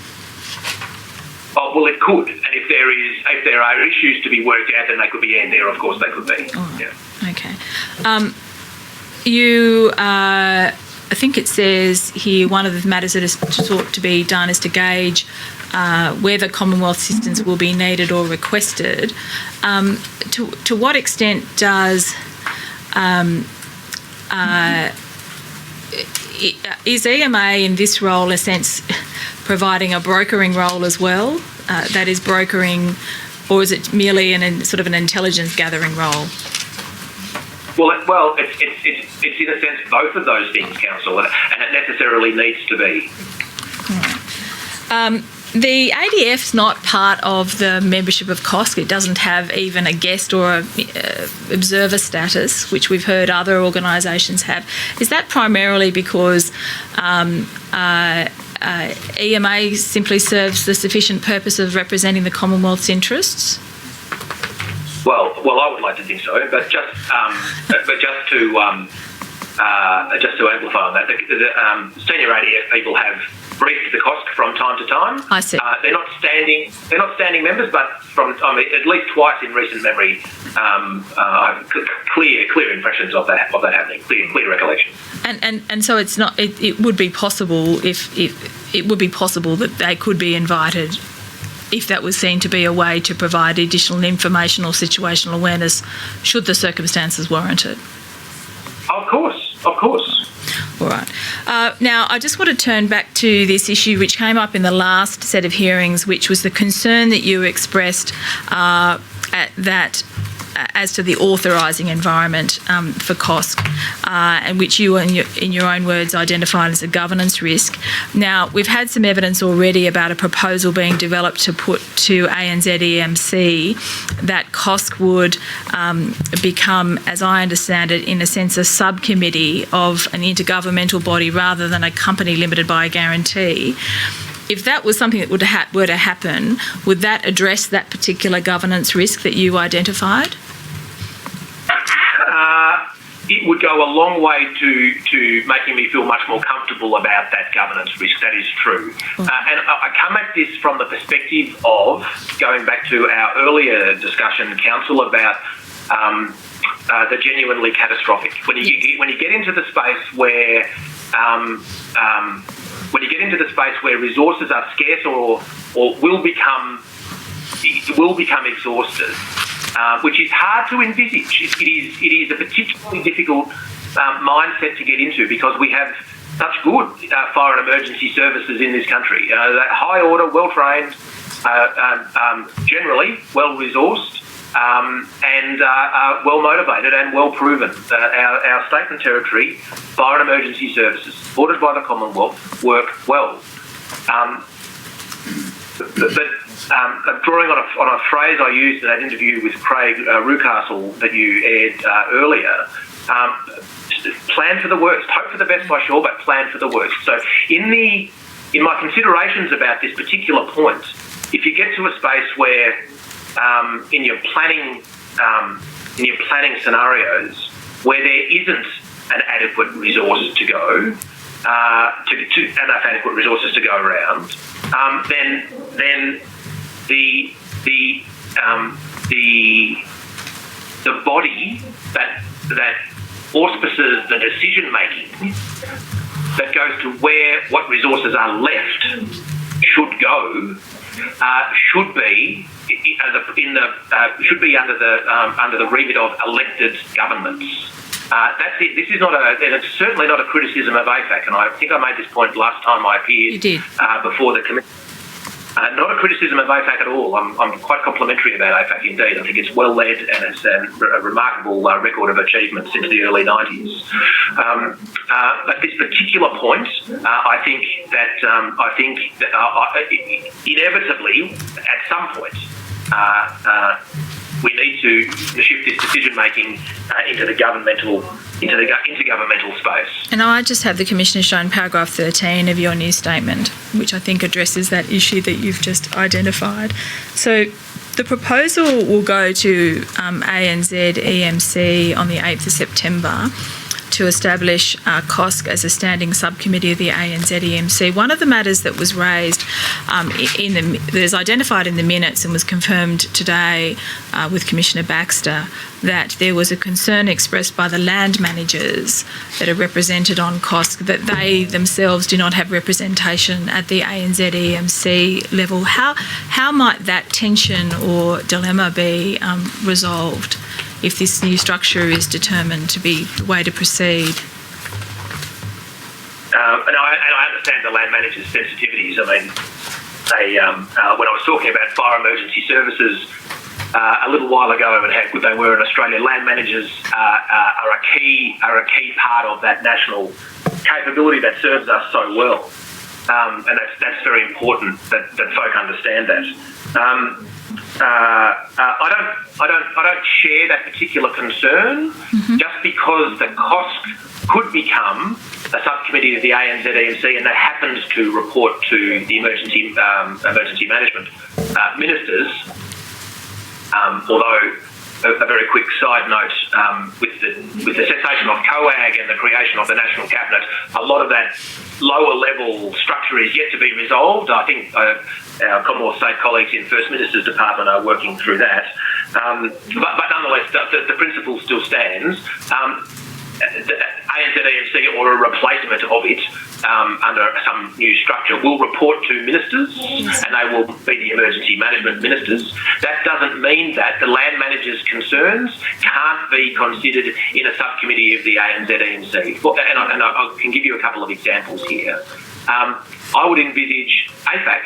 S16: Oh, well, it could, and if there are issues to be worked out, then they could be in there. Of course, they could be.
S3: Oh,
S16: yeah.
S3: Okay. I think it says here one of the matters that is sought to be done is to gauge whether Commonwealth assistance will be needed or requested. To what extent does is EMA in this role, in a sense, providing a brokering role as well? That is brokering, or is it merely sort of an intelligence gathering role?
S16: Well, it's in a sense both of those things, Council, and it necessarily needs to be.
S3: The ADF's not part of the membership of COSC. It doesn't have even a guest or observer status, which we've heard other organisations have. Is that primarily because EMA simply serves the sufficient purpose of representing the Commonwealth's interests?
S16: Well, I would like to think so, but just to amplify on that, the senior ADF people have briefed the COSC from time to time.
S3: I see.
S16: They're not standing members, but at least twice in recent memory, I have clear impressions of that happening. Clear recollection.
S3: And so it's not. It would be possible if it would be possible that they could be invited, if that was seen to be a way to provide additional information or situational awareness, should the circumstances warrant it.
S16: Of course.
S3: All right. Now, I just want to turn back to this issue which came up in the last set of hearings, which was the concern that you expressed as to the authorising environment for COSC, and which you, in your own words, identified as a governance risk. Now, we've had some evidence already about a proposal being developed to put to ANZ-EMC that COSC would become, as I understand it, in a sense, a subcommittee of an intergovernmental body rather than a company limited by a guarantee. If that was something that were to happen, would that address that particular governance risk that you identified?
S16: It would go a long way to making me feel much more comfortable about that governance risk. That is true. And I come at this from the perspective of, going back to our earlier discussion, Council, about the genuinely catastrophic. When you get into the space where resources are scarce or will become exhausted, which is hard to envisage. It is a particularly difficult mindset to get into because we have such good fire and emergency services in this country. That high order, well trained, generally well resourced, and well motivated and well proven. Our state and territory fire and emergency services, supported by the Commonwealth, work well. But drawing on a phrase I used in that interview with Craig Rucastle that you aired earlier, plan for the worst. Hope for the best, by sure, but plan for the worst. So in my considerations about this particular point, if you get to a space where in your planning scenarios where there isn't an adequate resource to go, enough adequate resources to go around, then the body that auspices the decision making that goes to where what resources are left should go should be under the remit of elected governments. That's it. This is not and it's certainly not a criticism of AFAC, and I think I made this point last time I appeared before the committee. Not a criticism of AFAC at all. I'm quite complimentary about AFAC indeed. I think it's well led and it's a remarkable record of achievement since the early 90s. But this particular point, I think that inevitably at some point we need to shift this decision making into intergovernmental space.
S3: And I just have the Commissioner shown paragraph 13 of your new statement, which I think addresses that issue that you've just identified. So the proposal will go to ANZ EMC on the 8th of September to establish COSC as a standing subcommittee of the ANZ EMC. One of the matters that was raised that is identified in the minutes and was confirmed today with Commissioner Baxter, that there was a concern expressed by the land managers that are represented on COSC that they themselves do not have representation at the ANZ EMC level. How might that tension or dilemma be resolved if this new structure is determined to be the way to proceed?
S16: And I understand the land managers' sensitivities. I mean, when I was talking about fire emergency services a little while ago and how good they were in Australia, land managers are a key part of that national capability that serves us so well, and that's very important that folk understand that. I don't share that particular concern. Just because the COSC could become a subcommittee of the ANZ EMC and that happens to report to the emergency management ministers. Although a very quick side note, with the cessation of COAG and the creation of the National Cabinet, a lot of that lower level structure is yet to be resolved. I think our Commonwealth State colleagues in First Minister's Department are working through that. But nonetheless, the principle still stands. The ANZ EMC or a replacement of it under some new structure will report to ministers, and they will be the emergency management ministers. That doesn't mean that the land managers' concerns can't be considered in a subcommittee of the ANZ EMC. And I can give you a couple of examples here. I would envisage AFAC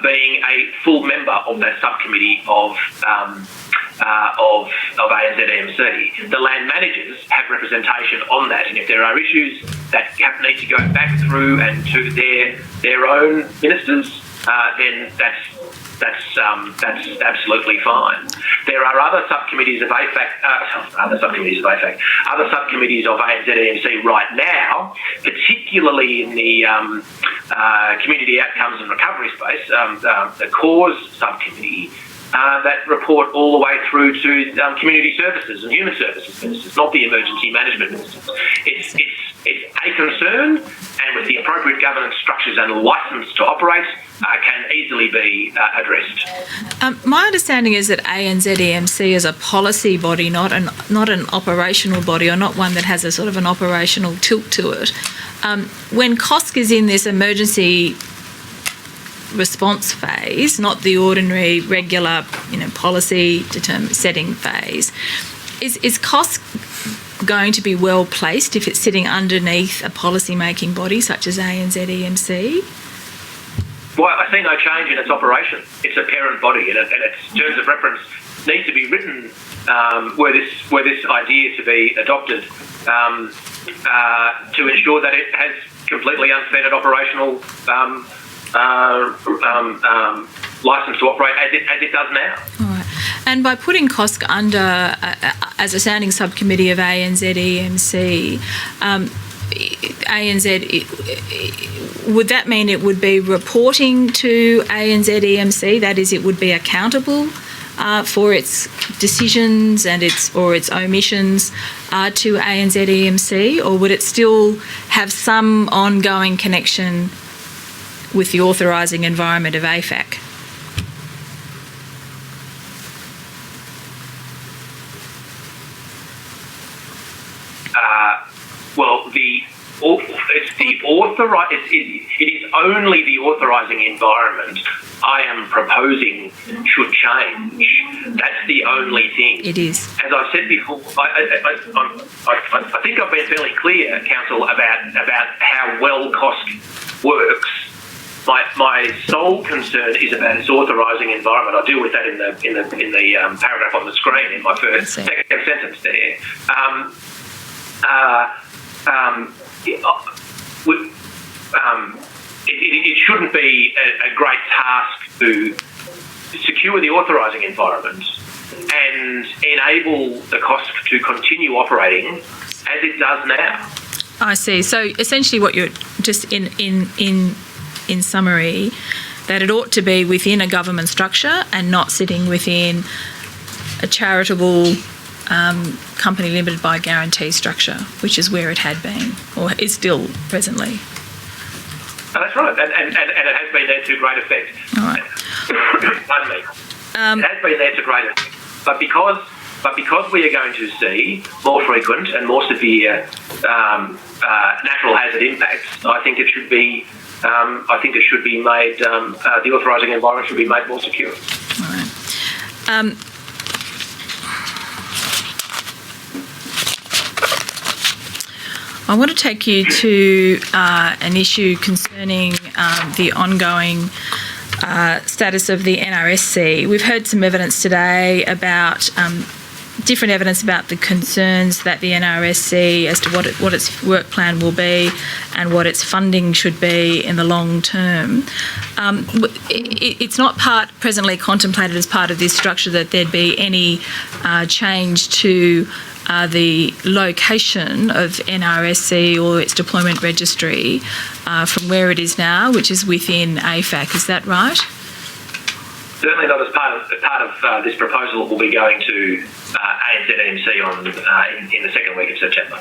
S16: being a full member of that subcommittee of ANZ EMC. The land managers have representation on that, and if there are issues that need to go back through and to their own ministers, then that's absolutely fine. There are other subcommittees of AFAC, other subcommittees of ANZ EMC right now, particularly in the community outcomes and recovery space, the CAUSE subcommittee, that report all the way through to community services and human services ministers, not the emergency management ministers. It's a concern, and with the appropriate governance structures and licence to operate, can easily be addressed.
S3: My understanding is that ANZ EMC is a policy body, not an operational body, or not one that has a sort of an operational tilt to it. When COSC is in this emergency response phase, not the ordinary regular, policy setting phase, is COSC going to be well placed if it's sitting underneath a policy making body such as ANZ EMC?
S16: Well, I see no change in its operation. It's a parent body, and its terms of reference need to be written were this idea to be adopted to ensure that it has completely unfettered operational licence to operate as it does now.
S3: All right. And by putting COSC under as a standing subcommittee of ANZ EMC, ANZ, would that mean it would be reporting to ANZ EMC? That is, it would be accountable for its decisions and its omissions to ANZ EMC, or would it still have some ongoing connection with the authorising environment of AFAC?
S16: It is only the authorising environment I am proposing should change. That's the only thing.
S3: It is.
S16: As I said before, I think I've been fairly clear, Council, about how well COSC works. My sole concern is about its authorising environment. I deal with that in the paragraph on the screen in my second sentence there. It shouldn't be a great task to secure the authorising environment and enable the COSC to continue operating as it does now.
S3: I see. So essentially, what you're just in summary, that it ought to be within a government structure and not sitting within a charitable company limited by guarantee structure, which is where it had been or is still presently.
S16: That's right, and it has been there to great effect.
S3: All right.
S16: Pardon me. It has been there to great effect, but because we are going to see more frequent and more severe natural hazard impacts, I think it should be. It should be made. The authorising environment should be made more secure.
S3: All right. I want to take you to an issue concerning the ongoing status of the NRSC. We've heard some evidence today about different evidence about the concerns that the NRSC as to what its work plan will be and what its funding should be in the long term. It's not presently contemplated as part of this structure that there'd be any change to the location of NRSC or its deployment registry from where it is now, which is within AFAC. Is that right?
S16: Certainly not as part of this proposal. Will be going to ANZ EMC in the second week of September.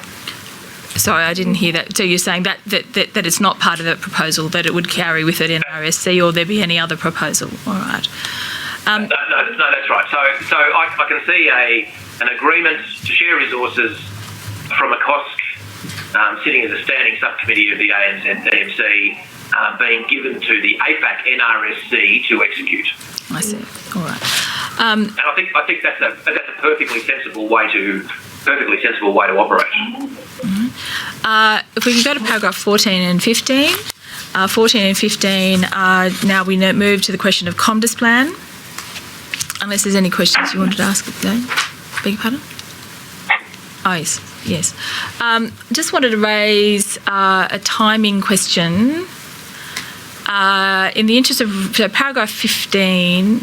S3: Sorry, I didn't hear that. So you're saying that it's not part of the proposal, that it would carry with it NRSC, or there be any other proposal? All right.
S16: No, that's right. So I can see an agreement to share resources from a COSC sitting as a standing subcommittee of the ANZ EMC being given to the AFAC NRSC to execute.
S3: I see. All right.
S16: And I think that's a perfectly sensible way to operate.
S3: Mm-hmm. If we can go to paragraph 14 and 15. 14 and 15, now we move to the question of COMDIS plan. Unless there's any questions you wanted to ask today. Beg your pardon? Oh, yes. Just wanted to raise a timing question. In the interest of paragraph 14,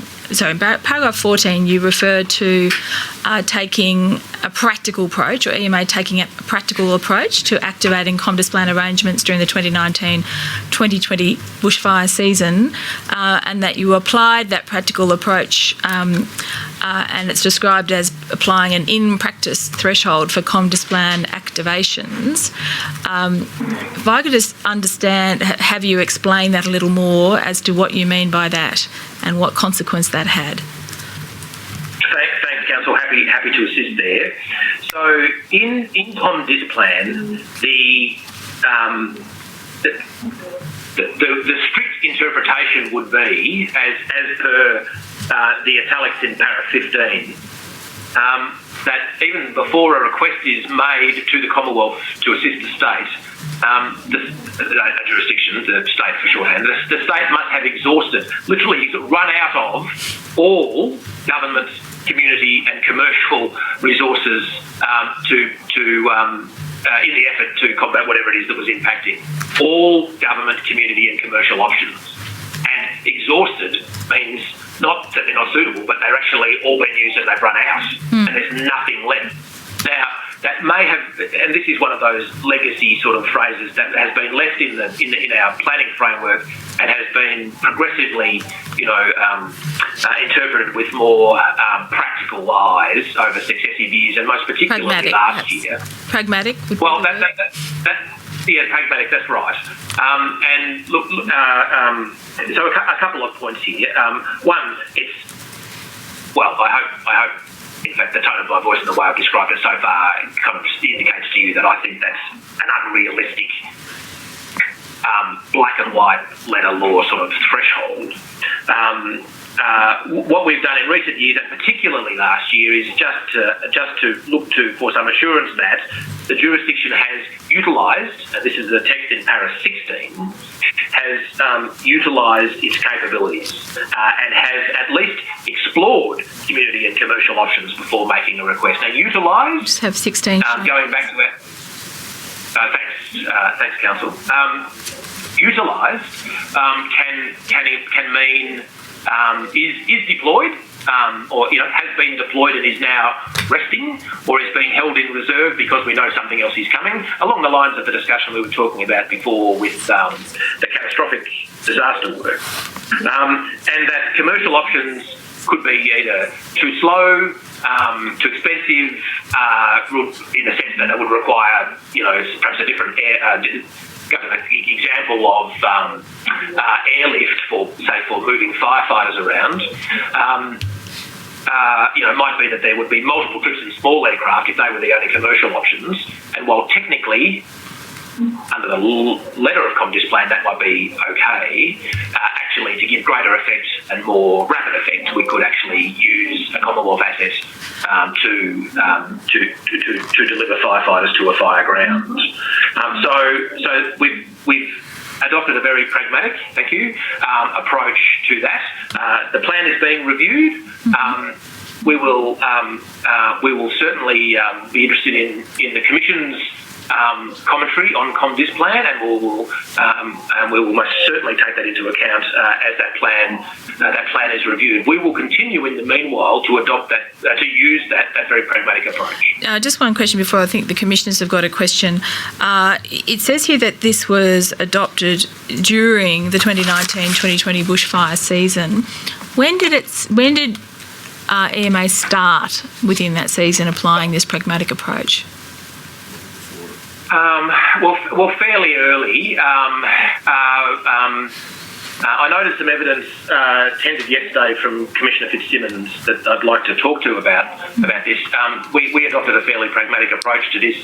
S3: you referred to taking a practical approach, or EMA taking a practical approach to activating COMDIS plan arrangements during the 2019-2020 bushfire season, and that you applied that practical approach, and it's described as applying an in-practice threshold for COMDIS plan activations. If I could just have you explain that a little more as to what you mean by that and what consequence that had.
S16: Thanks, Council. Happy to assist there. So in COMDIS plan, the strict interpretation would be, as per the italics in paragraph 15, that even before a request is made to the Commonwealth to assist the state, the jurisdiction, the state for shorthand, the state must have exhausted, literally run out of all government, community and commercial resources in the effort to combat whatever it is that was impacting. All government, community and commercial options. And exhausted means not that they're not suitable, but they're actually all been used and they've run out and there's nothing left. Now, that may have, and this is one of those legacy sort of phrases that has been left in our planning framework and has been progressively, interpreted with more practical eyes over successive years, and most particularly
S3: Pragmatic,
S16: last
S3: perhaps.
S16: year.
S3: Pragmatic?
S16: Well, pragmatic, that's right. And look, so a couple of points here. One, I hope, in fact, the tone of my voice and the way I've described it so far kind of indicates to you that I think that's an unrealistic black and white letter law sort of threshold. What we've done in recent years, and particularly last year, is just to look for some assurance that the jurisdiction has utilised, and this is the text in para 16, has utilised its capabilities and has at least explored community and commercial options before making a request. Now, utilised.
S3: Just have 16.
S16: Going back to it. Thanks, Council. Utilised can mean is deployed, or has been deployed and is now resting, or is being held in reserve because we know something else is coming, along the lines of the discussion we were talking about before with the catastrophic disaster work. And that commercial options could be either too slow, too expensive, in the sense that it would require, perhaps a different example of airlift for moving firefighters around. Might be that there would be multiple trips in small aircraft if they were the only commercial options. And while technically, under the letter of Comdis plan, that might be okay, actually to give greater effect and more rapid effect, we could actually use a Commonwealth asset to deliver firefighters to a fire ground. So we've adopted a very pragmatic, thank you, approach to that. The plan is being reviewed. We will certainly be interested in the Commission's commentary on Comdis plan, and we will most certainly take that into account as that plan is reviewed. We will continue in the meanwhile to adopt that, to use that very pragmatic approach.
S3: Just one question before I think the commissioners have got a question. It says here that this was adopted during the 2019-2020 bushfire season. When did EMA start within that season applying this pragmatic approach?
S16: Well, fairly early. I noticed some evidence tendered yesterday from Commissioner Fitzsimmons that I'd like to talk to about this. We adopted a fairly pragmatic approach to this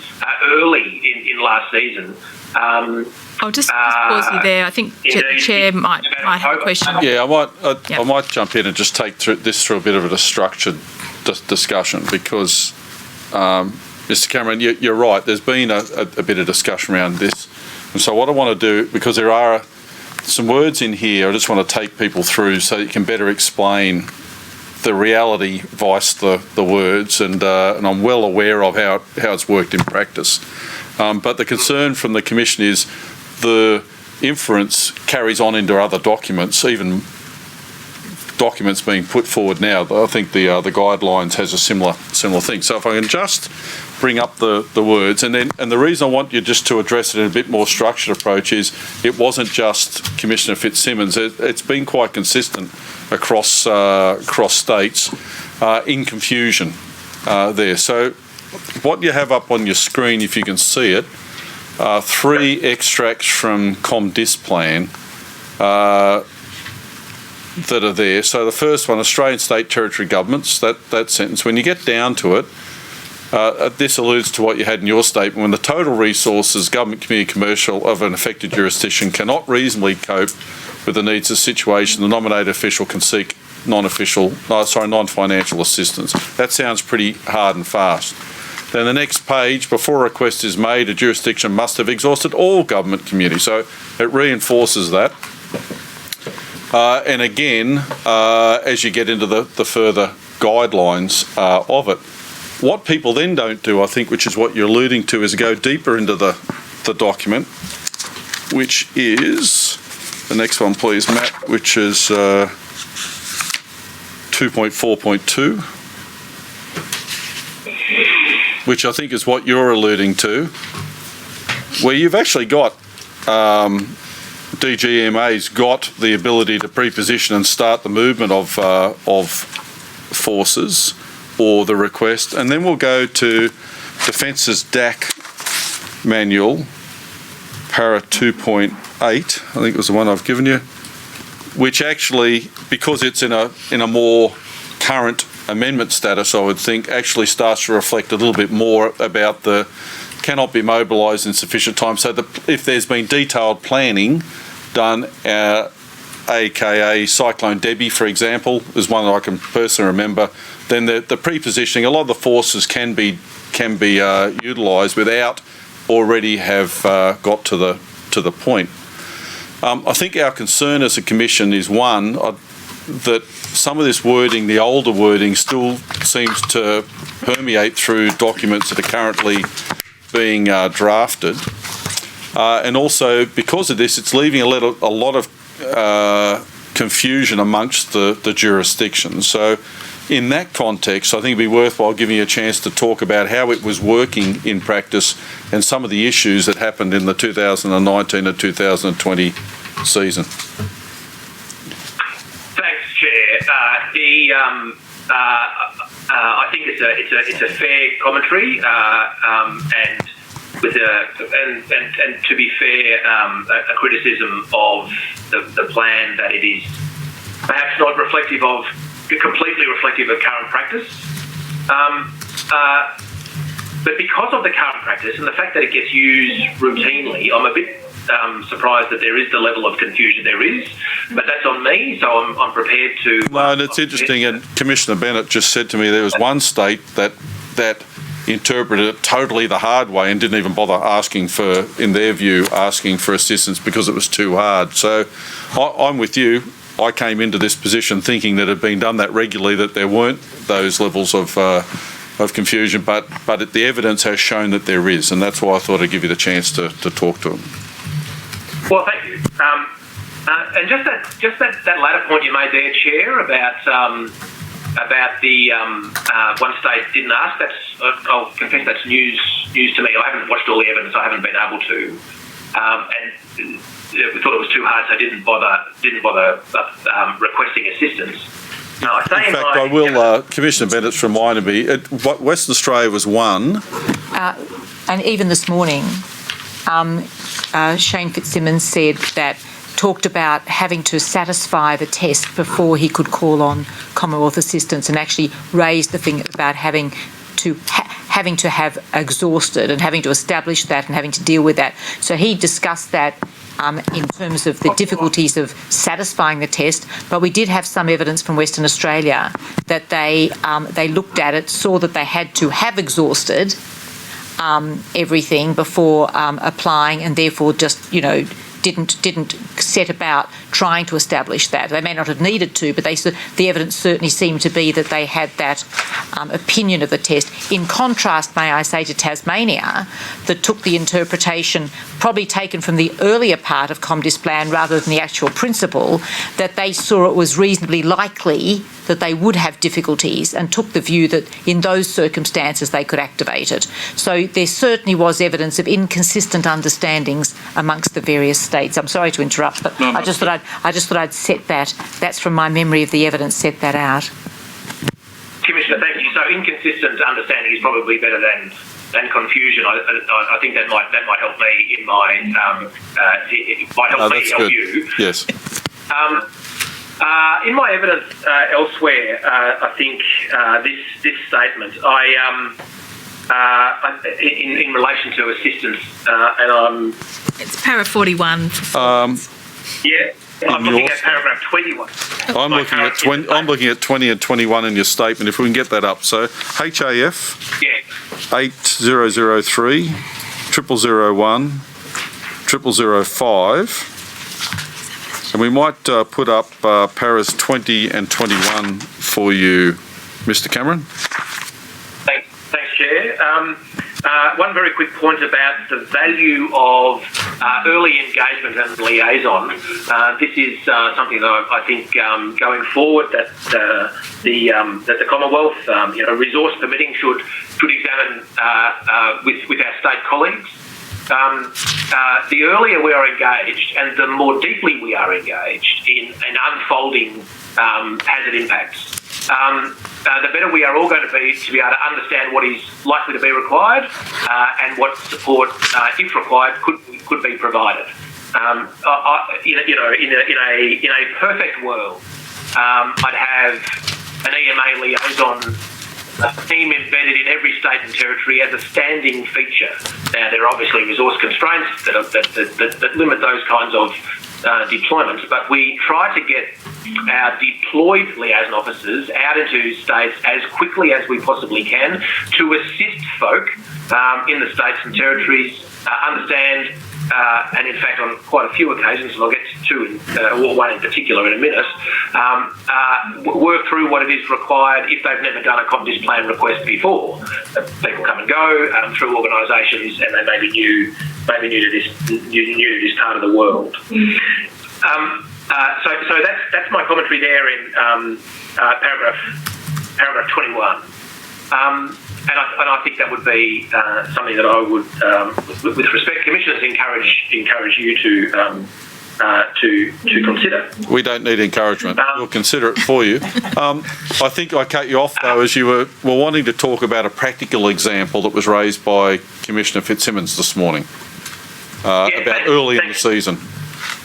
S16: early in last season.
S3: I'll just pause you there. I think the Chair might have a question.
S2: Yeah, I might jump in and just take this through a bit of a structured discussion because, Mr. Cameron, you're right. There's been a bit of discussion around this. And so what I want to do, because there are some words in here, I just want to take people through so you can better explain the reality vice the words, and I'm well aware of how it's worked in practice. But the concern from the Commission is the inference carries on into other documents, even documents being put forward now. I think the guidelines has a similar thing. So if I can just bring up the words, and the reason I want you just to address it in a bit more structured approach is it wasn't just Commissioner Fitzsimmons. It's been quite consistent across states in confusion there. So what you have up on your screen, if you can see it, 3 extracts from Comdis plan that are there. So the first one, Australian state territory governments, that sentence, when you get down to it, this alludes to what you had in your statement, when the total resources, government, community, commercial, of an affected jurisdiction cannot reasonably cope with the needs of the situation, the nominated official can seek non-financial assistance. That sounds pretty hard and fast. Then the next page, before a request is made, a jurisdiction must have exhausted all government community. So it reinforces that. And again, as you get into the further guidelines of it, what people then don't do, I think, which is what you're alluding to, is go deeper into the document, which is the next one, please, Matt, which is 2.4.2. which I think is what you're alluding to, where you've actually got DGMA's got the ability to pre-position and start the movement of forces or the request, and then we'll go to Defence's DAC manual, para 2.8, I think it was the one I've given you, which actually, because it's in a more current amendment status, I would think, actually starts to reflect a little bit more about the cannot be mobilised in sufficient time. So if there's been detailed planning done, aka Cyclone Debbie, for example, is one that I can personally remember, then the pre-positioning, a lot of the forces can be utilised without already have got to the point. I think our concern as a commission is one that some of this wording, the older wording, still seems to permeate through documents that are currently being drafted, and also because of this, it's leaving a lot of confusion amongst the jurisdictions. So in that context, I think it'd be worthwhile giving you a chance to talk about how it was working in practice and some of the issues that happened in the 2019 and 2020 season.
S16: Thanks, Chair. I think it's a fair commentary, and with and to be fair, a criticism of the plan that it is perhaps not completely reflective of current practice. But because of the current practice and the fact that it gets used routinely, I'm a bit surprised that there is the level of confusion there is. But that's on me, so I'm prepared to.
S2: No, and it's interesting. And Commissioner Bennett just said to me there was one state that interpreted it totally the hard way and didn't even bother asking for assistance because it was too hard. So I'm with you. I came into this position thinking that it had been done that regularly, that there weren't those levels of confusion, but the evidence has shown that there is, and that's why I thought I'd give you the chance to talk to them.
S16: Well, thank you. And just that latter point you made there, Chair, about the one state didn't ask. I'll confess that's news to me. I haven't watched all the evidence. I haven't been able to, and we thought it was too hard, so didn't bother requesting assistance. In fact,
S2: I will. Commissioner Bennett's reminded me. Western Australia was one,
S8: and even this morning, Shane Fitzsimmons talked about having to satisfy the test before he could call on Commonwealth assistance, and actually raised the thing about having to have exhausted and having to establish that and having to deal with that. So he discussed that in terms of the difficulties of satisfying the test, but we did have some evidence from Western Australia that they looked at it, saw that they had to have exhausted everything before applying, and therefore just didn't set about trying to establish that. They may not have needed to, but the evidence certainly seemed to be that they had that opinion of the test. In contrast, may I say, to Tasmania, that took the interpretation probably taken from the earlier part of ComDis plan rather than the actual principle, that they saw it was reasonably likely that they would have difficulties, and took the view that in those circumstances they could activate it. So there certainly was evidence of inconsistent understandings amongst the various states. I'm sorry to interrupt, but I just thought I'd set that. That's from my memory of the evidence. Set that out.
S16: Commissioner, thank you. So inconsistent understanding is probably better than confusion. I think that might help me in my help you.
S2: Yes.
S16: In my evidence elsewhere, I think this statement, in relation to assistance, and
S3: it's para 41.
S16: Yeah, I'm looking at paragraph 21.
S2: I'm looking at 20 and 21 in your statement. If we can get that up. So HAF 8003 0001 0005. And we might put up paras 20 and 21 for you, Mr. Cameron.
S16: Thanks, Chair. One very quick point about the value of early engagement and liaison. This is something that I think going forward that the Commonwealth, resource permitting, should examine with our state colleagues. The earlier we are engaged and the more deeply we are engaged in unfolding hazard impacts, the better we are all going to be able to understand what is likely to be required and what support, if required, could be provided. In a perfect world, I'd have an EMA liaison team embedded in every state and territory as a standing feature. Now, there are obviously resource constraints that limit those kinds of deployments, but we try to get our deployed liaison officers out into states as quickly as we possibly can to assist folk in the states and territories understand, and in fact on quite a few occasions, and I'll get to one in particular in a minute, work through what it is required if they've never done a Comdis plan request before. People come and go through organisations, and they may be new to this part of the world. So that's my commentary there in paragraph 21. And I think that would be something that I would, with respect, commissioners encourage you to consider.
S2: We don't need encouragement. We'll consider it for you. I think I cut you off, though, as you were wanting to talk about a practical example that was raised by Commissioner Fitzsimmons this morning about early in the season,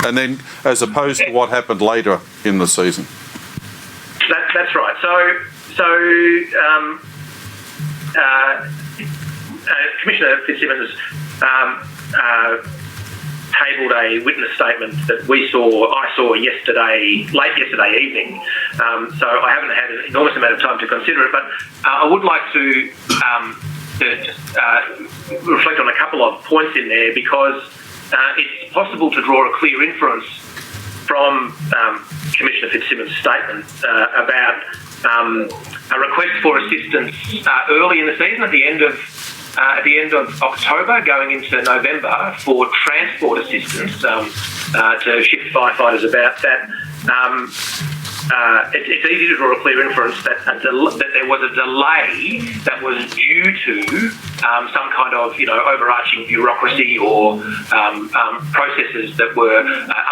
S2: and then as opposed to what happened later in the season.
S16: That's right. Commissioner Fitzsimmons tabled a witness statement that I saw late yesterday evening. So I haven't had an enormous amount of time to consider it, but I would like to reflect on a couple of points in there, because it's possible to draw a clear inference from Commissioner Fitzsimmons' statement about a request for assistance early in the season, at the end of October, going into November, for transport assistance to shift firefighters about that. It's easy to draw a clear inference that there was a delay that was due to some kind of overarching bureaucracy or processes that were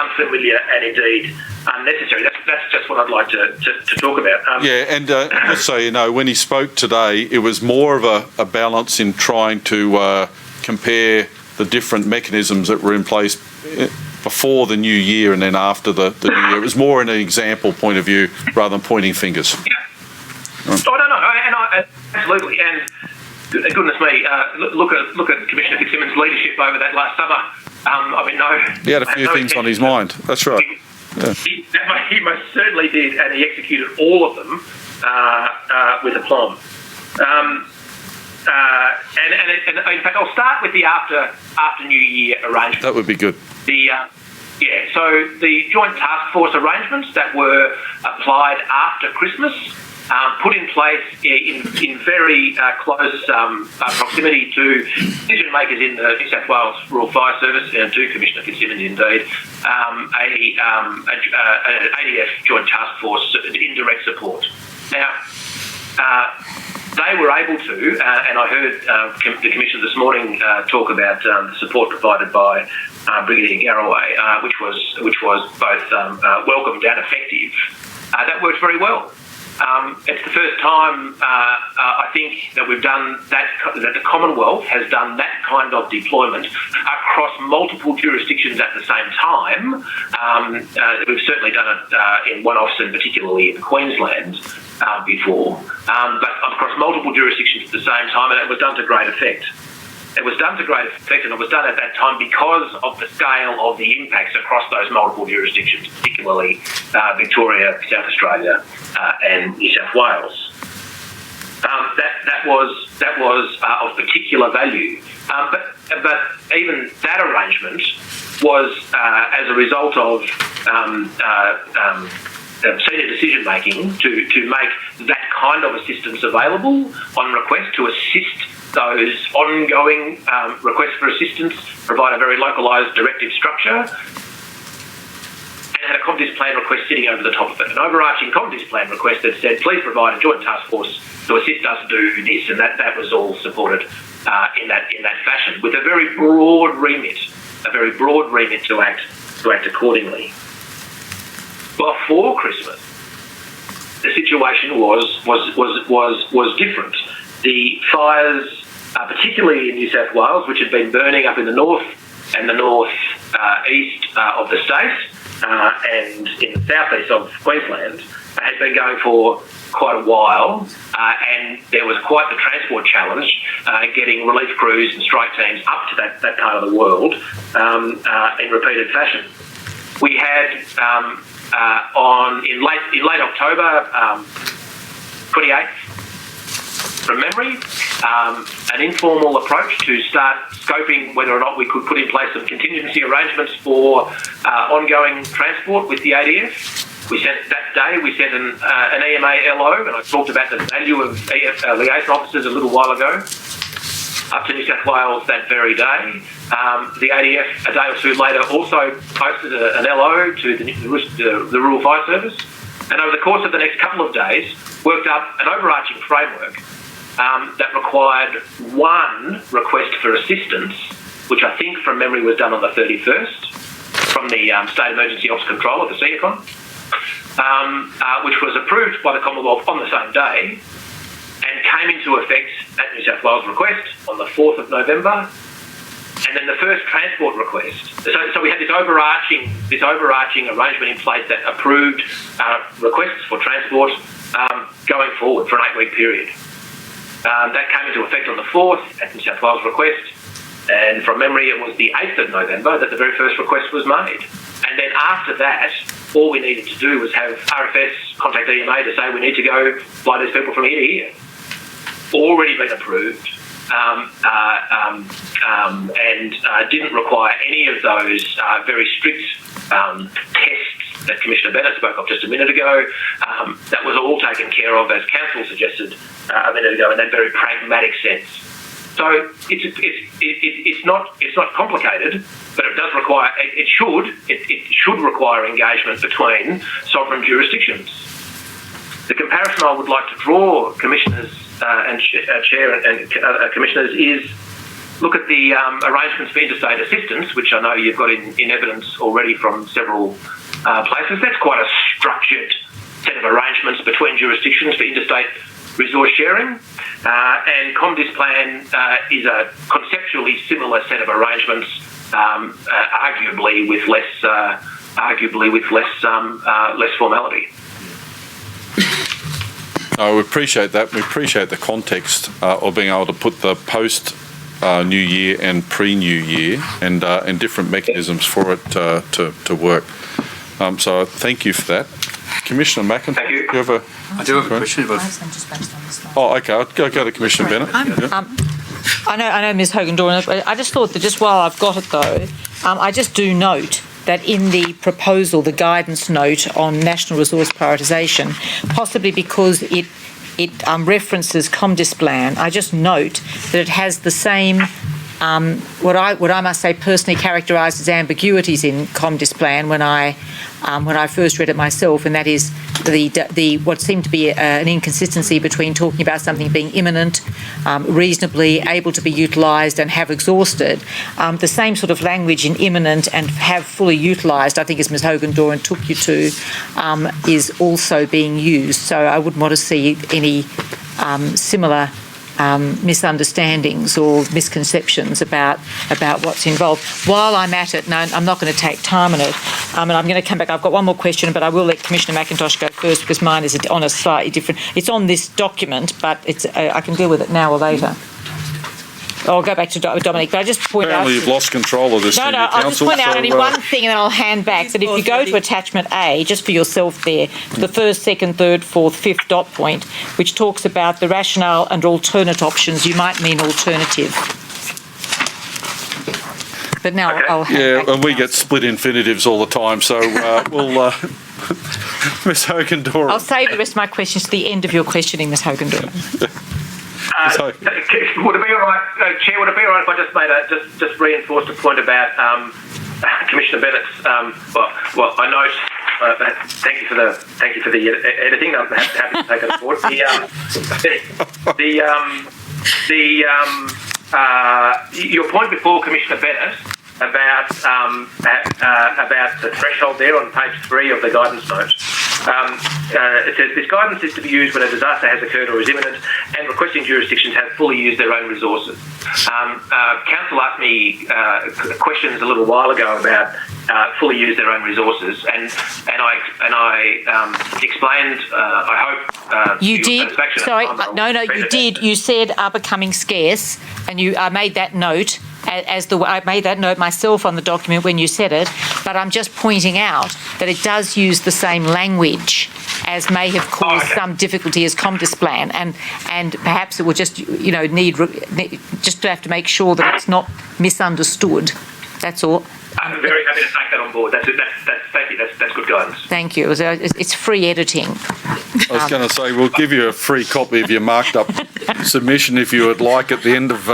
S16: unfamiliar and indeed unnecessary. That's just what I'd like to talk about.
S2: Just so you know, when he spoke today, it was more of a balance in trying to compare the different mechanisms that were in place before the new year and then after the new year. It was more in an example point of view rather than pointing fingers.
S16: Yeah. Absolutely. And goodness me, look at Commissioner Fitzsimmons' leadership over that last summer.
S2: He had a few things on his mind. That's right.
S16: He most certainly did, and he executed all of them with aplomb. And in fact, I'll start with the after New Year arrangement.
S2: That would be good.
S16: So the joint task force arrangements that were applied after Christmas, put in place in very close proximity to decision makers in the New South Wales Rural Fire Service and to Commissioner Fitzsimmons indeed, an ADF joint task force indirect support. Now, they were able to, and I heard the Commissioner this morning talk about the support provided by Brigadier Garraway, which was both welcomed and effective. That worked very well. It's the first time I think that we've done that the Commonwealth has done that kind of deployment across multiple jurisdictions at the same time. We've certainly done it in one-offs, and particularly in Queensland before, but across multiple jurisdictions at the same time, and it was done to great effect. It was done to great effect, and it was done at that time because of the scale of the impacts across those multiple jurisdictions, particularly Victoria, South Australia, and New South Wales. That was of particular value, but even that arrangement was as a result of senior decision making to make that kind of assistance available on request to assist those ongoing requests for assistance, provide a very localised directive structure, and had a ComDis plan request sitting over the top of it. An overarching ComDis plan request that said, please provide a joint task force to assist us do this, and that was all supported in that fashion, with a very broad remit to act accordingly. Before Christmas, the situation was different. The fires, particularly in New South Wales, which had been burning up in the north and the north east of the state, and in the southeast of Queensland, had been going for quite a while, and there was quite the transport challenge getting relief crews and strike teams up to that part of the world in repeated fashion. We had in late October, 28th, from memory, an informal approach to start scoping whether or not we could put in place some contingency arrangements for ongoing transport with the ADF. We sent an EMA LO, and I talked about the value of liaison officers a little while ago, up to New South Wales that very day. The ADF, a day or two later, also posted an LO to the Rural Fire Service, and over the course of the next couple of days, worked up an overarching framework that required one request for assistance, which I think from memory was done on the 31st, from the State Emergency Ops Controller, the CEOCON, which was approved by the Commonwealth on the same day and came into effect at New South Wales request on the 4th of November. And then the first transport request. So we had this overarching arrangement in place that approved requests for transport going forward for an 8-week period. That came into effect on the 4th at New South Wales request, and from memory it was the 8th of November that the very first request was made. And then after that, all we needed to do was have RFS contact EMA to say we need to go fly these people from here to here. Already been approved, and didn't require any of those very strict tests that Commissioner Bennett spoke of just a minute ago. That was all taken care of, as Council suggested a minute ago, in that very pragmatic sense. So it's not complicated, but it does require it should require engagement between sovereign jurisdictions. The comparison I would like to draw, Commissioners and Chair and Commissioners, is look at the arrangements for interstate assistance, which I know you've got in evidence already from several places. That's quite a structured set of arrangements between jurisdictions for interstate resource sharing. And ComDis Plan is a conceptually similar set of arrangements, arguably with less formality.
S2: We appreciate that. We appreciate the context of being able to put the post-New Year and pre-New Year and different mechanisms for it to work. So thank you for that. Commissioner McIntosh,
S16: thank you.
S14: I do have a question.
S2: Oh, okay. I'll go to Commissioner Bennett.
S8: I know Ms Hogan-Doran. I just thought that just while I've got it though, I just do note that in the proposal, the guidance note on national resource prioritisation, possibly because it references ComDis Plan, I just note that it has the same what I must say personally characterised as ambiguities in ComDis Plan when I first read it myself, and that is the what seemed to be an inconsistency between talking about something being imminent, reasonably able to be utilised and have exhausted. The same sort of language in imminent and have fully utilised, I think as Ms Hogan-Doran took you to, is also being used. So I wouldn't want to see any similar misunderstandings or misconceptions about what's involved. While I'm at it, no, I'm not going to take time on it, and I'm going to come back. I've got one more question, but I will let Commissioner McIntosh go first because mine is on a slightly different. It's on this document, but it's I can deal with it now or later. I'll go back to Dominic, but I just point out...
S2: Apparently you've lost control of this senior council.
S8: I'll just point out only one thing and then I'll hand back. But if you go to attachment A, just for yourself there, the first, second, third, fourth, fifth dot point, which talks about the rationale and alternate options, you might mean alternative. But now I'll hand back.
S2: Yeah, and we get split infinitives all the time, so we'll... Ms Hogan-Doran.
S8: I'll save the rest of my questions to the end of your questioning, Ms Hogan-Doran.
S16: Would it be all right, Chair? Would it be all right if I just reinforced a point about Commissioner Bennett's? I note. Thank you for the editing. I'm happy to take it forward. Your point before, Commissioner Bennett, about the threshold there on page 3 of the guidance note. It says this guidance is to be used when a disaster has occurred or is imminent, and requesting jurisdictions have fully used their own resources. Council asked me questions a little while ago about fully use their own resources, and I explained. I hope
S8: you did. Sorry, no, you did. You said are becoming scarce, and I made that note. I made that note myself on the document when you said it, but I'm just pointing out that it does use the same language as may have caused some difficulty as ComDisPlan, and perhaps it will just need just to have to make sure that it's not misunderstood. That's all.
S16: I'm very happy to take that on board. Thank you. That's good guidance.
S8: Thank you. It's free editing.
S2: I was going to say, we'll give you a free copy of your marked up submission if you would like at the end of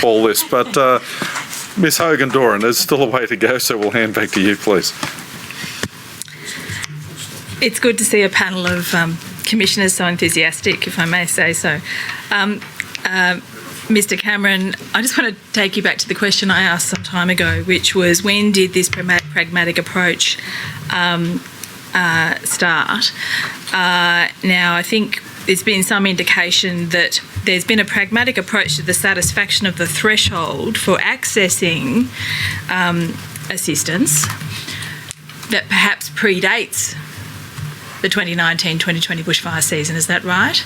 S2: all this. But Ms Hogan-Doran, there's still a way to go, so we'll hand back to you, please.
S3: It's good to see a panel of commissioners so enthusiastic, if I may say so. Mr Cameron, I just want to take you back to the question I asked some time ago, which was when did this pragmatic approach start? Now, I think there's been some indication that there's been a pragmatic approach to the satisfaction of the threshold for accessing assistance that perhaps predates the 2019-2020 bushfire season. Is that right?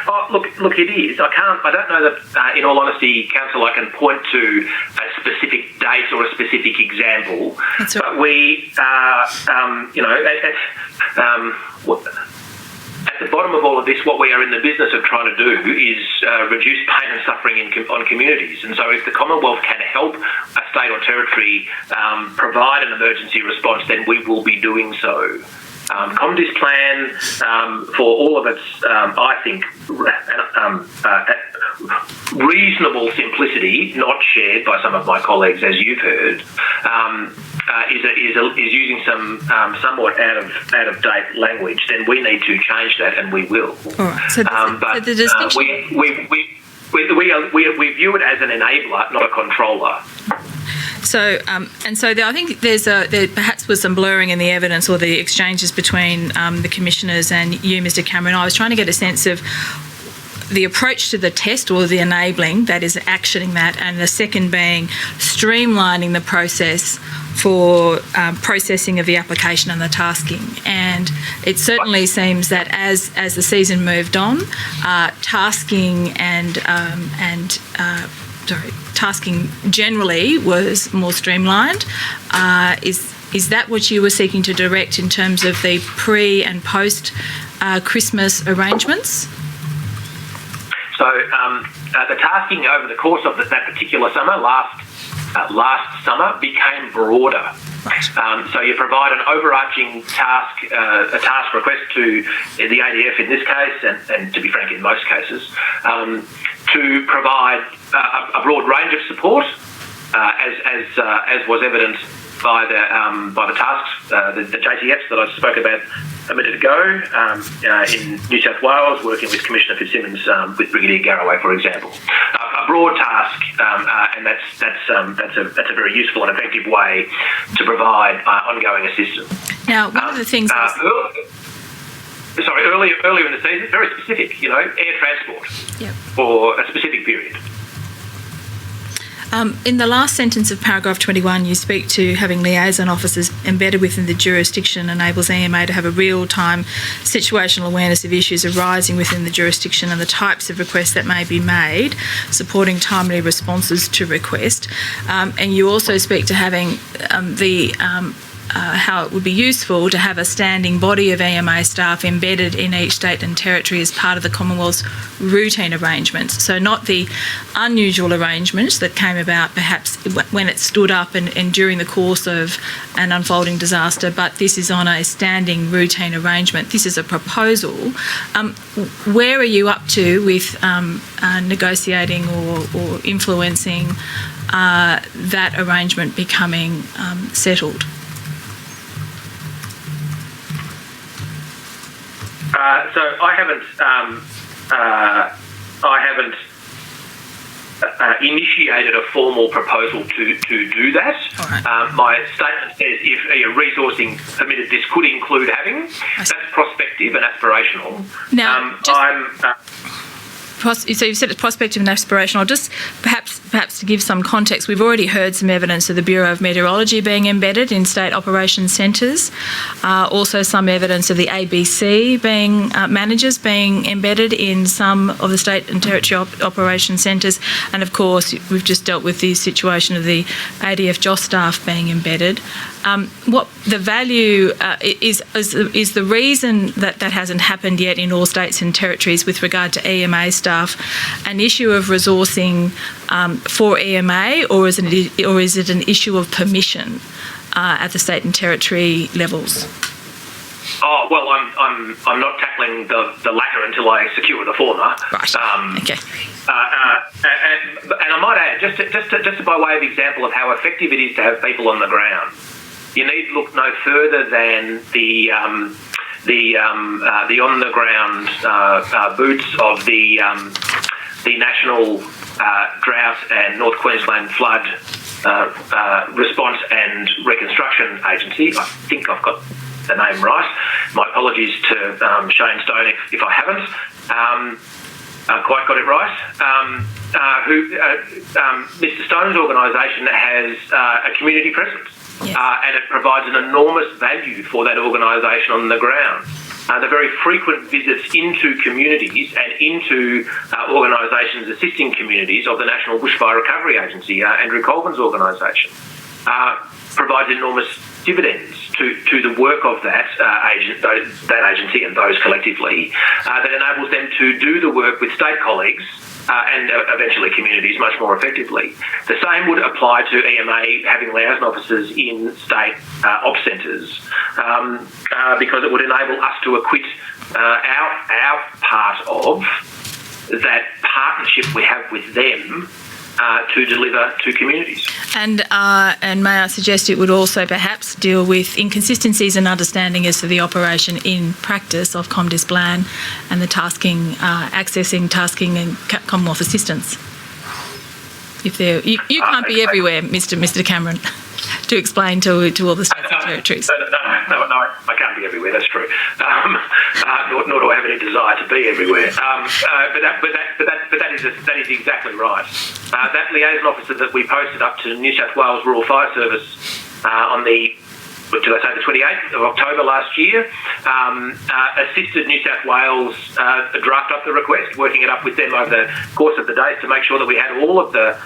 S16: Oh, look, it is. I don't know that, in all honesty, Council, I can point to a specific date or a specific example. That's right. But we, at the bottom of all of this, what we are in the business of trying to do is reduce pain and suffering on communities. And so if the Commonwealth can help a state or territory provide an emergency response, then we will be doing so. ComDisPlan, for all of its, I think, reasonable simplicity, not shared by some of my colleagues, as you've heard, is using some somewhat out of date language. Then we need to change that, and we will.
S3: All right. So the distinction.
S16: We view it as an enabler, not a controller.
S3: So, I think there perhaps was some blurring in the evidence or the exchanges between the commissioners and you, Mr Cameron. I was trying to get a sense of the approach to the test or the enabling, that is actioning that, and the second being streamlining the process for processing of the application and the tasking. And it certainly seems that as the season moved on, tasking tasking generally was more streamlined. Is that what you were seeking to direct in terms of the pre and post Christmas arrangements?
S16: So the tasking over the course of that particular summer, last summer, became broader.
S3: Right.
S16: So you provide an overarching task, a task request to the ADF in this case, and to be frank, in most cases, to provide a broad range of support, as was evident by the tasks, the JTFs that I spoke about a minute ago in New South Wales, working with Commissioner Fitzsimmons with Brigadier Garraway, for example. A broad task, and that's a very useful and effective way to provide ongoing assistance.
S3: Now, one of the things.
S16: Earlier in the season, very specific, air transport for a specific period.
S3: In the last sentence of paragraph 21, you speak to having liaison officers embedded within the jurisdiction enables EMA to have a real-time situational awareness of issues arising within the jurisdiction and the types of requests that may be made, supporting timely responses to request. And you also speak to having how it would be useful to have a standing body of EMA staff embedded in each state and territory as part of the Commonwealth's routine arrangements. So not the unusual arrangements that came about perhaps when it stood up and during the course of an unfolding disaster, but this is on a standing routine arrangement. This is a proposal. Where are you up to with negotiating or influencing that arrangement becoming settled?
S16: So I haven't initiated a formal proposal to do that.
S3: Right.
S16: My statement says if resourcing permitted, this could include having. That's prospective and aspirational.
S3: Now, so you've said it's prospective and aspirational. Just perhaps to give some context, we've already heard some evidence of the Bureau of Meteorology being embedded in state operations centres. Also some evidence of the ABC managers being embedded in some of the state and territory operations centres. And of course, we've just dealt with the situation of the ADF JOS staff being embedded. What the value is the reason that hasn't happened yet in all states and territories with regard to EMA staff an issue of resourcing for EMA, or is it an issue of permission at the state and territory levels?
S16: Oh well, I'm not tackling the latter until I secure the former.
S3: Right. Okay.
S16: And I might add, just by way of example of how effective it is to have people on the ground, you need look no further than the on-the-ground boots of the National Drought and North Queensland Flood Response and Reconstruction Agency. I think I've got the name right. My apologies to Shane Stone if I haven't quite got it right. Mr. Stone's organisation has a community presence. Yes. And it provides an enormous value for that organisation on the ground. The very frequent visits into communities and into organisations assisting communities of the National Bushfire Recovery Agency, Andrew Colvin's organisation, provides enormous dividends to the work of that agency and those collectively that enables them to do the work with state colleagues and eventually communities much more effectively. The same would apply to EMA having liaison officers in state op centres because it would enable us to acquit our part of that partnership we have with them to deliver to communities.
S3: And may I suggest it would also perhaps deal with inconsistencies and understanding as to the operation in practice of ComDisPlan and the tasking, accessing tasking and Commonwealth assistance. If you can't be everywhere, Mr. Cameron, to explain to all the states and territories.
S16: No, I can't be everywhere. That's true. Nor do I have any desire to be everywhere. But that is exactly right. That liaison officer that we posted up to New South Wales Rural Fire Service on the 28th of October last year, assisted New South Wales draft up the request, working it up with them over the course of the days to make sure that we had all of the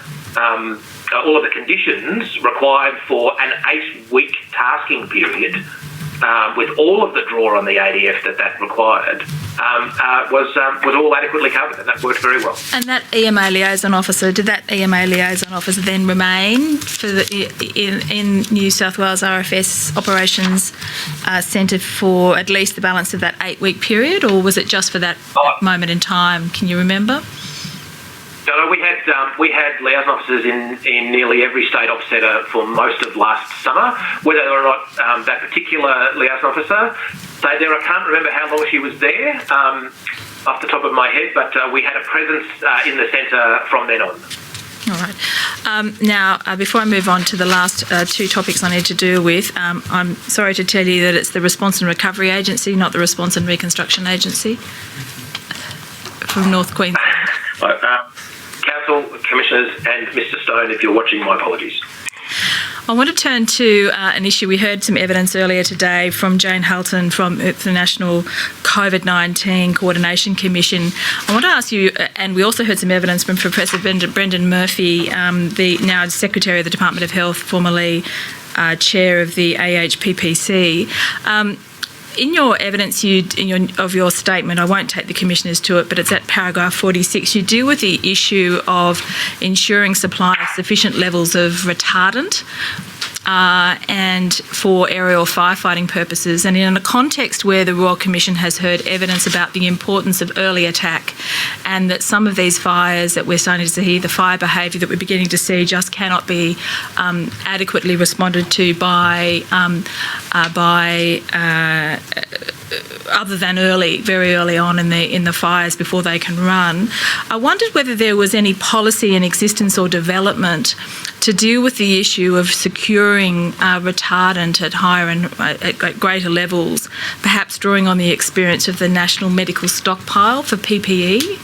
S16: conditions required for an 8-week tasking period with all of the draw on the ADF that required was all adequately covered, and that worked very well.
S3: And that EMA liaison officer, did that EMA liaison officer then remain for in New South Wales RFS operations centre for at least the balance of that 8-week period, or was it just for that moment in time? Can you remember?
S16: No, we had liaison officers in nearly every state op centre for most of last summer. Whether or not that particular liaison officer stayed there, I can't remember how long she was there off the top of my head, but we had a presence in the centre from then on.
S3: All right. Now, before I move on to the last two topics I need to deal with, I'm sorry to tell you that it's the Response and Recovery Agency, not the Response and Reconstruction Agency from North Queensland.
S16: Council, Commissioners and Mr Stone, if you're watching, my apologies.
S3: I want to turn to an issue. We heard some evidence earlier today from Jane Halton from the National COVID-19 Coordination Commission. I want to ask you, and we also heard some evidence from Professor Brendan Murphy, the now Secretary of the Department of Health, formerly chair of the AHPPC. In your evidence of your statement, I won't take the commissioners to it, but it's at paragraph 46. You deal with the issue of ensuring supply of sufficient levels of retardant and for aerial firefighting purposes, and in a context where the Royal Commission has heard evidence about the importance of early attack, and that some of these fires that we're starting to see, the fire behaviour that we're beginning to see, just cannot be adequately responded to by other than very early on in the fires before they can run. I wondered whether there was any policy in existence or development to deal with the issue of securing retardant at higher and at greater levels, perhaps drawing on the experience of the National Medical Stockpile for PPE.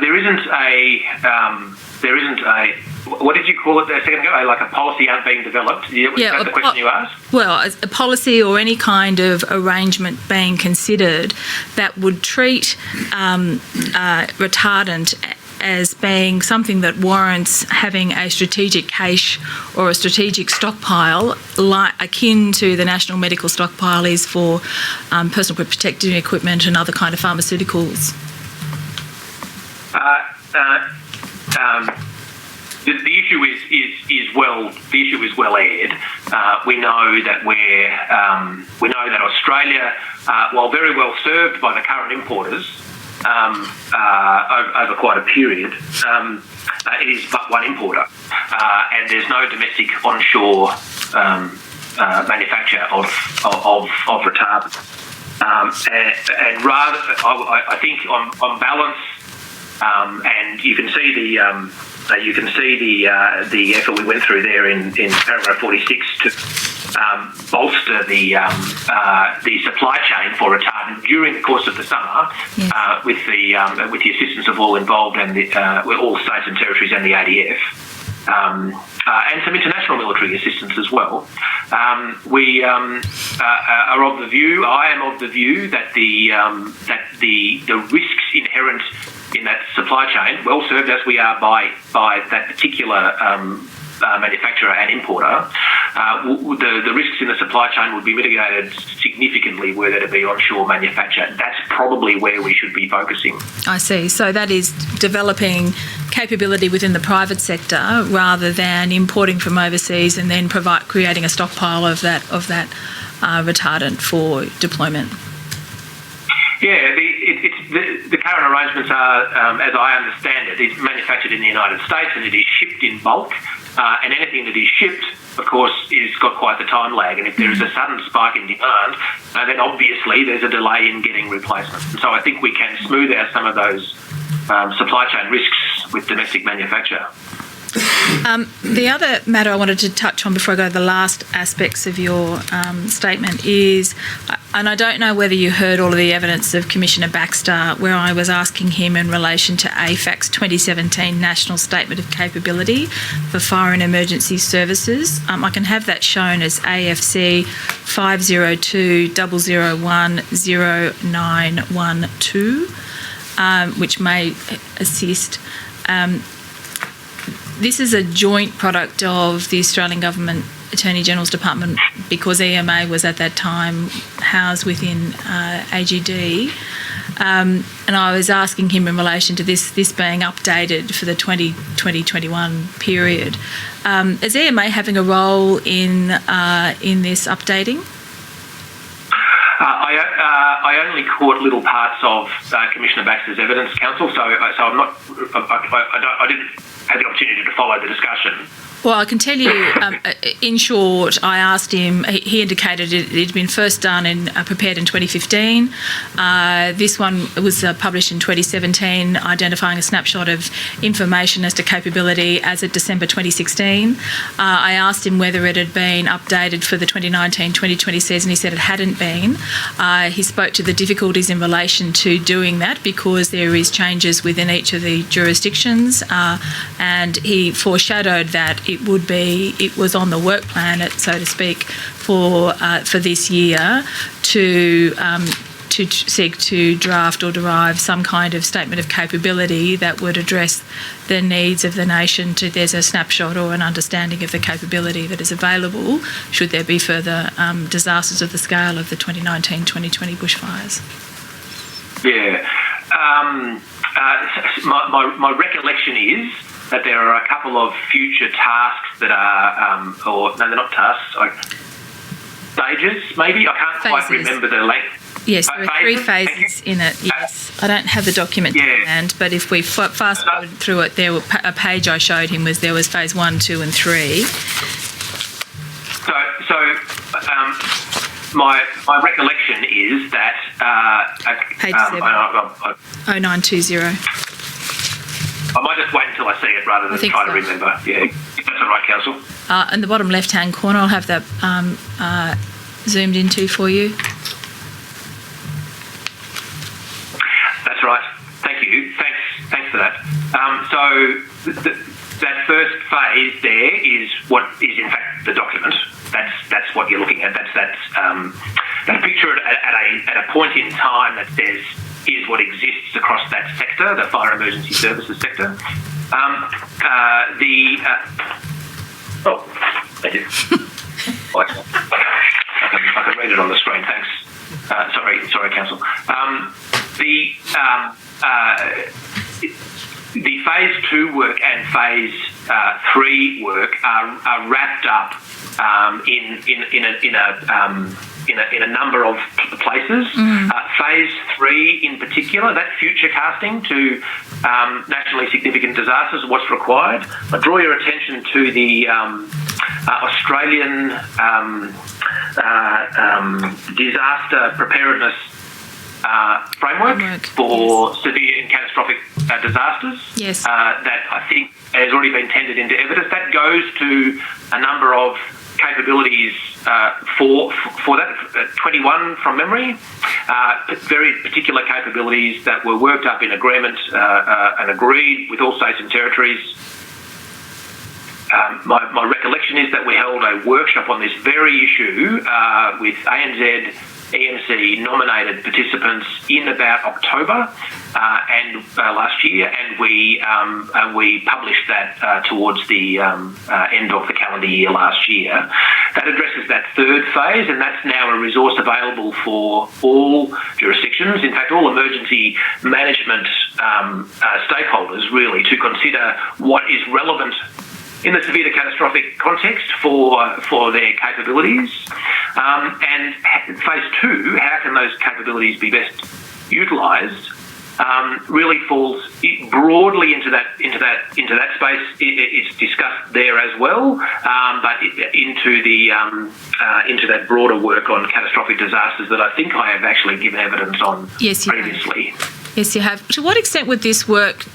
S16: There isn't a what did you call it a second ago? Like a policy aren't being developed? Was that the question you asked?
S3: Well, a policy or any kind of arrangement being considered that would treat retardant as being something that warrants having a strategic cache or a strategic stockpile, akin to the National Medical Stockpile is for personal protective equipment and other kind of pharmaceuticals.
S16: The issue is well aired. We know that Australia, while very well served by the current importers over quite a period, it is but one importer, and there's no domestic onshore manufacture of retardant. And rather, I think on balance, and you can see the effort we went through there in paragraph 46 to bolster the supply chain for retardant during the course of the summer, with the assistance of all involved and with all states and territories and the ADF. And some international military assistance as well. We are of the view, I am of the view that the risks inherent in that supply chain, well served as we are by that particular manufacturer and importer, the risks in the supply chain would be mitigated significantly were there to be onshore manufacture. That's probably where we should be focusing.
S3: I see. So that is developing capability within the private sector rather than importing from overseas and then creating a stockpile of that retardant for deployment.
S16: Yeah, the current arrangements are, as I understand it, it's manufactured in the United States and it is shipped in bulk. And anything that is shipped, of course, is got quite the time lag. And if there is a sudden spike in demand, then obviously there's a delay in getting replacement. And so I think we can smooth out some of those supply chain risks with domestic manufacture.
S3: The other matter I wanted to touch on before I go to the last aspects of your statement is, and I don't know whether you heard all of the evidence of Commissioner Baxter, where I was asking him in relation to AFAC's 2017 National Statement of Capability for Fire and Emergency Services. I can have that shown as AFC 502-001-0912, which may assist. This is a joint product of the Australian Government Attorney General's Department because EMA was at that time housed within AGD. And I was asking him in relation to this being updated for the 2020-21 period. Is EMA having a role in this updating?
S16: I only caught little parts of Commissioner Baxter's evidence, Counsel, so I'm not. I didn't have the opportunity to follow the discussion.
S3: Well, I can tell you, in short, I asked him, he indicated it had been first done and prepared in 2015. This one was published in 2017, identifying a snapshot of information as to capability as of December 2016. I asked him whether it had been updated for the 2019-2020 season. He said it hadn't been. He spoke to the difficulties in relation to doing that because there is changes within each of the jurisdictions, and he foreshadowed that it was on the work plan, so to speak, for this year to to seek to draft or derive some kind of statement of capability that would address the needs of the nation. There's a snapshot or an understanding of the capability that is available should there be further disasters of the scale of the 2019-2020 bushfires.
S16: Yeah. My recollection is that there are a couple of future tasks that are, no, they're not tasks, stages maybe. I can't quite remember the length.
S3: Yes, there are 3 phases in it, yes. I don't have the document to hand, but if we fast forward through it, a page I showed him there was phase 1, 2 and 3.
S16: So my recollection is that...
S3: Page 7, 0920.
S16: I might just wait until I see it rather than try to remember. Yeah, if that's all right, Council.
S3: In the bottom left-hand corner, I'll have that zoomed into for you.
S16: That's right. Thank you. Thanks for that. So that first phase there is what is in fact the document. That's what you're looking at. That's that picture at a point in time that says is what exists across that sector, the fire emergency services sector. Thank you. I can read it on the screen. Thanks. Sorry, Council. The phase 2 work and phase 3 work are wrapped up in a number of places. Phase 3 in particular, that future casting to nationally significant disasters, what's required. I draw your attention to the Australian disaster preparedness framework for severe and catastrophic disasters.
S3: Yes.
S16: That I think has already been tendered into evidence. That goes to a number of capabilities for that, 21 from memory, very particular capabilities that were worked up in agreement and agreed with all states and territories. My recollection is that we held a workshop on this very issue with ANZ, EMC nominated participants in about October and last year, and we published that towards the end of the calendar year last year. That addresses that third phase, and that's now a resource available for all jurisdictions, in fact all emergency management stakeholders really, to consider what is relevant in the severe to catastrophic context for their capabilities. And phase 2, how can those capabilities be best utilised, really falls broadly into that space. It's discussed there as well, but into that broader work on catastrophic disasters that I think I have actually given evidence on previously.
S3: Yes, you have. To what extent would this work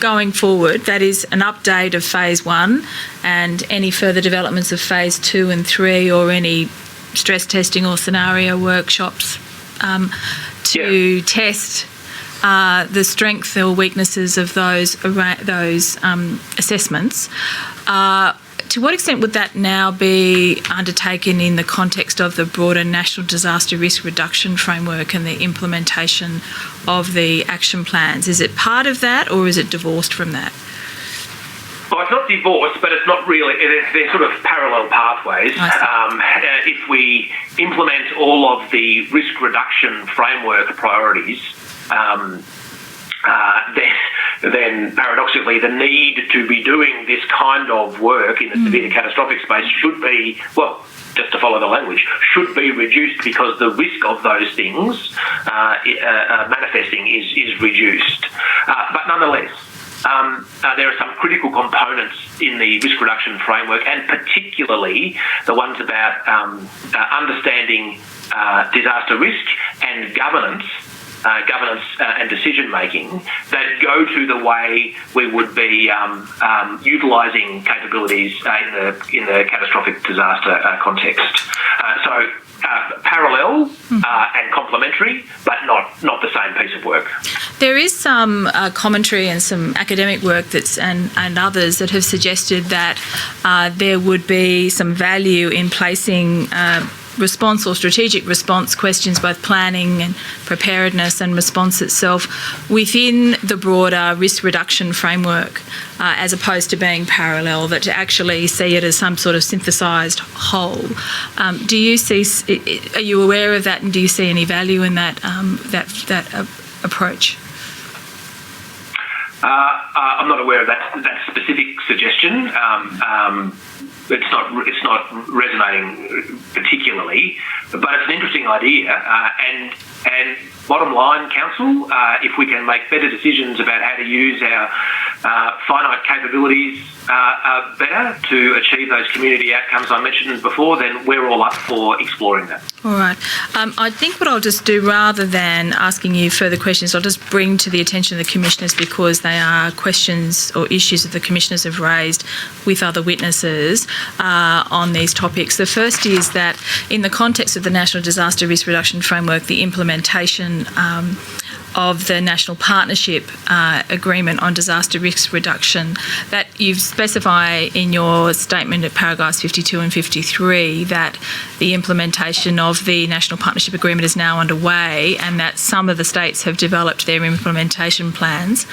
S3: going forward, that is an update of phase 1 and any further developments of phase 2 and 3, or any stress testing or scenario workshops to test the strengths or weaknesses of those assessments, to what extent would that now be undertaken in the context of the broader National Disaster Risk Reduction Framework and the implementation of the action plans? Is it part of that, or is it divorced from that?
S16: Well, it's not divorced, but it's not really. They're sort of parallel pathways. If we implement all of the risk reduction framework priorities, then paradoxically the need to be doing this kind of work in the severe catastrophic space should be, well, just to follow the language, should be reduced, because the risk of those things manifesting is reduced. But nonetheless, there are some critical components in the risk reduction framework, and particularly the ones about understanding disaster risk and governance and decision making, that go to the way we would be utilising capabilities in the catastrophic disaster context. So parallel and complementary, but not the same piece of work.
S3: There is some commentary and some academic work and others that have suggested that there would be some value in placing response or strategic response questions, both planning and preparedness and response itself, within the broader risk reduction framework, as opposed to being parallel, that to actually see it as some sort of synthesised whole. Do you see? Are you aware of that, and do you see any value in that approach?
S16: I'm not aware of that specific suggestion. It's not resonating particularly, but it's an interesting idea. And bottom line, Council, if we can make better decisions about how to use our finite capabilities better to achieve those community outcomes I mentioned before, then we're all up for exploring that.
S3: All right. I think what I'll just do, rather than asking you further questions, I'll just bring to the attention of the Commissioners, because they are questions or issues that the Commissioners have raised with other witnesses on these topics. The first is that in the context of the National Disaster Risk Reduction Framework, the implementation of the National Partnership Agreement on Disaster Risk Reduction, that you specify in your statement at paragraphs 52 and 53 that the implementation of the National Partnership Agreement is now underway, and that some of the states have developed their implementation plans,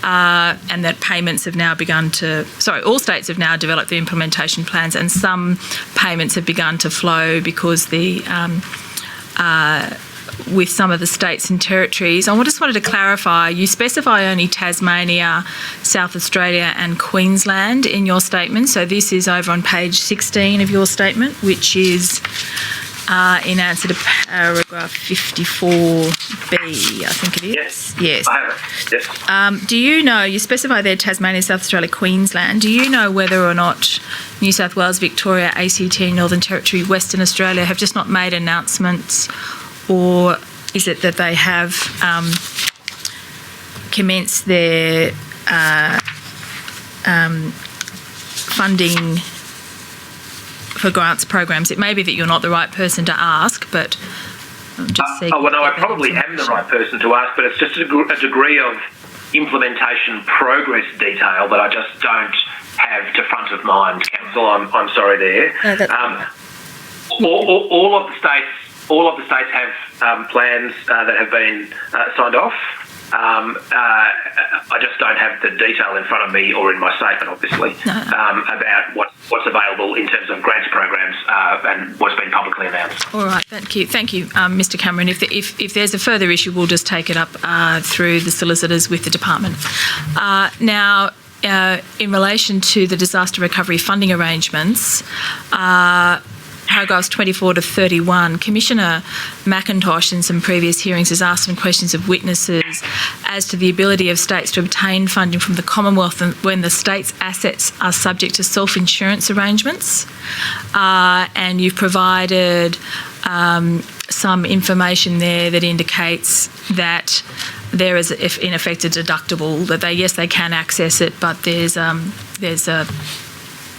S3: and that payments have now begun to... all states have now developed their implementation plans, and some payments have begun to flow because with some of the states and territories. I just wanted to clarify, you specify only Tasmania, South Australia and Queensland in your statement. So this is over on page 16 of your statement, which is in answer to paragraph 54B, I think it is. Yes.
S16: I have it. Yes.
S3: Do you know, you specify there Tasmania, South Australia, Queensland. Do you know whether or not New South Wales, Victoria, ACT, Northern Territory, Western Australia have just not made announcements, or is it that they have commenced their funding for grants programs? It may be that you're not the right person to ask, but I'm just seeking...
S16: I probably am the right person to ask, but it's just a degree of implementation progress detail that I just don't have to front of mind, Council. I'm sorry there.
S3: No,
S16: all of the states have plans that have been signed off. I just don't have the detail in front of me or in my statement, obviously, about what's available in terms of grants programs and what's been publicly announced.
S3: All right, thank you, Mr. Cameron. If there's a further issue, we'll just take it up through the solicitors with the department. Now, in relation to the disaster recovery funding arrangements, paragraphs 24 to 31, Commissioner McIntosh in some previous hearings has asked some questions of witnesses as to the ability of states to obtain funding from the Commonwealth when the state's assets are subject to self-insurance arrangements. And you've provided some information there that indicates that there is, in effect, a deductible, that they can access it, but there's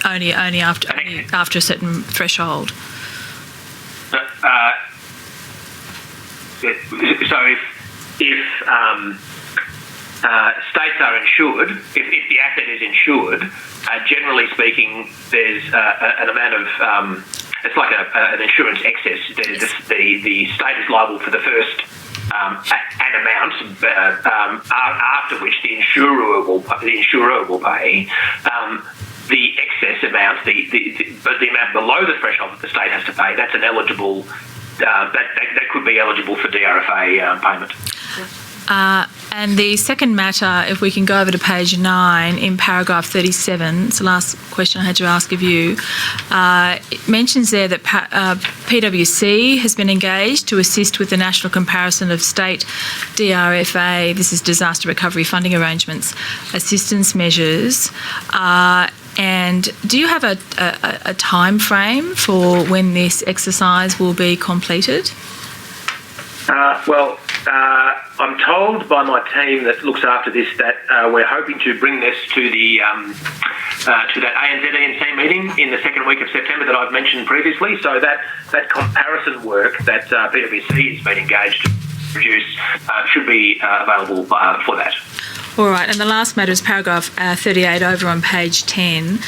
S3: only after a certain threshold.
S16: So if states are insured, if the asset is insured, generally speaking, there's an amount of it's like an insurance excess. The state is liable for the first an amount, after which the insurer will pay. The excess amount, but the amount below the threshold that the state has to pay, that's an eligible. That could be eligible for DRFA payment.
S3: And the second matter, if we can go over to page 9 in paragraph 37, it's the last question I had to ask of you. It mentions there that PwC has been engaged to assist with the national comparison of state DRFA, this is disaster recovery funding arrangements, assistance measures. And do you have a time frame for when this exercise will be completed?
S16: I'm told by my team that looks after this that we're hoping to bring this to the to that ANZ-ENC meeting in the second week of September that I've mentioned previously. So that comparison work that PwC has been engaged to produce should be available for that.
S3: All right, and the last matter is paragraph 38 over on page 10.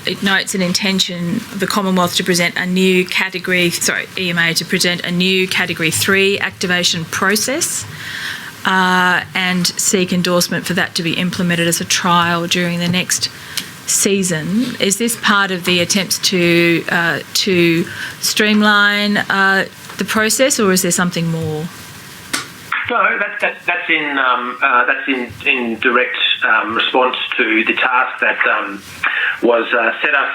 S3: It notes an intention of the Commonwealth to present a new EMA to present a new Category 3 activation process and seek endorsement for that to be implemented as a trial during the next season. Is this part of the attempts to streamline the process, or is there something more?
S16: No, that's in direct response to the task that was set up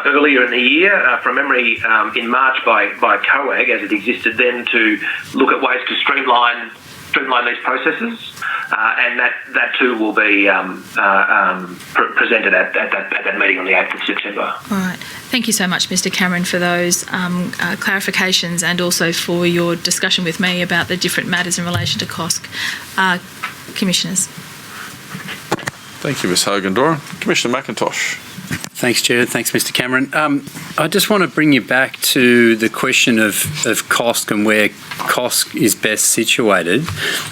S16: earlier in the year, from memory, in March by COAG, as it existed then, to look at ways to streamline these processes, and that too will be presented at that meeting on the 8th of September.
S3: All right. Thank you so much, Mr. Cameron, for those clarifications and also for your discussion with me about the different matters in relation to COSC. Commissioners.
S2: Thank you, Ms Hogan-Doran. Commissioner McIntosh.
S7: Thanks, Chair. Thanks, Mr. Cameron. I just want to bring you back to the question of COSC and where COSC is best situated.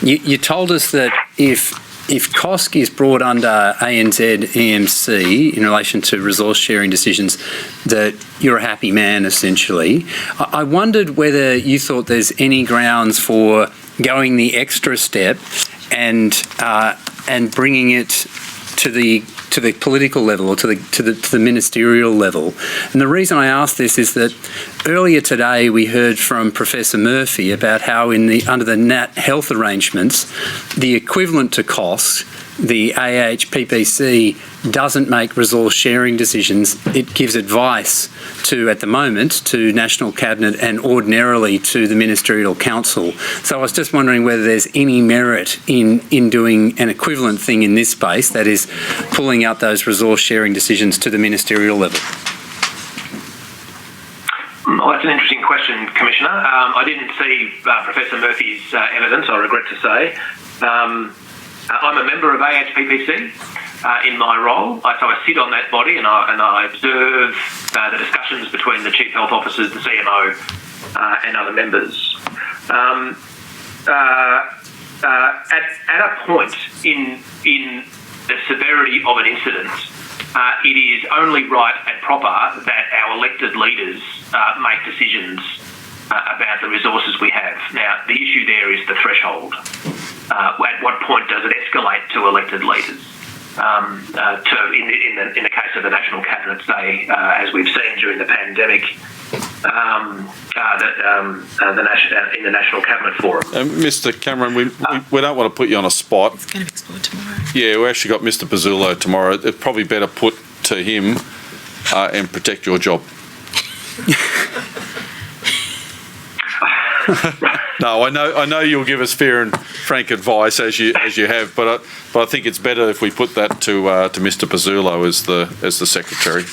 S7: You told us that if COSC is brought under ANZ EMC in relation to resource sharing decisions, that you're a happy man, essentially. I wondered whether you thought there's any grounds for going the extra step and bringing it to the political level or to the ministerial level. And the reason I ask this is that earlier today we heard from Professor Murphy about how under the Nat Health arrangements, the equivalent to COSC, the AHPPC, doesn't make resource sharing decisions. It gives advice at the moment, to National Cabinet and ordinarily to the Ministerial Council. So I was just wondering whether there's any merit in doing an equivalent thing in this space, that is, pulling out those resource sharing decisions to the ministerial level.
S16: Well, that's an interesting question, Commissioner. I didn't see Professor Murphy's evidence, I regret to say. I'm a member of AHPPC in my role, so I sit on that body and I observe the discussions between the Chief Health Officers, the CMO, and other members. At a point in the severity of an incident, it is only right and proper that our elected leaders make decisions about the resources we have. Now, the issue there is the threshold. At what point does it escalate to elected leaders? In the case of the National Cabinet, say, as we've seen during the pandemic, in the National Cabinet Forum.
S2: Mr Cameron, we don't want to put you on a spot.
S3: It's going to be explored tomorrow.
S2: Yeah, we actually got Mr Pizzullo tomorrow. It's probably better put to him and protect your job. No, I know you'll give us fair and frank advice as you have, but I think it's better if we put that to Mr Pizzullo as the secretary.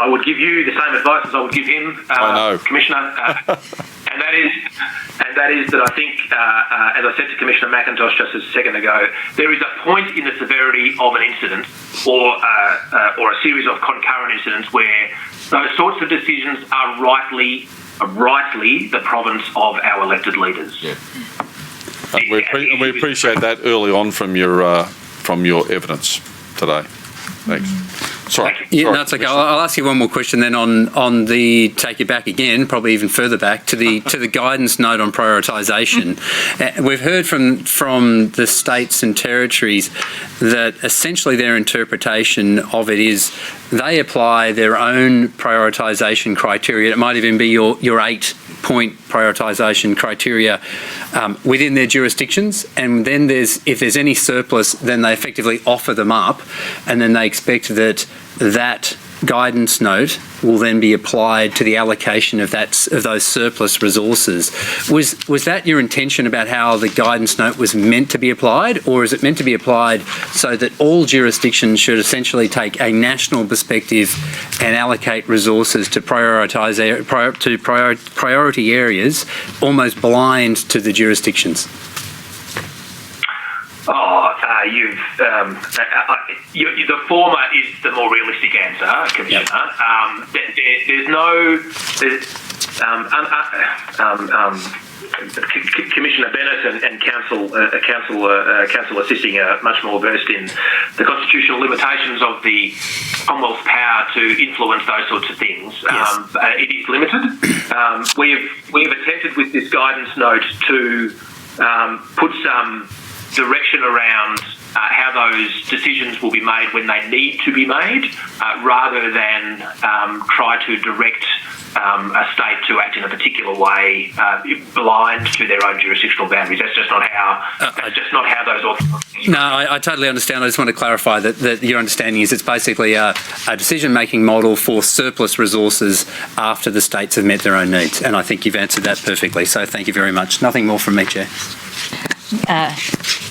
S16: I would give you the same advice as I would give him,
S2: I know.
S16: Commissioner, and that is that I think, as I said to Commissioner McIntosh just a second ago, there is a point in the severity of an incident or a series of concurrent incidents where those sorts of decisions are rightly the province of our elected leaders.
S2: Yeah. We appreciate that early on from your evidence today. Thanks. Sorry.
S7: Yeah, no, it's okay. I'll ask you one more question then on the take you back again, probably even further back to the guidance note on prioritisation. We've heard from the states and territories that essentially their interpretation of it is they apply their own prioritisation criteria. It might even be your 8-point prioritisation criteria within their jurisdictions, and then if there's any surplus, then they effectively offer them up, and then they expect that guidance note will then be applied to the allocation of those surplus resources. Was that your intention about how the guidance note was meant to be applied, or is it meant to be applied so that all jurisdictions should essentially take a national perspective and allocate resources to priority areas, almost blind to the jurisdictions?
S16: The former is the more realistic answer, Commissioner. Yep. Commissioner Bennett and council assisting are much more versed in the constitutional limitations of the Commonwealth's power to influence those sorts of things.
S7: Yes.
S16: It is limited. We have attempted with this guidance note to put some direction around how those decisions will be made when they need to be made, rather than try to direct a state to act in a particular way, blind to their own jurisdictional boundaries. That's just not how those authorities.
S7: No, I totally understand. I just want to clarify that your understanding is it's basically a decision-making model for surplus resources after the states have met their own needs, and I think you've answered that perfectly. So thank you very much. Nothing more from me, Chair.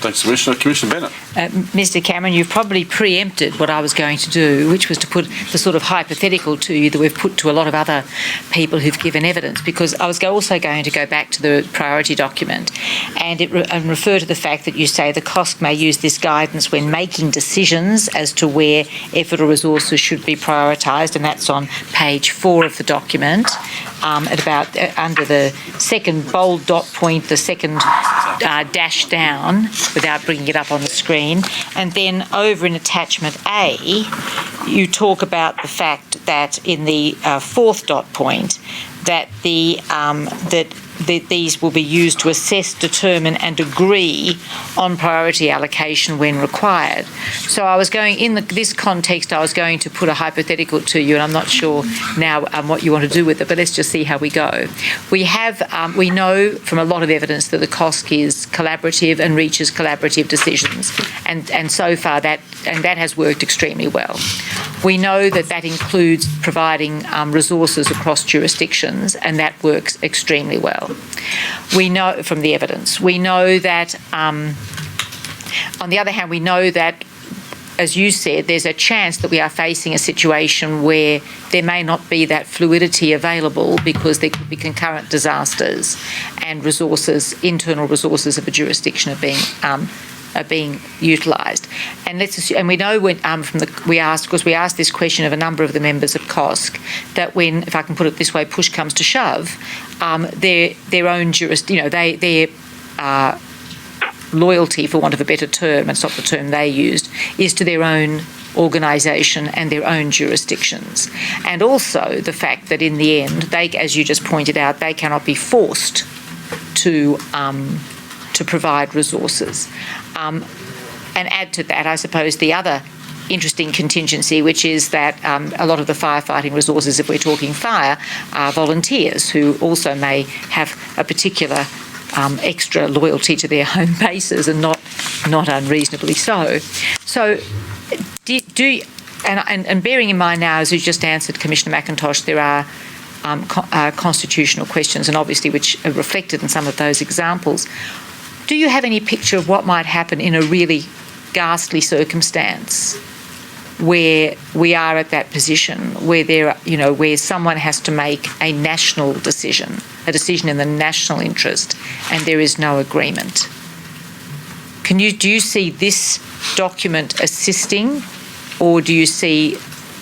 S2: Thanks, Commissioner. Commissioner Bennett.
S8: Mr. Cameron, you've probably preempted what I was going to do, which was to put the sort of hypothetical to you that we've put to a lot of other people who've given evidence, because I was also going to go back to the priority document and refer to the fact that you say the COSC may use this guidance when making decisions as to where effort or resources should be prioritised, and that's on page 4 of the document, at about under the second bold dot point, the second dash down, without bringing it up on the screen. And then over in attachment A, you talk about the fact that in the 4th dot point, that these will be used to assess, determine and agree on priority allocation when required. So I was going, in this context, I was going to put a hypothetical to you, and I'm not sure now what you want to do with it, but let's just see how we go. We know from a lot of evidence that the COSC is collaborative and reaches collaborative decisions, and so far that has worked extremely well. We know that includes providing resources across jurisdictions, and that works extremely well. We know from the evidence. We know that, on the other hand, we know that, as you said, there's a chance that we are facing a situation where there may not be that fluidity available because there could be concurrent disasters and internal resources of a jurisdiction are being utilised. And let's assume, and we know when we asked this question of a number of the members of COSC, that when, if I can put it this way, push comes to shove, their own their loyalty, for want of a better term, it's not the term they used, is to their own organisation and their own jurisdictions. And also the fact that in the end, they, as you just pointed out, they cannot be forced to provide resources. And add to that, I suppose, the other interesting contingency, which is that a lot of the firefighting resources, if we're talking fire, are volunteers who also may have a particular extra loyalty to their home bases, and not unreasonably so. So, and bearing in mind now, as you just answered Commissioner McIntosh, there are constitutional questions, and obviously which are reflected in some of those examples. Do you have any picture of what might happen in a really ghastly circumstance where we are at that position, where where someone has to make a national decision, a decision in the national interest, and there is no agreement? Do you see this document assisting, or do you see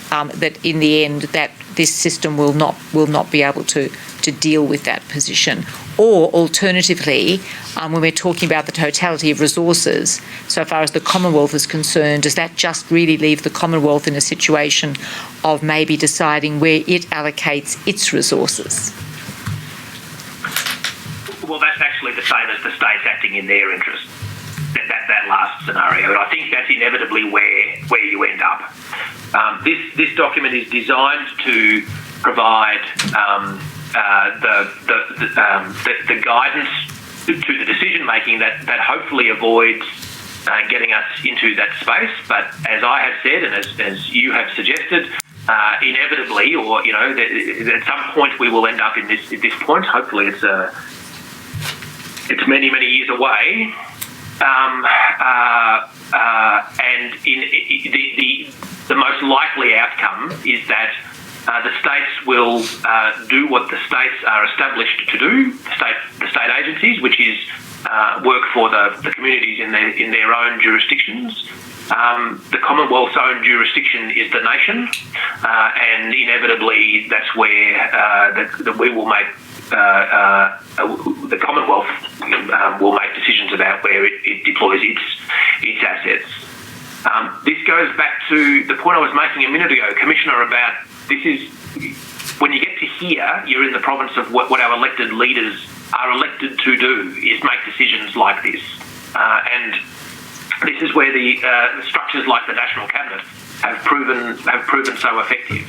S8: that in the end that this system will not be able to deal with that position? Or alternatively, when we're talking about the totality of resources, so far as the Commonwealth is concerned, does that just really leave the Commonwealth in a situation of maybe deciding where it allocates its resources?
S16: Well, that's actually the same as the states acting in their interest. That last scenario, and I think that's inevitably where you end up. This document is designed to provide the guidance to the decision making that hopefully avoids getting us into that space. But as I have said, and as you have suggested, inevitably, or at some point we will end up in this point. Hopefully, it's many years away. And the most likely outcome is that the states will do what the states are established to do, the state agencies, which is work for the communities in their own jurisdictions. The Commonwealth's own jurisdiction is the nation, and inevitably that's where that we will make the Commonwealth will make decisions about where it deploys its assets. This goes back to the point I was making a minute ago, Commissioner, about this is, when you get to here, you're in the province of what our elected leaders are elected to do, is make decisions like this. And this is where the structures like the National Cabinet have proven so effective,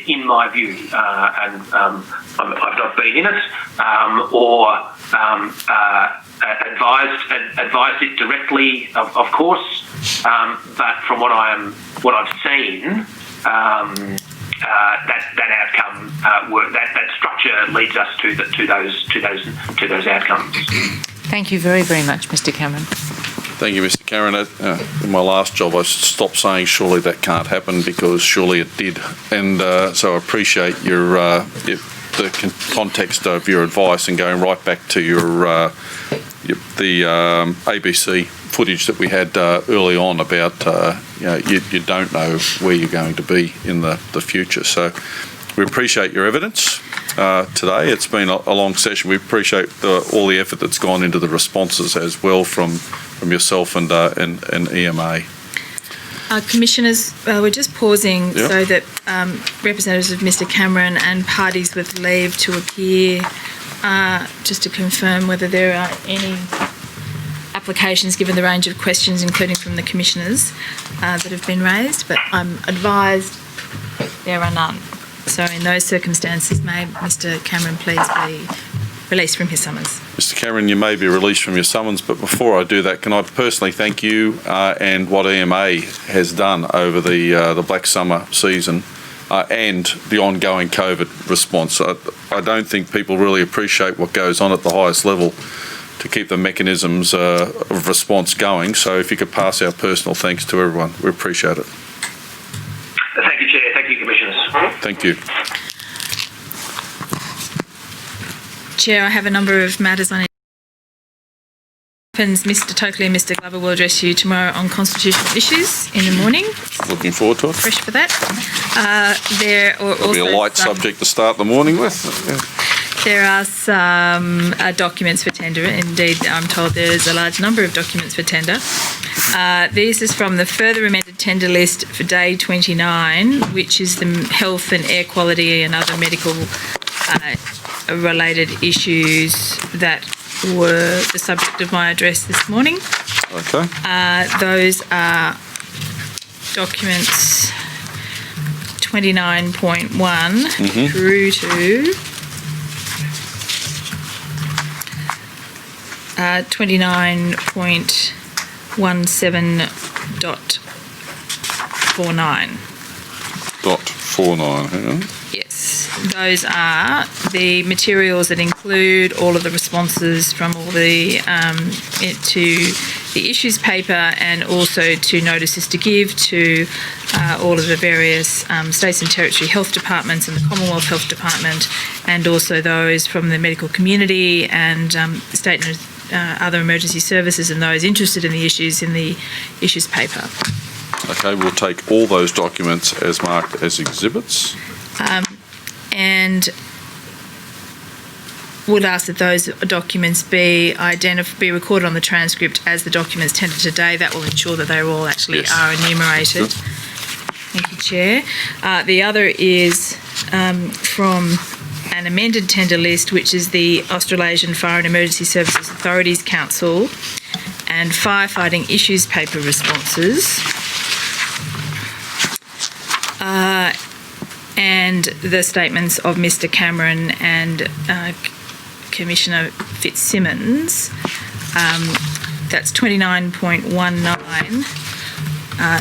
S16: in my view. And I've not been in it or advised it directly, of course. But from what I've seen, that outcome, that structure leads us to those outcomes.
S8: Thank you very, very much, Mr. Cameron.
S2: Thank you, Mr. Cameron. In my last job, I stopped saying surely that can't happen, because surely it did. And so I appreciate the context of your advice, and going right back to the ABC footage that we had early on about you don't know where you're going to be in the future. So we appreciate your evidence today. It's been a long session. We appreciate all the effort that's gone into the responses as well from yourself and EMA.
S3: Commissioners, we're just pausing so that representatives of Mr. Cameron and parties with leave to appear, just to confirm whether there are any applications, given the range of questions, including from the commissioners, that have been raised, but I'm advised there are none. So in those circumstances, may Mr. Cameron please be released from his summons.
S2: Mr. Cameron, you may be released from your summons, but before I do that, can I personally thank you and what EMA has done over the Black Summer season and the ongoing COVID response. I don't think people really appreciate what goes on at the highest level to keep the mechanisms of response going. So if you could pass our personal thanks to everyone, we appreciate it.
S16: Thank you, Chair. Thank you, Commissioners.
S2: Thank you.
S3: Chair, I have a number of matters on it. Mr. Tokley and Mr. Glover will address you tomorrow on constitutional issues in the morning.
S2: Looking forward to it.
S3: Fresh for that.
S2: There'll be a light subject to start the morning with.
S3: There are some documents for tender. Indeed, I'm told there's a large number of documents for tender. This is from the further amended tender list for day 29, which is the health and air quality and other medical related issues that were the subject of my address this morning.
S2: Okay.
S3: Those are documents 29.1 through to 29.17.49.
S2: Hang on.
S3: Yes, those are the materials that include all of the responses from all the to the issues paper, and also to notices to give to all of the various states and territory health departments and the Commonwealth Health Department, and also those from the medical community and state and other emergency services, and those interested in the issues in the issues paper.
S2: Okay, we'll take all those documents as marked as exhibits.
S3: And would ask that those documents be recorded on the transcript as the documents tendered today. That will ensure that they all actually are enumerated.
S2: Good.
S3: Thank you, Chair. The other is from an amended tender list, which is the Australasian Fire and Emergency Services Authorities Council and firefighting issues paper responses. And the statements of Mr. Cameron and Commissioner Fitzsimmons. That's 29.19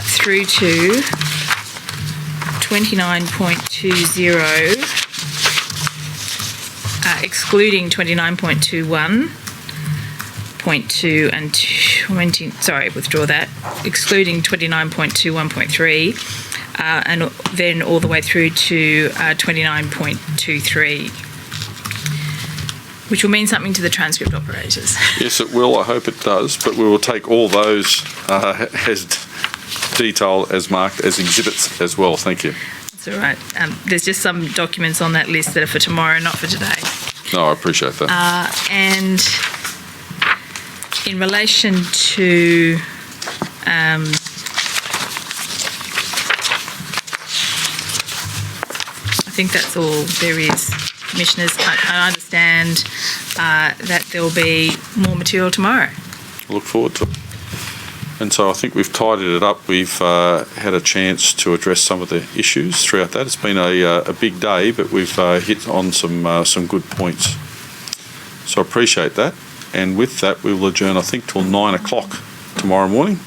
S3: through to 29.20, excluding 29.21.2 and 20. Sorry, withdraw that. Excluding 29.21.3. And then all the way through to 29.23, which will mean something to the transcript operators.
S2: Yes, it will. I hope it does. But we will take all those as detailed as marked as exhibits as well. Thank you.
S3: That's all right. There's just some documents on that list that are for tomorrow, not for today.
S2: No, I appreciate that.
S3: And in relation to I think that's all there is, Commissioners. I understand that there will be more material tomorrow.
S2: I look forward to it. And so I think we've tidied it up. We've had a chance to address some of the issues throughout that. It's been a big day, but we've hit on some good points. So I appreciate that. And with that, we will adjourn, I think, till 9 o'clock tomorrow morning.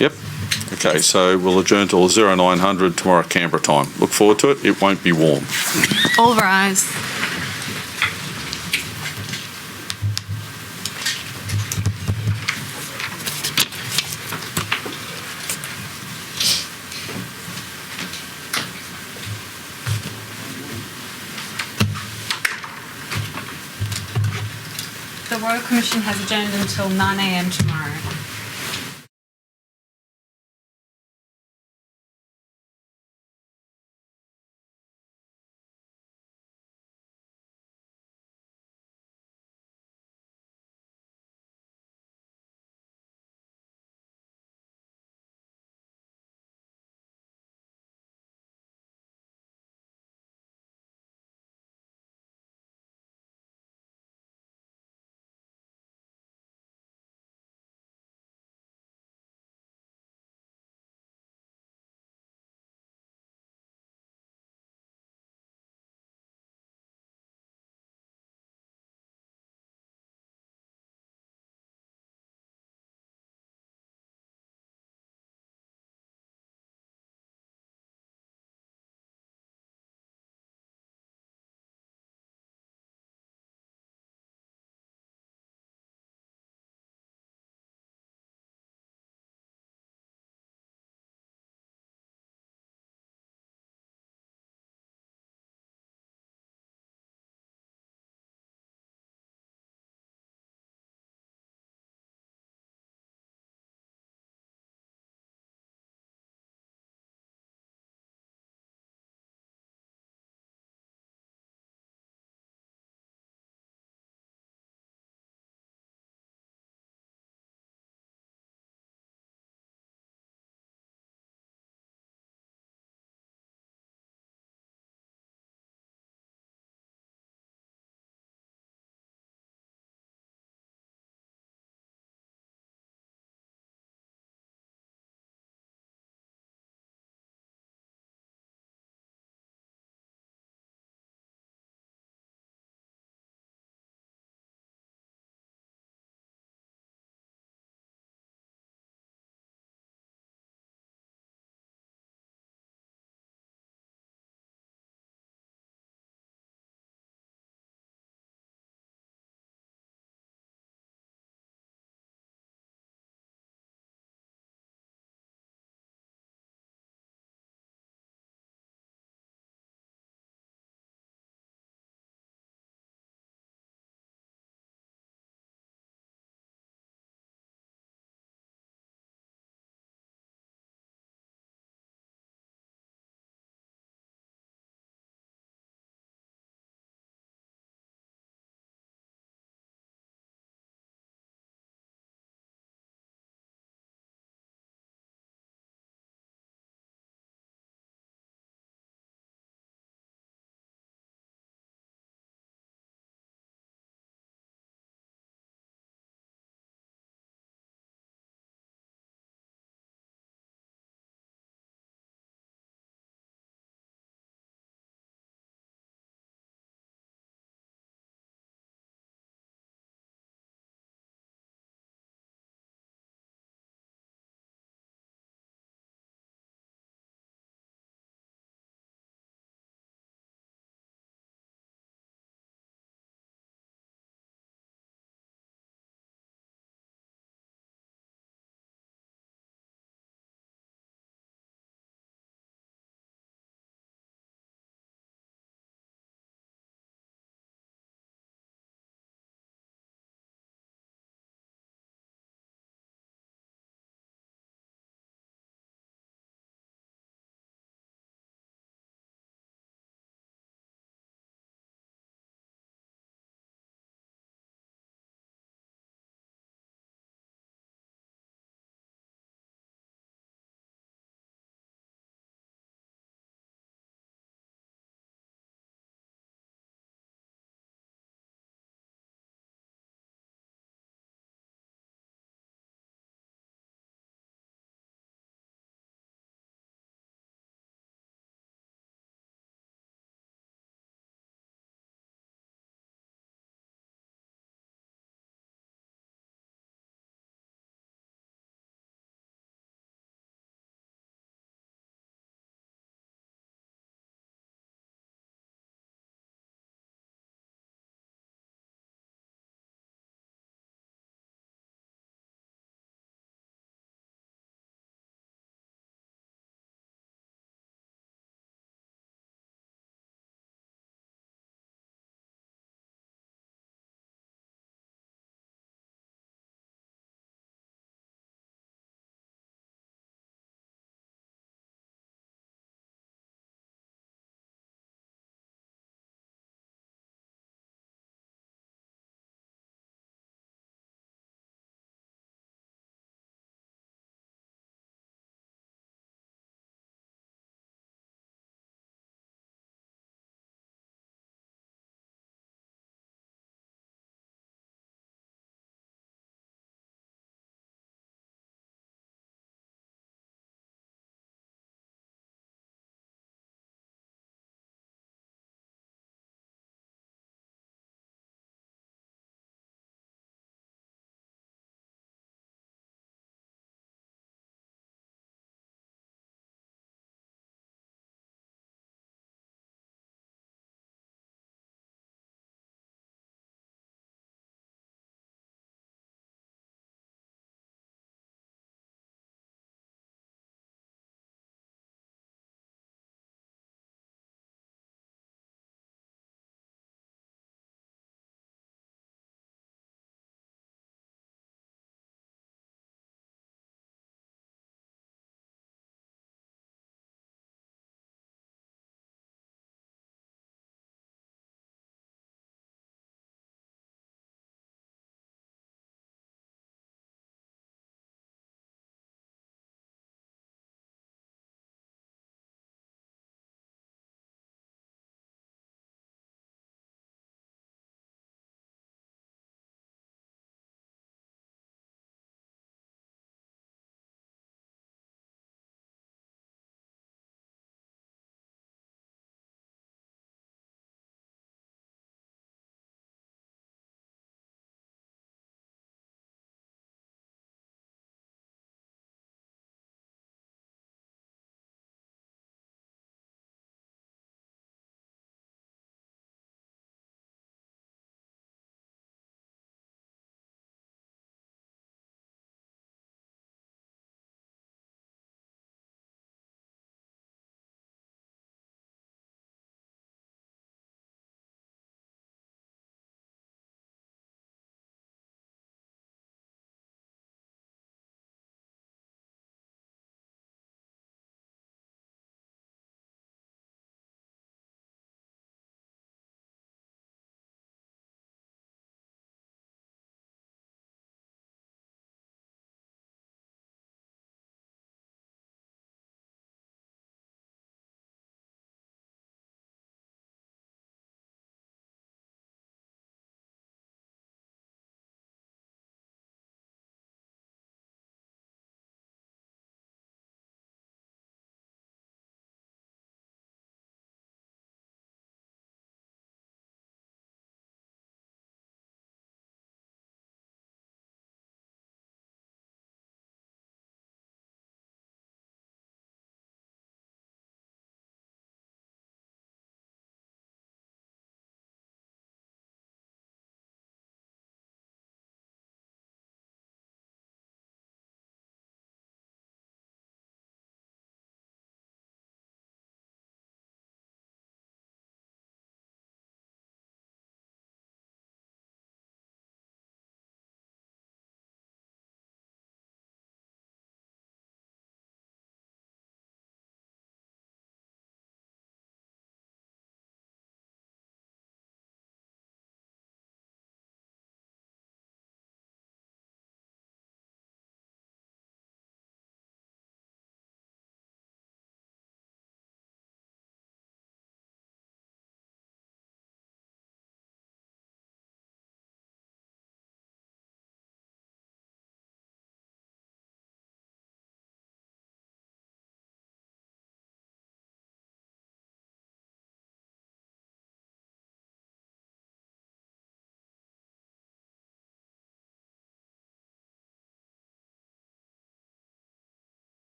S2: Yep. Okay, so we'll adjourn till 0900 tomorrow Canberra time. Look forward to it. It won't be warm.
S13: All rise.
S1: The Royal Commission has adjourned until 9 a.m. tomorrow.